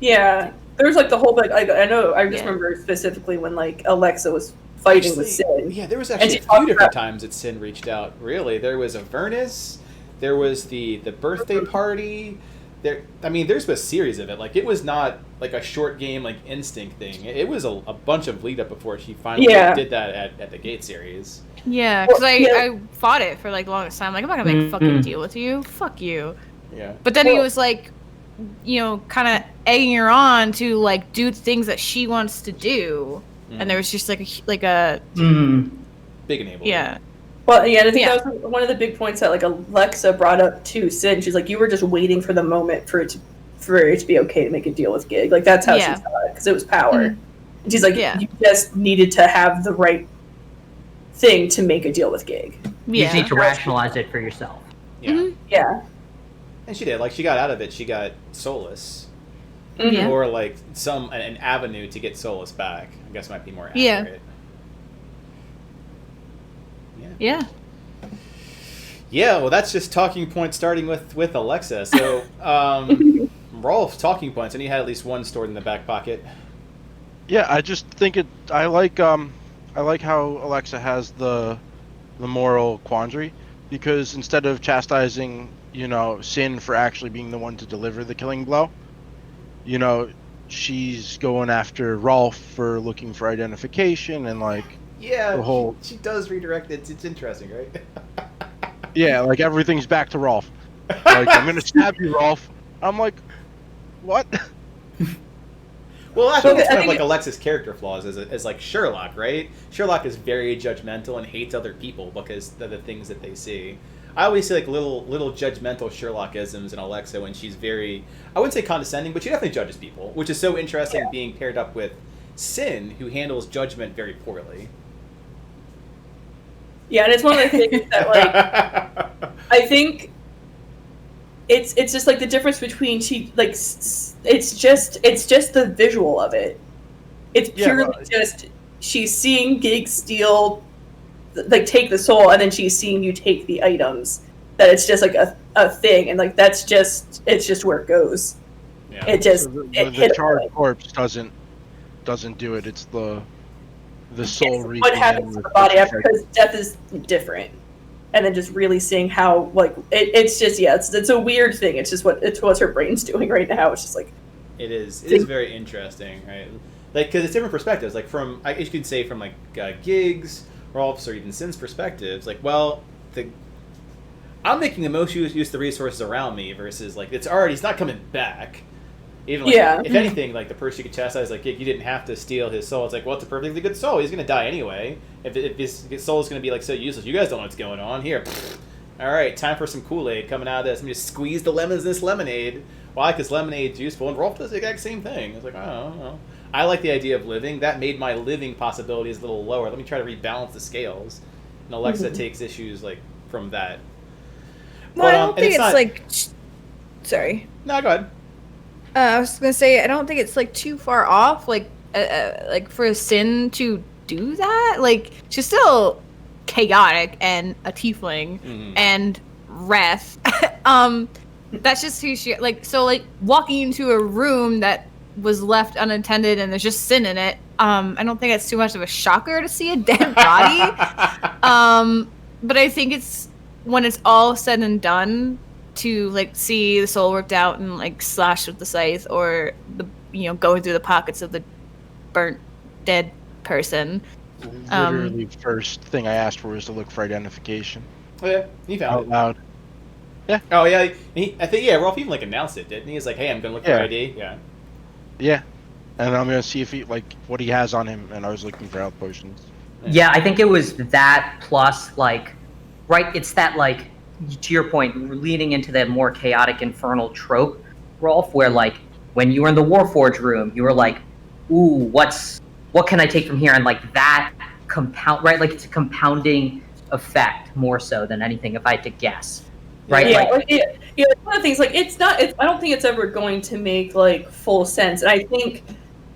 Yeah, there's like the whole like I know I just remember specifically when like Alexa was fighting with Sin. Yeah, there was actually a few different times that Sin reached out. Really, there was Avernus, there was the birthday party. There's a series of it. Like it was not like a short game like instinct thing. It was a bunch of lead up before she finally did that at the Gate series. Yeah, because I fought it for like the longest time. Like, I'm not gonna make a fucking deal with you. Fuck you. Yeah. But then he was like, kind of egging her on to like do things that she wants to do, and there was just like a big enabler. Yeah. Well, yeah, and I think that was one of the big points that like Alexa brought up to Sin. She's like, you were just waiting for the moment for it to be okay to make a deal with Gig. Like that's how she saw it, because it was power. And she's like, you just needed to have the right thing to make a deal with Gig. You just need to rationalize it for yourself. Yeah. Yeah. And she did. Like she got out of it. She got Solus. Or like an avenue to get Solus back. I guess might be more accurate. Yeah. Yeah, well, that's just talking points starting with Alexa. So, Rolf, talking points, and you had at least one stored in the back pocket. Yeah, I just think I like how Alexa has the moral quandary, because instead of chastising, Sin for actually being the one to deliver the killing blow, she's going after Rolf for looking for identification and like. Yeah, the whole... she does redirect it. It's interesting, right? Yeah, like everything's back to Rolf. Like, I'm gonna stab you, Rolf. I'm like, what? Well, I think it's kind of like Alexa's character flaws as like Sherlock, right? Sherlock is very judgmental and hates other people because of the things that they see. I always see like little judgmental Sherlockisms in Alexa when she's very, I wouldn't say condescending, but she definitely judges people, which is so interesting being paired up with Sin, who handles judgment very poorly. Yeah, and it's one of the things that like I think it's just like the difference between it's just the visual of it. It's purely just she's seeing Gig steal, like take the soul, and then she's seeing you take the items. That it's just like a thing, and like it's just where it goes. Yeah. It just so the charred corpse doesn't do it. It's the soul reaching. What happens to the body after, because death is different, and then just really seeing how like it's just it's a weird thing. It's just what her brain's doing right now. It's just like it is very interesting, right? Like because it's different perspectives. Like from I guess you could say from like Gig's, Rolf's, or even Sin's perspectives. Like I'm making the most use of the resources around me versus like it's not coming back. Even like, if anything, like the person you could chastise, like you didn't have to steal his soul. It's like, well, it's a perfectly good soul. He's gonna die anyway. If his soul is gonna be like so useless, you guys don't know what's going on here. All right, time for some Kool-Aid coming out of this. Let me just squeeze the lemons in this lemonade. Why? Because lemonade's useful, and Rolf does the exact same thing. It's like, I don't know. I like the idea of living. That made my living possibilities a little lower. Let me try to rebalance the scales. And Alexa takes issues like from that. Well, I don't think it's like. Sorry. No, go ahead. I was gonna say I don't think it's like too far off, like for a sin to do that. Like she's still chaotic and a tiefling and wrath. That's just who she like. So like walking into a room that was left unattended and there's just sin in it. I don't think it's too much of a shocker to see a dead body. But I think it's when it's all said and done to like see the soul worked out and like slashed with the scythe or the going through the pockets of the burnt dead person. Literally, first thing I asked for was to look for identification. Oh yeah, he found out it. Loud. Yeah. Oh yeah, I think Rolf even like announced it, didn't he? He's like, hey, I'm gonna look for ID. Yeah. Yeah, and I'm gonna see if he like what he has on him, and I was looking for health potions. Yeah, I think it was that plus like, right? It's that like, to your point, leading into that more chaotic infernal trope, Rolf, where like when you were in the Warforged room, you were like, ooh, what can I take from here? And like that compound, right? Like it's a compounding effect more so than anything, if I had to guess. Right? Yeah, one of the things, like, I don't think it's ever going to make, like, full sense. And I think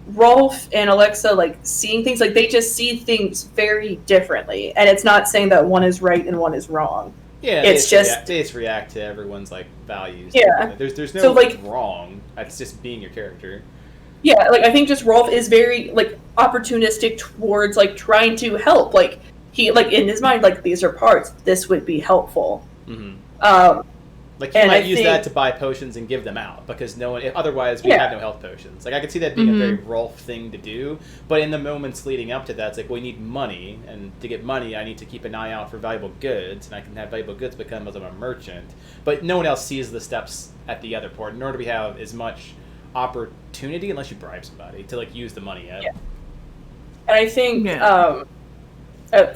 Rolf and Alexa, like, seeing things, like, they just see things very differently. And it's not saying that one is right and one is wrong. Yeah, they just react to everyone's, like, values. Yeah. There's no, like, wrong. It's just being your character. Yeah, like, I think just Rolf is very, like, opportunistic towards, like, trying to help. Like, he, like, in his mind, like, these are parts. This would be helpful. Mm-hmm. Like he might use that to buy potions and give them out because otherwise we have no health potions. Like I could see that being a very Rolf thing to do, but in the moments leading up to that, it's like we need money, and to get money, I need to keep an eye out for valuable goods, and I can have valuable goods become as I'm a merchant. But no one else sees the steps at the other port, nor do we have as much opportunity unless you bribe somebody to like use the money yet. Yeah. And I think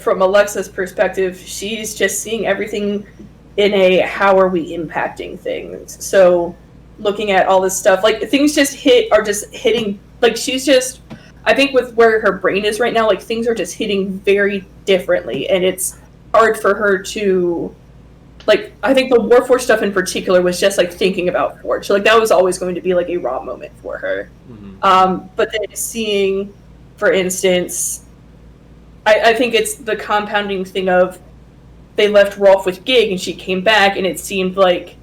from Alexa's perspective, she's just seeing everything in a how are we impacting things. So looking at all this stuff, like things are just hitting, like she's just, I think with where her brain is right now, like things are just hitting very differently, and it's hard for her to, like, I think the Warforged stuff in particular was just like thinking about Forge. So, like that was always going to be like a raw moment for her. But then seeing, for instance, I think it's the compounding thing of they left Rolf with Gig and she came back and it seemed like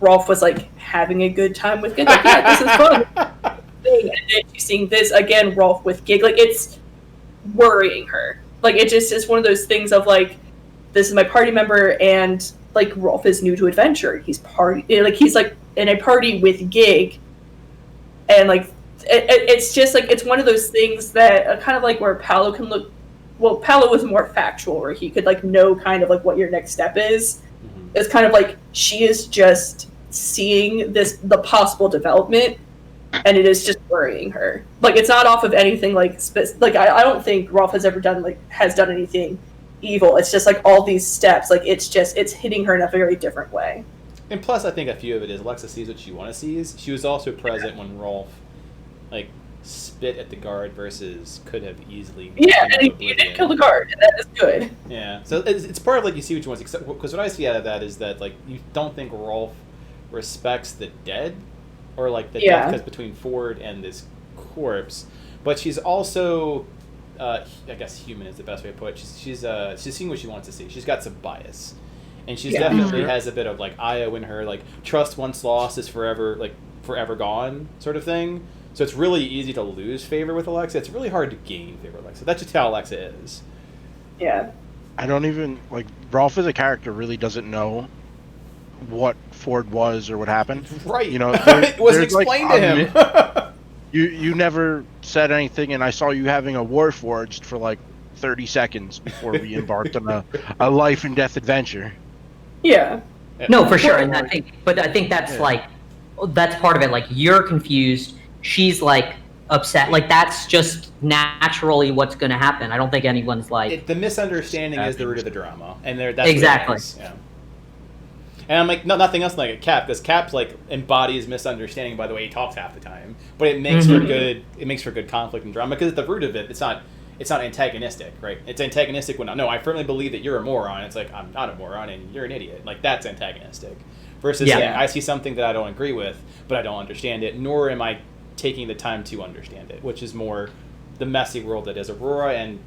Rolf was like having a good time with Gig. Like, yeah, this is fun. And then she's seeing this again, Rolf with Gig. Like it's worrying her. Like it just is one of those things of like, this is my party member and like Rolf is new to adventure. He's he's like in a party with Gig, and like it's just like it's one of those things that kind of like where Paolo can look. Well, Paolo was more factual, where he could like know kind of like what your next step is. It's kind of like she is just seeing the possible development, and it is just worrying her. Like it's not off of anything like I don't think Rolf has ever done anything evil. It's just like all these steps. Like it's hitting her in a very different way. And plus, I think a few of it is Alexa sees what she wants to see. She was also present when Rolf like spit at the guard versus could have easily. Yeah, and you did kill the guard, and that is good. Yeah, so it's part of like you see what you want, because what I see out of that is that like you don't think Rolf respects the dead, or like the death because between Ford and this corpse, but she's also, I guess human is the best way to put it. She's seeing what she wants to see. She's got some bias, and she's definitely has a bit of like Io in her, like trust once lost is forever gone sort of thing. So it's really easy to lose favor with Alexa. It's really hard to gain favor with Alexa. That's just how Alexa is. Yeah. I don't even, like, Rolf as a character really doesn't know what Ford was or what happened. Right. You know, it wasn't explained to him. You never said anything, and I saw you having a Warforged for like 30 seconds before we embarked on a life and death adventure. Yeah. No, for sure. And I think that's like, that's part of it. Like, you're confused. She's like upset. Like that's just naturally what's going to happen. I don't think anyone's like the misunderstanding is the root of the drama, and that's exactly. Yeah. And I'm like, no, nothing else like a Cap, because Cap's like embodies misunderstanding by the way he talks half the time. But it makes for good. It makes for good conflict and drama, because at the root of it, it's not antagonistic, right? It's antagonistic when no, I firmly believe that you're a moron. It's like, I'm not a moron and you're an idiot. Like, that's antagonistic. Versus I see something that I don't agree with, but I don't understand it, nor am I taking the time to understand it, which is more the messy world that is Arhor'ha and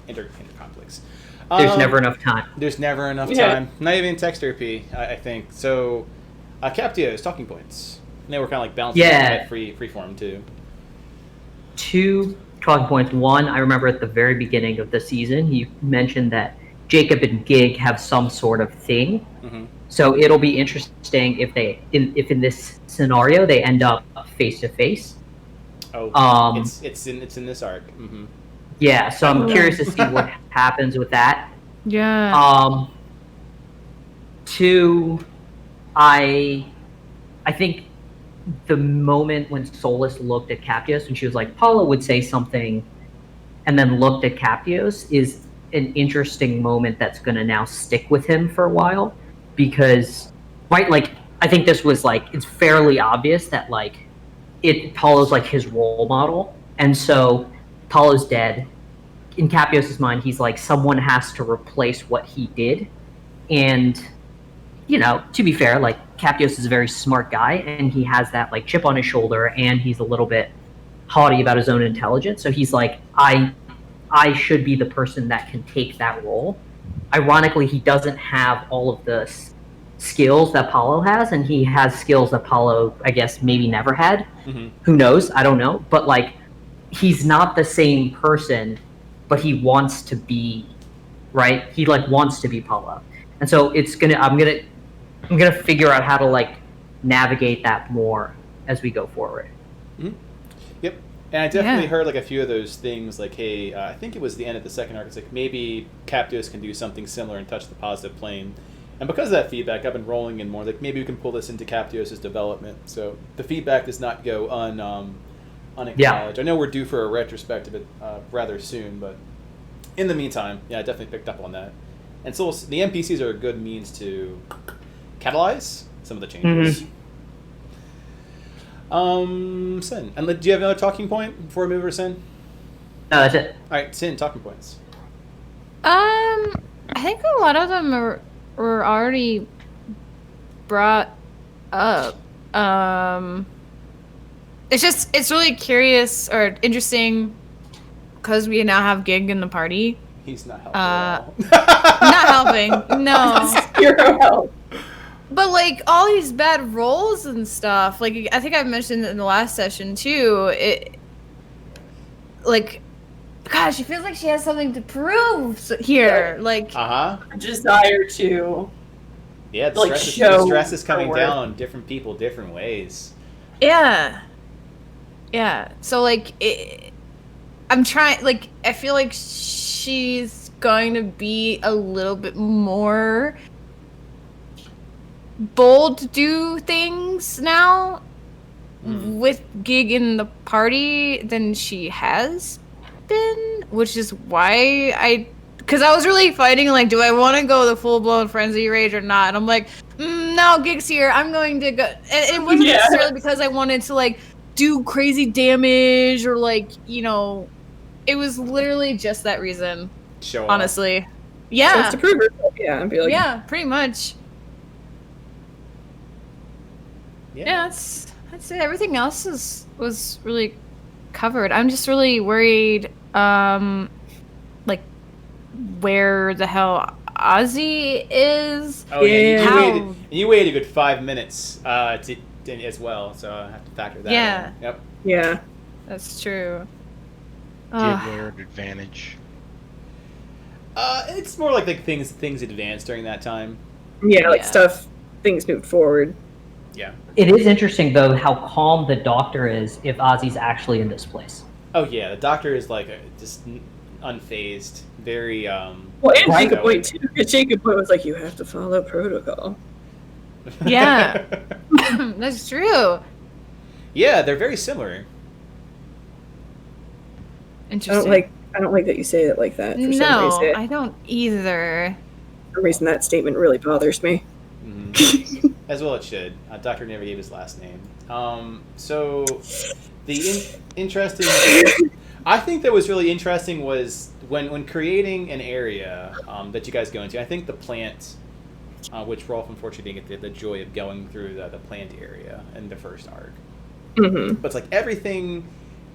inter conflicts. There's never enough time. There's never enough time. Not even in text RP, I think. So, Captio's talking points. And they were kind of like bouncing at free form too. 2 talking points. 1, I remember at the very beginning of the season, you mentioned that Jacob and Gig have some sort of thing. Mm-hmm. So it'll be interesting if if in this scenario they end up face to face. Oh, it's in this arc. Mm-hmm. Yeah, so I'm curious to see what happens with that. Yeah. 2, I think the moment when Solus looked at Captios and she was like, Paula would say something, and then looked at Captios is an interesting moment that's going to now stick with him for a while, because, right, like, I think this was like, it's fairly obvious that like Paula's like his role model, and so Paula's dead. In Captios' mind, he's like, someone has to replace what he did. And, to be fair, like, Captios is a very smart guy, and he has that, like, chip on his shoulder, and he's a little bit haughty about his own intelligence. So he's like, I should be the person that can take that role. Ironically, he doesn't have all of the skills that Paulo has, and he has skills that Paulo, I guess, maybe never had. Mm-hmm. Who knows? I don't know. But, like, he's not the same person, but he wants to be, right? He like wants to be Paulo, and so I'm gonna figure out how to like navigate that more as we go forward. Mm-hmm. Yep, and I definitely heard like a few of those things. Like, hey, I think it was the end of the second arc. It's like maybe Captios can do something similar and touch the positive plane. And because of that feedback, I've been rolling in more. Like, maybe we can pull this into Captios' development. So the feedback does not go unacknowledged. I know we're due for a retrospective rather soon, but in the meantime, I definitely picked up on that. And so the NPCs are a good means to catalyze some of the changes. Sin. And do you have another talking point before we move over to Sin? No, that's it. All right, Sin, talking points. I think a lot of them were already brought up. It's really curious or interesting because we now have Gig in the party. He's not helping at all. Not helping, no. Zero help. But like all these bad roles and stuff, like I think I mentioned in the last session too. It, like, gosh, she feels like she has something to prove here. Like, desire to. Yeah, the like stress is coming down on different people, different ways. Yeah. So like, I'm trying. Like, I feel like she's going to be a little bit more bold to do things now with Gig in the party than she has been, which is why because I was really fighting, like, do I want to go the full-blown frenzy rage or not? And I'm like, no, Gig's here, I'm going to go. And it wasn't necessarily because I wanted to, like, do crazy damage or, like, it was literally just that reason. Show honestly. Off. Yeah. Just to prove herself, and be like, yeah, pretty much. Yeah, I'd say everything else was really covered. I'm just really worried, like, where the hell Ozzy is. Oh yeah, you waited a good 5 minutes as well, so I have to factor that in. Yep. Yeah. That's true. Give her an advantage. It's more like things advanced during that time. Yeah, like things moved forward. Yeah. It is interesting, though, how calm the doctor is if Ozzy's actually in this place. Oh, yeah. The doctor is, like, just unfazed. Very, Well, and Jacob Boyd, too. Because Jacob Boyd was like, you have to follow protocol. Yeah. That's true. Yeah, they're very similar. Interesting. I don't like that you say it like that for some reason. I don't either. For some reason, that statement really bothers me. As well it should. Doctor never gave his last name. So the interesting... I think that was really interesting was when creating an area that you guys go into, I think the plant, which Rolf unfortunately didn't get the joy of going through the plant area in the first arc. But it's like everything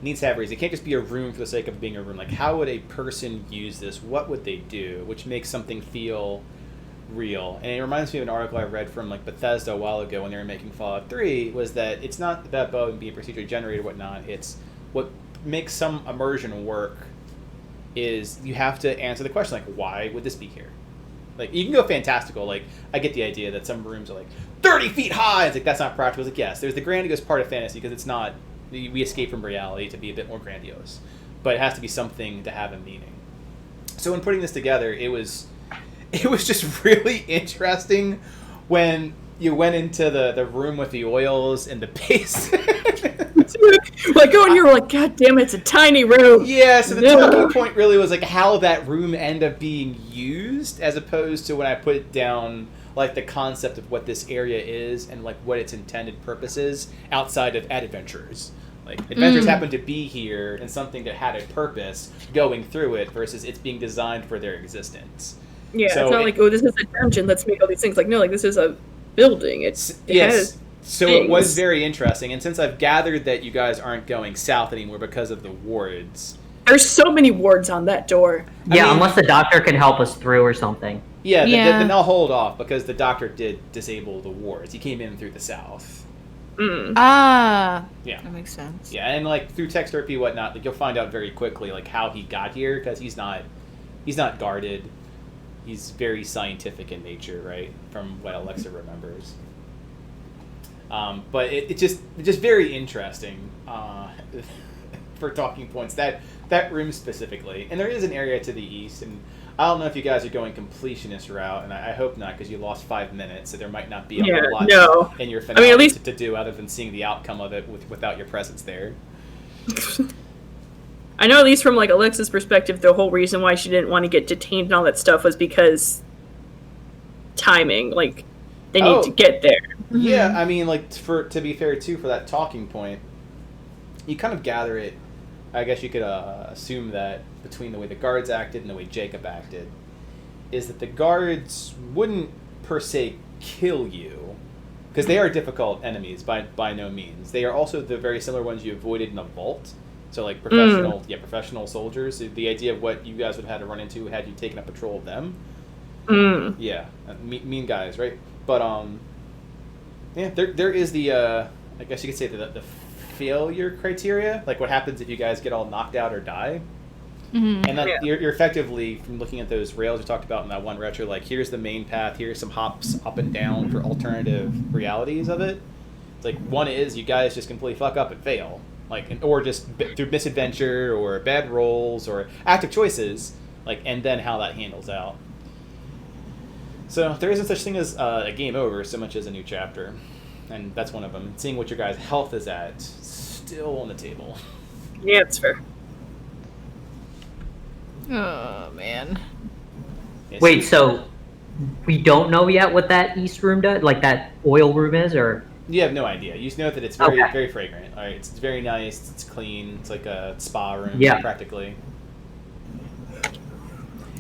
needs to have reason. It can't just be a room for the sake of being a room. Like, how would a person use this? What would they do? Which makes something feel real. And it reminds me of an article I read from like Bethesda a while ago when they were making Fallout 3, was that it's not about building being procedurally generated or whatnot. It's what makes some immersion work is you have to answer the question, like, why would this be here? Like, you can go fantastical. Like, I get the idea that some rooms are like 30 feet high. It's like, that's not practical. It's like, yes, there's the grandiose part of fantasy because it's not, we escape from reality to be a bit more grandiose. But it has to be something to have a meaning. So when putting this together, it was just really interesting when you went into the room with the oils and the paste. Like, going here, we're like, God damn it, it's a tiny room. Yeah, so the talking point really was like how that room ended up being used, as opposed to when I put it down, like the concept of what this area is and like what its intended purpose is outside of adventurers. Like, adventurers happen to be here and something that had a purpose going through it versus it's being designed for their existence. Yeah, So it's not like, oh, this is a dungeon, let's make all these things. Like, no, like, this is a building. It has so things. It was very interesting. And since I've gathered that you guys aren't going south anymore because of the wards. There's so many wards on that door. Yeah, I mean, unless the doctor can help us through or something. Yeah, Yeah. then I'll hold off because the doctor did disable the wards. He came in through the south. Ah. Yeah. That makes sense. Yeah, and like through text therapy and whatnot, like you'll find out very quickly like how he got here because he's not guarded. He's very scientific in nature, right? From what Alexa remembers. But it's just very interesting for talking points. That room specifically, and there is an area to the east, and I don't know if you guys are going completionist route, and I hope not because you lost 5 minutes, so there might not be a whole lot in your finale at least to do other than seeing the outcome of it without your presence there. I know, at least from like Alexa's perspective, the whole reason why she didn't want to get detained and all that stuff was because timing. Like, they need to get there. Yeah, I mean, like, to be fair too, for that talking point, you kind of gather it. I guess you could assume that between the way the guards acted and the way Jacob acted, is that the guards wouldn't per se kill you, because they are difficult enemies by no means. They are also the very similar ones you avoided in a vault. So like professional soldiers. The idea of what you guys would have had to run into had you taken up patrol of them. Yeah, mean guys, right? But yeah, there is the I guess you could say the failure criteria, like what happens if you guys get all knocked out or die. And that you're effectively, from looking at those rails we talked about in that one retro, like here's the main path, here's some hops up and down for alternative realities of it. It's like one is you guys just completely fuck up and fail. Like, or just through misadventure or bad rolls or active choices, like, and then how that handles out. So there isn't such thing as a game over so much as a new chapter, and that's one of them. Seeing what your guys' health is at, still on the table. Yeah, it's fair. Oh man. Yeah, Wait, so we don't know yet what that east room does, like that oil room is, or? You have no idea. You just know that it's very fragrant. All right, it's very nice. It's clean. It's like a spa room, practically.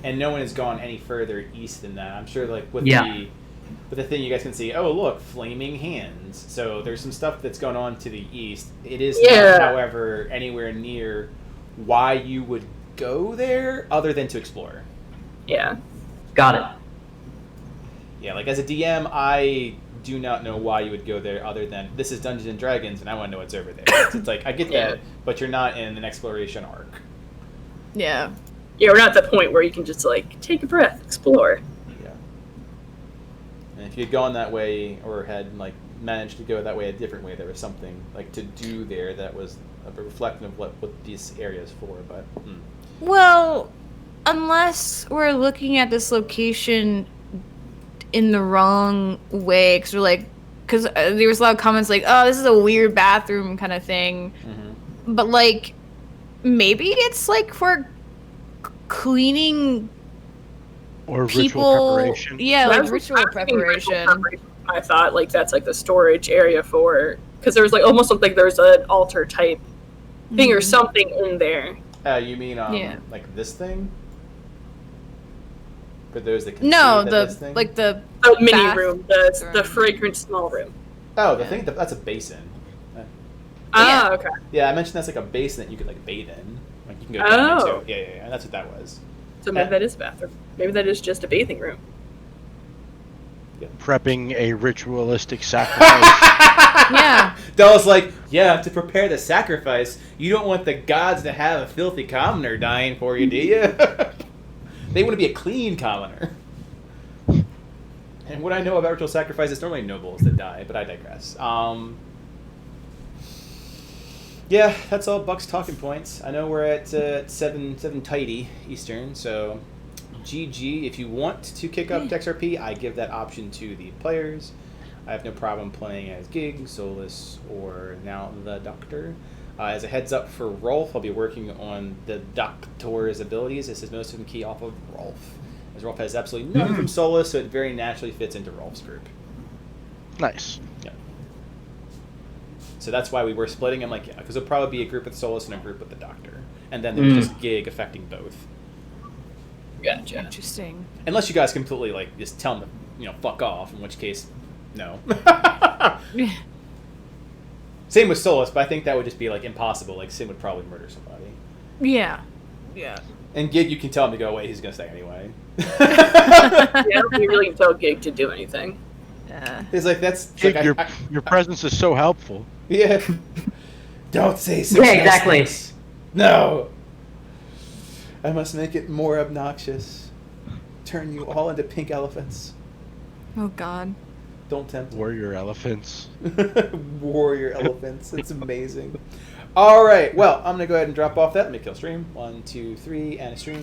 And no one has gone any further east than that. I'm sure, like with the thing you guys can see. Oh, look, flaming hands. So there's some stuff that's going on to the east. It is not, however, anywhere near why you would go there, other than to explore. Yeah. Got it. Yeah, like as a DM, I do not know why you would go there other than this is Dungeons and Dragons and I want to know what's over there. It's like I get that, but you're not in an exploration arc. Yeah. Yeah, we're not at the point where you can just like take a breath, explore. Yeah. And if you had gone that way or had like managed to go that way a different way, there was something like to do there that was a reflection of what this area is for. But well, unless we're looking at this location in the wrong way, because there was a lot of comments like, oh, this is a weird bathroom kind of thing. But like maybe it's like for cleaning Or people. ritual preparation. Yeah, I like was ritual thinking ritual preparation. preparation. I thought like that's like the storage area for because there was like almost like there's an altar type thing or Mhm. something in there. You mean Yeah. like this thing? For those that can No, see the this thing? like the The mini Bath room, the room. fragrant small room. Oh, the thing that's a basin. Ah, okay. Yeah, I mentioned that's like a basin that you could like bathe in. Like you can go down Oh. into. Yeah. That's what that was. So maybe that is a bathroom. Maybe that is just a bathing room. Prepping a ritualistic sacrifice. Yeah. Della's like, yeah, to prepare the sacrifice, you don't want the gods to have a filthy commoner dying for you, do you? They want to be a clean commoner. And what I know about ritual sacrifice is normally nobles that die, but I digress. Yeah, that's all Buck's talking points. I know we're at 7 tidy Eastern, so GG. If you want to kick up XRP, I give that option to the players. I have no problem playing as Gig, Solus, or now the Doctor. As a heads up for Rolf, I'll be working on the Doctor's abilities. This is most of them key off of Rolf, as Rolf has absolutely none from Solus, so it very naturally fits into Rolf's group. Nice. Yeah. So that's why we were splitting them, like, yeah, because it'll probably be a group with Solus and a group with the Doctor. And then there's just Gig affecting both. Gotcha. Interesting. Unless you guys completely, like, just tell them to, fuck off, in which case, no. Same with Solus, but I think that would just be, like, impossible. Like, Sin would probably murder somebody. Yeah. Yeah. And Gig, you can tell him to go away, he's going to stay anyway. Yeah, I don't think you really can tell Gig to do anything. It's like, that's... Gig, like, your presence is so helpful. Yeah. Don't say such Yeah, exactly. nice things. No. I must make it more obnoxious. Turn you all into pink elephants. Oh God. Don't tempt me. Warrior elephants. Warrior elephants. It's amazing. All right. Well, I'm going to go ahead and drop off that. Let me kill stream. 1, 2, 3, and a stream.